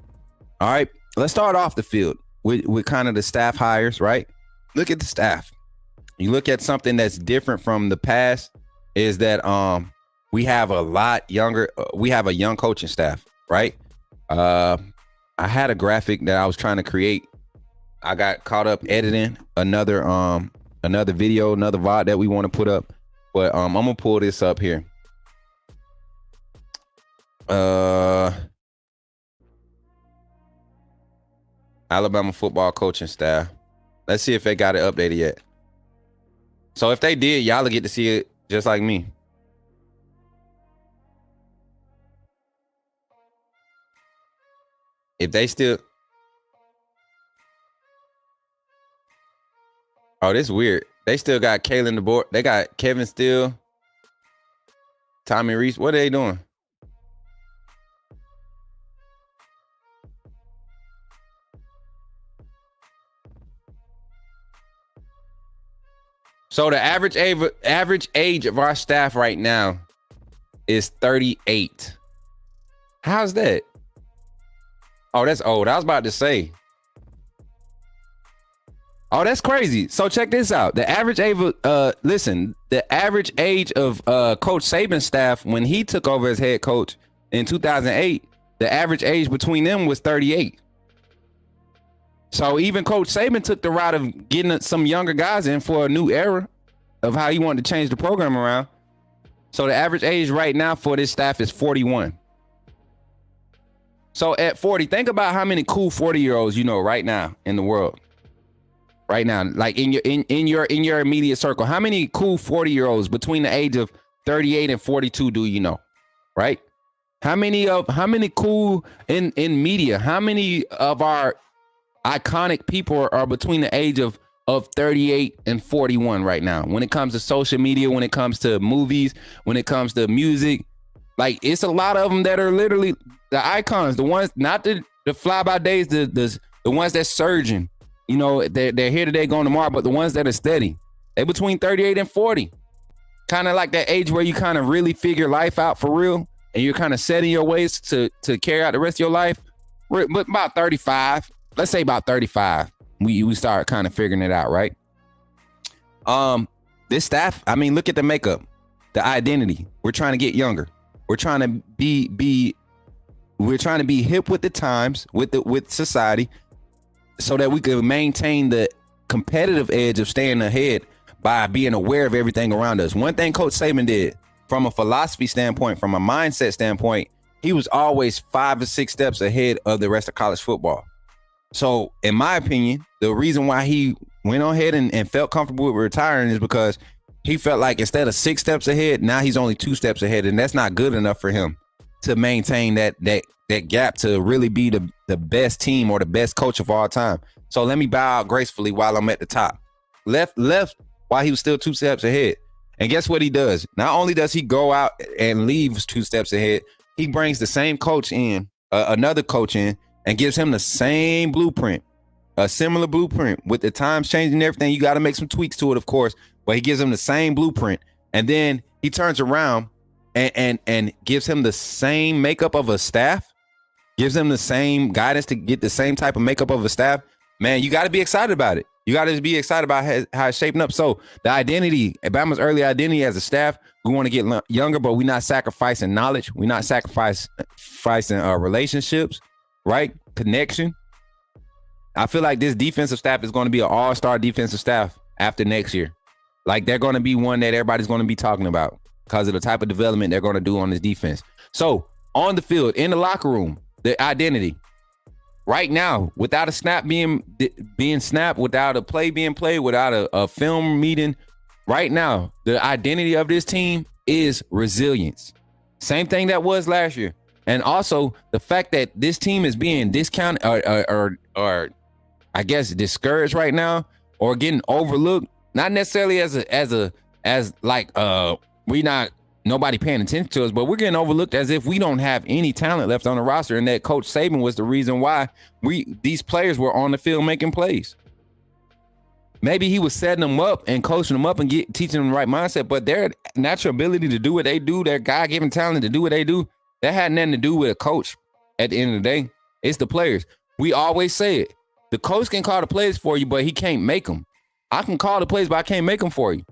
All right, let's start off the field with kind of the staff hires, right? Look at the staff. You look at something that's different from the past is that we have a lot younger. We have a young coaching staff, right? I had a graphic that I was trying to create. I got caught up editing another video, another VOD that we want to put up. But I'm gonna pull this up here. Alabama football coaching staff. Let's see if they got it updated yet. So if they did, y'all will get to see it just like me. If they still... Oh, this is weird. They still got Kalen DeBoer. They got Kevin Steele, Tommy Reese. What are they doing? So the average age of our staff right now is 38. How's that? Oh, that's old. I was about to say. Oh, that's crazy. So check this out. The average age of, the average age of Coach Saban's staff when he took over as head coach in 2008, the average age between them was 38. So even Coach Saban took the route of getting some younger guys in for a new era of how he wanted to change the program around. So the average age right now for this staff is 41. So at 40, think about how many cool 40-year-olds you know right now in the world. Right now, like in your immediate circle, how many cool 40-year-olds between the age of 38 and 42 do you know? Right? How many cool in media? How many of our iconic people are between the age of 38 and 41 right now? When it comes to social media, when it comes to movies, when it comes to music, like it's a lot of them that are literally the icons, the ones, not the fly-by days, the ones that's surging. You know, they're here today, going tomorrow, but the ones that are steady, they between 38 and 40. Kind of like that age where you kind of really figure life out for real, and you're kind of setting your ways to carry out the rest of your life. But about 35, let's say about 35, we start kind of figuring it out, right? This staff, I mean, look at the makeup, the identity. We're trying to get younger. We're trying to be hip with the times, with society, so that we can maintain the competitive edge of staying ahead by being aware of everything around us. One thing Coach Saban did from a philosophy standpoint, from a mindset standpoint, he was always 5 or 6 steps ahead of the rest of college football. So in my opinion, the reason why he went on ahead and felt comfortable with retiring is because he felt like instead of 6 steps ahead, now he's only 2 steps ahead. And that's not good enough for him to maintain that gap to really be the best team or the best coach of all time. So let me bow out gracefully while I'm at the top. Left while he was still 2 steps ahead. And guess what he does? Not only does he go out and leave 2 steps ahead, he brings the same coach in, another coach in, and gives him the same blueprint, a similar blueprint with the times changing and everything. You got to make some tweaks to it, of course, but he gives him the same blueprint. And then he turns around and gives him the same makeup of a staff, gives him the same guidance to get the same type of makeup of a staff. Man, you got to be excited about it. You got to be excited about how it's shaping up. So the identity, Bama's early identity as a staff, we want to get younger, but we're not sacrificing knowledge. We're not sacrificing relationships, right? Connection. I feel like this defensive staff is going to be an all-star defensive staff after next year. Like they're going to be one that everybody's going to be talking about because of the type of development they're going to do on this defense. So on the field, in the locker room, the identity. Right now, without a snap being snapped, without a play being played, without a film meeting, right now, the identity of this team is resilience. Same thing that was last year. And also the fact that this team is being discounted or I guess discouraged right now or getting overlooked, not necessarily nobody paying attention to us, but we're getting overlooked as if we don't have any talent left on the roster, and that Coach Saban was the reason why these players were on the field making plays. Maybe he was setting them up and coaching them up and teaching them the right mindset, but their natural ability to do what they do, their God-given talent to do what they do, that had nothing to do with a coach at the end of the day. It's the players. We always say it. The coach can call the plays for you, but he can't make them. I can call the plays, but I can't make them for you.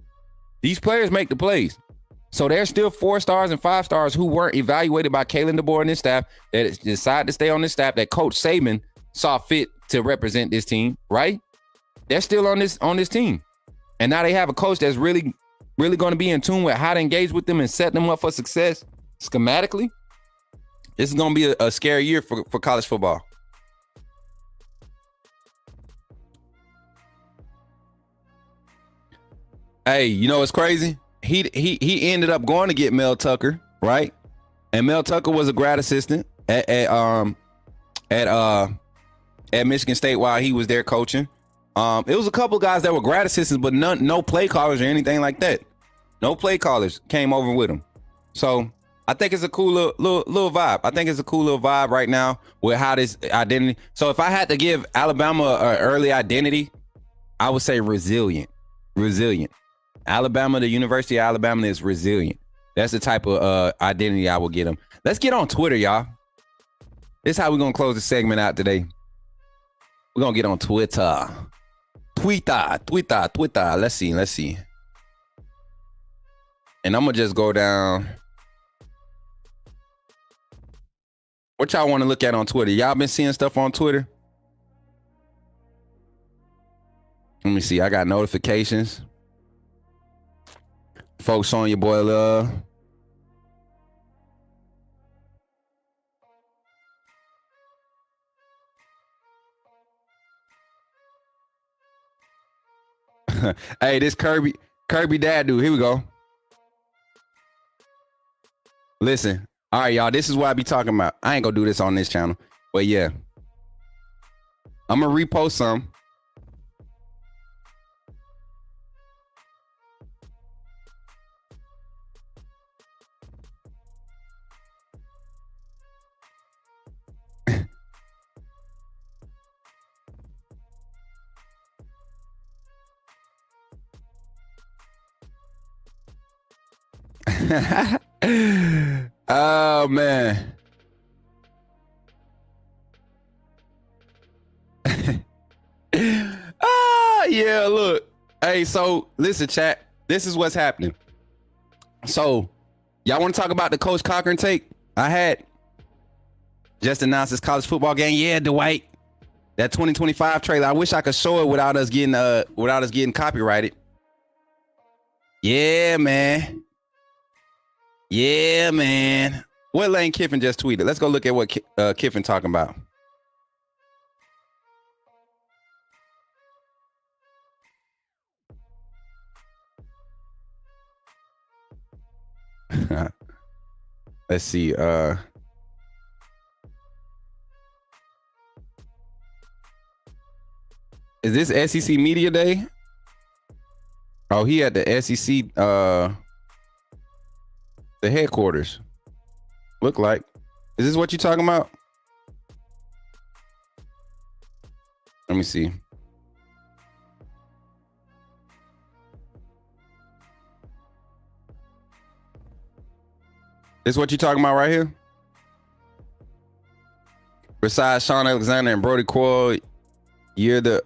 These players make the plays. So there's still 4 stars and 5 stars who weren't evaluated by Kalen DeBoer and his staff that decided to stay on this staff that Coach Saban saw fit to represent this team, right? They're still on this team. And now they have a coach that's really, really going to be in tune with how to engage with them and set them up for success schematically. This is going to be a scary year for college football. Hey, you know what's crazy? He ended up going to get Mel Tucker, right? And Mel Tucker was a grad assistant at Michigan State while he was there coaching. It was a couple guys that were grad assistants, but no play callers or anything like that. No play callers came over with him. So I think it's a cool little vibe. I think it's a cool little vibe right now with how this identity. So if I had to give Alabama an early identity, I would say resilient. Alabama, the University of Alabama is resilient. That's the type of identity I will get them. Let's get on Twitter, y'all. This is how we're going to close the segment out today. We're going to get on Twitter. Twitter. Let's see. And I'm going to just go down. What y'all want to look at on Twitter? Y'all been seeing stuff on Twitter? Let me see. I got notifications. Folks showing your boy love. Hey, this Kirby dad dude. Here we go. Listen. All right, y'all. This is what I be talking about. I ain't gonna do this on this channel. But yeah. I'm gonna repost some. Oh man. Yeah, look. Hey, so listen, chat. This is what's happening. So y'all want to talk about the Coach Cochran take I had? Just announced his college football game. Yeah, Dwight. That 2025 trailer. I wish I could show it without us getting copyrighted. Yeah, man. What Lane Kiffin just tweeted. Let's go look at what Kiffin talking about. Let's see. Is this SEC Media Day? Oh, he at the SEC the headquarters. Look like. Is this what you talking about? Let me see. This what you talking about right here? Besides Sean Alexander and Brody Coyle, the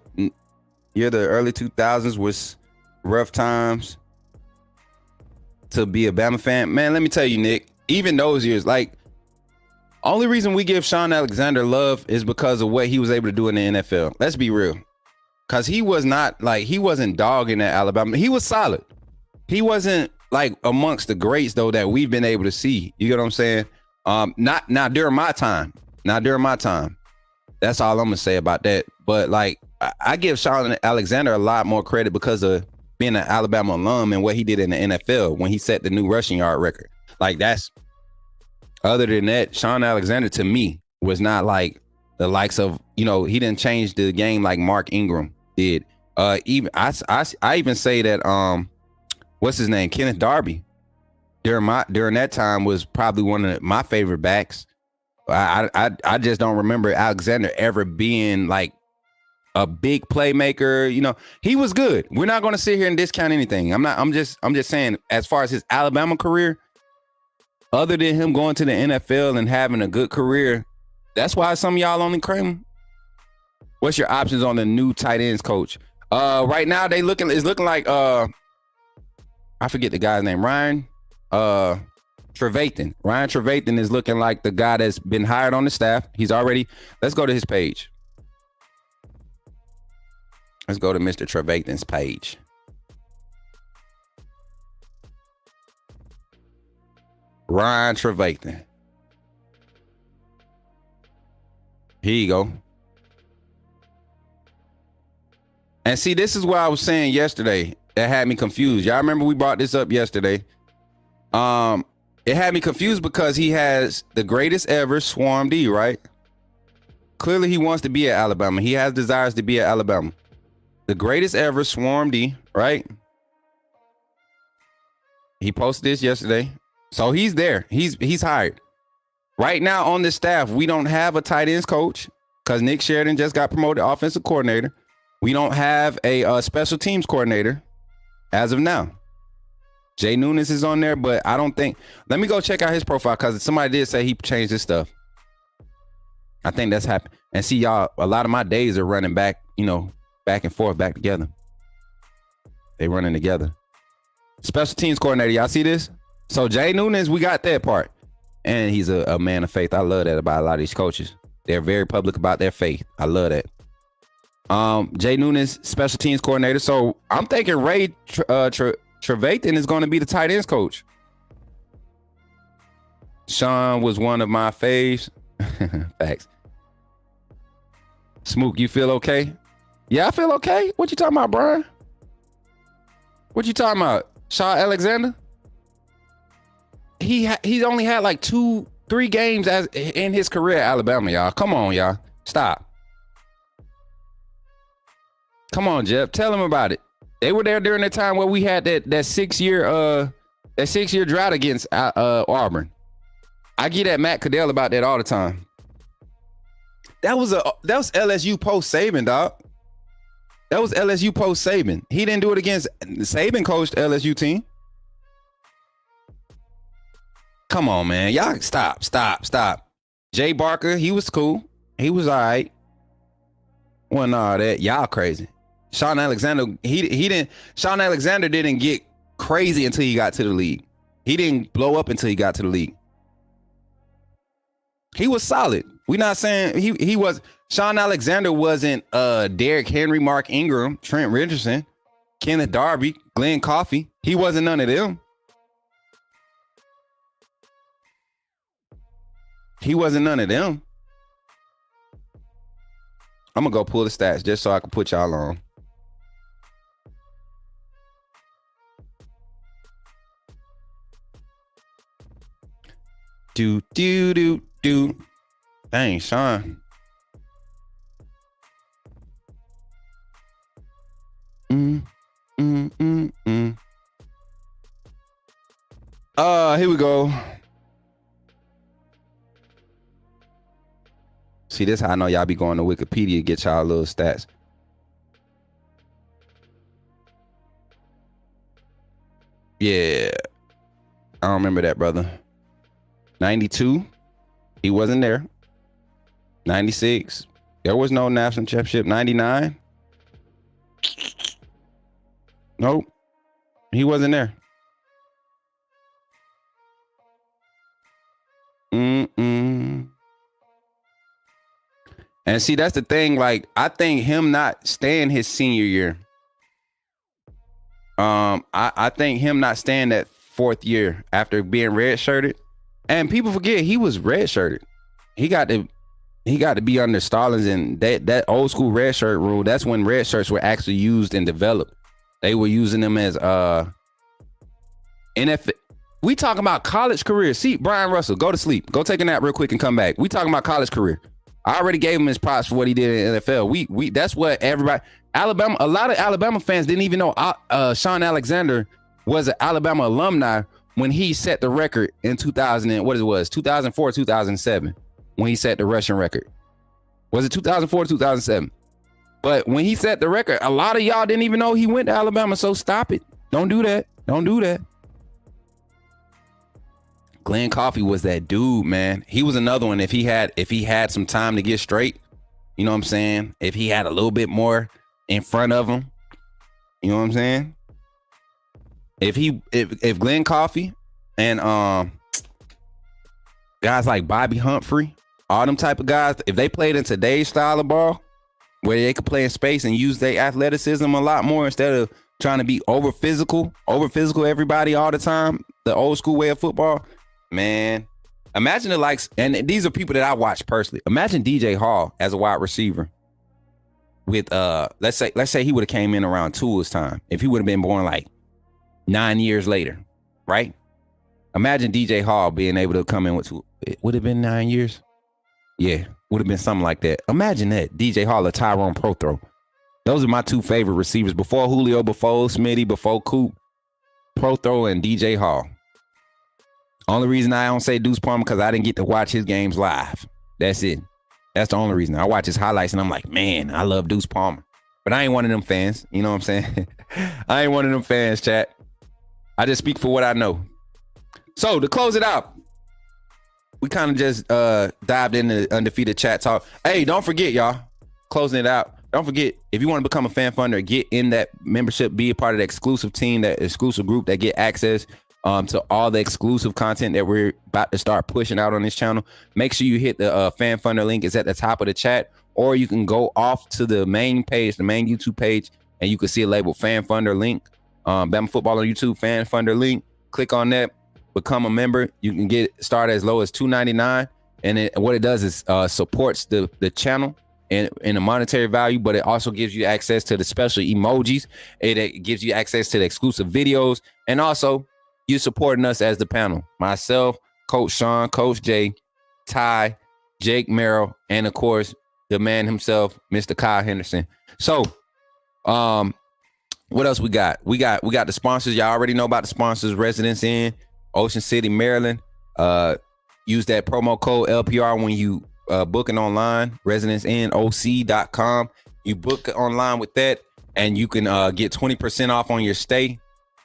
early 2000s was rough times to be a Bama fan. Man, let me tell you, Nick, even those years, like, only reason we give Sean Alexander love is because of what he was able to do in the NFL. Let's be real. Because he wasn't dogging at Alabama. He was solid. He wasn't like amongst the greats though that we've been able to see. You get what I'm saying? Not during my time. Not during my time. That's all I'm gonna say about that. But like, I give Sean Alexander a lot more credit because of being an Alabama alum and what he did in the NFL when he set the new rushing yard record. Like, that's, other than that, Sean Alexander to me was not like the likes of, he didn't change the game like Mark Ingram did. Even I even say that what's his name, Kenneth Darby, during that time was probably one of my favorite backs. I just don't remember Alexander ever being like a big playmaker. He was good. We're not going to sit here and discount anything. I'm just saying, as far as his Alabama career, other than him going to the NFL and having a good career, that's why some of y'all only claim him. What's your options on the new tight ends coach? Right now it's looking like I forget the guy's name, Ryan Trevathan. Ryan Trevathan is looking like the guy that's been hired on the staff. Let's go to his page. Let's go to Mr. Trevathan's page. Ryan Trevathan. Here you go. And see, this is what I was saying yesterday that had me confused. Y'all remember we brought this up yesterday. It had me confused because he has the greatest ever Swarm D, right? Clearly he wants to be at Alabama. He has desires to be at Alabama. The greatest ever Swarm D, right? He posted this yesterday. So he's there. He's hired. Right now on this staff, we don't have a tight ends coach because Nick Sheridan just got promoted offensive coordinator. We don't have a special teams coordinator as of now. Jay Nunes is on there, but I don't think. Let me go check out his profile because somebody did say he changed his stuff. I think that's happened. And see, y'all, a lot of my days are running back, back and forth, back together. They running together. Special teams coordinator, y'all see this? So Jay Nunes, we got that part. And he's a man of faith. I love that about a lot of these coaches. They're very public about their faith. I love that. Jay Nunes, special teams coordinator. So I'm thinking Ray Trevathan is going to be the tight ends coach. Sean was one of my faves. Facts. Smook, you feel okay? Yeah, I feel okay. What you talking about, Brian? What you talking about? Sean Alexander? He's only had like 2-3 games as in his career at Alabama, y'all. Come on, y'all. Stop. Come on, Jeff. Tell him about it. They were there during the time where we had that 6-year drought against Auburn. I get at Matt Caddell about that all the time. That was LSU post Saban, dog. That was LSU post Saban. He didn't do it against Saban coached LSU team. Come on, man. Y'all stop. Jay Barker, he was cool. He was all right. Wasn't all that. Y'all crazy. Sean Alexander, Sean Alexander didn't get crazy until he got to the league. He didn't blow up until he got to the league. He was solid. We're not saying he was. Sean Alexander wasn't Derrick Henry, Mark Ingram, Trent Richardson, Kenneth Darby, Glenn Coffey. He wasn't none of them. He wasn't none of them. I'm going to go pull the stats just so I can put y'all on. Do. Dang, Sean. Here we go. See, this how I know y'all be going to Wikipedia to get y'all little stats. Yeah. I don't remember that, brother. 92, he wasn't there. 96, there was no national championship. 99, nope, he wasn't there. Mm-mm. And see, that's the thing. Like, I think him not staying his senior year. I think him not staying that 4th year after being redshirted, and people forget he was redshirted. He got to be under Stallings and that old school redshirt rule. That's when red shirts were actually used and developed. They were using them as NFL. We talking about college career. See, Brian Russell, go to sleep. Go take a nap real quick and come back. We talking about college career. I already gave him his props for what he did in the NFL. We that's what everybody. Alabama. A lot of Alabama fans didn't even know Sean Alexander was an Alabama alumni when he set the record in 2004, 2007, when he set the rushing record. Was it 2004, 2007? But when he set the record, a lot of y'all didn't even know he went to Alabama. So stop it. Don't do that. Don't do that. Glenn Coffey was that dude, man. He was another one. If he had some time to get straight, you know what I'm saying? If he had a little bit more in front of him, you know what I'm saying? If Glenn Coffey and guys like Bobby Humphrey, all them type of guys, if they played in today's style of ball, where they could play in space and use their athleticism a lot more instead of trying to be over physical everybody all the time, the old school way of football, man. Imagine the likes, and these are people that I watch personally. Imagine DJ Hall as a wide receiver with let's say he would have came in around Tua's time. If he would have been born like 9 years later, right? Imagine DJ Hall being able to come in with it would have been 9 years. Yeah, would have been something like that. Imagine that. DJ Hall or Tyrone Prothro. Those are my two favorite receivers. Before Julio, before Smitty, before Coop, Prothro and DJ Hall. Only reason I don't say Deuce Palmer because I didn't get to watch his games live. That's it. That's the only reason. I watch his highlights and I'm like, man, I love Deuce Palmer. But I ain't one of them fans. You know what I'm saying? I ain't one of them fans, chat. I just speak for what I know. So to close it out, we kind of just dived into undefeated chat talk. Hey, don't forget, y'all. Closing it out. Don't forget, if you want to become a fan funder, get in that membership, be a part of the exclusive team, that exclusive group that get access to all the exclusive content that we're about to start pushing out on this channel. Make sure you hit the fan funder link. It's at the top of the chat, or you can go off to the main page, the main YouTube page, and you can see a label fan funder link. Bama Football on YouTube, fan funder link. Click on that, become a member. You can get started as low as $2.99, and what it does is supports the channel in a monetary value, but it also gives you access to the special emojis. It gives you access to the exclusive videos, and also you supporting us as the panel. Myself, Coach Sean, Coach Jay, Ty, Jake Merrill, and of course the man himself, Mr. Kyle Henderson. So, what else we got? We got the sponsors. Y'all already know about the sponsors. Residence Inn, Ocean City, Maryland. Use that promo code LPR when you booking online. ResidenceInnOC.com. You book online with that, and you can get 20% off on your stay.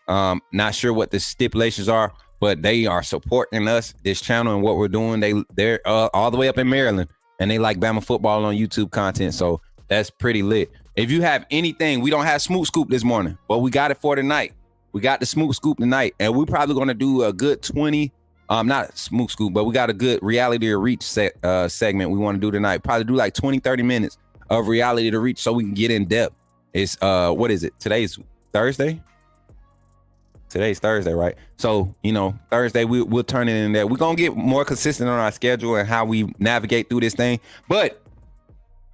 Not sure what the stipulations are, but they are supporting us, this channel, and what we're doing. They're all the way up in Maryland, and they like Bama football on YouTube content. So that's pretty lit. If you have anything, we don't have Smoot Scoop this morning, but we got it for tonight. We got the Smoot Scoop tonight, and we're probably going to do a good 20, not Smoot Scoop, but we got a good reality to reach segment we want to do tonight. Probably do like 20, 30 minutes of reality to reach so we can get in depth. It's, what is it? Today's Thursday? Today's Thursday, right? So, Thursday, we'll turn it in there. We're going to get more consistent on our schedule and how we navigate through this thing, but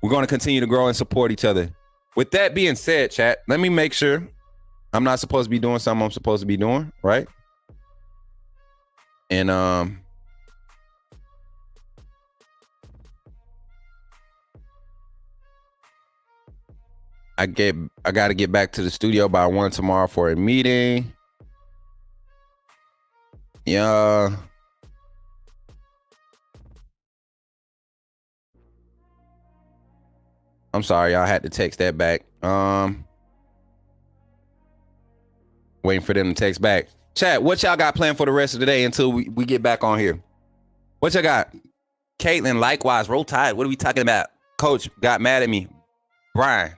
we're going to continue to grow and support each other. With that being said, chat, let me make sure I'm not supposed to be doing something I'm supposed to be doing, right? And I got to get back to the studio by 1 tomorrow for a meeting. Yeah. I'm sorry, y'all had to text that back. Waiting for them to text back. Chat, what y'all got planned for the rest of the day until we get back on here? What y'all got? Caitlin, likewise, roll tide. What are we talking about? Coach got mad at me. Brian,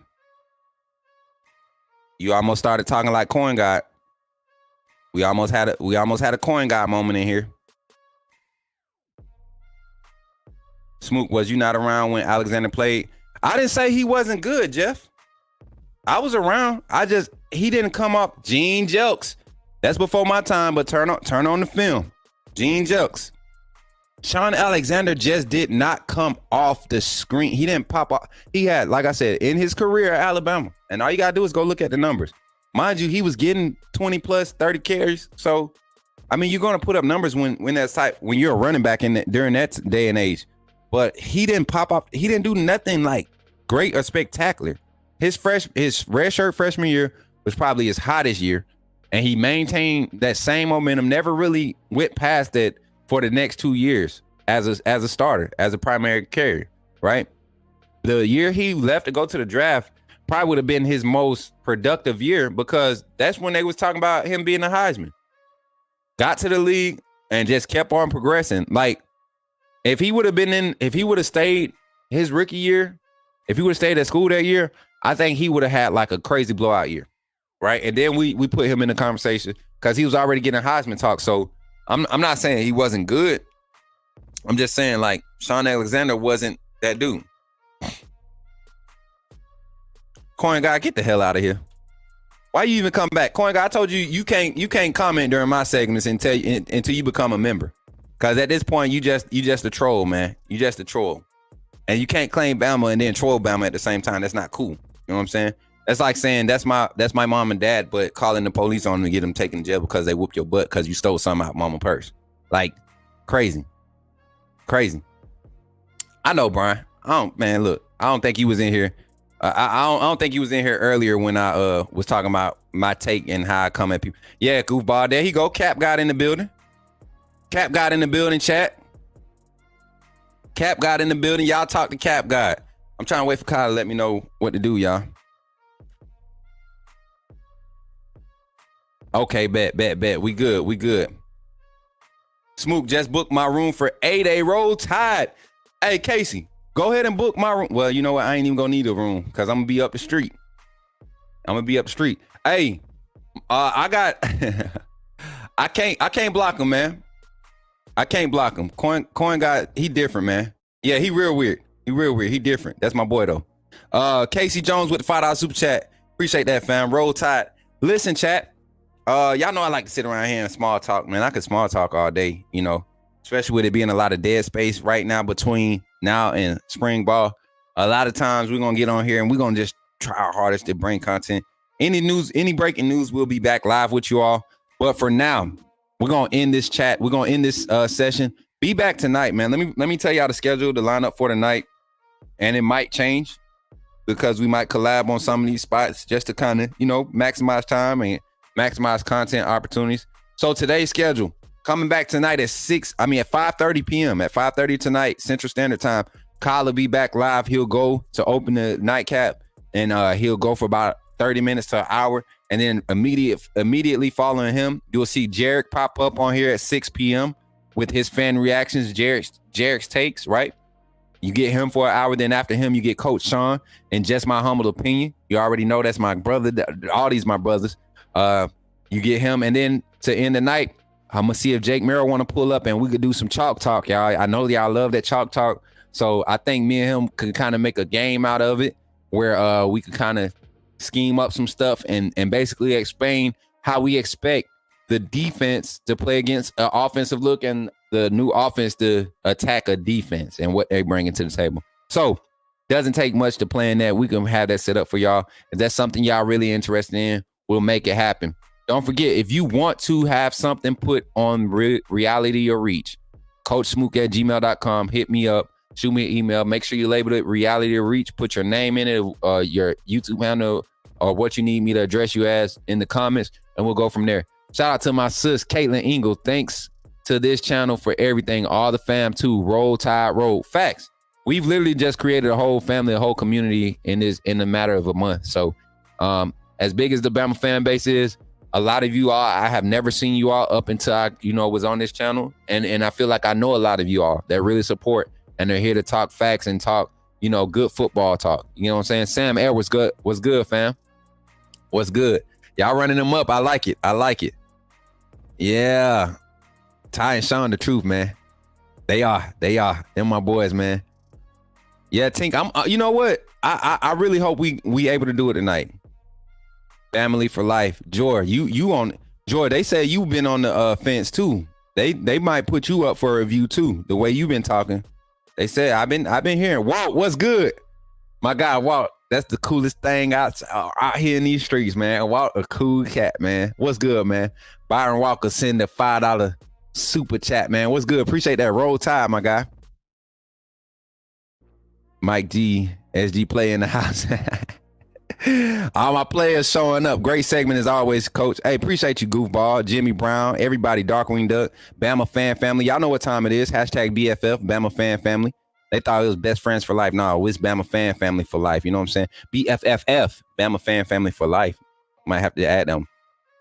you almost started talking like Coin God. We almost had a Coin God moment in here. Smook, was you not around when Alexander played? I didn't say he wasn't good, Jeff. I was around. He didn't come up. Gene Jelks. That's before my time, but turn on the film. Gene Jelks. Sean Alexander just did not come off the screen. He didn't pop off. He had, like I said, in his career at Alabama, and all you gotta do is go look at the numbers. Mind you, he was getting 20 plus, 30 carries. So, I mean, you're gonna put up numbers when you're a running back during that day and age. But he didn't pop off. He didn't do nothing like great or spectacular. His redshirt freshman year was probably his hottest year, and he maintained that same momentum. Never really went past it for the next 2 years as a starter, as a primary carrier, right? The year he left to go to the draft probably would have been his most productive year because that's when they was talking about him being a Heisman. Got to the league and just kept on progressing. Like, if he would have stayed his rookie year, if he would have stayed at school that year, I think he would have had like a crazy blowout year, right? And then we put him in the conversation because he was already getting Heisman talk. So I'm not saying he wasn't good. I'm just saying like Sean Alexander wasn't that dude. Coin guy, get the hell out of here. Why you even come back? Coin guy, I told you can't comment during my segments until you become a member. Cause at this point you just a troll, man. You just a troll. And you can't claim Bama and then troll Bama at the same time. That's not cool. You know what I'm saying? That's like saying that's my mom and dad, but calling the police on them to get them taken to jail because they whooped your butt because you stole something out of mama's purse. Like, crazy. I know, Brian. Look, I don't think he was in here. I don't think he was in here earlier when I was talking about my take and how I come at people. Yeah, goofball. There he go. Cap got in the building. Cap got in the building, chat. Cap got in the building. Y'all talk to Cap God. I'm trying to wait for Kyle to let me know what to do, y'all. Okay, bet. We good. Smook just booked my room for 8A Roll Tide. Hey, Casey, go ahead and book my room. Well, you know what? I ain't even gonna need a room because I'm gonna be up the street. Hey, I got I can't block him, man. I can't block him. Coin guy, he different, man. Yeah, he real weird. He different. That's my boy though. Casey Jones with the $5 super chat. Appreciate that, fam. Roll Tide. Listen, chat. Y'all know I like to sit around here and small talk, man. I could small talk all day, you know, especially with it being a lot of dead space right now between now and spring ball. A lot of times we're gonna get on here and we're gonna just try our hardest to bring content. Any breaking news, we'll be back live with you all. But for now, we're gonna end this chat. We're gonna end this session. Be back tonight, man. Let me tell y'all the schedule, the lineup for tonight, and it might change because we might collab on some of these spots just to kind of, you know, maximize time and maximize content opportunities. So today's schedule coming back tonight at 5:30 p.m. at 5:30 tonight Central Standard Time. Kyle will be back live. He'll go to open the nightcap and he'll go for about 30 minutes to an hour. And then immediately following him, you'll see Jarek pop up on here at 6 p.m. with his fan reactions, Jarek's takes, right? You get him for an hour. Then after him, you get Coach Sean and Just My Humble Opinion. You already know that's my brother. All these my brothers. You get him. And then to end the night, I'm going to see if Jake Merrill want to pull up and we could do some chalk talk, y'all. I know y'all love that chalk talk. So I think me and him could kind of make a game out of it where we could kind of scheme up some stuff and basically explain how we expect the defense to play against an offensive look and the new offense to attack a defense and what they bring into the table. So doesn't take much to plan that. We can have that set up for y'all. If that's something y'all really interested in, we'll make it happen. Don't forget, if you want to have something put on reality or reach, coachsmook@gmail.com. Hit me up. Shoot me an email. Make sure you label it reality or reach. Put your name in it, your YouTube handle, or what you need me to address you as in the comments, and we'll go from there. Shout out to my sis, Caitlin Ingle. Thanks to this channel for everything. All the fam too. Roll Tide Roll. Facts. We've literally just created a whole family, a whole community in a matter of a month. So as big as the Bama fan base is, A lot of you all, I have never seen you all up until I, was on this channel. And I feel like I know a lot of you all that really support and they're here to talk facts and talk, good football talk. You know what I'm saying? Sam Air was good. What's good, fam? What's good? Y'all running them up. I like it. Yeah. Ty and Sean, the truth, man. They are. They're my boys, man. Yeah, Tink, you know what? I really hope we able to do it tonight. Family for life. Jor, you on Jor, they say you've been on the fence too. They might put you up for a review too, the way you've been talking. They said I've been hearing. Walt, what's good? My guy, Walt, that's the coolest thing out here in these streets, man. Walt, a cool cat, man. What's good, man? Byron Walker send a $5 super chat, man. What's good? Appreciate that. Roll Tide, my guy. Mike G, SG play in the house. All my players showing up. Great segment as always, Coach. Hey, appreciate you, Goofball, Jimmy Brown, everybody, Darkwing Duck, Bama fan family. Y'all know what time it is. Hashtag BFF, Bama fan family. They thought it was best friends for life. No, it's Bama fan family for life. You know what I'm saying? BFFF, Bama fan family for life. Might have to add them.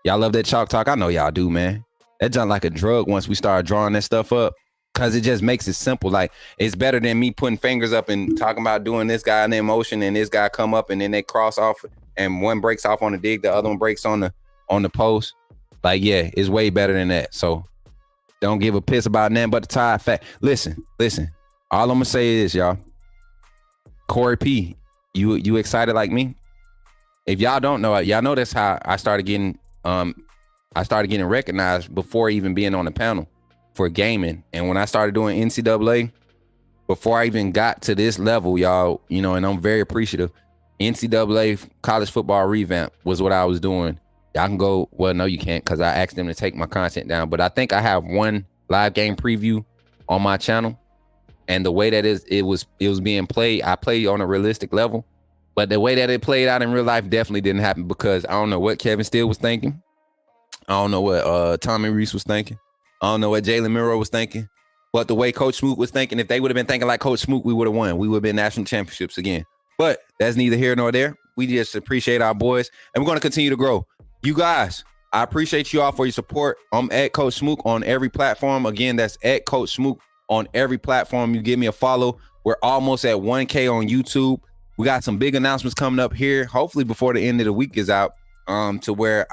Y'all love that chalk talk? I know y'all do, man. That junk like a drug once we start drawing that stuff up. Because it just makes it simple. Like, it's better than me putting fingers up and talking about doing this guy in their motion and this guy come up and then they cross off and one breaks off on the dig, the other one breaks on the post. Like, yeah, it's way better than that. So don't give a piss about nothing but the Tide fact. Listen. All I'm going to say is, y'all, Corey P, you excited like me? If y'all don't know, y'all know that's how I started getting recognized before even being on the panel for gaming. And when I started doing NCAA, before I even got to this level, y'all, and I'm very appreciative, NCAA college football revamp was what I was doing. Y'all can go, well, no, you can't, because I asked them to take my content down. But I think I have one live game preview on my channel. And the way that it was being played, I played on a realistic level. But the way that it played out in real life definitely didn't happen, because I don't know what Kevin Steele was thinking. I don't know what Tommy Reese was thinking. I don't know what Jalen Miro was thinking, but the way Coach Smoot was thinking, if they would have been thinking like Coach Smoot, we would have won. We would have been national championships again. But that's neither here nor there. We just appreciate our boys, and we're going to continue to grow. You guys, I appreciate you all for your support. I'm at Coach Smoot on every platform. Again, that's at Coach Smoot on every platform. You give me a follow. We're almost at 1K on YouTube. We got some big announcements coming up here, hopefully before the end of the week is out, to where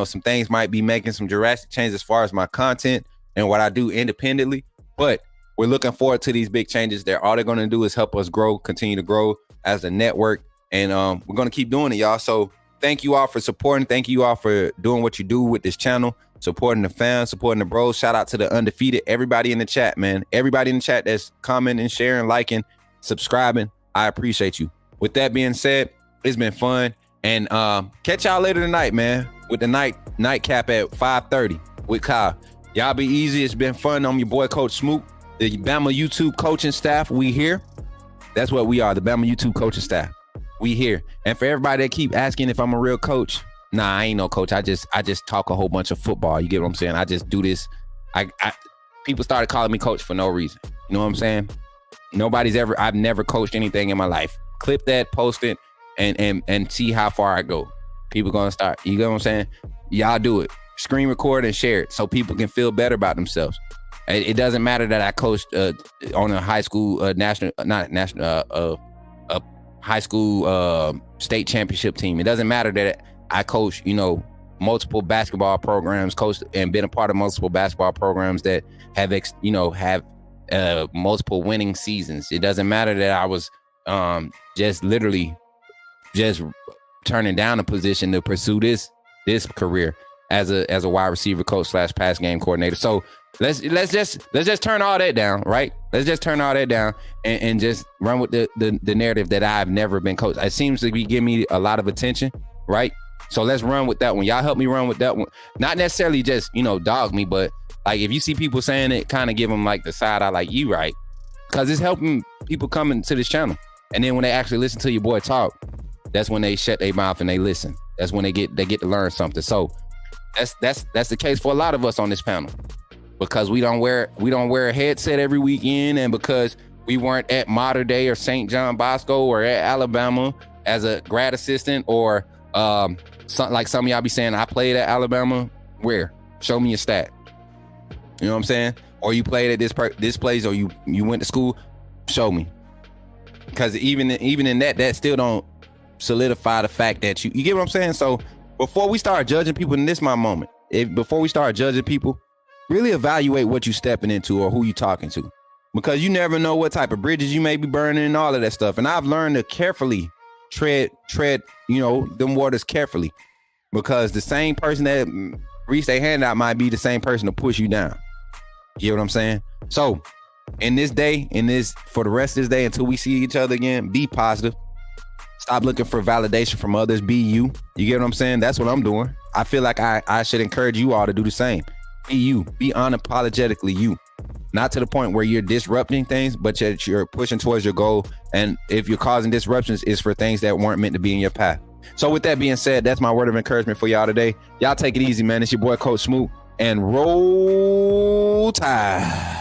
some things might be making some drastic changes as far as my content and what I do independently. But we're looking forward to these big changes. All they're going to do is help us grow, continue to grow as a network. And we're going to keep doing it, y'all. So thank you all for supporting. Thank you all for doing what you do with this channel, supporting the fans, supporting the bros. Shout out to the undefeated, everybody in the chat, man. Everybody in the chat that's commenting, sharing, liking, subscribing. I appreciate you. With that being said, it's been fun. And catch y'all later tonight, man, with the nightcap at 5:30 with Kyle. Y'all be easy. It's been fun. I'm your boy, Coach Smoot, the Bama YouTube coaching staff. We here. That's what we are, the Bama YouTube coaching staff. We here. And for everybody that keep asking if I'm a real coach, nah, I ain't no coach. I just talk a whole bunch of football. You get what I'm saying? I just do this. People started calling me coach for no reason. You know what I'm saying? I've never coached anything in my life. Clip that, post it, and see how far I go. People gonna start. You get what I'm saying? Y'all do it. Screen record and share it so people can feel better about themselves. It doesn't matter that I coached on a high school high school state championship team. It doesn't matter that I coached, multiple basketball programs, coached and been a part of multiple basketball programs that have multiple winning seasons. It doesn't matter that I was just turning down a position to pursue this career as a wide receiver coach / pass game coordinator. So let's just turn all that down, right? Let's just turn all that down and just run with the narrative that I've never been coached. It seems to be giving me a lot of attention, right? So let's run with that one. Y'all help me run with that one. Not necessarily just, dog me, but like if you see people saying it, kind of give them like the side eye, like you right. Because it's helping people coming to this channel. And then when they actually listen to your boy talk, that's when they shut their mouth and they listen. That's when they get to learn something. So that's the case for a lot of us on this panel, because we don't wear a headset every weekend, and because we weren't at Mater Dei or St. John Bosco or at Alabama as a grad assistant or like some of y'all be saying, I played at Alabama. Where? Show me your stat. You know what I'm saying? Or you played at this place, or you went to school. Show me. Because even in that still don't solidify the fact that you get what I'm saying. So before we start judging people, and this is my moment. Before we start judging people, really evaluate what you stepping into or who you talking to, because you never know what type of bridges you may be burning and all of that stuff. And I've learned to carefully tread, them waters carefully, because the same person that reach their hand out might be the same person to push you down. You get what I'm saying? So for the rest of this day, until we see each other again, be positive. Stop looking for validation from others. Be you. You get what I'm saying? That's what I'm doing. I feel like I should encourage you all to do the same. Be you. Be unapologetically you. Not to the point where you're disrupting things, but that you're pushing towards your goal. And if you're causing disruptions, it's for things that weren't meant to be in your path. So with that being said, that's my word of encouragement for y'all today. Y'all take it easy, man. It's your boy, Coach Smoot, and roll tide.